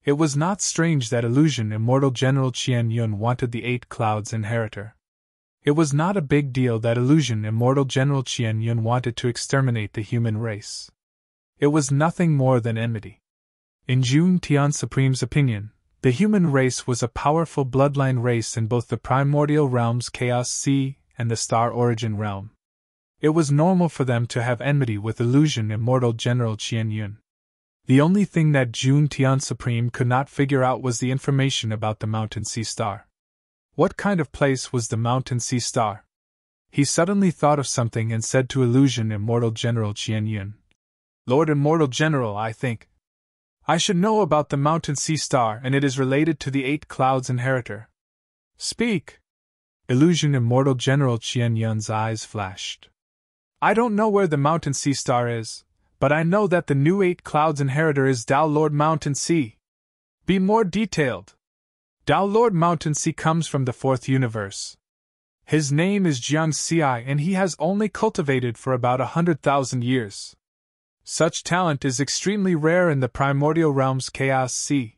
It was not strange that Illusion Immortal General Qian Yun wanted the 8 clouds inheritor. It was not a big deal that Illusion Immortal General Qian Yun wanted to exterminate the human race. It was nothing more than enmity. In Jun Tian Supreme's opinion, the human race was a powerful bloodline race in both the primordial realm's Chaos Sea and the Star Origin realm. It was normal for them to have enmity with Illusion Immortal General Qian Yun. The only thing that Jun Tian Supreme could not figure out was the information about the Mountain Sea Star. What kind of place was the Mountain Sea Star? He suddenly thought of something and said to Illusion Immortal General Qian Yun, Lord Immortal General, I think I should know about the Mountain Sea Star, and it is related to the 8 clouds inheritor. Speak! Illusion Immortal General Qian Yun's eyes flashed. I don't know where the Mountain Sea Star is, but I know that the new 8 clouds inheritor is Tao Lord Mountain Sea. Be more detailed. Tao Lord Mountain Sea comes from the 4th universe. His name is Jiang Xi and he has only cultivated for about 100,000 years. Such talent is extremely rare in the primordial realm's Chaos Sea.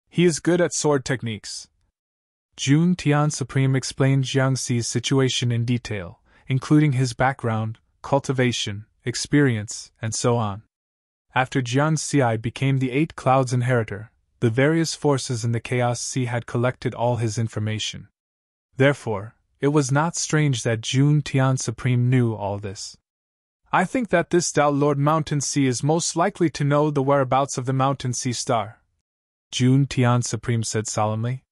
He is good at sword techniques. Jun Tian Supreme explained Jiang Xi's situation in detail, including his background, cultivation, experience, and so on. After Jiang Xi became the 8 clouds inheritor, the various forces in the Chaos Sea had collected all his information. Therefore, it was not strange that Jun Tian Supreme knew all this. I think that this Tao Lord Mountain Sea is most likely to know the whereabouts of the Mountain Sea Star, Jun Tian Supreme said solemnly.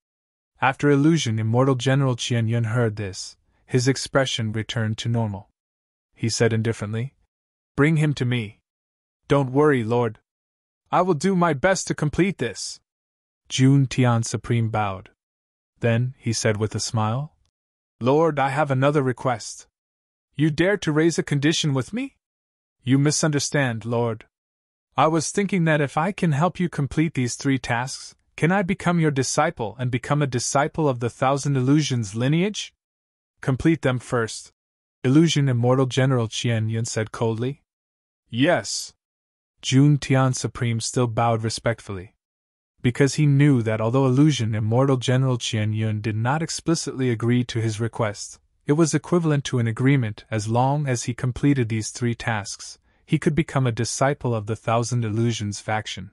After Illusion Immortal General Qian Yun heard this, his expression returned to normal. He said indifferently, Bring him to me. Don't worry, Lord. I will do my best to complete this. Jun Tian Supreme bowed. Then, he said with a smile, Lord, I have another request. You dare to raise a condition with me? You misunderstand, Lord. I was thinking that if I can help you complete these 3 tasks, can I become your disciple and become a disciple of the Thousand Illusions lineage? Complete them first. Illusion Immortal General Qian Yun said coldly. Yes. Jun Tian Supreme still bowed respectfully. because he knew that although illusion immortal General Qian Yun did not explicitly agree to his request, it was equivalent to an agreement. As long as he completed these 3 tasks, he could become a disciple of the Thousand Illusions faction.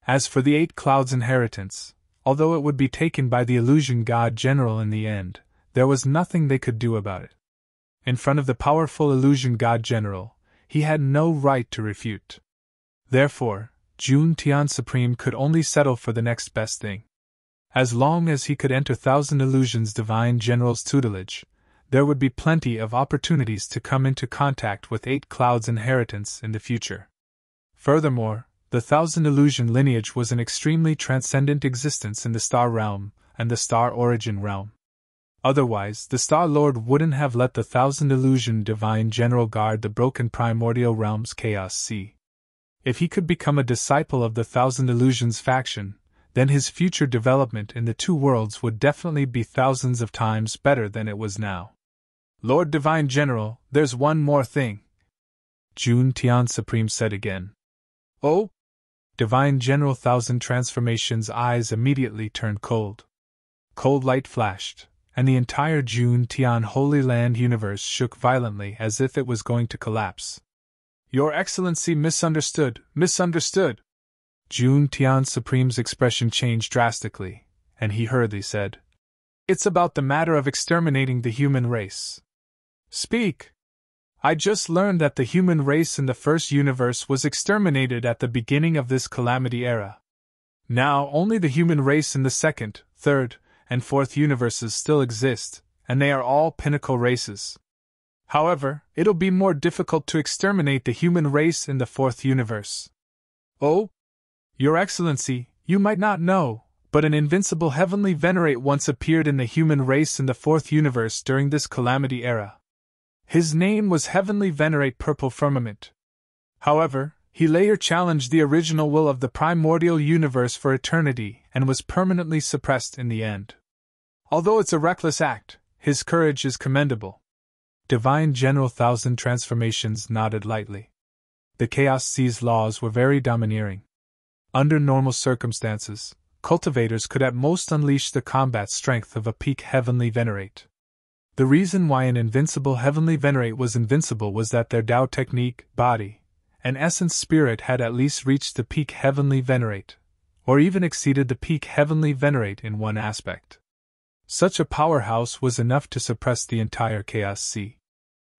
As for the 8 Clouds inheritance, although it would be taken by the illusion god general in the end, there was nothing they could do about it. In front of the powerful illusion god general, he had no right to refute. Therefore, Jun Tian Supreme could only settle for the next best thing. As long as he could enter Thousand Illusions Divine General's tutelage, there would be plenty of opportunities to come into contact with 8 Clouds inheritance in the future. Furthermore, the Thousand Illusion lineage was an extremely transcendent existence in the Star Realm and the Star Origin Realm. Otherwise, the Star Lord wouldn't have let the Thousand Illusion Divine General guard the broken primordial realm's Chaos Sea. If he could become a disciple of the Thousand Illusions faction, then his future development in the 2 worlds would definitely be thousands of times better than it was now. Lord Divine General, there's one more thing, Jun Tian Supreme said again. Oh? Divine General Thousand Transformations' eyes immediately turned cold. Cold light flashed, and the entire Jun Tian Holy Land universe shook violently as if it was going to collapse. Your Excellency misunderstood. Jun Tian Supreme's expression changed drastically, and he hurriedly said, It's about the matter of exterminating the human race. Speak! I just learned that the human race in the first universe was exterminated at the beginning of this calamity era. Now only the human race in the second, third, and fourth universes still exist, and they are all pinnacle races. However, it'll be more difficult to exterminate the human race in the fourth universe. Oh? Your Excellency, you might not know, but an invincible heavenly venerate once appeared in the human race in the fourth universe during this calamity era. His name was Heavenly Venerate Purple Firmament. However, he later challenged the original will of the primordial universe for eternity and was permanently suppressed in the end. Although it's a reckless act, his courage is commendable. Divine General Thousand Transformations nodded lightly. The Chaos Sea's laws were very domineering. Under normal circumstances, cultivators could at most unleash the combat strength of a peak Heavenly Venerate. The reason why an invincible Heavenly Venerate was invincible was that their Tao technique, body, and essence spirit had at least reached the peak Heavenly Venerate, or even exceeded the peak Heavenly Venerate in one aspect. Such a powerhouse was enough to suppress the entire Chaos Sea.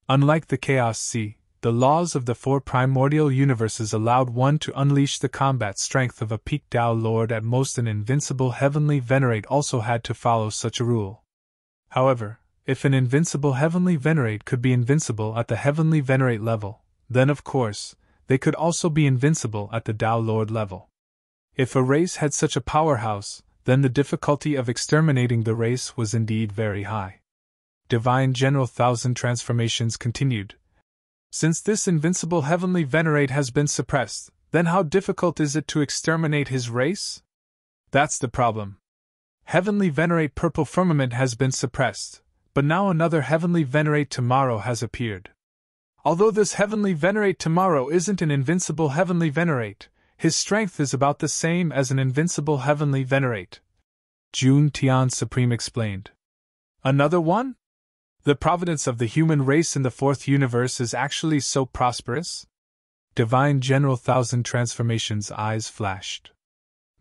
Unlike the Chaos Sea, the laws of the 4 primordial universes allowed one to unleash the combat strength of a peak Tao Lord. At most, an invincible Heavenly Venerate also had to follow such a rule. However, if an invincible Heavenly Venerate could be invincible at the Heavenly Venerate level, then of course, they could also be invincible at the Tao Lord level. If a race had such a powerhouse, then the difficulty of exterminating the race was indeed very high. Divine General Thousand Transformations continued. Since this invincible Heavenly Venerate has been suppressed, then how difficult is it to exterminate his race? That's the problem. Heavenly Venerate Purple Firmament has been suppressed, but now another Heavenly Venerate Tomorrow has appeared. Although this Heavenly Venerate Tomorrow isn't an invincible Heavenly Venerate, his strength is about the same as an invincible Heavenly Venerate. Jun Tian Supreme explained. Another one? The providence of the human race in the fourth universe is actually so prosperous? Divine General Thousand Transformations' eyes flashed.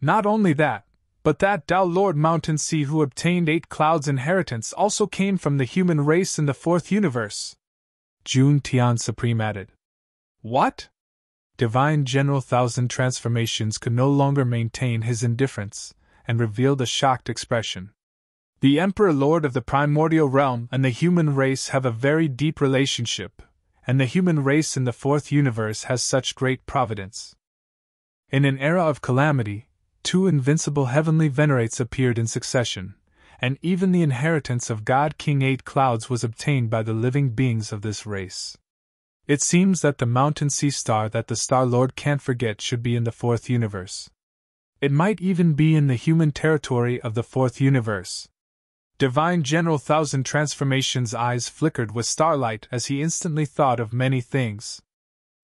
Not only that, but that Tao Lord Mountain Sea who obtained 8 Clouds inheritance also came from the human race in the fourth universe. Jun Tian Supreme added. What? Divine General Thousand Transformations could no longer maintain his indifference, and revealed a shocked expression. The Emperor Lord of the Primordial Realm and the human race have a very deep relationship, and the human race in the fourth universe has such great providence. In an era of calamity, 2 invincible Heavenly Venerates appeared in succession, and even the inheritance of God King 8 Clouds was obtained by the living beings of this race. It seems that the Mountain Sea Star that the Star Lord can't forget should be in the fourth universe. It might even be in the human territory of the fourth universe. Divine General Thousand Transformations' eyes flickered with starlight as he instantly thought of many things.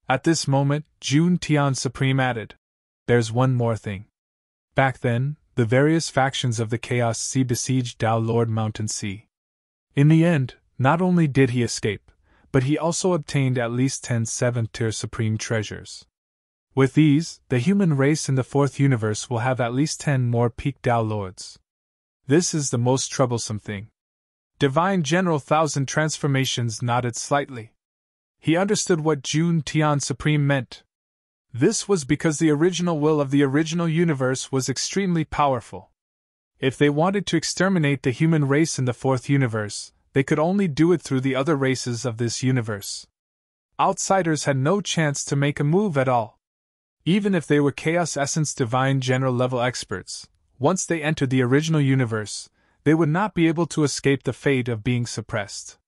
At this moment, Jun Tian Supreme added, There's one more thing. Back then, the various factions of the Chaos Sea besieged Dao Lord Mountain Sea. In the end, not only did he escape, but he also obtained at least 10 7th-tier supreme treasures. With these, the human race in the fourth universe will have at least 10 more peak Dao Lords. This is the most troublesome thing. Divine General Thousand Transformations nodded slightly. He understood what Jun Tian Supreme meant. This was because the original will of the original universe was extremely powerful. If they wanted to exterminate the human race in the fourth universe, they could only do it through the other races of this universe. Outsiders had no chance to make a move at all. Even if they were Chaos Essence Divine General level experts, once they entered the original universe, they would not be able to escape the fate of being suppressed.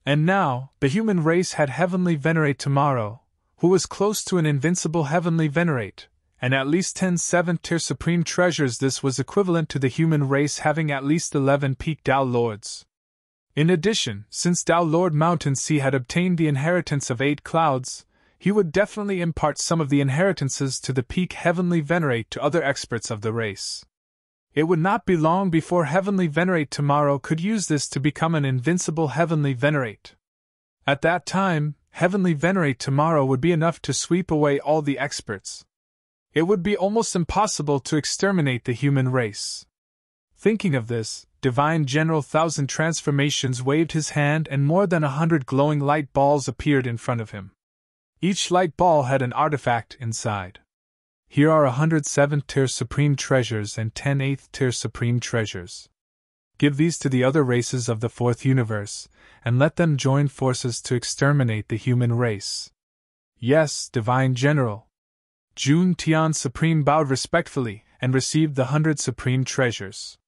And now, the human race had Heavenly Venerate tomorrow, who was close to an invincible Heavenly Venerate, and at least 10 7th-tier supreme treasures. This was equivalent to the human race having at least 11 peak Dao Lords. In addition, since Dao Lord Mountain Sea had obtained the inheritance of 8 clouds, he would definitely impart some of the inheritances to the peak Heavenly Venerate to other experts of the race. It would not be long before Heavenly Venerate tomorrow could use this to become an invincible Heavenly Venerate. At that time, Heavenly Venerate tomorrow would be enough to sweep away all the experts. It would be almost impossible to exterminate the human race. Thinking of this, Divine General Thousand Transformations waved his hand and more than 100 glowing light balls appeared in front of him. Each light ball had an artifact inside. Here are 100 7th-tier supreme treasures and 10 8th-tier supreme treasures. Give these to the other races of the fourth universe, and let them join forces to exterminate the human race. Yes, Divine General. Jun Tian Supreme bowed respectfully and received the 100 supreme treasures.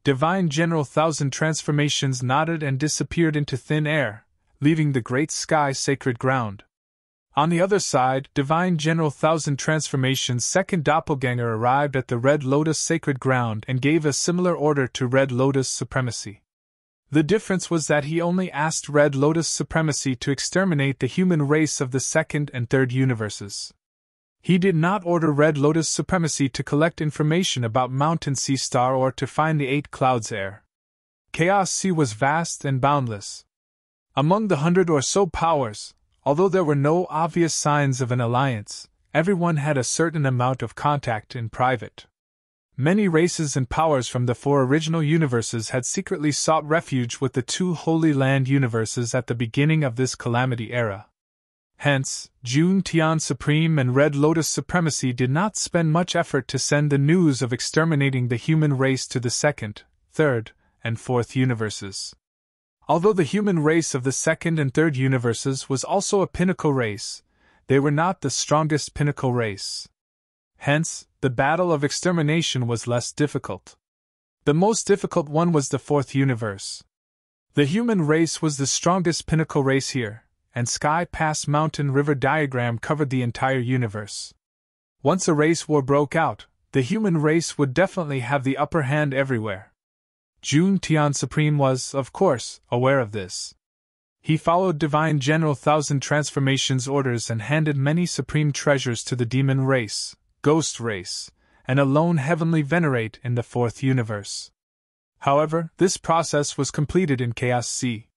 Divine General Thousand Transformations nodded and disappeared into thin air, leaving the great sky sacred ground. On the other side, Divine General Thousand Transformations' second doppelganger arrived at the Red Lotus sacred ground and gave a similar order to Red Lotus supremacy. The difference was that he only asked Red Lotus supremacy to exterminate the human race of the second and third universes. He did not order Red Lotus supremacy to collect information about Mountain Sea Star or to find the 8 clouds heir. Chaos Sea was vast and boundless. Among the 100 or so powers, although there were no obvious signs of an alliance, everyone had a certain amount of contact in private. Many races and powers from the 4 original universes had secretly sought refuge with the 2 Holy Land universes at the beginning of this Calamity era. Hence, Jun Tian Supreme and Red Lotus Supremacy did not spend much effort to send the news of exterminating the human race to the second, third, and fourth universes. Although the human race of the second and third universes was also a pinnacle race, they were not the strongest pinnacle race. Hence, the battle of extermination was less difficult. The most difficult one was the fourth universe. The human race was the strongest pinnacle race here, and Sky Pass Mountain River diagram covered the entire universe. Once a race war broke out, the human race would definitely have the upper hand everywhere. Jun Tian Supreme was, of course, aware of this. He followed Divine General Thousand Transformations' orders and handed many supreme treasures to the demon race, ghost race, and a lone heavenly venerate in the fourth universe. However, this process was completed in Chaos Sea.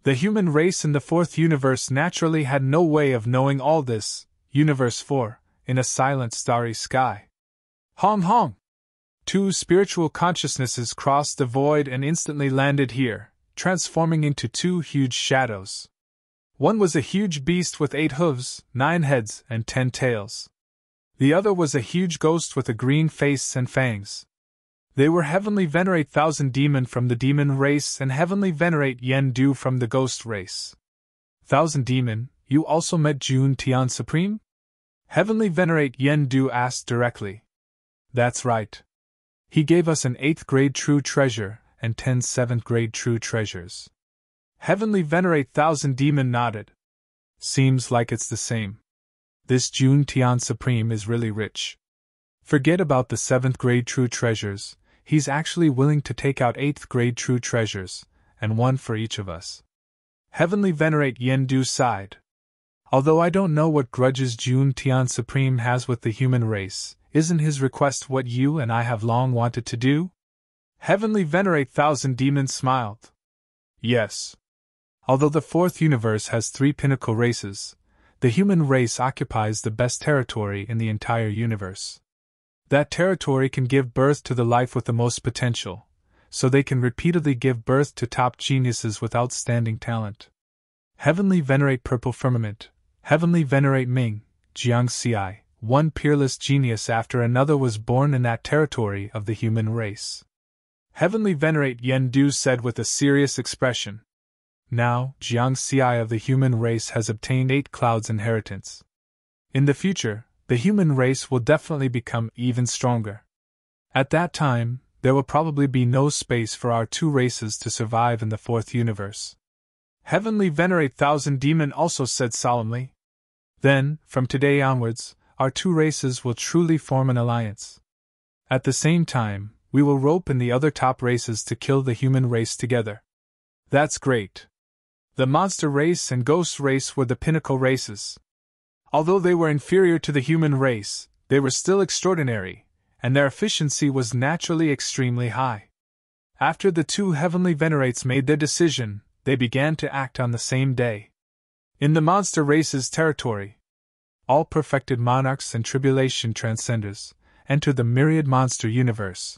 The human race in the fourth universe naturally had no way of knowing all this, Universe 4, in a silent starry sky. Hong Hong! 2 spiritual consciousnesses crossed the void and instantly landed here, transforming into 2 huge shadows. One was a huge beast with 8 hooves, 9 heads, and 10 tails. The other was a huge ghost with a green face and fangs. They were Heavenly Venerate Thousand Demon from the demon race and Heavenly Venerate Yen Du from the ghost race. Thousand Demon, you also met Jun Tian Supreme? Heavenly Venerate Yen Du asked directly. That's right. He gave us an 8th grade true treasure and 10 7th grade true treasures. Heavenly Venerate Thousand Demon nodded. Seems like it's the same. This Jun Tian Supreme is really rich. Forget about the 7th grade true treasures, he's actually willing to take out 8th grade true treasures, and 1 for each of us. Heavenly Venerate Yen Du sighed. Although I don't know what grudges Jun Tian Supreme has with the human race, Isn't his request what you and I have long wanted to do? Heavenly Venerate Thousand Demons smiled. Yes. Although the fourth universe has 3 pinnacle races, the human race occupies the best territory in the entire universe. That territory can give birth to the life with the most potential, so they can repeatedly give birth to top geniuses with outstanding talent. Heavenly Venerate Purple Firmament, Heavenly Venerate Ming, Jiangxi, one peerless genius after another was born in that territory of the human race. Heavenly Venerate Yen Du said with a serious expression. Now, Jiangxi of the human race has obtained 8 clouds inheritance. In the future, the human race will definitely become even stronger. At that time, there will probably be no space for our 2 races to survive in the fourth universe. Heavenly Venerate Thousand Demon also said solemnly. Then, from today onwards, our 2 races will truly form an alliance. At the same time, we will rope in the other top races to kill the human race together. That's great. The monster race and ghost race were the pinnacle races. Although they were inferior to the human race, they were still extraordinary, and their efficiency was naturally extremely high. After the 2 heavenly venerates made their decision, they began to act on the same day. In the monster race's territory, all perfected monarchs and tribulation transcenders enter the myriad monster universe.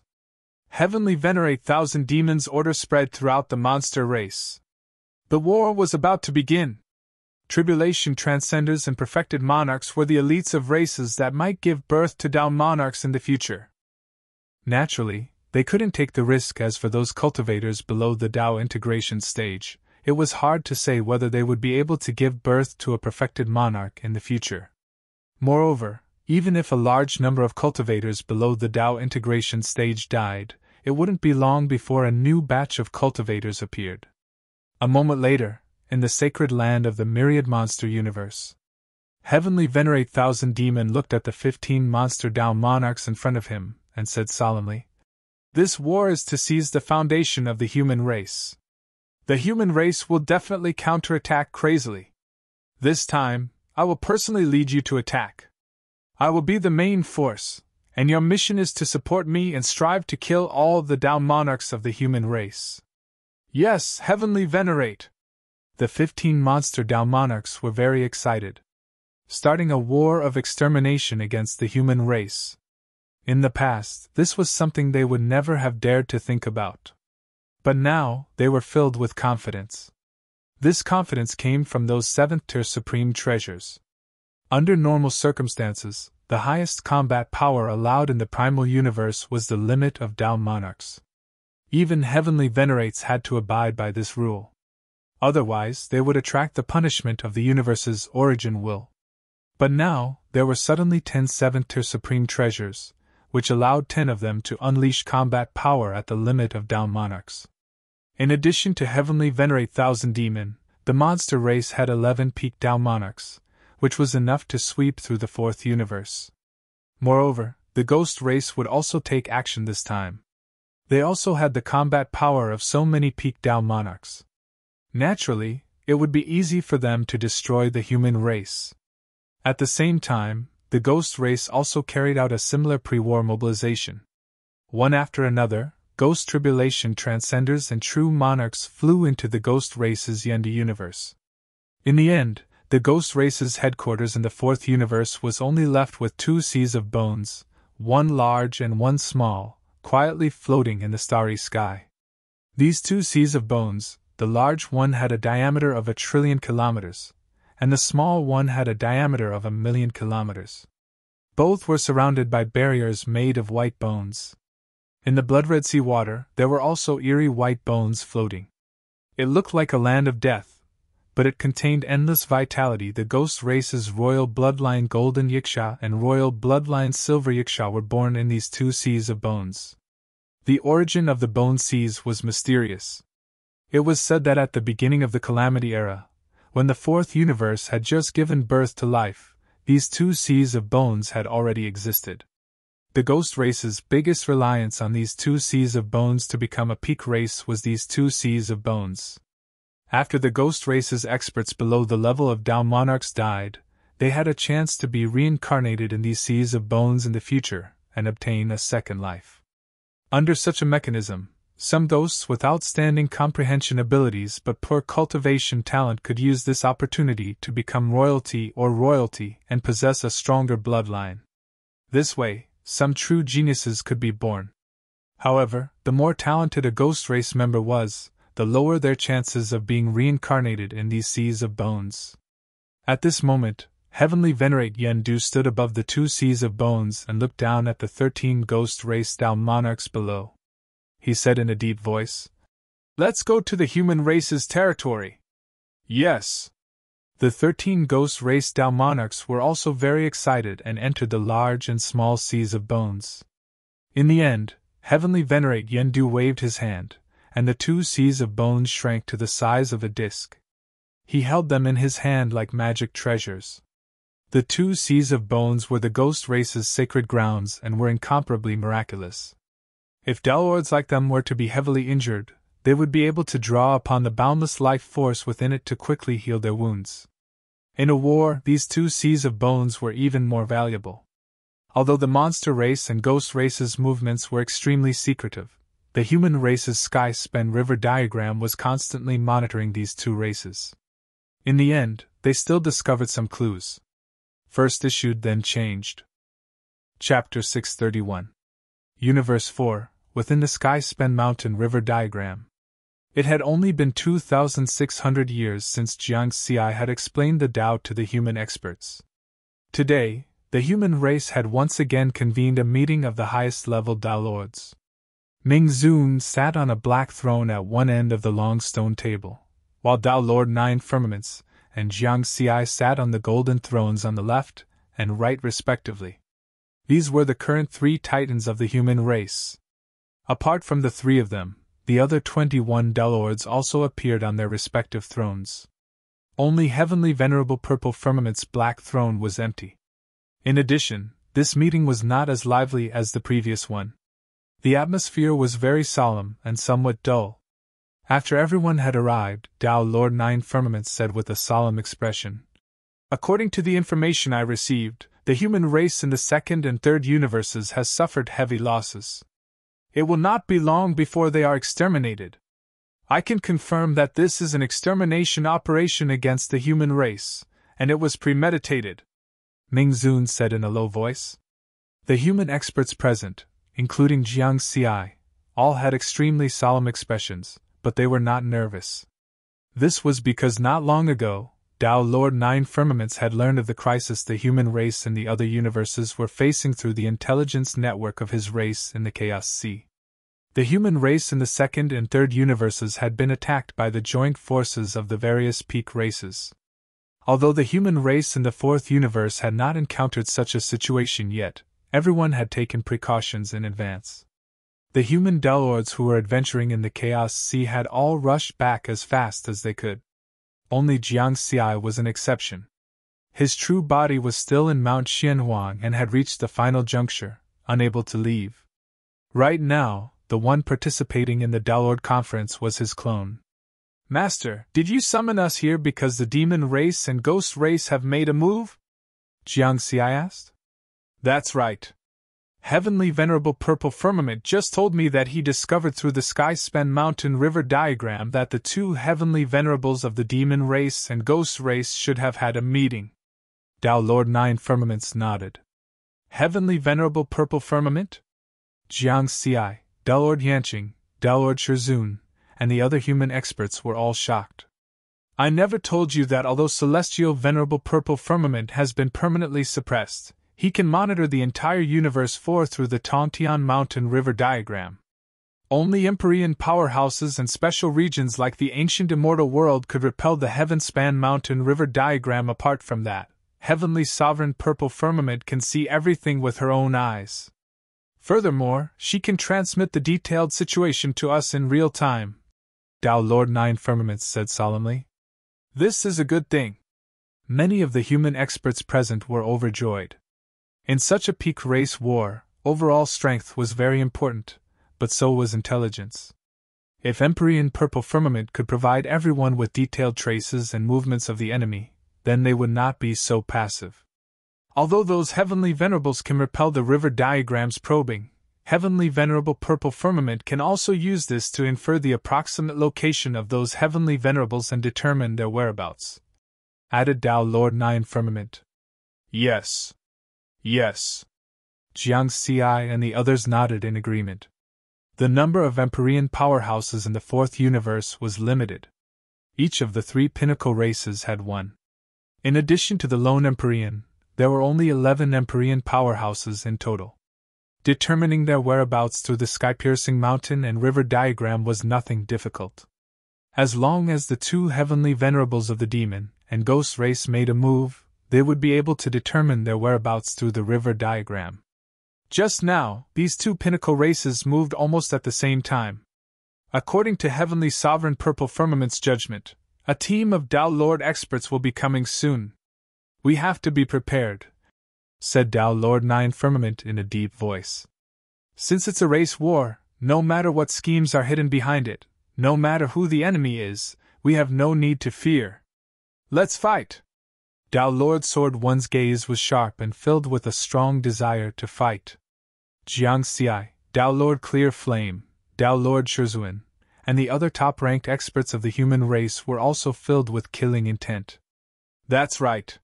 Heavenly Venerate Thousand Demons order spread throughout the monster race. The war was about to begin. Tribulation transcenders and perfected monarchs were the elites of races that might give birth to Tao monarchs in the future. Naturally, they couldn't take the risk as for those cultivators below the Tao integration stage. It was hard to say whether they would be able to give birth to a perfected monarch in the future. Moreover, even if a large number of cultivators below the Tao integration stage died, it wouldn't be long before a new batch of cultivators appeared. A moment later, in the sacred land of the myriad monster universe, Heavenly Venerate Thousand Demon looked at the 15 monster Tao monarchs in front of him and said solemnly, "This war is to seize the foundation of the human race. The human race will definitely counterattack crazily. This time, I will personally lead you to attack. I will be the main force, and your mission is to support me and strive to kill all the Tao monarchs of the human race." Yes, Heavenly Venerate! The 15 monster Tao monarchs were very excited. Starting a war of extermination against the human race. In the past, this was something they would never have dared to think about. But now, they were filled with confidence. This confidence came from those 7th-tier supreme treasures. Under normal circumstances, the highest combat power allowed in the primal universe was the limit of Tao monarchs. Even heavenly venerates had to abide by this rule. Otherwise, they would attract the punishment of the universe's origin will. But now, there were suddenly 10 7th-tier supreme treasures, which allowed 10 of them to unleash combat power at the limit of Tao monarchs. In addition to Heavenly Venerate Thousand Demon, the monster race had 11 peak Tao monarchs, which was enough to sweep through the fourth universe. Moreover, the ghost race would also take action this time. They also had the combat power of so many peak Tao monarchs. Naturally, it would be easy for them to destroy the human race. At the same time, the ghost race also carried out a similar pre-war mobilization. One after another, ghost tribulation transcenders and true monarchs flew into the ghost race's Yendu universe. In the end, the ghost race's headquarters in the fourth universe was only left with 2 seas of bones, one large and one small, quietly floating in the starry sky. These 2 seas of bones, the large one had a diameter of 1 trillion kilometers, and the small one had a diameter of 1 million kilometers. Both were surrounded by barriers made of white bones. In the blood-red sea water, there were also eerie white bones floating. It looked like a land of death, but it contained endless vitality. The ghost race's royal bloodline Golden Yiksha and royal bloodline Silver Yiksha were born in these 2 seas of bones. The origin of the bone seas was mysterious. It was said that at the beginning of the Calamity Era, when the fourth universe had just given birth to life, these 2 seas of bones had already existed. The ghost race's biggest reliance on these 2 seas of bones to become a peak race was these 2 seas of bones. After the ghost race's experts below the level of Tao monarchs died, they had a chance to be reincarnated in these seas of bones in the future and obtain a second life. Under such a mechanism, some ghosts with outstanding comprehension abilities but poor cultivation talent could use this opportunity to become royalty and possess a stronger bloodline. This way, some true geniuses could be born. However, the more talented a ghost race member was, the lower their chances of being reincarnated in these seas of bones. At this moment, Heavenly Venerate Yendu stood above the 2 seas of bones and looked down at the 13 ghost race Dao monarchs below. He said in a deep voice, "Let's go to the human race's territory." "Yes." The 13 ghost race Dao monarchs were also very excited and entered the large and small seas of bones. In the end, Heavenly Venerate Yendu waved his hand, and the 2 seas of bones shrank to the size of a disc. He held them in his hand like magic treasures. The 2 seas of bones were the ghost race's sacred grounds and were incomparably miraculous. If Dalords like them were to be heavily injured, they would be able to draw upon the boundless life force within it to quickly heal their wounds. In a war, these 2 seas of bones were even more valuable. Although the monster race and ghost race's movements were extremely secretive, the human race's sky-span river diagram was constantly monitoring these 2 races. In the end, they still discovered some clues. First issued, then changed. Chapter 631. Universe 4, Within the Sky-Span Mountain River Diagram. It had only been 2,600 years since Jiang Xi had explained the Tao to the human experts. Today, the human race had once again convened a meeting of the highest-level Tao Lords. Ming Zun sat on a black throne at one end of the long stone table, while Tao Lord 9 Firmaments and Jiang Xi sat on the golden thrones on the left and right respectively. These were the current 3 titans of the human race. Apart from the 3 of them, the other 21 Dalords also appeared on their respective thrones. Only Heavenly Venerable Purple Firmament's black throne was empty. In addition, this meeting was not as lively as the previous one. The atmosphere was very solemn and somewhat dull. After everyone had arrived, Tao Lord 9 Firmaments said with a solemn expression, "According to the information I received, the human race in the 2nd and 3rd universes has suffered heavy losses. It will not be long before they are exterminated. I can confirm that this is an extermination operation against the human race, and it was premeditated," Ming Zun said in a low voice. The human experts present, including Jiang Xi, all had extremely solemn expressions, but they were not nervous. This was because not long ago, Tao Lord 9 Firmaments had learned of the crisis the human race and the other universes were facing through the intelligence network of his race in the Chaos Sea. The human race in the 2nd and 3rd universes had been attacked by the joint forces of the various peak races. Although the human race in the 4th universe had not encountered such a situation yet, everyone had taken precautions in advance. The human Dalords who were adventuring in the Chaos Sea had all rushed back as fast as they could. Only Jiang Xi was an exception. His true body was still in Mount Xianhuang and had reached the final juncture, unable to leave. Right now, the one participating in the Dalord conference was his clone. "Master, did you summon us here because the demon race and ghost race have made a move?" Jiang Xi asked. "That's right. Heavenly Venerable Purple Firmament just told me that he discovered through the Sky-Span Mountain River diagram that the 2 Heavenly Venerables of the demon race and ghost race should have had a meeting." Tao Lord 9 Firmaments nodded. "Heavenly Venerable Purple Firmament?" Jiang Xi, Dalord Yanqing, Dalord Shizun, and the other human experts were all shocked. "I never told you that although Celestial Venerable Purple Firmament has been permanently suppressed, he can monitor the entire Universe 4 through the Tongtian Mountain River diagram. Only Empyrean powerhouses and special regions like the ancient immortal world could repel the Heaven-Span Mountain River diagram. Apart from that, Heavenly Sovereign Purple Firmament can see everything with her own eyes. Furthermore, she can transmit the detailed situation to us in real time," Tao Lord 9 Firmaments said solemnly. "This is a good thing." Many of the human experts present were overjoyed. In such a peak race war, overall strength was very important, but so was intelligence. If Empyrean Purple Firmament could provide everyone with detailed traces and movements of the enemy, then they would not be so passive. Although those heavenly venerables can repel the river diagram's probing, heavenly venerable purple firmament can also use this to infer the approximate location of those heavenly venerables and determine their whereabouts. Added Tao Lord 9 firmament. Yes. Yes. Jiang Xi and the others nodded in agreement. The number of Empyrean powerhouses in the fourth universe was limited. Each of the three pinnacle races had one. In addition to the lone Empyrean, there were only 11 Empyrean powerhouses in total. Determining their whereabouts through the sky-piercing mountain and river diagram was nothing difficult. As long as the two heavenly venerables of the demon and ghost race made a move, they would be able to determine their whereabouts through the river diagram. Just now, these two pinnacle races moved almost at the same time. According to Heavenly Sovereign Purple Firmament's judgment, a team of Tao Lord experts will be coming soon. We have to be prepared, said Tao Lord 9 Firmament in a deep voice. Since it's a race war, no matter what schemes are hidden behind it, no matter who the enemy is, we have no need to fear. Let's fight! Tao Lord Sword One's gaze was sharp and filled with a strong desire to fight. Jiang Xi, Tao Lord Clear Flame, Tao Lord Shizuan, and the other top-ranked experts of the human race were also filled with killing intent. That's right.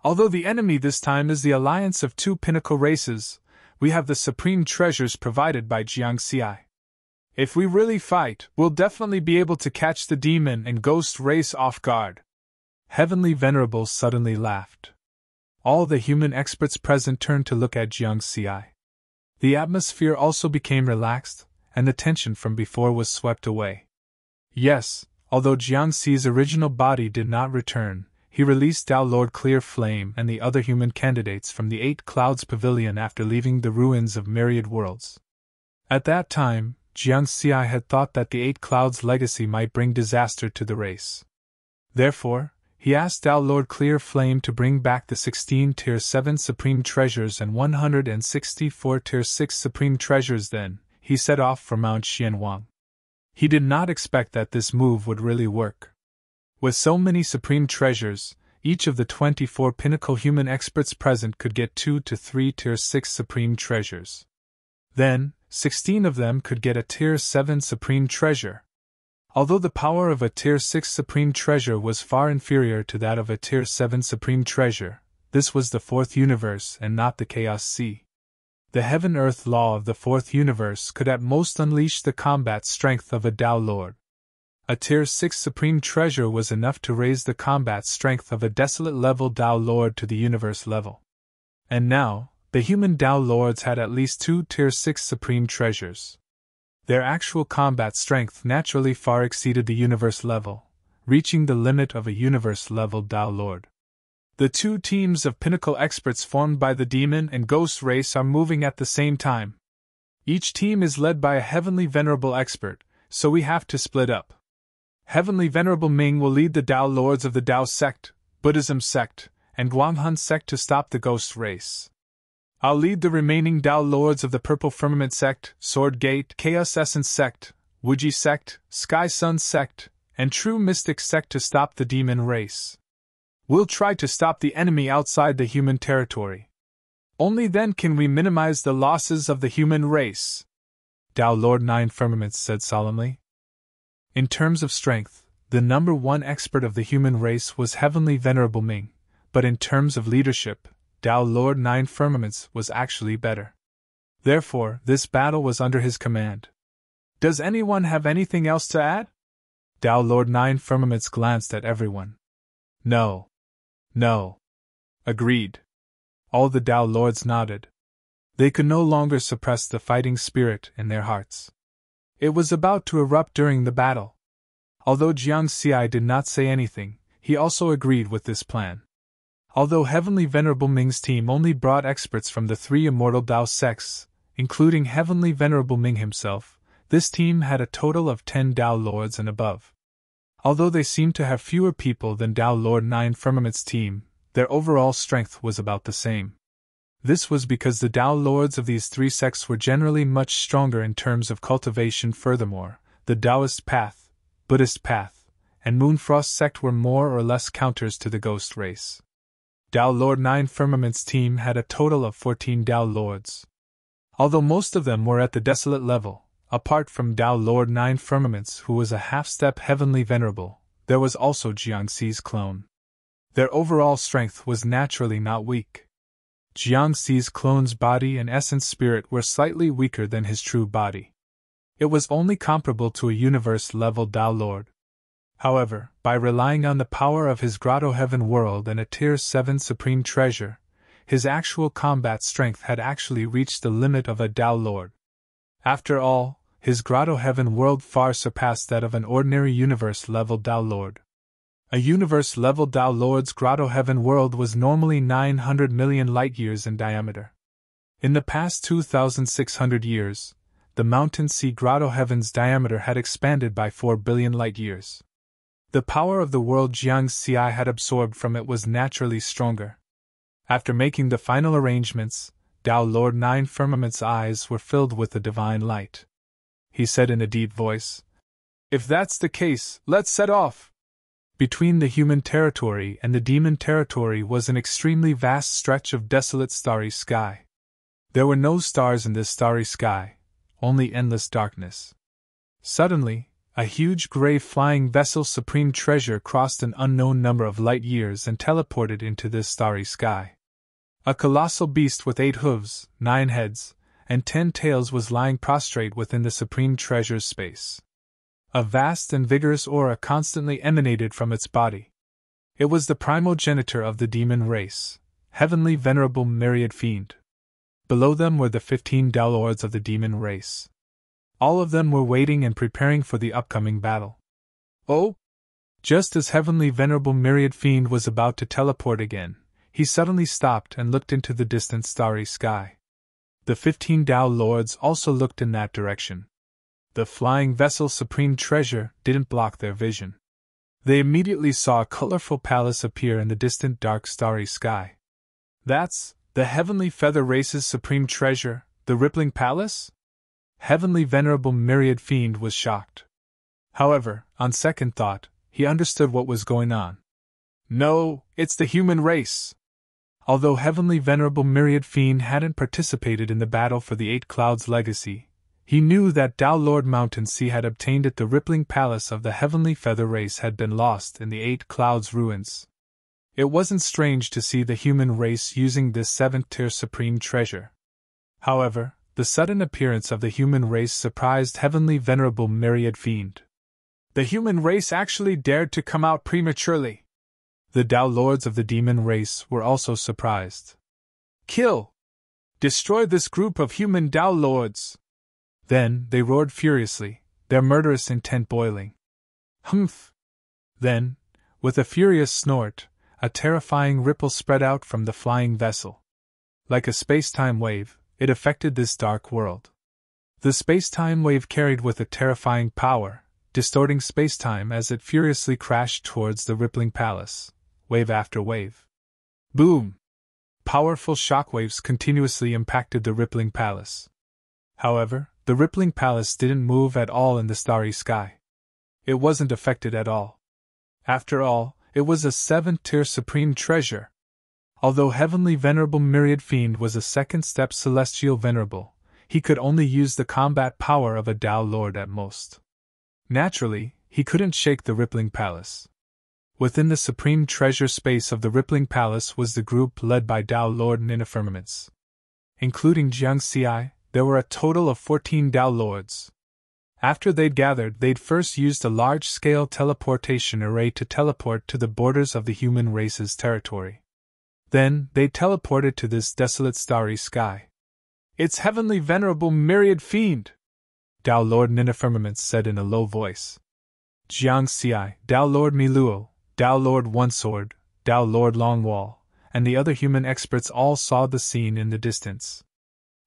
Although the enemy this time is the alliance of two pinnacle races, we have the supreme treasures provided by Jiang Xi. If we really fight, we'll definitely be able to catch the demon and ghost race off guard. Heavenly Venerables suddenly laughed. All the human experts present turned to look at Jiang Xi. The atmosphere also became relaxed, and the tension from before was swept away. Yes, although Jiang Xi's original body did not return, he released Tao Lord Clear Flame and the other human candidates from the Eight Clouds Pavilion after leaving the ruins of myriad worlds. At that time, Jiang Xi had thought that the Eight Clouds' legacy might bring disaster to the race. Therefore, he asked Tao Lord Clear Flame to bring back the 16 Tier 7 Supreme Treasures and 164 Tier 6 Supreme Treasures. Then, he set off for Mount Xianwang. He did not expect that this move would really work. With so many Supreme Treasures, each of the 24 pinnacle human experts present could get 2 to 3 Tier 6 Supreme Treasures. Then, 16 of them could get a Tier 7 Supreme Treasure. Although the power of a Tier 6 Supreme Treasure was far inferior to that of a Tier 7 Supreme Treasure, this was the fourth universe and not the Chaos Sea. The Heaven-Earth law of the fourth universe could at most unleash the combat strength of a Tao Lord. A Tier 6 Supreme Treasure was enough to raise the combat strength of a desolate-level Tao Lord to the universe level. And now, the human Tao Lords had at least 2 Tier 6 Supreme Treasures. Their actual combat strength naturally far exceeded the universe level, reaching the limit of a universe-level Tao Lord. The two teams of pinnacle experts formed by the demon and ghost race are moving at the same time. Each team is led by a heavenly venerable expert, so we have to split up. Heavenly Venerable Ming will lead the Tao Lords of the Tao sect, Buddhism sect, and Guanghun sect to stop the ghost race. I'll lead the remaining Tao Lords of the Purple Firmament sect, Sword Gate, Chaos Essence sect, Wuji sect, Sky Sun sect, and True Mystic sect to stop the demon race. We'll try to stop the enemy outside the human territory. Only then can we minimize the losses of the human race, Tao Lord 9 Firmaments said solemnly. In terms of strength, the number one expert of the human race was Heavenly Venerable Ming, but in terms of leadership, Tao Lord 9 Firmaments was actually better. Therefore, this battle was under his command. Does anyone have anything else to add? Tao Lord 9 Firmaments glanced at everyone. No. No. Agreed. All the Tao Lords nodded. They could no longer suppress the fighting spirit in their hearts. It was about to erupt during the battle. Although Jiang Xi did not say anything, he also agreed with this plan. Although Heavenly Venerable Ming's team only brought experts from the three immortal Tao sects, including Heavenly Venerable Ming himself, this team had a total of 10 Tao Lords and above. Although they seemed to have fewer people than Tao Lord 9 Firmament's team, their overall strength was about the same. This was because the Tao Lords of these three sects were generally much stronger in terms of cultivation. Furthermore, the Taoist path, Buddhist path, and Moonfrost sect were more or less counters to the ghost race. Tao Lord 9 Firmament's team had a total of 14 Tao Lords. Although most of them were at the desolate level, apart from Tao Lord 9 Firmaments, who was a half-step heavenly venerable, there was also Jiangxi's clone. Their overall strength was naturally not weak. Jiangxi's clone's body and essence spirit were slightly weaker than his true body. It was only comparable to a universe-level Tao Lord. However, by relying on the power of his Grotto Heaven World and a Tier 7 Supreme Treasure, his actual combat strength had actually reached the limit of a Tao Lord. After all, his Grotto Heaven World far surpassed that of an ordinary universe-level Tao Lord. A universe-level Tao Lord's Grotto Heaven World was normally 900 million light-years in diameter. In the past 2,600 years, the Mountain Sea Grotto Heaven's diameter had expanded by 4 billion light-years. The power of the world Jiangxi had absorbed from it was naturally stronger. After making the final arrangements, Tao Lord 9 Firmament's eyes were filled with the divine light. He said in a deep voice, "If that's the case, let's set off." Between the human territory and the demon territory was an extremely vast stretch of desolate starry sky. There were no stars in this starry sky, only endless darkness. Suddenly, a huge gray flying vessel Supreme Treasure crossed an unknown number of light-years and teleported into this starry sky. A colossal beast with 8 hooves, 9 heads, and 10 tails was lying prostrate within the Supreme Treasure's space. A vast and vigorous aura constantly emanated from its body. It was the primogenitor of the demon race, Heavenly Venerable Myriad Fiend. Below them were the 15 Tao Lords of the demon race. All of them were waiting and preparing for the upcoming battle. Oh! Just as Heavenly Venerable Myriad Fiend was about to teleport again, he suddenly stopped and looked into the distant starry sky. The 15 Tao Lords also looked in that direction. The flying vessel Supreme Treasure didn't block their vision. They immediately saw a colorful palace appear in the distant dark starry sky. "That's the Heavenly Feather Race's Supreme Treasure, the Rippling Palace?" Heavenly Venerable Myriad Fiend was shocked. However, on second thought, he understood what was going on. "No, it's the human race." Although Heavenly Venerable Myriad Fiend hadn't participated in the battle for the 8 Clouds legacy, he knew that Tao Lord Mountain Sea had obtained it. The Rippling Palace of the Heavenly Feather Race had been lost in the 8 Clouds ruins. It wasn't strange to see the human race using this 7th-tier Supreme Treasure. However, the sudden appearance of the human race surprised Heavenly Venerable Myriad Fiend. The human race actually dared to come out prematurely. The Tao Lords of the demon race were also surprised. "Kill! Destroy this group of human Tao Lords!" Then they roared furiously, their murderous intent boiling. "Humph!" Then, with a furious snort, a terrifying ripple spread out from the flying vessel. Like a space-time wave, it affected this dark world. The space-time wave carried with it terrifying power, distorting space-time as it furiously crashed towards the Rippling Palace, wave after wave. Boom! Powerful shockwaves continuously impacted the Rippling Palace. However, the Rippling Palace didn't move at all in the starry sky. It wasn't affected at all. After all, it was a 7th-tier Supreme Treasure. Although Heavenly Venerable Myriad Fiend was a 2nd-step Celestial Venerable, he could only use the combat power of a Tao Lord at most. Naturally, he couldn't shake the Rippling Palace. Within the Supreme Treasure space of the Rippling Palace was the group led by Tao Lord Nina Firmaments. Including Jiangxi, there were a total of 14 Tao Lords. After they'd gathered, they'd first used a large-scale teleportation array to teleport to the borders of the human race's territory. Then, they teleported to this desolate starry sky. "It's Heavenly Venerable Myriad Fiend!" Tao Lord Nina Firmaments said in a low voice. Jiangxi, Tao Lord Miluo, Tao Lord One Sword, Tao Lord Longwall, and the other human experts all saw the scene in the distance.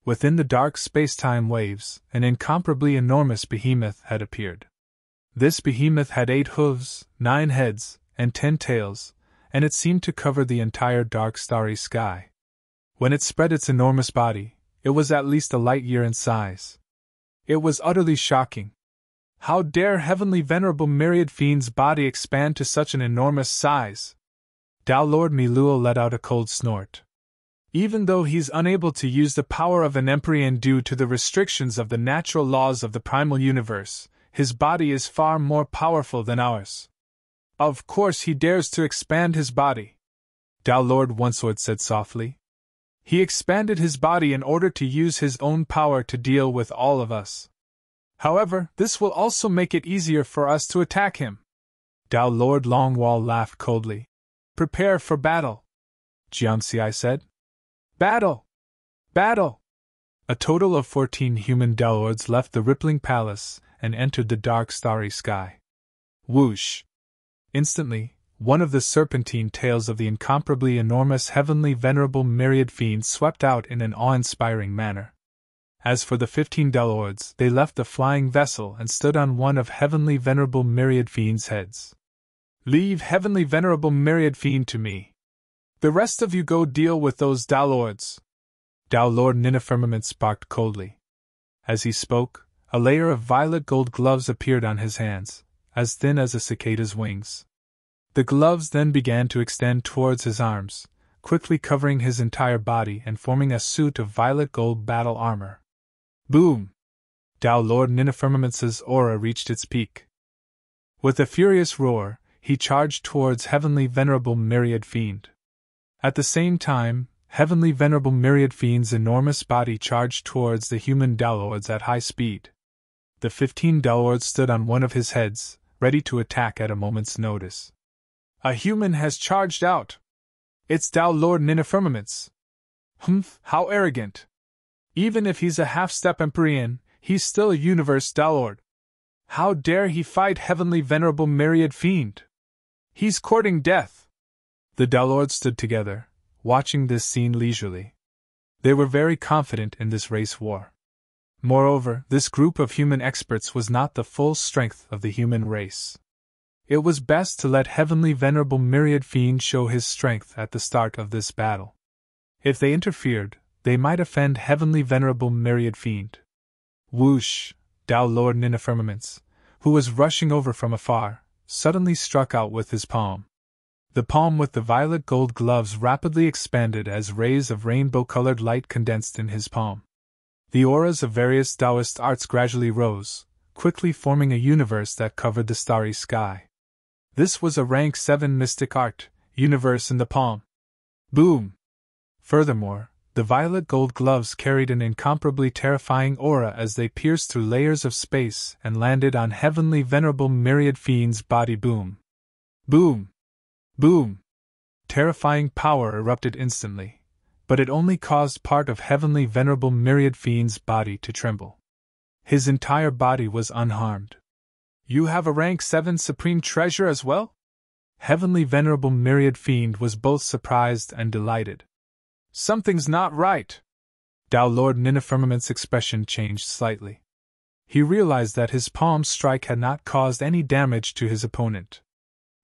Within the dark space-time waves, an incomparably enormous behemoth had appeared. This behemoth had 8 hooves, 9 heads, and 10 tails, and it seemed to cover the entire dark starry sky. When it spread its enormous body, it was at least a light-year in size. It was utterly shocking. How dare heavenly venerable myriad fiend's body expand to such an enormous size? Tao Lord Miluo let out a cold snort. Even though he's unable to use the power of an Empyrean due to the restrictions of the natural laws of the primal universe, his body is far more powerful than ours. Of course he dares to expand his body, Tao Lord Onesword said softly. He expanded his body in order to use his own power to deal with all of us. However, this will also make it easier for us to attack him. Tao Lord Longwall laughed coldly. Prepare for battle, Jiangxiai said. Battle! Battle! A total of 14 human Tao Lords left the rippling palace and entered the dark starry sky. Whoosh! Instantly, one of the serpentine tails of the incomparably enormous heavenly venerable myriad fiend swept out in an awe-inspiring manner. As for the 15 Tao Lords, they left the flying vessel and stood on one of heavenly venerable myriad fiend's heads. Leave heavenly venerable myriad fiend to me. The rest of you go deal with those Tao Lords. Tao Lord Ninifirmament sparked coldly. As he spoke, a layer of violet gold gloves appeared on his hands, as thin as a cicada's wings. The gloves then began to extend towards his arms, quickly covering his entire body and forming a suit of violet gold battle armor. Boom! Tao Lord Ninifirmament's aura reached its peak. With a furious roar, he charged towards heavenly venerable myriad fiend. At the same time, heavenly venerable myriad fiend's enormous body charged towards the human Tao Lords at high speed. The 15 Tao Lords stood on one of his heads, ready to attack at a moment's notice. A human has charged out! It's Tao Lord Ninifirmament's. Humph, how arrogant! Even if he's a half-step Empyrean, he's still a universe Tao Lord. How dare he fight heavenly venerable myriad fiend? He's courting death! The Tao Lords stood together, watching this scene leisurely. They were very confident in this race war. Moreover, this group of human experts was not the full strength of the human race. It was best to let heavenly venerable myriad fiend show his strength at the start of this battle. If they interfered, they might offend heavenly venerable myriad fiend. Whoosh! Tao Lord Ninifirmaments, who was rushing over from afar, suddenly struck out with his palm. The palm with the violet gold gloves rapidly expanded as rays of rainbow-colored light condensed in his palm. The auras of various Taoist arts gradually rose, quickly forming a universe that covered the starry sky. This was a rank 7 mystic art, universe in the palm. Boom! Furthermore, the violet gold gloves carried an incomparably terrifying aura as they pierced through layers of space and landed on heavenly venerable myriad fiend's body. Boom! Boom! Boom! Terrifying power erupted instantly, but it only caused part of heavenly venerable myriad fiend's body to tremble. His entire body was unharmed. You have a rank 7 supreme treasure as well? Heavenly venerable myriad fiend was both surprised and delighted. Something's not right. Tao Lord Ninifirmament's expression changed slightly. He realized that his palm strike had not caused any damage to his opponent.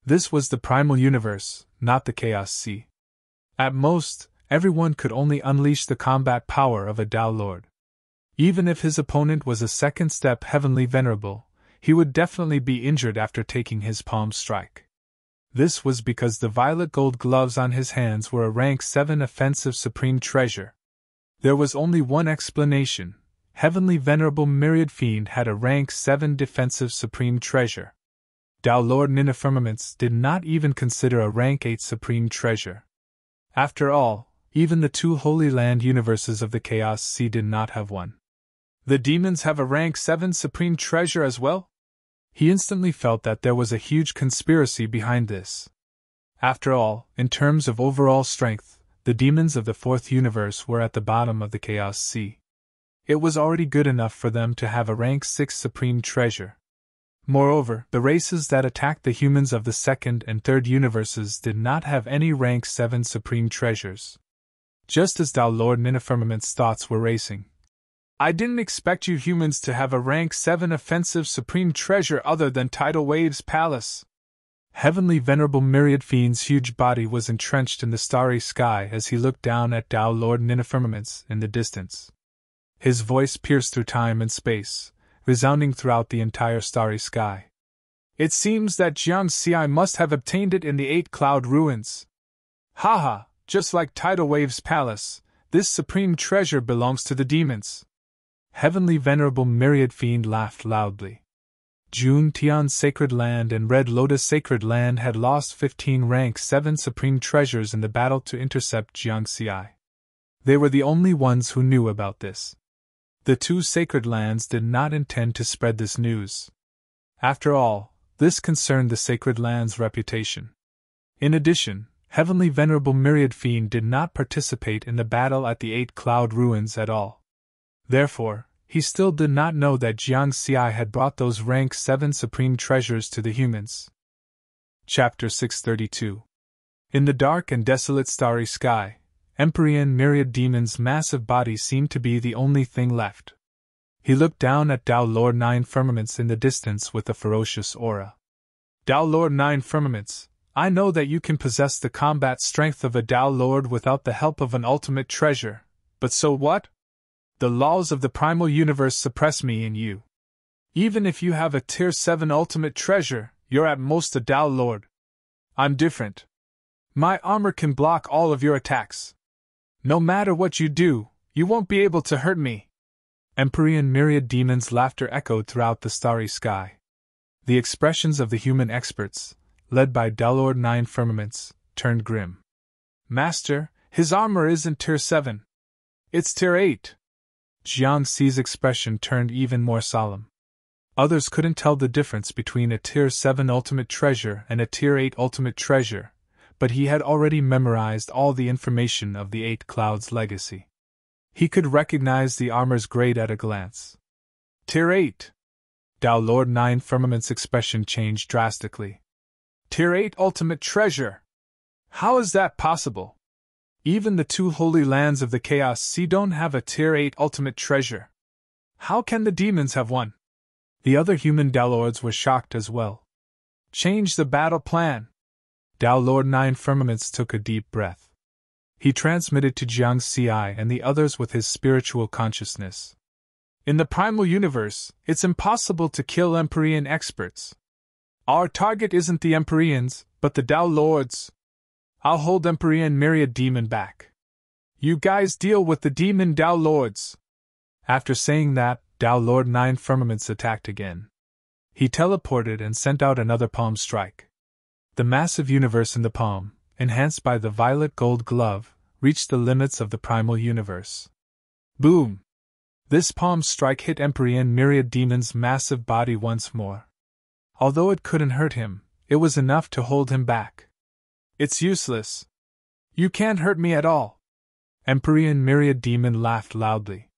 This was the primal universe, not the Chaos Sea. At most, everyone could only unleash the combat power of a Tao Lord. Even if his opponent was a second-step heavenly venerable, he would definitely be injured after taking his palm strike. This was because the violet gold gloves on his hands were a rank 7 offensive supreme treasure. There was only one explanation: heavenly venerable myriad fiend had a rank 7 defensive supreme treasure. Tao Lord Ninifirmaments did not even consider a rank 8 supreme treasure. After all, even the 2 Holy Land universes of the Chaos Sea did not have one. The demons have a rank 7 supreme treasure as well? He instantly felt that there was a huge conspiracy behind this. After all, in terms of overall strength, the demons of the 4th universe were at the bottom of the Chaos Sea. It was already good enough for them to have a rank 6 supreme treasure. Moreover, the races that attacked the humans of the 2nd and 3rd universes did not have any rank 7 supreme treasures. Just as Tao Lord Ninifirmament's thoughts were racing. I didn't expect you humans to have a rank 7 offensive supreme treasure other than Tidal Wave's palace. Heavenly venerable myriad fiend's huge body was entrenched in the starry sky as he looked down at Tao Lord Ninifirmaments in the distance. His voice pierced through time and space, resounding throughout the entire starry sky. It seems that Jiang Xi must have obtained it in the 8-cloud ruins. Haha, just like Tidal Wave's palace, this supreme treasure belongs to the demons. Heavenly Venerable Myriad Fiend laughed loudly. Jun Tian's Sacred Land and Red Lotus Sacred Land had lost 15 rank 7 supreme treasures in the battle to intercept Jiang Xi. They were the only ones who knew about this. The 2 sacred lands did not intend to spread this news. After all, this concerned the sacred land's reputation. In addition, Heavenly Venerable Myriad Fiend did not participate in the battle at the 8-cloud ruins at all. Therefore, he still did not know that Jiang Xi had brought those rank 7 supreme treasures to the humans. Chapter 632. In the dark and desolate starry sky, Empyrean Myriad Demon's massive body seemed to be the only thing left. He looked down at Tao Lord 9 Firmaments in the distance with a ferocious aura. Tao Lord 9 Firmaments, I know that you can possess the combat strength of a Tao Lord without the help of an ultimate treasure, but so what? The laws of the primal universe suppress me and you. Even if you have a tier 7 ultimate treasure, you're at most a Tao Lord. I'm different. My armor can block all of your attacks. No matter what you do, you won't be able to hurt me. Empyrean Myriad Demon's laughter echoed throughout the starry sky. The expressions of the human experts, led by Tao Lord 9 Firmaments, turned grim. Master, his armor isn't tier 7. It's tier 8. Jiang Xi's expression turned even more solemn. Others couldn't tell the difference between a tier 7 ultimate treasure and a tier 8 ultimate treasure, but he had already memorized all the information of the 8 Clouds legacy. He could recognize the armor's grade at a glance. Tier 8. Tao Lord 9 Firmament's expression changed drastically. Tier 8 ultimate treasure! How is that possible? Even the 2 holy lands of the Chaos Sea don't have a tier 8 ultimate treasure. How can the demons have one? The other human Tao Lords were shocked as well. Change the battle plan. Tao Lord 9 Firmaments took a deep breath. He transmitted to Jiang Xi and the others with his spiritual consciousness. In the primal universe, it's impossible to kill Empyrean experts. Our target isn't the Empyreans, but the Tao Lords. I'll hold Empyrean Myriad Demon back. You guys deal with the demon Tao Lords. After saying that, Tao Lord 9 Firmaments attacked again. He teleported and sent out another palm strike. The massive universe in the palm, enhanced by the violet gold glove, reached the limits of the primal universe. Boom! This palm strike hit Empyrean Myriad Demon's massive body once more. Although it couldn't hurt him, it was enough to hold him back. It's useless. You can't hurt me at all. Empyrean Myriad Demon laughed loudly.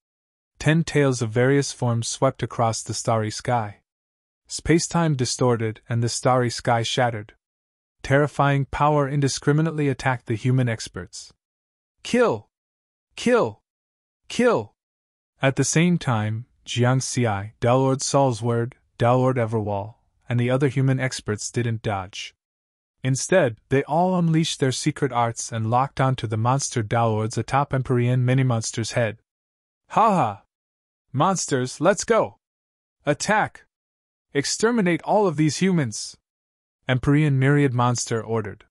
10 tails of various forms swept across the starry sky. Space-time distorted and the starry sky shattered. Terrifying power indiscriminately attacked the human experts. Kill! Kill! Kill! At the same time, Jiang Xi, Tao Lord Salsword, Tao Lord Everwall, and the other human experts didn't dodge. Instead, they all unleashed their secret arts and locked onto the monster Tao Lords atop Empyrean Mini-Monster's head. Ha! Monsters, let's go! Attack! Exterminate all of these humans! Empyrean Myriad Monster ordered.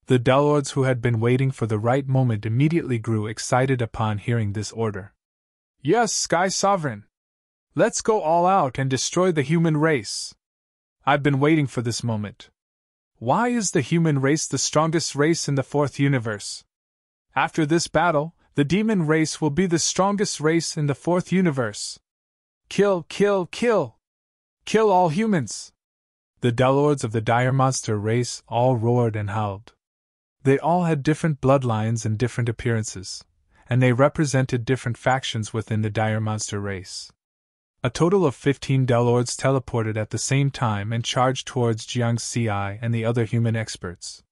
The Tao Lords who had been waiting for the right moment immediately grew excited upon hearing this order. Yes, Sky Sovereign! Let's go all out and destroy the human race! I've been waiting for this moment. Why is the human race the strongest race in the 4th universe? After this battle, the demon race will be the strongest race in the 4th universe. Kill, kill, kill! Kill all humans! The Tao Lords of the dire monster race all roared and howled. They all had different bloodlines and different appearances, and they represented different factions within the dire monster race. A total of 15 Tao Lords teleported at the same time and charged towards Jiang Xi and the other human experts.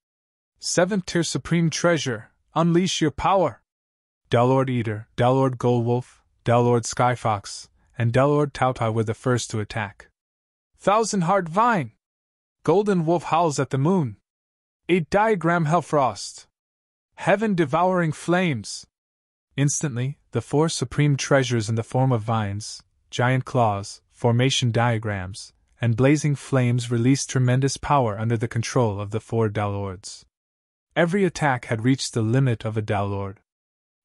7th tier Supreme Treasure, unleash your power! Tao Lord Eater, Tao Lord Goldwolf, Tao Lord Skyfox, and Tao Lord Tautai were the first to attack. 1,000 Heart Vine! Golden Wolf howls at the moon. 8 Diagram Hellfrost. Heaven Devouring Flames. Instantly, the 4 supreme treasures in the form of vines, giant claws, formation diagrams, and blazing flames released tremendous power under the control of the 4 Dalords. Every attack had reached the limit of a Dalord.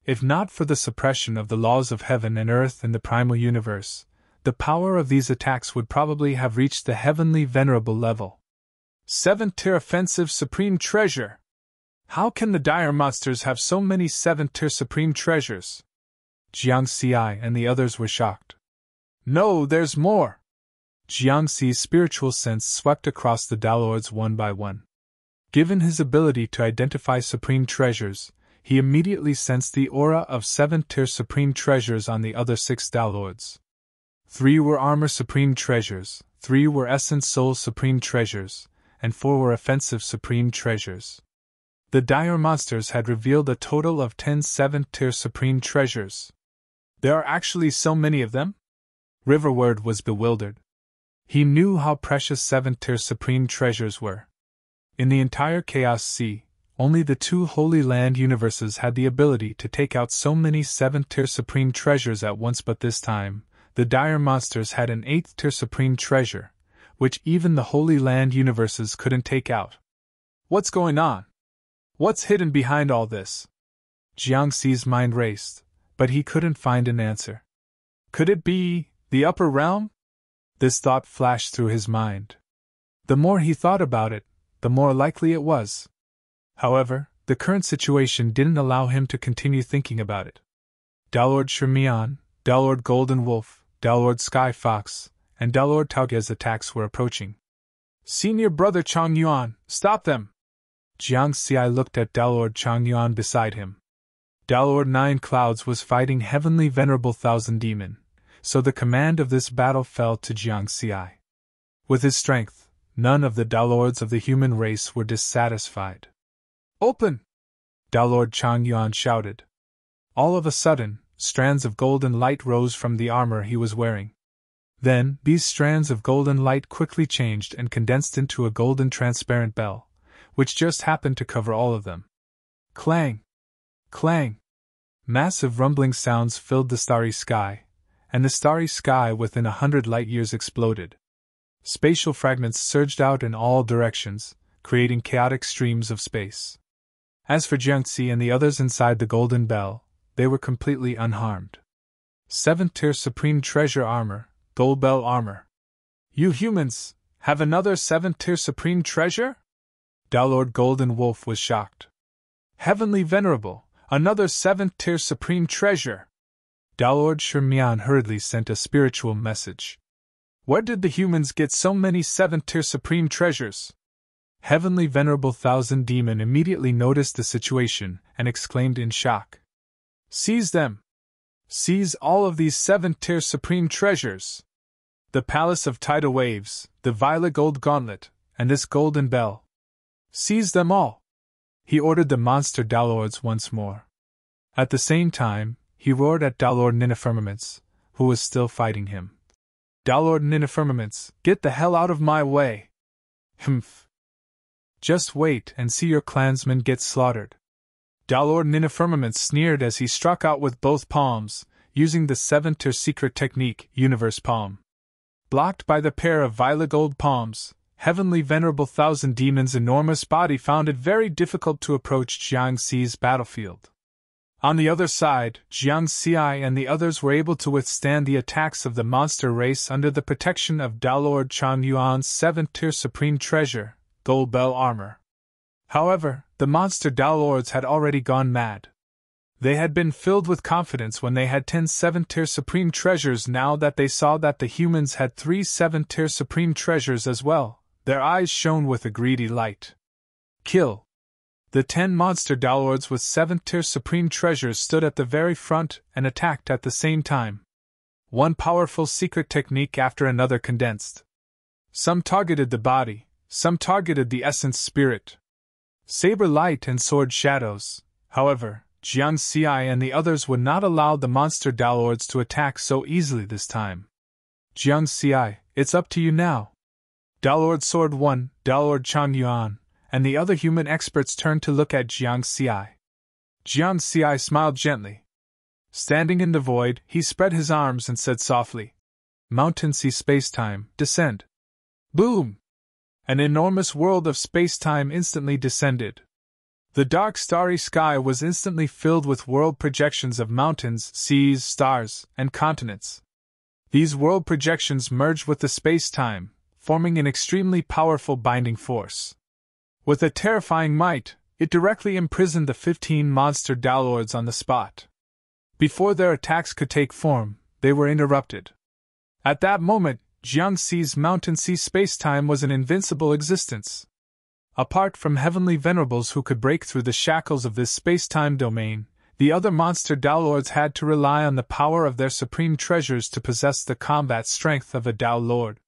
If not for the suppression of the laws of heaven and earth in the primal universe, the power of these attacks would probably have reached the heavenly venerable level. 7th-tier offensive supreme treasure! How can the dire monsters have so many 7th-tier supreme treasures? Jiangxi and the others were shocked. No, there's more! Jiangxi's spiritual sense swept across the Dalords one by one. Given his ability to identify supreme treasures, he immediately sensed the aura of 7th-tier supreme treasures on the other 6 Dalords. 3 were armor supreme treasures, 3 were essence soul supreme treasures, and 4 were offensive supreme treasures. The dire monsters had revealed a total of 10 7th-tier supreme treasures. There are actually so many of them? Riverward was bewildered. He knew how precious 7th-tier supreme treasures were. In the entire Chaos Sea, only the 2 Holy Land universes had the ability to take out so many 7th-tier supreme treasures at once, but this time, the dire monsters had an 8th-tier supreme treasure, which even the Holy Land universes couldn't take out. What's going on? What's hidden behind all this? Jiangxi's mind raced, but he couldn't find an answer. Could it be the upper realm? This thought flashed through his mind. The more he thought about it, the more likely it was. However, the current situation didn't allow him to continue thinking about it. Dalord Shermian, Dalord Golden Wolf, Dalord Sky Fox, and Dalord Taoge's attacks were approaching. Senior Brother Changyuan, stop them! Jiangxi looked at Dalord Changyuan beside him. Dalord 9 Clouds was fighting Heavenly Venerable Thousand Demon, so the command of this battle fell to Jiangxi. With his strength, none of the Dalords of the human race were dissatisfied. Open! Dalord Changyuan shouted. All of a sudden, strands of golden light rose from the armor he was wearing. Then, these strands of golden light quickly changed and condensed into a golden transparent bell, which just happened to cover all of them. Clang! Clang! Massive rumbling sounds filled the starry sky, and the starry sky within 100 light-years exploded. Spatial fragments surged out in all directions, creating chaotic streams of space. As for Jiangxi and the others inside the golden bell, they were completely unharmed. 7th-tier supreme treasure armor, gold bell armor. You humans have another 7th-tier supreme treasure? Dalord Golden Wolf was shocked. Heavenly Venerable, another 7th-tier supreme treasure! Dalord Shermian hurriedly sent a spiritual message. Where did the humans get so many 7th-tier supreme treasures? Heavenly Venerable Thousand Demon immediately noticed the situation and exclaimed in shock. Seize them! Seize all of these 7th-tier supreme treasures! The Palace of Tidal Waves, the Violet Gold Gauntlet, and this Golden Bell. Seize them all! He ordered the monster Dalords once more. At the same time, he roared at Dalord Ninifirmaments, who was still fighting him. Dalord Ninifirmaments, get the hell out of my way! Humph! Just wait and see your clansmen get slaughtered. Dalord Ninifirmaments sneered as he struck out with both palms, using the 7th-tier secret technique, Universe Palm. Blocked by the pair of violet gold palms, Heavenly Venerable Thousand Demon's enormous body found it very difficult to approach Jiangxi's battlefield. On the other side, Jiangxi and the others were able to withstand the attacks of the monster race under the protection of Dalord Changyuan's 7th-tier supreme treasure, Gold Bell armor. However, the monster Dalords had already gone mad. They had been filled with confidence when they had 10 7th-tier supreme treasures. Now that they saw that the humans had 3 7th-tier supreme treasures as well, their eyes shone with a greedy light. Kill! The 10 monster Dalords with 7th-tier supreme treasures stood at the very front and attacked at the same time. One powerful secret technique after another condensed. Some targeted the body, some targeted the essence spirit. Saber light and sword shadows. However, Jiangxi and the others would not allow the monster Dalords to attack so easily this time. Jiangxi, it's up to you now. Dalord Sword 1, Dalord Changyuan, and the other human experts turned to look at Jiangxi. Jiangxi smiled gently. Standing in the void, he spread his arms and said softly, mountain sea spacetime, descend. Boom! An enormous world of spacetime instantly descended. The dark starry sky was instantly filled with world projections of mountains, seas, stars, and continents. These world projections merged with the space-time, forming an extremely powerful binding force. With a terrifying might, it directly imprisoned the 15 monster downlords on the spot. Before their attacks could take form, they were interrupted. At that moment, Jiangxi's mountain sea space-time was an invincible existence. Apart from heavenly venerables who could break through the shackles of this space-time domain, the other monster downlords had to rely on the power of their supreme treasures to possess the combat strength of a Dao Lord.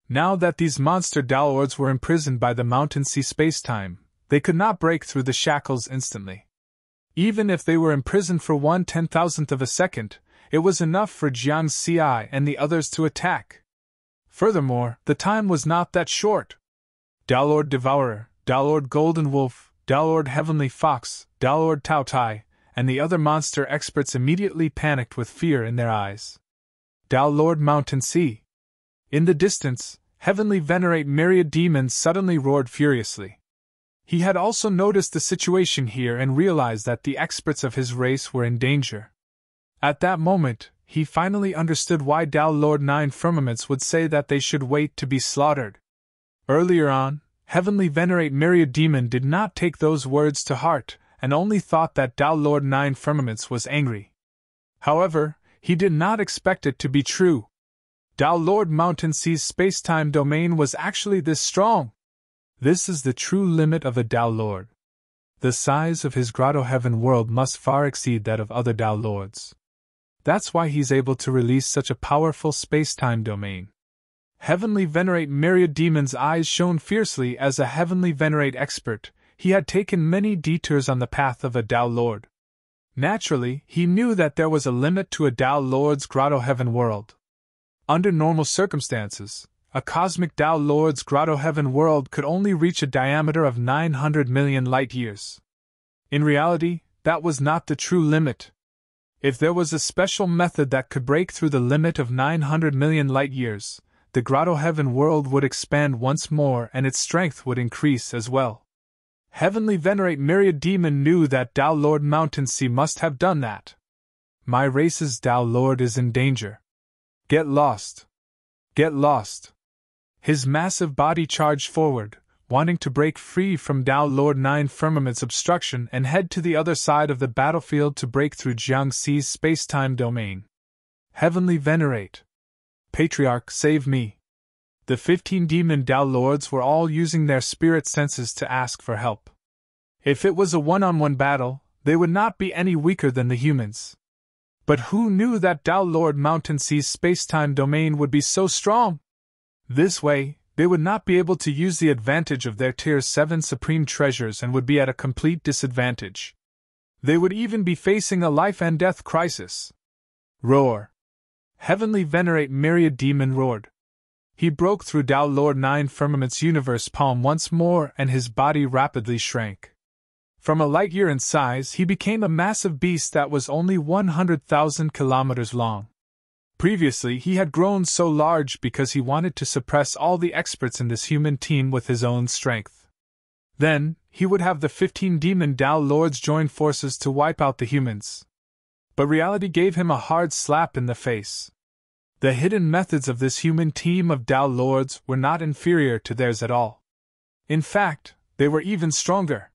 Now that these monster downlords were imprisoned by the mountain sea space-time, they could not break through the shackles instantly. Even if they were imprisoned for 1/10,000th of a second, it was enough for Jiangxi and the others to attack. Furthermore, the time was not that short. Downlord Devourer, Downlord Golden Wolf, Downlord Heavenly Fox, Downlord Tao Tai, and the other monster experts immediately panicked with fear in their eyes. Downlord Mountain Sea. In the distance, Heavenly Venerate Myriad Demons suddenly roared furiously. He had also noticed the situation here and realized that the experts of his race were in danger. At that moment, he finally understood why Dao Lord Nine Firmaments would say that they should wait to be slaughtered. Earlier on, Heavenly Venerate Myriad Demon did not take those words to heart, and only thought that Dao Lord Nine Firmaments was angry. However, he did not expect it to be true. Dao Lord Mountain Sea's space-time domain was actually this strong. This is the true limit of a Dao Lord. The size of his Grotto Heaven world must far exceed that of other Dao Lords. That's why he's able to release such a powerful space-time domain. Heavenly Venerate Myriad Demon's eyes shone fiercely. As a Heavenly Venerate expert, he had taken many detours on the path of a Dao Lord. Naturally, he knew that there was a limit to a Dao Lord's Grotto Heaven world. Under normal circumstances, a cosmic Dao Lord's Grotto Heaven world could only reach a diameter of 900 million light-years. In reality, that was not the true limit. If there was a special method that could break through the limit of 900 million light-years, the Grotto Heaven world would expand once more and its strength would increase as well. Heavenly Venerate Myriad Demon knew that Dao Lord Mountain Sea must have done that. My race's Dao Lord is in danger. Get lost. Get lost. His massive body charged forward, wanting to break free from Dao Lord Nine Firmament's obstruction and head to the other side of the battlefield to break through Jiangxi's space-time domain. Heavenly Venerate. Patriarch, save me. The 15 demon Dao Lords were all using their spirit senses to ask for help. If it was a one-on-one battle, they would not be any weaker than the humans. But who knew that Dao Lord Mountain Sea's space-time domain would be so strong? This way, they would not be able to use the advantage of their Tier 7 supreme treasures and would be at a complete disadvantage. They would even be facing a life-and-death crisis. Roar! Heavenly Venerate Myriad Demon roared. He broke through Dao Lord Nine Firmament's universe palm once more and his body rapidly shrank. From a light year in size, he became a massive beast that was only 100,000 kilometers long. Previously, he had grown so large because he wanted to suppress all the experts in this human team with his own strength. Then, he would have the 15 demon Dao Lords join forces to wipe out the humans. But reality gave him a hard slap in the face. The hidden methods of this human team of Dao Lords were not inferior to theirs at all. In fact, they were even stronger.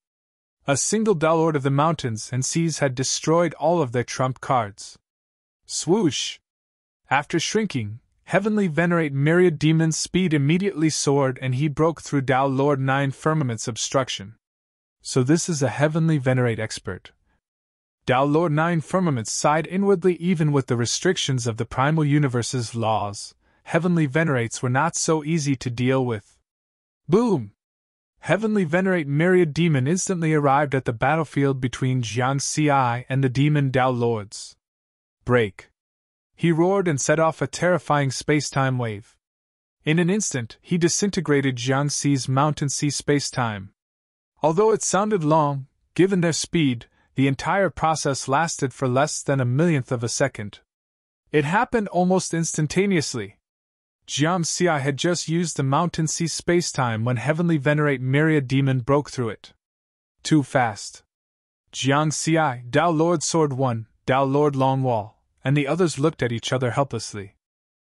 A single Dao Lord of the mountains and seas had destroyed all of their trump cards. Swoosh! After shrinking, Heavenly Venerate Myriad Demon's speed immediately soared and he broke through Dao Lord Nine Firmament's obstruction. So this is a Heavenly Venerate expert. Dao Lord Nine Firmaments sighed inwardly. Even with the restrictions of the primal universe's laws, Heavenly Venerates were not so easy to deal with. Boom! Heavenly Venerate Myriad Demon instantly arrived at the battlefield between Jiangxi and the demon Dao Lords. Break! He roared and set off a terrifying space-time wave. In an instant, he disintegrated Jiangxi's mountain sea space-time. Although it sounded long, given their speed, the entire process lasted for less than a millionth of a second. It happened almost instantaneously. Jiang Xi had just used the mountain sea spacetime when Heavenly Venerate Myriad Demon broke through it. Too fast. Jiang Xi, Dao Lord Sword 1, Dao Lord Long Wall, and the others looked at each other helplessly.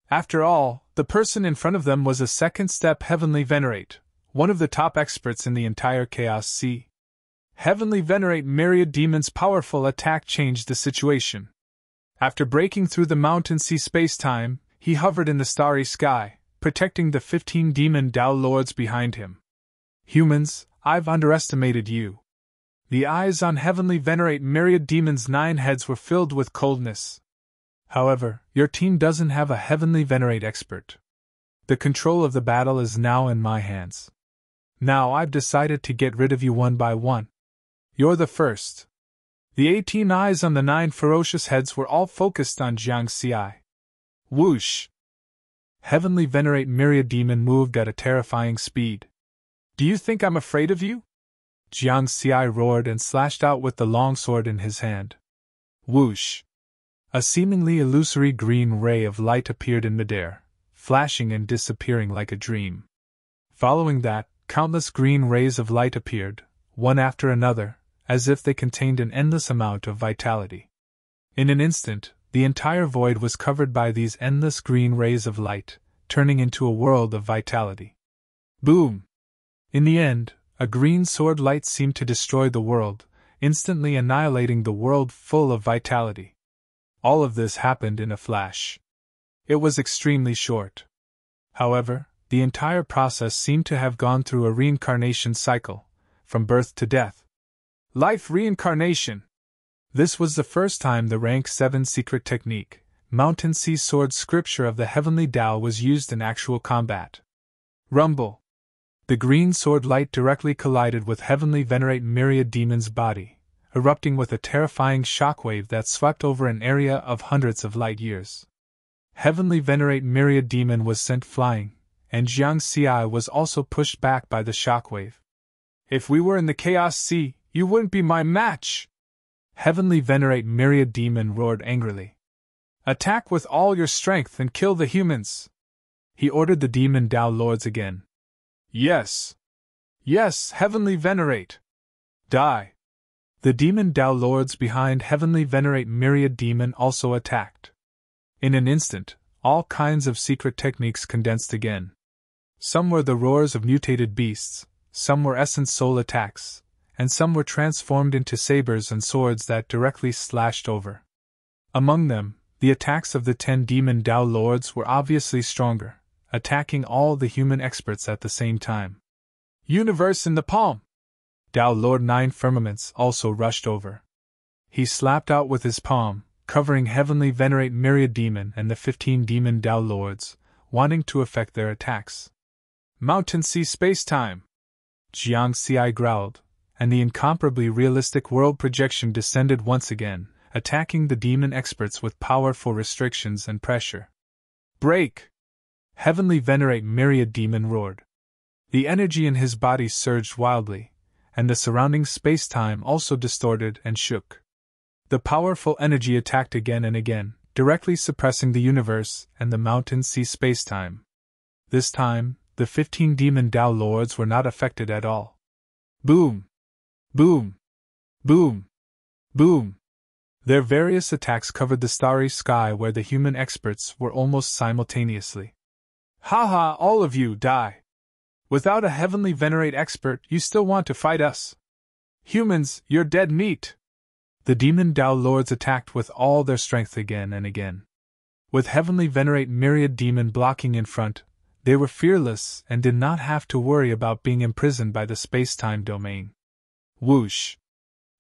After all, the person in front of them was a second step Heavenly Venerate, one of the top experts in the entire Chaos Sea. Heavenly Venerate Myriad Demon's powerful attack changed the situation. After breaking through the mountain sea spacetime, he hovered in the starry sky, protecting the 15 demon Dao Lords behind him. Humans, I've underestimated you. The eyes on Heavenly Venerate Myriad Demon's 9 heads were filled with coldness. However, your team doesn't have a Heavenly Venerate expert. The control of the battle is now in my hands. Now I've decided to get rid of you one by one. You're the first. The 18 eyes on the 9 ferocious heads were all focused on Jiang Xi. Whoosh! Heavenly Venerate Myriad Demon moved at a terrifying speed. Do you think I'm afraid of you? Jiang Xi roared and slashed out with the long sword in his hand. Whoosh! A seemingly illusory green ray of light appeared in midair, flashing and disappearing like a dream. Following that, countless green rays of light appeared, one after another, as if they contained an endless amount of vitality. In an instant, the entire void was covered by these endless green rays of light, turning into a world of vitality. Boom! In the end, a green sword light seemed to destroy the world, instantly annihilating the world full of vitality. All of this happened in a flash. It was extremely short. However, the entire process seemed to have gone through a reincarnation cycle, from birth to death. Life reincarnation! This was the first time the Rank 7 secret technique, Mountain Sea Sword Scripture of the Heavenly Tao, was used in actual combat. Rumble! The green sword light directly collided with Heavenly Venerate Myriad Demon's body, erupting with a terrifying shockwave that swept over an area of hundreds of light years. Heavenly Venerate Myriad Demon was sent flying, and Jiang Xi was also pushed back by the shockwave. If we were in the Chaos Sea, you wouldn't be my match! Heavenly Venerate Myriad Demon roared angrily. Attack with all your strength and kill the humans! He ordered the demon Dao Lords again. Yes! Yes, Heavenly Venerate! Die! The demon Dao Lords behind Heavenly Venerate Myriad Demon also attacked. In an instant, all kinds of secret techniques condensed again. Some were the roars of mutated beasts, some were essence soul attacks, and some were transformed into sabers and swords that directly slashed over. Among them, the attacks of the 10 demon Dao Lords were obviously stronger, attacking all the human experts at the same time. Universe in the palm! Dao Lord 9 Firmaments also rushed over. He slapped out with his palm, covering Heavenly Venerate Myriad Demon and the 15 demon Dao Lords, wanting to affect their attacks. Mountain Sea Spacetime! Jiang Xi growled, and the incomparably realistic world projection descended once again, attacking the demon experts with powerful restrictions and pressure. Break! Heavenly Venerate Myriad Demon roared. The energy in his body surged wildly, and the surrounding space-time also distorted and shook. The powerful energy attacked again and again, directly suppressing the universe and the mountain sea space-time. This time, the 15 demon Dao Lords were not affected at all. Boom! Boom! Boom! Boom! Their various attacks covered the starry sky where the human experts were almost simultaneously. Haha, all of you die! Without a Heavenly Venerate expert, you still want to fight us? Humans, you're dead meat! The demon Dao Lords attacked with all their strength again and again. With Heavenly Venerate Myriad Demon blocking in front, they were fearless and did not have to worry about being imprisoned by the space-time domain. Whoosh!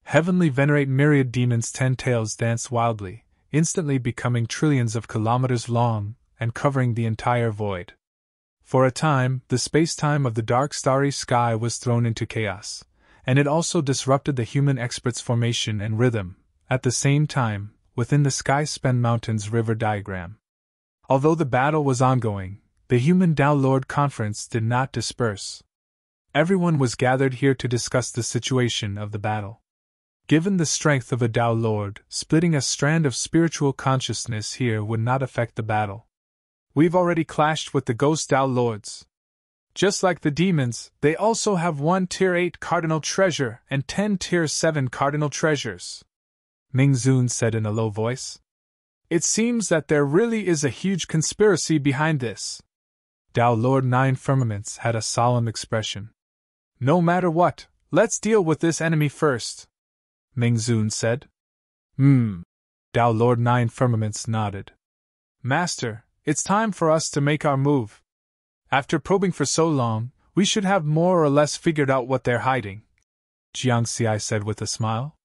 Heavenly Venerate Myriad Demon's 10 tails danced wildly, instantly becoming trillions of kilometers long and covering the entire void. For a time, the space-time of the dark starry sky was thrown into chaos, and it also disrupted the human expert's formation and rhythm, at the same time, within the Sky-Spen Mountains river diagram. Although the battle was ongoing, the human Dao Lord conference did not disperse. Everyone was gathered here to discuss the situation of the battle. Given the strength of a Dao Lord, splitting a strand of spiritual consciousness here would not affect the battle. We've already clashed with the Ghost Tao Lords. Just like the demons, they also have 1 Tier 8 cardinal treasure and 10 Tier 7 cardinal treasures, Ming Zun said in a low voice. It seems that there really is a huge conspiracy behind this. Tao Lord 9 Firmaments had a solemn expression. No matter what, let's deal with this enemy first, Ming Zun said. Tao Lord 9 Firmaments nodded. Master, it's time for us to make our move. After probing for so long, we should have more or less figured out what they're hiding, Jiang Xi said with a smile.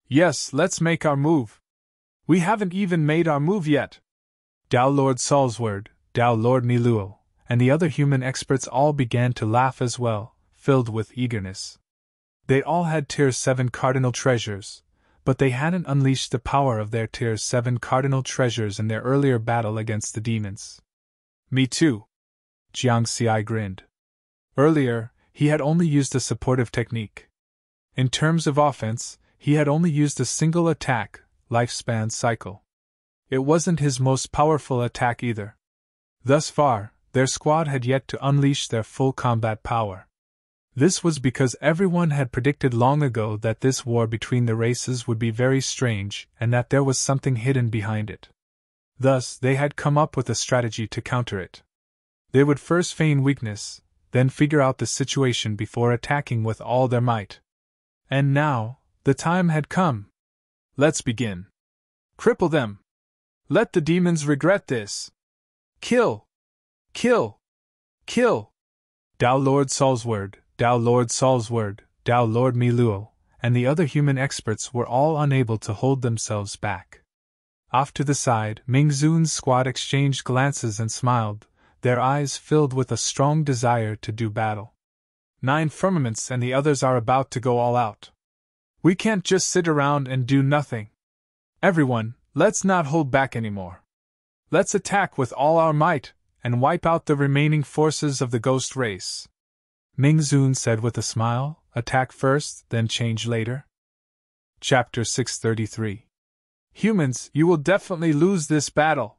Yes, let's make our move. We haven't even made our move yet. Tao Lord Salsword, Tao Lord Niluo, and the other human experts all began to laugh as well, filled with eagerness. They all had Tier 7 cardinal treasures, but they hadn't unleashed the power of their Tier 7 cardinal treasures in their earlier battle against the demons. Me too. Jiang Xi grinned. Earlier, he had only used a supportive technique. In terms of offense, he had only used a single attack, lifespan cycle. It wasn't his most powerful attack either. Thus far, their squad had yet to unleash their full combat power. This was because everyone had predicted long ago that this war between the races would be very strange and that there was something hidden behind it. Thus, they had come up with a strategy to counter it. They would first feign weakness, then figure out the situation before attacking with all their might. And now, the time had come. Let's begin. Cripple them. Let the demons regret this. Kill! Kill! Kill! Tao Lord Salsword, Tao Lord Salsword, Tao Lord Miluo, and the other human experts were all unable to hold themselves back. Off to the side, Ming Zun's squad exchanged glances and smiled, their eyes filled with a strong desire to do battle. 9 Firmaments and the others are about to go all out. We can't just sit around and do nothing. Everyone, let's not hold back anymore. Let's attack with all our might, and wipe out the remaining forces of the ghost race. Ming Zun said with a smile, attack first, then change later. Chapter 633. Humans, you will definitely lose this battle.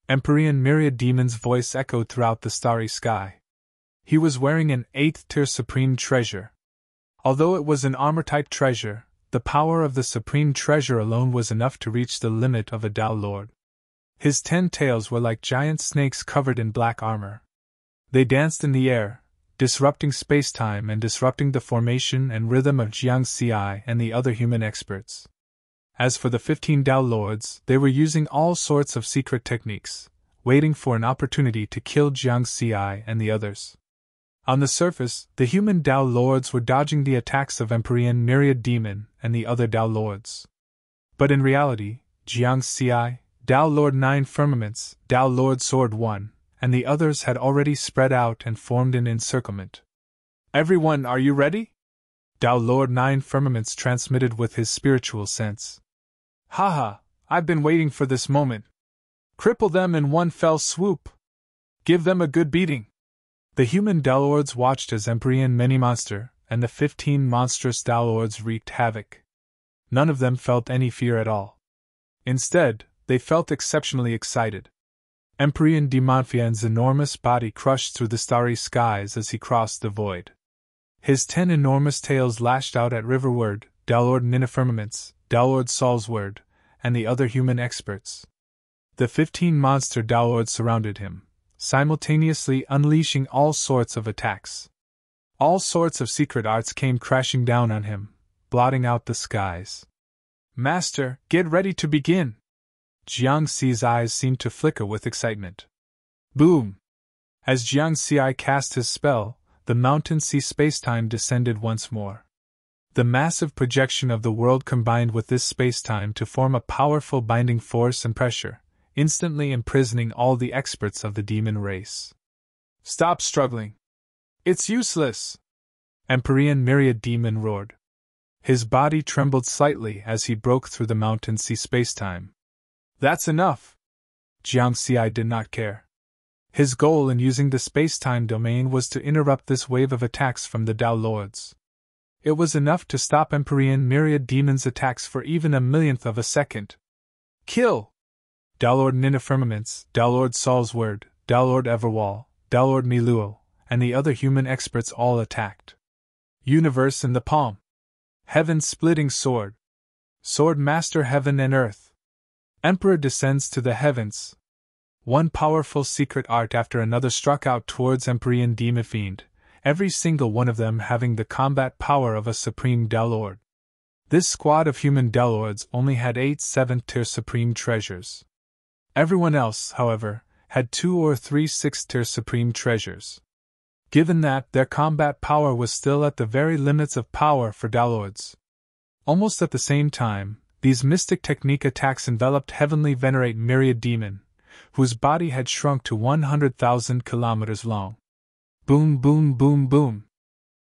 Empyrean Myriad Demon's voice echoed throughout the starry sky. He was wearing an 8th tier Supreme Treasure. Although it was an armor-type treasure, the power of the Supreme Treasure alone was enough to reach the limit of a Tao Lord. His 10 tails were like giant snakes covered in black armor. They danced in the air, disrupting space-time and disrupting the formation and rhythm of Jiang Xi and the other human experts. As for the 15 Tao Lords, they were using all sorts of secret techniques, waiting for an opportunity to kill Jiang Xi and the others. On the surface, the human Tao Lords were dodging the attacks of Empyrean Myriad Demon and the other Tao Lords. But in reality, Jiang Xi, Tao Lord 9 Firmaments, Tao Lord Sword 1, and the others had already spread out and formed an encirclement. Everyone, are you ready? Tao Lord 9 Firmaments transmitted with his spiritual sense. Haha, I've been waiting for this moment. Cripple them in one fell swoop. Give them a good beating. The human Tao Lords watched as Empyrean Many-Monster and the 15 monstrous Tao Lords wreaked havoc. None of them felt any fear at all. Instead, they felt exceptionally excited. Empyrean Demonfian's enormous body crushed through the starry skies as he crossed the void. His 10 enormous tails lashed out at Riverward, Tao Lord Ninifirmaments, Tao Lord Salsword, and the other human experts. The 15 monster Tao Lords surrounded him, simultaneously unleashing all sorts of attacks. All sorts of secret arts came crashing down on him, blotting out the skies. Master, get ready to begin! Jiang Xi's eyes seemed to flicker with excitement. Boom! As Jiang Xi cast his spell, the mountain sea spacetime descended once more. The massive projection of the world combined with this spacetime to form a powerful binding force and pressure, instantly imprisoning all the experts of the demon race. Stop struggling! It's useless! Empyrean Myriad Demon roared. His body trembled slightly as he broke through the mountain sea spacetime. That's enough! Jiang Xi did not care. His goal in using the spacetime domain was to interrupt this wave of attacks from the Tao Lords. It was enough to stop Empyrean Myriad Demon's attacks for even a millionth of a second. Kill! Tao Lord Ninifirmaments, Tao Lord Salsword, Downlord Everwall, Downlord Miluo, and the other human experts all attacked. Universe in the palm. Heaven-splitting sword. Sword master heaven and earth. Emperor descends to the heavens. One powerful secret art after another struck out towards Empyrean Demon Fiend, every single one of them having the combat power of a supreme Downlord. This squad of human Downlords only had 8 7th-tier supreme treasures. Everyone else, however, had 2 or 3 6th-tier supreme treasures. Given that, their combat power was still at the very limits of power for Downlords. Almost at the same time, these mystic technique attacks enveloped Heavenly Venerate Myriad Demon, whose body had shrunk to 100,000 kilometers long. Boom, boom, boom, boom.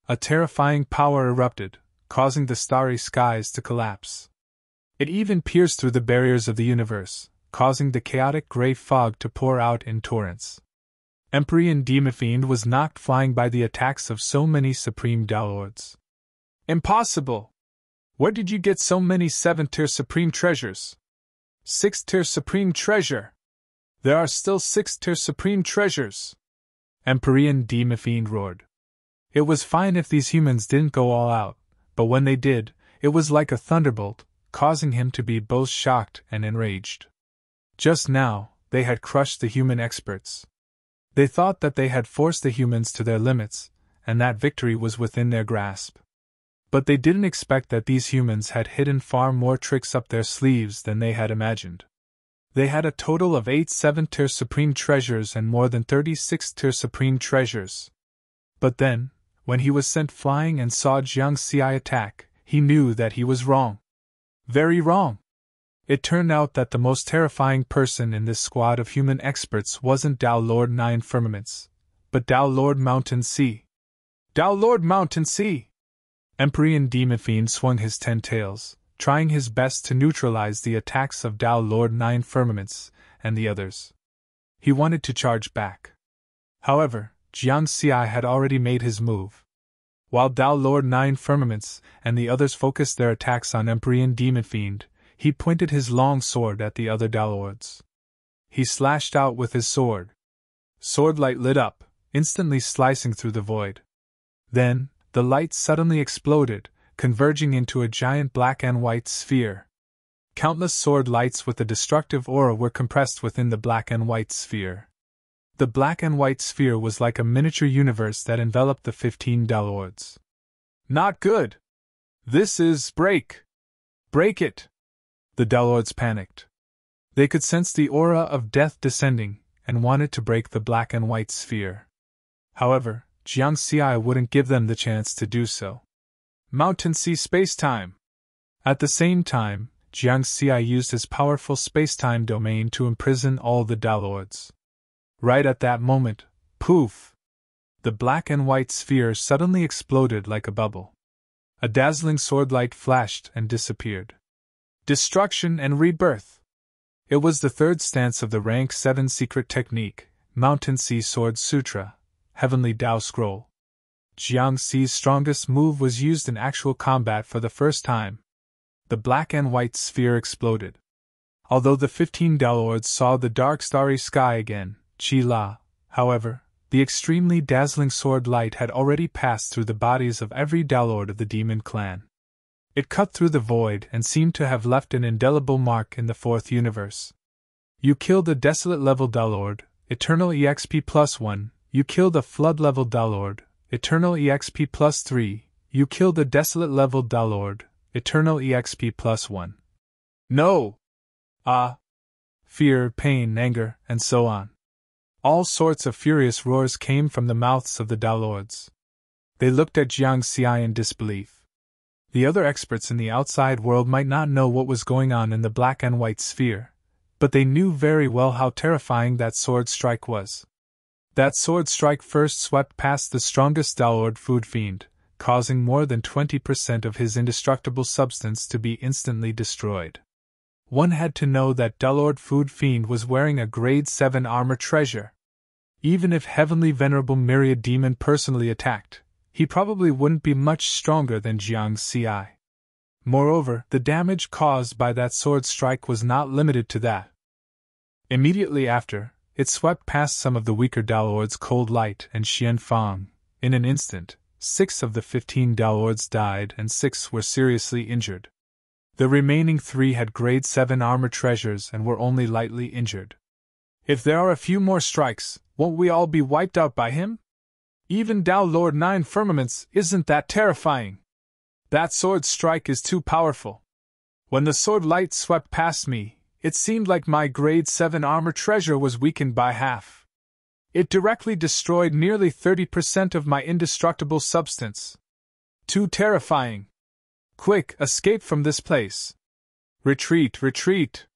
A terrifying power erupted, causing the starry skies to collapse. It even pierced through the barriers of the universe, causing the chaotic gray fog to pour out in torrents. Empyrean Demon Fiend was knocked flying by the attacks of so many supreme Downlords. Impossible! Where did you get so many 7th-tier supreme treasures? 6th-tier supreme treasure! There are still 6th-tier supreme treasures! Empyrean Demon Fiend roared. It was fine if these humans didn't go all out, but when they did, it was like a thunderbolt, causing him to be both shocked and enraged. Just now, they had crushed the human experts. They thought that they had forced the humans to their limits, and that victory was within their grasp. But they didn't expect that these humans had hidden far more tricks up their sleeves than they had imagined. They had a total of 8 7th-tier supreme treasures and more than 30 6th-tier supreme treasures. But then, when he was sent flying and saw Jiang Xi attack, he knew that he was wrong. Very wrong. It turned out that the most terrifying person in this squad of human experts wasn't Downlord Nine Firmaments, but Downlord Mountain Sea. Downlord Mountain Sea! Empyrean Demon Fiend swung his 10 tails, trying his best to neutralize the attacks of Downlord Nine Firmaments and the others. He wanted to charge back. However, Jiang Xi had already made his move. While Downlord Nine Firmaments and the others focused their attacks on Empyrean Demon Fiend, he pointed his long sword at the other Downlords. He slashed out with his sword. Sword light lit up, instantly slicing through the void. Then, the light suddenly exploded, converging into a giant black and white sphere. Countless sword lights with a destructive aura were compressed within the black and white sphere. The black and white sphere was like a miniature universe that enveloped the 15 Downlords. Not good! This is break! Break it! The Downlords panicked. They could sense the aura of death descending, and wanted to break the black and white sphere. However, Jiang Xi wouldn't give them the chance to do so. Mountain Sea Spacetime! At the same time, Jiang Xi used his powerful spacetime domain to imprison all the Downlords. Right at that moment, poof! The black and white sphere suddenly exploded like a bubble. A dazzling sword light flashed and disappeared. Destruction and rebirth! It was the third stance of the Rank 7 secret technique, Mountain Sea Sword Sutra, Heavenly Tao Scroll. Jiang Xi's strongest move was used in actual combat for the first time. The black and white sphere exploded. Although the 15 Downlords saw the dark starry sky again, Qi La, however, the extremely dazzling sword light had already passed through the bodies of every Downlord of the demon clan. It cut through the void and seemed to have left an indelible mark in the fourth universe. You killed the Desolate level Downlord, Eternal EXP +1, you killed the Flood level Downlord, Eternal EXP +3, you killed the Desolate level Downlord, Eternal EXP +1. No! Fear, pain, anger, and so on. All sorts of furious roars came from the mouths of the Downlords. They looked at Jiang Xi in disbelief. The other experts in the outside world might not know what was going on in the black and white sphere, but they knew very well how terrifying that sword strike was. That sword strike first swept past the strongest Downlord Food Fiend, causing more than 20% of his indestructible substance to be instantly destroyed. One had to know that Downlord Food Fiend was wearing a grade 7 armor treasure. Even if Heavenly Venerable Myriad Demon personally attacked, he probably wouldn't be much stronger than Jiang Xi. Moreover, the damage caused by that sword strike was not limited to that. Immediately after, it swept past some of the weaker Dalords Cold Light and Xian Fang. In an instant, 6 of the 15 Dalords died and 6 were seriously injured. The remaining 3 had grade 7 armor treasures and were only lightly injured. If there are a few more strikes, won't we all be wiped out by him? Even Dao Lord 9 Firmaments isn't that terrifying. That sword strike is too powerful. When the sword light swept past me, it seemed like my grade 7 armor treasure was weakened by half. It directly destroyed nearly 30% of my indestructible substance. Too terrifying. Quick, escape from this place. Retreat, retreat.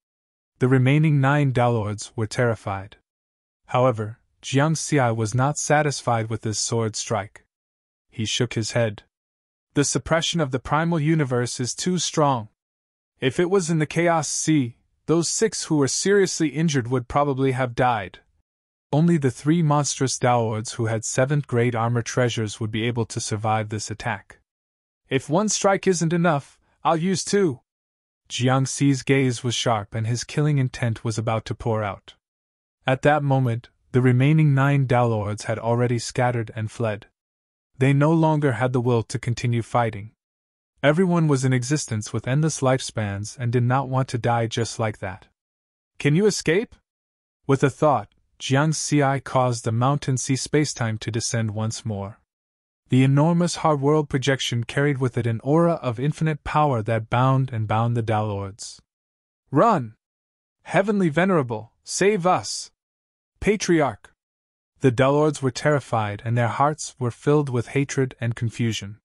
The remaining 9 Dalords were terrified. However, Jiang Xi was not satisfied with this sword strike. He shook his head. The suppression of the primal universe is too strong. If it was in the Chaos Sea, those 6 who were seriously injured would probably have died. Only the 3 monstrous Dalords who had 7th grade armor treasures would be able to survive this attack. If 1 strike isn't enough, I'll use 2. Jiang Xi's gaze was sharp and his killing intent was about to pour out. At that moment, the remaining 9 Dalords had already scattered and fled. They no longer had the will to continue fighting. Everyone was in existence with endless lifespans and did not want to die just like that. Can you escape? With a thought, Jiang Xi caused the mountain sea spacetime to descend once more. The enormous hard-world projection carried with it an aura of infinite power that bound the Dalords. Run! Heavenly Venerable, save us! Patriarch! The Dalords were terrified and their hearts were filled with hatred and confusion.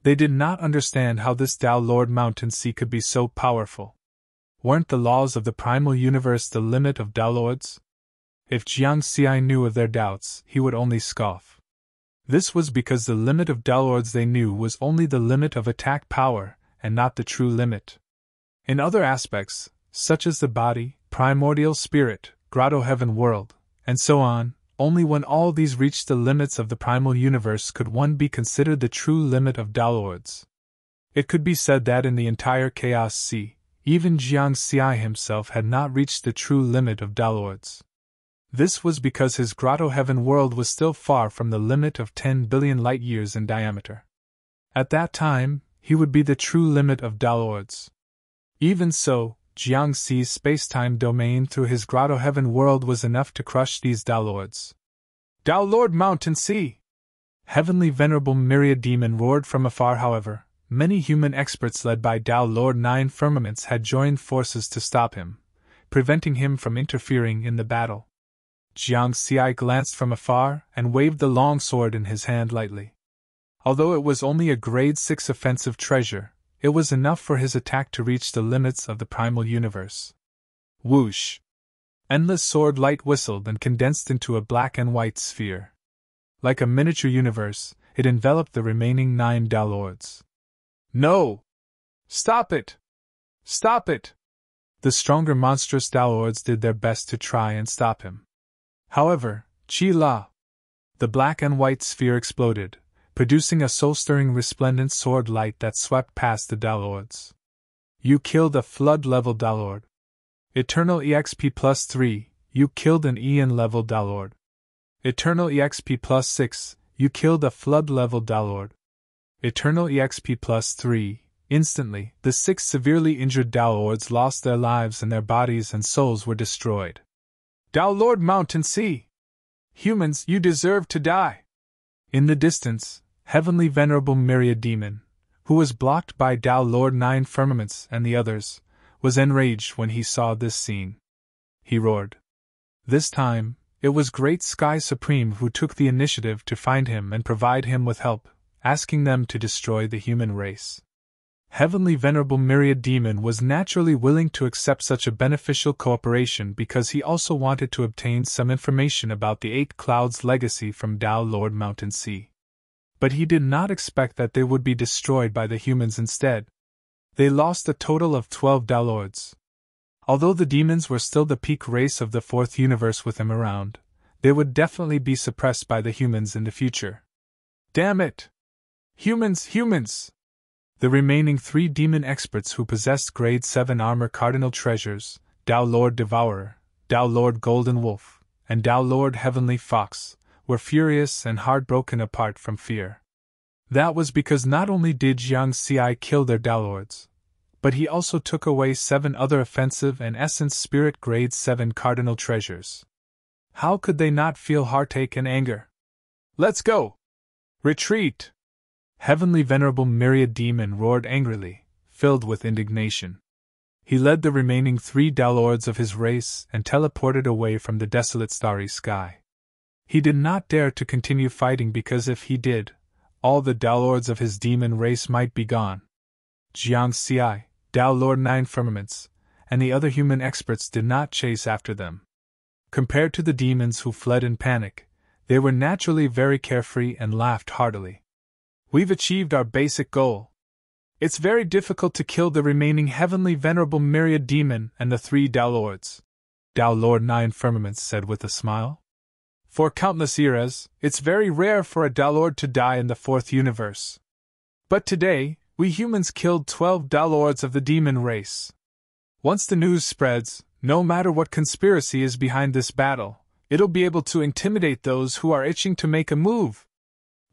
They did not understand how this Dao Lord Mountain Sea could be so powerful. Weren't the laws of the primal universe the limit of Dalords? If Jiang Xi knew of their doubts, he would only scoff. This was because the limit of Dalords they knew was only the limit of attack power, and not the true limit. In other aspects, such as the body, primordial spirit, grotto heaven world, and so on, only when all these reached the limits of the primal universe could one be considered the true limit of Dalords. It could be said that in the entire Chaos Sea, even Jiang Xi himself had not reached the true limit of Dalords. This was because his grotto heaven world was still far from the limit of 10 billion light-years in diameter. At that time, he would be the true limit of Dalords. Even so, Jiang Xi's space-time domain through his grotto heaven world was enough to crush these Dalords. Dao Lord Mountain Sea! Heavenly Venerable Myriad Demon roared from afar. However, many human experts led by Dao Lord 9 Firmaments had joined forces to stop him, preventing him from interfering in the battle. Jiang Xi glanced from afar and waved the long sword in his hand lightly. Although it was only a grade 6 offensive treasure, it was enough for his attack to reach the limits of the primal universe. Whoosh! Endless sword light whistled and condensed into a black and white sphere. Like a miniature universe, it enveloped the remaining 9 Dalords. No! Stop it! Stop it! The stronger monstrous Dalords did their best to try and stop him. However, Chi La! The black and white sphere exploded, producing a soul-stirring resplendent sword light that swept past the Dalords. You killed a flood-level Dalord. Eternal EXP plus 3, you killed an Eon-level Dalord. Eternal EXP plus 6, you killed a flood-level Dalord. Eternal EXP plus 3, instantly, the 6 severely injured Dalords lost their lives and their bodies and souls were destroyed. Dao Lord Mountain Sea! Humans, you deserve to die! In the distance, Heavenly Venerable Myriad Demon, who was blocked by Dao Lord 9 Firmaments and the others, was enraged when he saw this scene. He roared. This time, it was Great Sky Supreme who took the initiative to find him and provide him with help, asking them to destroy the human race. Heavenly Venerable Myriad Demon was naturally willing to accept such a beneficial cooperation because he also wanted to obtain some information about the 8 Clouds' legacy from Dao Lord Mountain Sea. But he did not expect that they would be destroyed by the humans instead. They lost a total of 12 Dalords. Although the demons were still the peak race of the 4th universe with him around, they would definitely be suppressed by the humans in the future. Damn it! Humans! The remaining 3 demon experts who possessed grade 7 armor cardinal treasures, Dao Lord Devourer, Dao Lord Golden Wolf, and Tao Lord Heavenly Fox were furious and heartbroken apart from fear. That was because not only did Jiang Xi kill their Tao Lords, but he also took away 7 other offensive and essence spirit grade 7 cardinal treasures. How could they not feel heartache and anger? Let's go! Retreat! Heavenly Venerable Myriad Demon roared angrily, filled with indignation. He led the remaining 3 Tao Lords of his race and teleported away from the desolate starry sky. He did not dare to continue fighting because if he did, all the Tao Lords of his demon race might be gone. Jiang Xi, Tao Lord 9 Firmaments, and the other human experts did not chase after them. Compared to the demons who fled in panic, they were naturally very carefree and laughed heartily. We've achieved our basic goal. It's very difficult to kill the remaining Heavenly Venerable Myriad Demon and the 3 Tao Lords, Tao Lord 9 Firmaments said with a smile. For countless eras, it's very rare for a Tao Lord to die in the 4th universe. But today, we humans killed 12 Tao Lords of the demon race. Once the news spreads, no matter what conspiracy is behind this battle, it'll be able to intimidate those who are itching to make a move.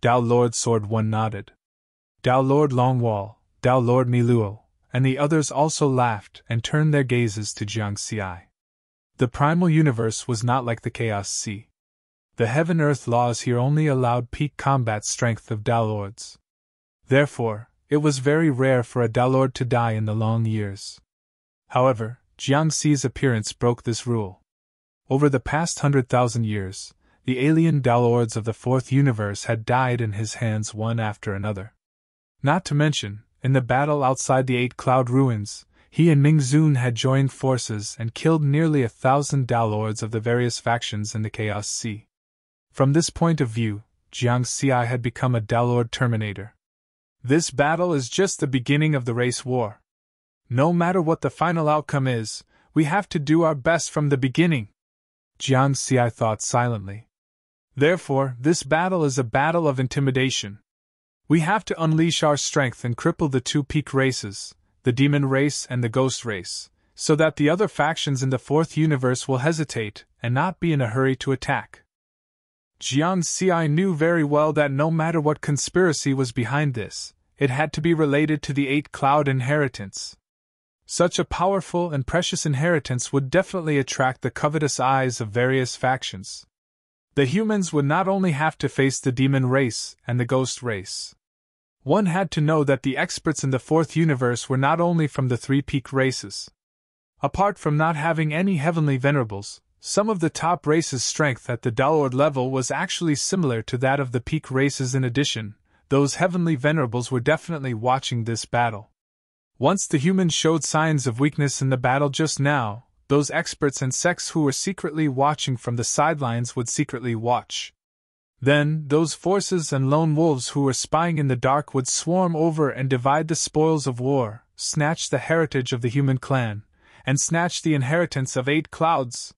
Tao Lord Sword 1 nodded. Tao Lord Longwall, Tao Lord Miluo, and the others also laughed and turned their gazes to Jiang Xi. The primal universe was not like the Chaos Sea. The heaven-earth laws here only allowed peak combat strength of Tao Lords. Therefore, it was very rare for a Tao Lord to die in the long years. However, Jiang Xi's appearance broke this rule. Over the past 100,000 years, the alien Tao Lords of the 4th universe had died in his hands one after another. Not to mention, in the battle outside the 8 Cloud Ruins, he and Ming Zun had joined forces and killed nearly 1,000 Tao Lords of the various factions in the Chaos Sea. From this point of view, Jiang Xi had become a Tao Lord Terminator. This battle is just the beginning of the race war. No matter what the final outcome is, we have to do our best from the beginning. Jiang Xi thought silently. Therefore, this battle is a battle of intimidation. We have to unleash our strength and cripple the 2 peak races, the demon race and the ghost race, so that the other factions in the 4th universe will hesitate and not be in a hurry to attack. Jiang Xi knew very well that no matter what conspiracy was behind this, it had to be related to the 8 Cloud inheritance. Such a powerful and precious inheritance would definitely attract the covetous eyes of various factions. The humans would not only have to face the demon race and the ghost race. One had to know that the experts in the 4th universe were not only from the 3 peak races. Apart from not having any heavenly venerables, some of the top races' strength at the Tao Lord level was actually similar to that of the peak races. In addition, those heavenly venerables were definitely watching this battle. Once the humans showed signs of weakness in the battle just now, those experts and sects who were secretly watching from the sidelines would secretly watch. Then, those forces and lone wolves who were spying in the dark would swarm over and divide the spoils of war, snatch the heritage of the human clan, and snatch the inheritance of 8 clouds.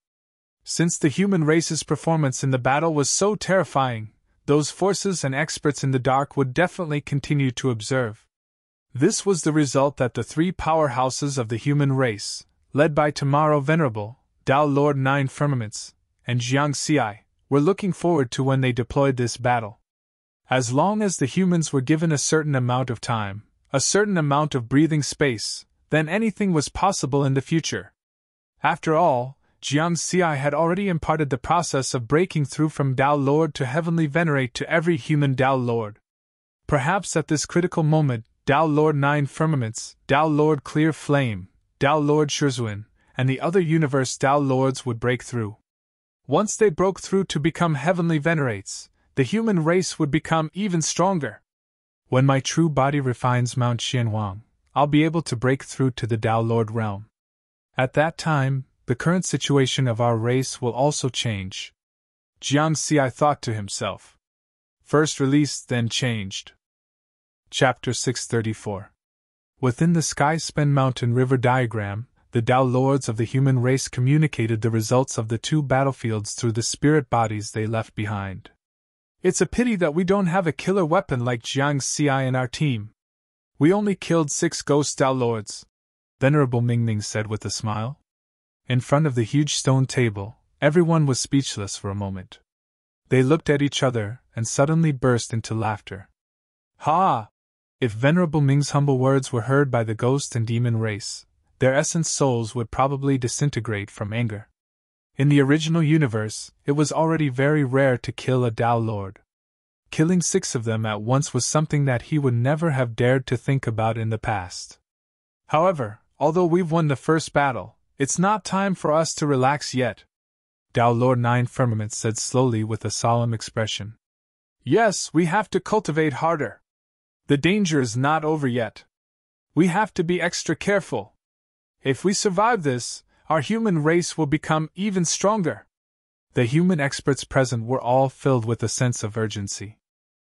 Since the human race's performance in the battle was so terrifying, those forces and experts in the dark would definitely continue to observe. This was the result that the 3 powerhouses of the human race, led by Tomorrow Venerable, Tao Lord 9 Firmaments, and Jiang Xi, were looking forward to when they deployed this battle. As long as the humans were given a certain amount of time, a certain amount of breathing space, then anything was possible in the future. After all, Jiang Xi had already imparted the process of breaking through from Tao Lord to Heavenly Venerate to every human Tao Lord. Perhaps at this critical moment, Tao Lord 9 Firmaments, Tao Lord Clear Flame, Tao Lord Shizuan, and the other universe Tao Lords would break through. Once they broke through to become Heavenly Venerates, the human race would become even stronger. When my true body refines Mount Xianhuang, I'll be able to break through to the Tao Lord realm. At that time, the current situation of our race will also change. Jiang Xi thought to himself. First released, then changed. Chapter 634. Within the Sky-Spen Mountain River diagram, the Tao Lords of the human race communicated the results of the 2 battlefields through the spirit bodies they left behind. It's a pity that we don't have a killer weapon like Jiang Xi in our team. We only killed 6 ghost Tao Lords, Venerable Mingming said with a smile. In front of the huge stone table, Everyone was speechless for a moment. They looked at each other and suddenly burst into laughter. Ha! If Venerable Ming's humble words were heard by the ghost and demon race, their essence souls would probably disintegrate from anger. In the original universe, it was already very rare to kill a Tao Lord. Killing 6 of them at once was something that he would never have dared to think about in the past. However, although we've won the first battle, it's not time for us to relax yet, Tao Lord Nine Firmaments said slowly with a solemn expression. Yes, we have to cultivate harder. The danger is not over yet. We have to be extra careful. If we survive this, our human race will become even stronger. The human experts present were all filled with a sense of urgency.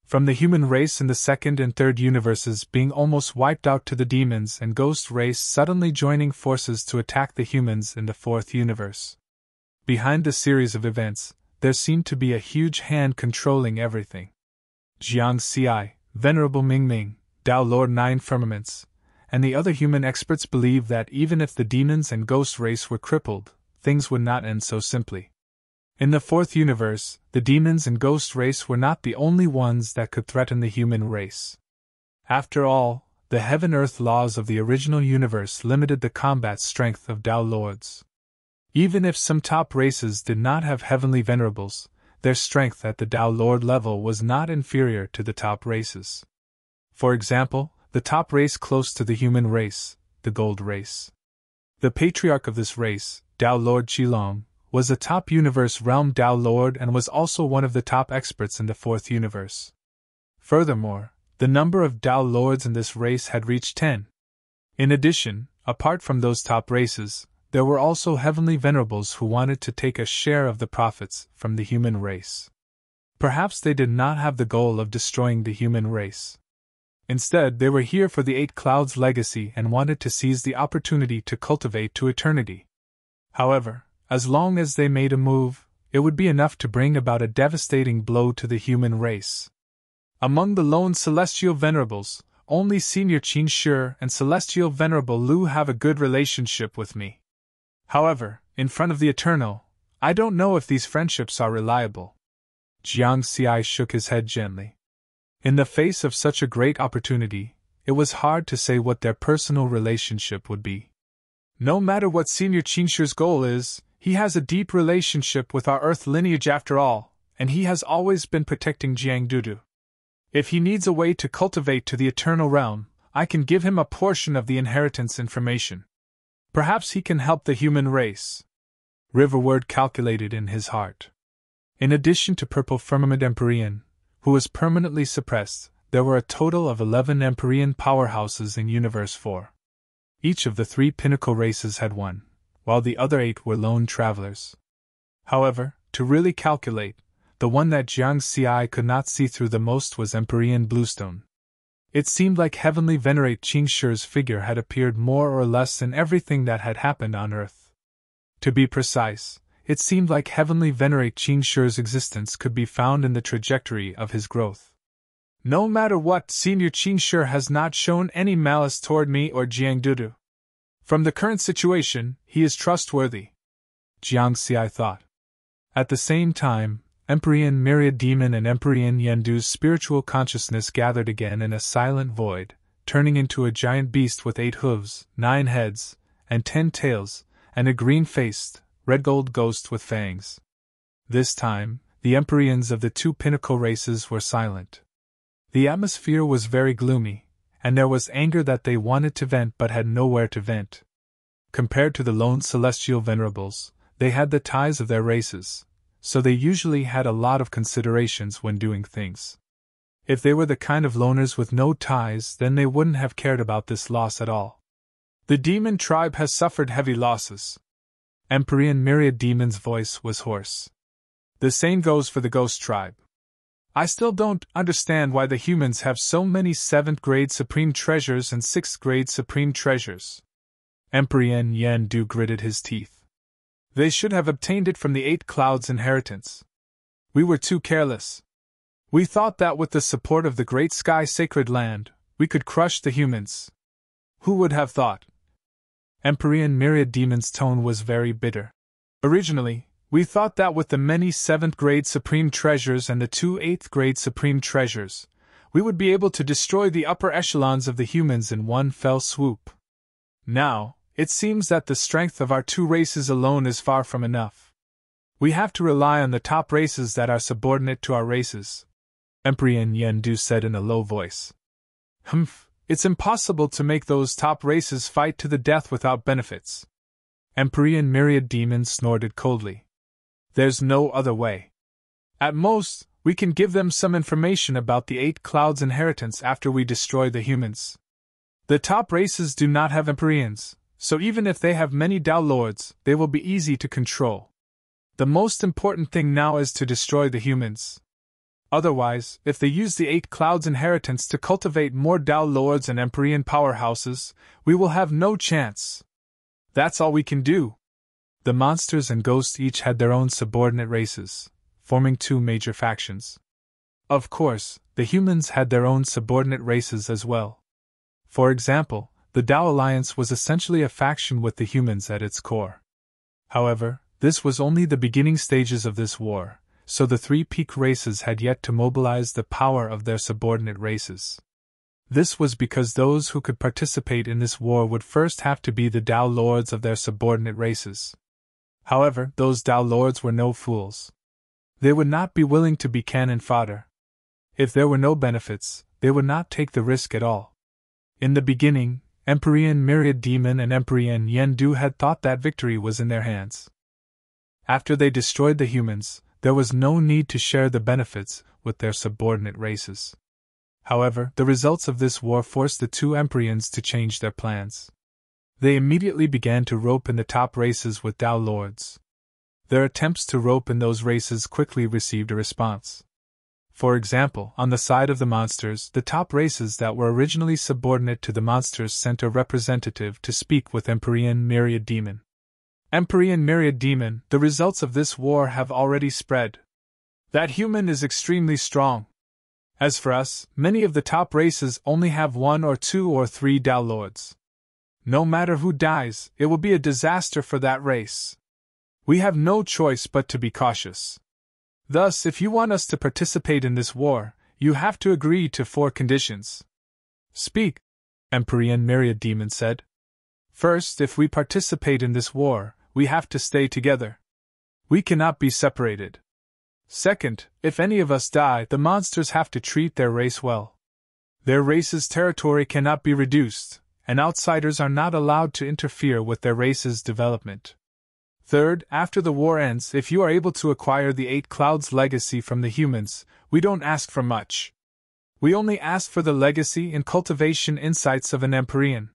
From the human race in the second and third universes being almost wiped out to the demons and ghost race suddenly joining forces to attack the humans in the fourth universe. Behind the series of events, there seemed to be a huge hand controlling everything. Jiang Xi, Venerable Ming Ming, Tao Lord Nine Firmaments, and the other human experts believed that even if the demons and ghost race were crippled, things would not end so simply. In the fourth universe, the demons and ghost race were not the only ones that could threaten the human race. After all, the heaven-earth laws of the original universe limited the combat strength of Tao Lords. Even if some top races did not have heavenly venerables, their strength at the Tao Lord level was not inferior to the top races. For example, the top race close to the human race, the Gold race. The patriarch of this race, Tao Lord Qilong, was a top universe realm Tao Lord and was also one of the top experts in the fourth universe. Furthermore, the number of Tao Lords in this race had reached 10. In addition, apart from those top races, there were also heavenly venerables who wanted to take a share of the profits from the human race. Perhaps they did not have the goal of destroying the human race. Instead, they were here for the Eight Clouds legacy and wanted to seize the opportunity to cultivate to eternity. However, as long as they made a move, it would be enough to bring about a devastating blow to the human race. Among the lone celestial venerables, only Senior Qin Shi and Celestial Venerable Lu have a good relationship with me. However, in front of the Eternal, I don't know if these friendships are reliable. Jiang Xi shook his head gently. In the face of such a great opportunity, it was hard to say what their personal relationship would be. No matter what Senior Qin Shi's goal is, he has a deep relationship with our Earth lineage after all, and he has always been protecting Jiang Dudu. If he needs a way to cultivate to the Eternal Realm, I can give him a portion of the inheritance information. Perhaps he can help the human race. Riverward calculated in his heart. In addition to Purple Firmament Empyrean, who was permanently suppressed, there were a total of 11 Empyrean powerhouses in Universe 4. Each of the 3 pinnacle races had one, while the other 8 were lone travelers. However, to really calculate, the one that Jiang Xi could not see through the most was Empyrean Bluestone. It seemed like Heavenly Venerate Qin Shi's figure had appeared more or less in everything that had happened on Earth. To be precise, it seemed like Heavenly Venerate Qin Shi's existence could be found in the trajectory of his growth. No matter what, Senior Qin Shi has not shown any malice toward me or Jiang Dudu. From the current situation, he is trustworthy, Jiang Xi thought. At the same time, Empyrean Myriad Demon and Empyrean Yendu's spiritual consciousness gathered again in a silent void, turning into a giant beast with 8 hooves, 9 heads, and 10 tails, and a green-faced, red-gold ghost with fangs. This time, the Empyreans of the 2 pinnacle races were silent. The atmosphere was very gloomy, and there was anger that they wanted to vent but had nowhere to vent. Compared to the lone celestial venerables, they had the ties of their races, so they usually had a lot of considerations when doing things. If they were the kind of loners with no ties, then they wouldn't have cared about this loss at all. The demon tribe has suffered heavy losses. Empyrean Myriad Demon's voice was hoarse. The same goes for the Ghost tribe. I still don't understand why the humans have so many 7th grade supreme treasures and 6th grade supreme treasures. Empyrean Yendu gritted his teeth. They should have obtained it from the 8 Clouds' inheritance. We were too careless. We thought that with the support of the Great Sky Sacred Land, we could crush the humans. Who would have thought? Empyrean Myriad Demon's tone was very bitter. Originally, We thought that with the many 7th grade supreme treasures and the 2 8th grade supreme treasures, we would be able to destroy the upper echelons of the humans in one fell swoop. Now, it seems that the strength of our 2 races alone is far from enough. We have to rely on the top races that are subordinate to our races, Emperor Yendu said in a low voice. It's impossible to make those top races fight to the death without benefits. Emperor Myriad Demon snorted coldly. There's no other way. At most, we can give them some information about the 8 Clouds' inheritance after we destroy the humans. The top races do not have Empyreans, so even if they have many Tao Lords, they will be easy to control. The most important thing now is to destroy the humans. Otherwise, if they use the 8 Clouds' inheritance to cultivate more Tao Lords and Empyrean powerhouses, we will have no chance. That's all we can do. The monsters and ghosts each had their own subordinate races, forming 2 major factions. Of course, the humans had their own subordinate races as well. For example, the Tao Alliance was essentially a faction with the humans at its core. However, this was only the beginning stages of this war, so the 3 peak races had yet to mobilize the power of their subordinate races. This was because those who could participate in this war would first have to be the Tao Lords of their subordinate races. However, those Tao Lords were no fools. They would not be willing to be cannon fodder. If there were no benefits, they would not take the risk at all. In the beginning, Emperor Myriad Demon and Emperor Yendu had thought that victory was in their hands. After they destroyed the humans, there was no need to share the benefits with their subordinate races. However, the results of this war forced the 2 Empyreans to change their plans. They immediately began to rope in the top races with Tao Lords. Their attempts to rope in those races quickly received a response. For example, on the side of the monsters, the top races that were originally subordinate to the monsters sent a representative to speak with Emperor Myriad Demon. Emperor Myriad Demon, the results of this war have already spread. That human is extremely strong. As for us, many of the top races only have 1 or 2 or 3 Tao Lords. No matter who dies, it will be a disaster for that race. We have no choice but to be cautious. Thus, if you want us to participate in this war, you have to agree to 4 conditions. Speak, Emperor Myriad Demon said. First, if we participate in this war, we have to stay together. We cannot be separated. Second, if any of us die, the monsters have to treat their race well. Their race's territory cannot be reduced, and outsiders are not allowed to interfere with their race's development. Third, after the war ends, if you are able to acquire the 8 Clouds legacy from the humans, we don't ask for much. We only ask for the legacy and cultivation insights of an Empyrean.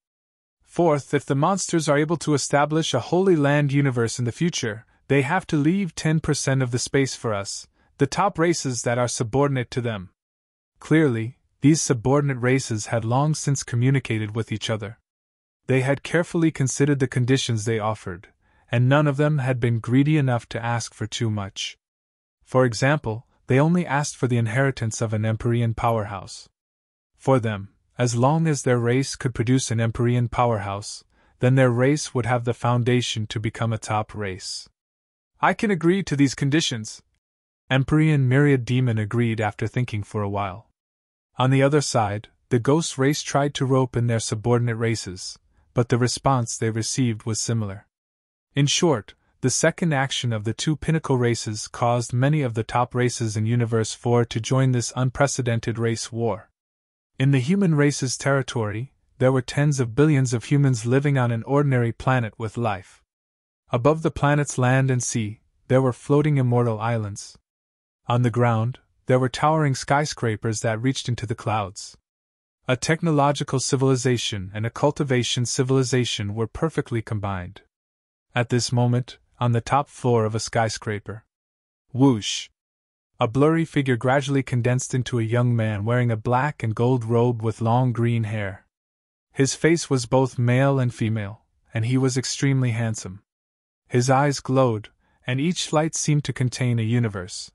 Fourth, if the monsters are able to establish a Holy Land universe in the future, they have to leave 10% of the space for us, the top races that are subordinate to them. Clearly, these subordinate races had long since communicated with each other. They had carefully considered the conditions they offered, and none of them had been greedy enough to ask for too much. For example, they only asked for the inheritance of an Empyrean powerhouse. For them, as long as their race could produce an Empyrean powerhouse, then their race would have the foundation to become a top race. I can agree to these conditions. Emperor Myriad Demon agreed after thinking for a while. On the other side, the ghost race tried to rope in their subordinate races, but the response they received was similar. In short, the second action of the 2 pinnacle races caused many of the top races in Universe 4 to join this unprecedented race war. In the human race's territory, there were tens of billions of humans living on an ordinary planet with life. Above the planet's land and sea, there were floating immortal islands. On the ground, there were towering skyscrapers that reached into the clouds. A technological civilization and a cultivation civilization were perfectly combined. At this moment, on the top floor of a skyscraper, whoosh! A blurry figure gradually condensed into a young man wearing a black and gold robe with long green hair. His face was both male and female, and he was extremely handsome. His eyes glowed, and each light seemed to contain a universe.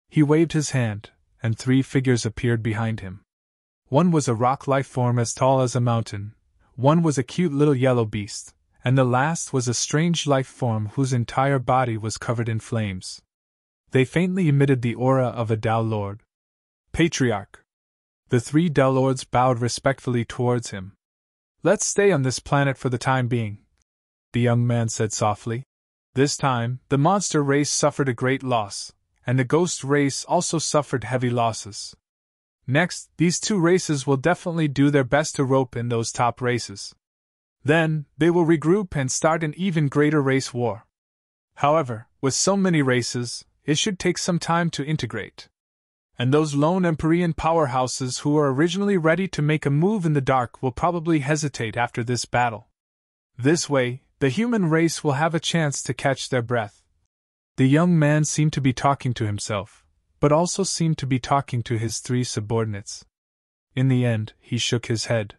He waved his hand, and 3 figures appeared behind him. One was a rock life form as tall as a mountain, one was a cute little yellow beast, and the last was a strange life form whose entire body was covered in flames. They faintly emitted the aura of a Tao Lord. Patriarch. The 3 Tao Lords bowed respectfully towards him. "Let's stay on this planet for the time being," the young man said softly. This time, the monster race suffered a great loss, and the ghost race also suffered heavy losses. Next, these 2 races will definitely do their best to rope in those top races. Then, they will regroup and start an even greater race war. However, with so many races, it should take some time to integrate. And those lone Empyrean powerhouses who were originally ready to make a move in the dark will probably hesitate after this battle. This way, the human race will have a chance to catch their breath. The young man seemed to be talking to himself, but also seemed to be talking to his 3 subordinates. In the end, he shook his head.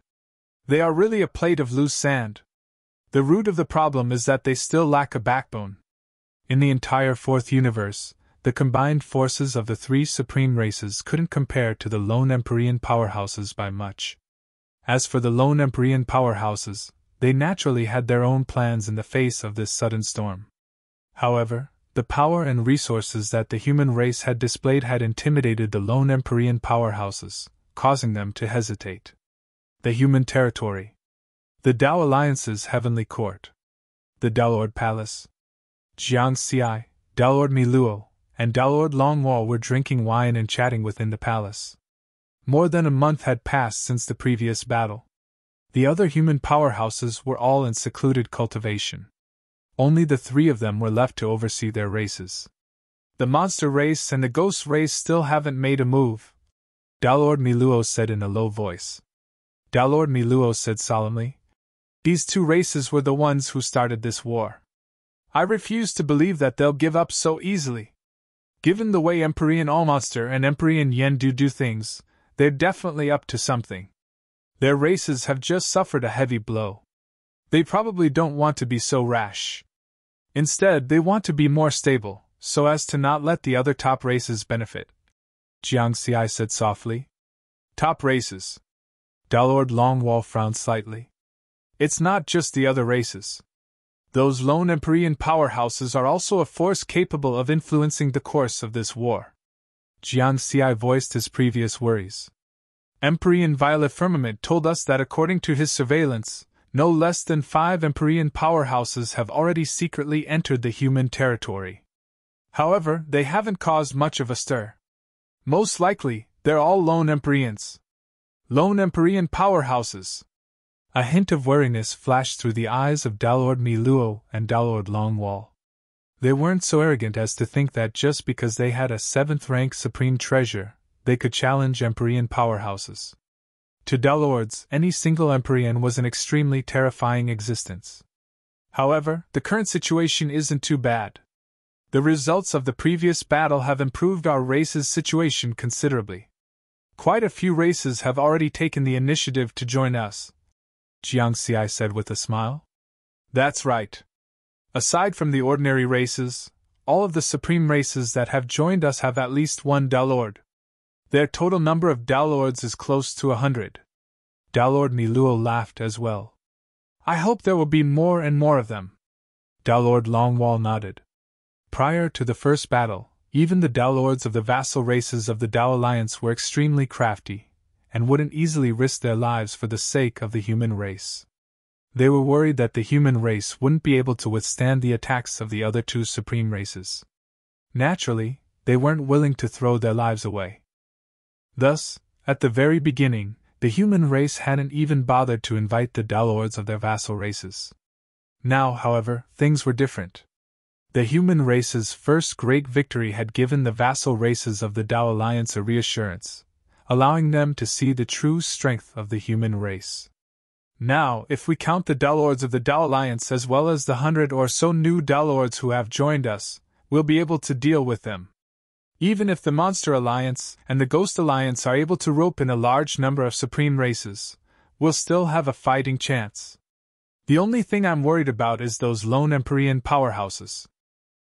They are really a plate of loose sand. The root of the problem is that they still lack a backbone. In the entire 4th universe, the combined forces of the 3 supreme races couldn't compare to the lone Empyrean powerhouses by much. As for the lone Empyrean powerhouses, they naturally had their own plans in the face of this sudden storm. However, the power and resources that the human race had displayed had intimidated the lone Empyrean powerhouses, causing them to hesitate. The human territory. The Tao Alliance's heavenly court. The Tao Lord Palace. Jiang Xi, Tao Lord Miluo, and Tao Lord Longwall were drinking wine and chatting within the palace. More than a month had passed since the previous battle. The other human powerhouses were all in secluded cultivation. Only the 3 of them were left to oversee their races. The monster race and the ghost race still haven't made a move, Tao Lord Miluo said in a low voice. Tao Lord Miluo said solemnly, "These 2 races were the ones who started this war. I refuse to believe that they'll give up so easily. Given the way Empyrean Allmonster and Empyrean Yen do things, they're definitely up to something. Their races have just suffered a heavy blow. They probably don't want to be so rash. Instead, they want to be more stable, so as to not let the other top races benefit," Jiang Xi said softly. "Top races?" Tao Lord Longwall frowned slightly. "It's not just the other races. Those lone Empyrean powerhouses are also a force capable of influencing the course of this war." Jiang Xi voiced his previous worries. Empyrean Violet Firmament told us that according to his surveillance, no less than 5 Empyrean powerhouses have already secretly entered the human territory. However, they haven't caused much of a stir. Most likely, they're all lone Empyreans. Lone Empyrean powerhouses. A hint of wariness flashed through the eyes of Tao Lord Miluo and Tao Lord Longwall. They weren't so arrogant as to think that just because they had a 7th-rank supreme treasure, they could challenge Empyrean powerhouses. To Tao Lords, any single Empyrean was an extremely terrifying existence. However, the current situation isn't too bad. The results of the previous battle have improved our race's situation considerably. Quite a few races have already taken the initiative to join us, Jiang Xi said with a smile. "That's right. Aside from the ordinary races, all of the supreme races that have joined us have at least 1 Tao Lord. Their total number of Tao Lords is close to 100. Tao Lord Miluo laughed as well. "I hope there will be more and more of them." Tao Lord Longwall nodded. Prior to the first battle, even the Tao Lords of the vassal races of the Tao Alliance were extremely crafty, and wouldn't easily risk their lives for the sake of the human race. They were worried that the human race wouldn't be able to withstand the attacks of the other 2 supreme races. Naturally, they weren't willing to throw their lives away. Thus, at the very beginning, the human race hadn't even bothered to invite the Tao Lords of their vassal races. Now, however, things were different. The human race's first great victory had given the vassal races of the Tao Alliance a reassurance, allowing them to see the true strength of the human race. Now, if we count the Tao Lords of the Tao Alliance as well as the 100 or so new Tao Lords who have joined us, we'll be able to deal with them. Even if the Monster Alliance and the Ghost Alliance are able to rope in a large number of supreme races, we'll still have a fighting chance. The only thing I'm worried about is those lone Empyrean powerhouses.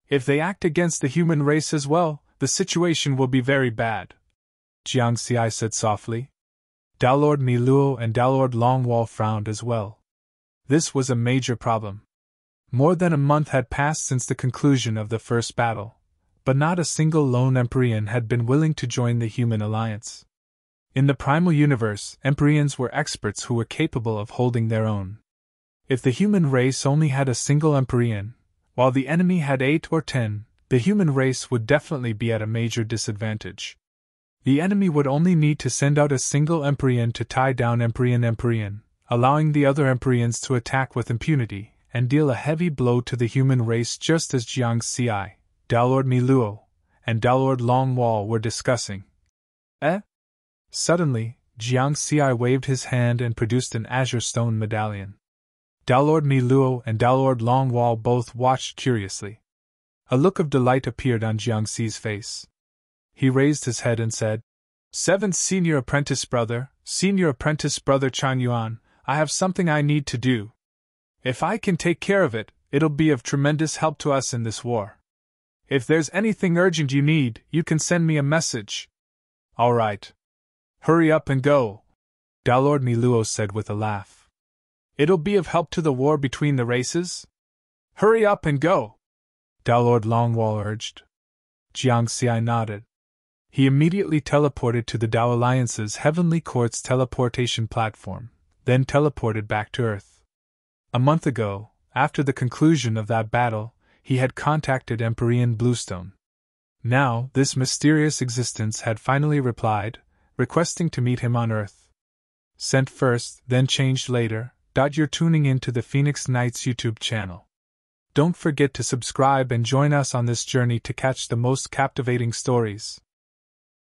If they act against the human race as well, the situation will be very bad, Jiang Xi said softly. Tao Lord Miluo and Tao Lord Longwall frowned as well. This was a major problem. More than a month had passed since the conclusion of the first battle, but not a single lone Empyrean had been willing to join the human alliance. In the primal universe, Empyreans were experts who were capable of holding their own. If the human race only had a single Empyrean, while the enemy had 8 or 10, the human race would definitely be at a major disadvantage. The enemy would only need to send out a single Empyrean to tie down Empyrean, allowing the other Empyreans to attack with impunity and deal a heavy blow to the human race, just as Jiang Xi, Dalord Miluo, and Dalord Longwall were discussing. Suddenly, Jiang Xi waved his hand and produced an azure stone medallion. Dalord Miluo and Dalord Longwall both watched curiously. A look of delight appeared on Jiang Xi's face. He raised his head and said, "Seventh Senior Apprentice Brother Chan Yuan, I have something I need to do. If I can take care of it, it'll be of tremendous help to us in this war. If there's anything urgent you need, you can send me a message." "All right. Hurry up and go," Dalord Miluo said with a laugh. "It'll be of help to the war between the races? Hurry up and go," Dalord Longwall urged. Jiang Xi nodded. He immediately teleported to the Dao Alliance's Heavenly Court's teleportation platform, then teleported back to Earth. A month ago, after the conclusion of that battle, he had contacted Empyrean Bluestone. Now, this mysterious existence had finally replied, requesting to meet him on Earth. Sent first, then changed later. You're tuning in to the Phoenix Knights YouTube channel. Don't forget to subscribe and join us on this journey to catch the most captivating stories.